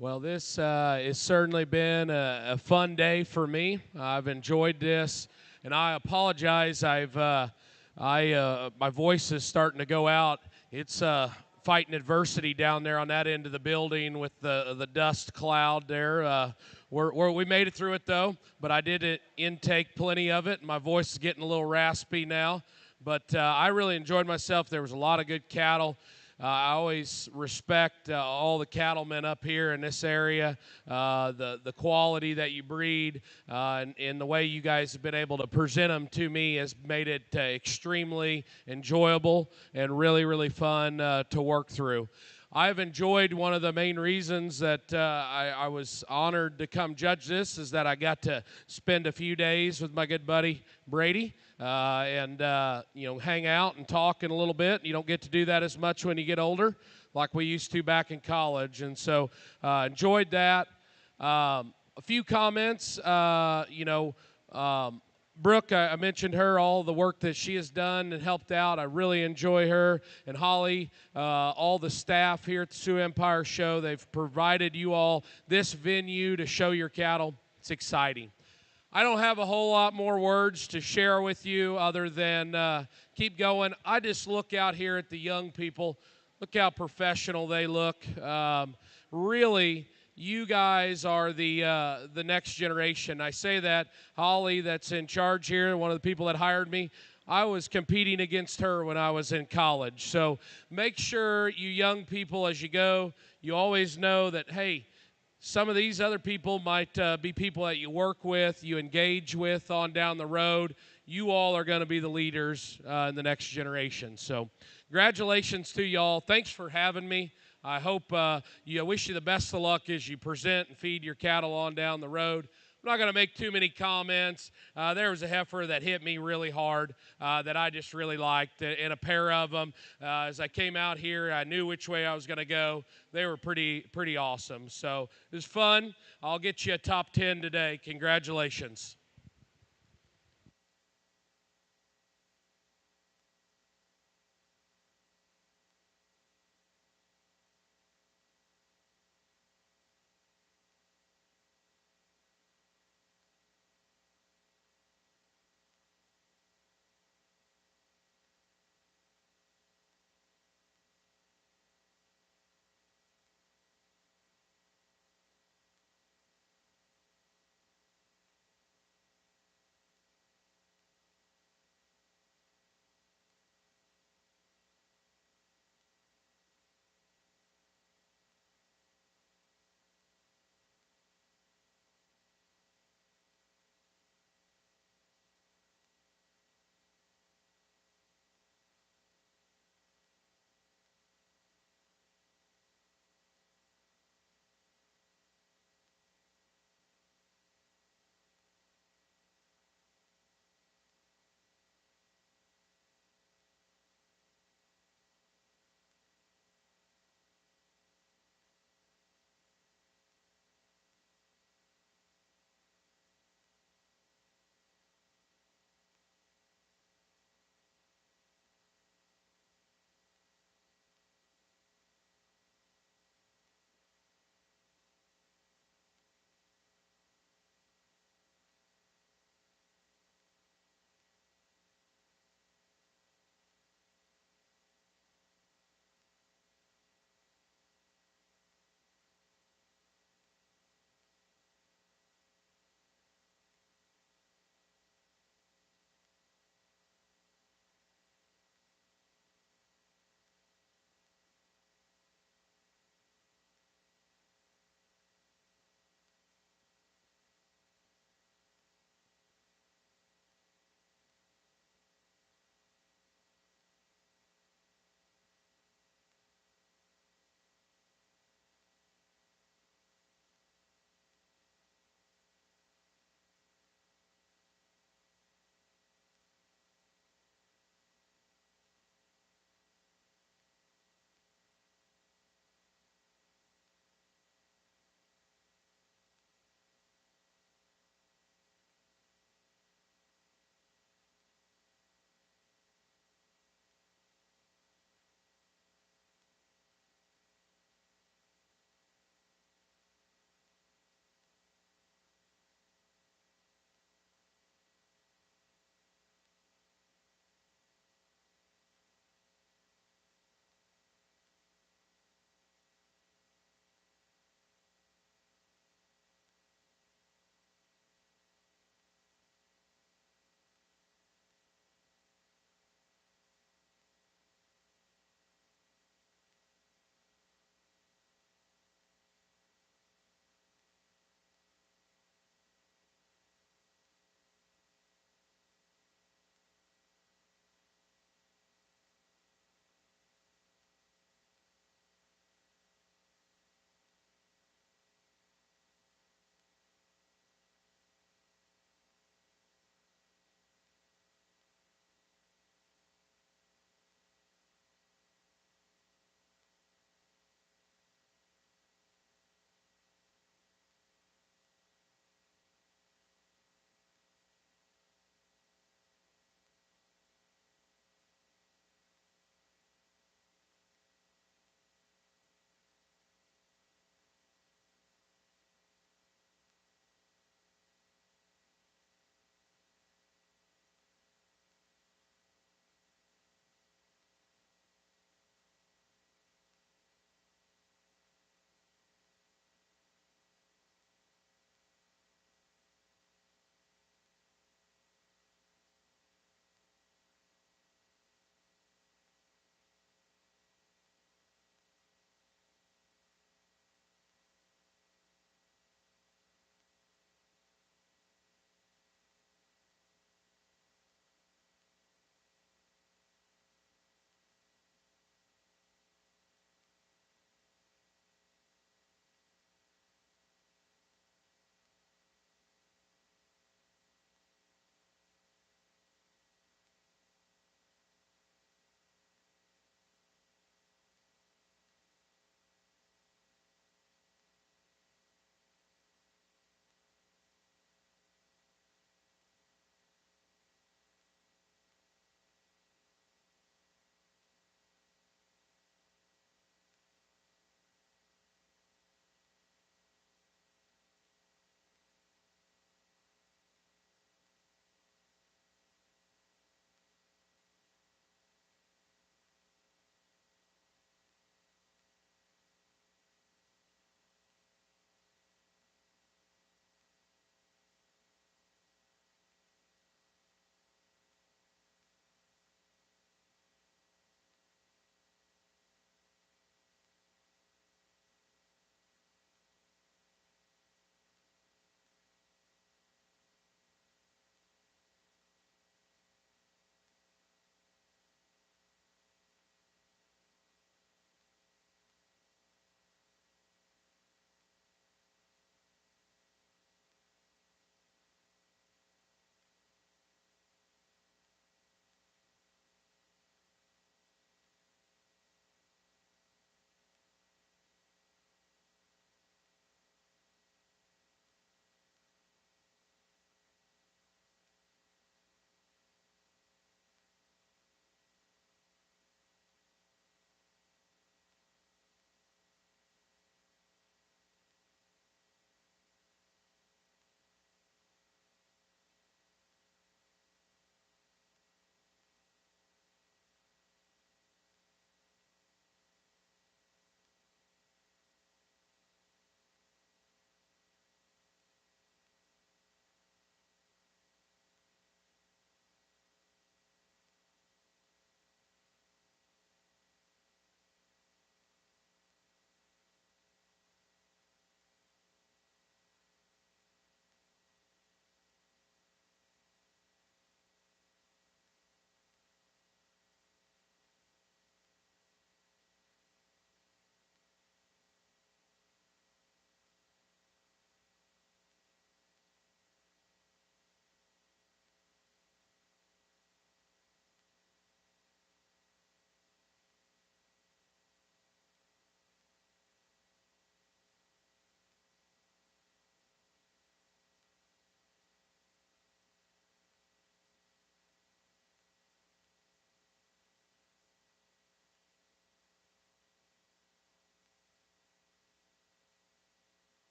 Well, this has certainly been a fun day for me. I've enjoyed this, and I apologize. My voice is starting to go out. It's fighting adversity down there on that end of the building with the dust cloud there. We made it through it though, but I did intake plenty of it, and my voice is getting a little raspy now. But I really enjoyed myself. There was a lot of good cattle. I always respect all the cattlemen up here in this area, the quality that you breed, and the way you guys have been able to present them to me has made it extremely enjoyable and really, really fun to work through. I've enjoyed one of the main reasons that I was honored to come judge this is that I got to spend a few days with my good buddy Brady. And hang out and talk in a little bit. You don't get to do that as much when you get older like we used to back in college. And so enjoyed that. A few comments, Brooke, I mentioned her, all the work that she has done and helped out. I really enjoy her. And Holly, all the staff here at the Sioux Empire Show, they've provided you all this venue to show your cattle. It's exciting. I don't have a whole lot more words to share with you other than keep going. I just look out here at the young people. Look how professional they look. Really, you guys are the next generation. I say that. Holly, that's in charge here, one of the people that hired me, I was competing against her when I was in college. So make sure you young people, as you go, you always know that, hey, some of these other people might be people that you work with, you engage with on down the road. You all are going to be the leaders in the next generation. So congratulations to y'all. Thanks for having me. I hope I wish you the best of luck as you present and feed your cattle on down the road. I'm not going to make too many comments. There was a heifer that hit me really hard that I just really liked, and a pair of them. As I came out here, I knew which way I was going to go. They were pretty awesome. So it was fun. I'll get you a top 10 today. Congratulations.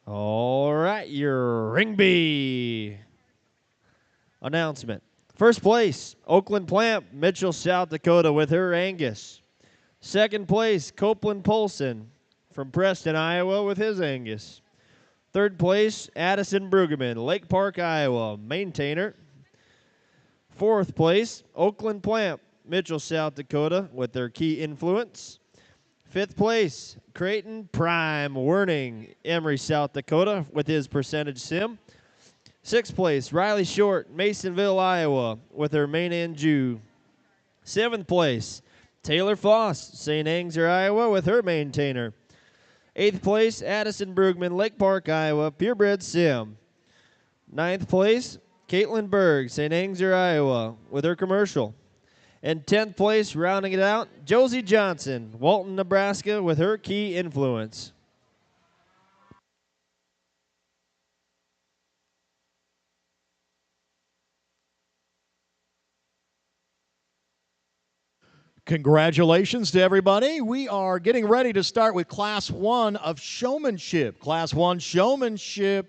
All right, your Ring B announcement. First place, Oakland Plant, Mitchell, South Dakota with her Angus. Second place, Copeland Polson from Preston, Iowa with his Angus. Third place, Addison Brueggemann, Lake Park, Iowa, Mainetainer. Fourth place, Oakland Plant, Mitchell, South Dakota with their Key Influence. Fifth place, Creighton Prime Werning, Emory, South Dakota with his Percentage Sim. Sixth place, Riley Short, Masonville, Iowa with her Maine-Anjou. Seventh place, Taylor Foss, St. Anger, Iowa with her Maintainer. Eighth place, Addison Brueggemann, Lake Park, Iowa, Purebred Sim. Ninth place, Caitlin Berg, St. Anger, Iowa with her Commercial. And 10th place, rounding it out, Josie Johnson, Walton, Nebraska with her Key Influence. Congratulations to everybody. We are getting ready to start with Class 1 of Showmanship. Class 1 Showmanship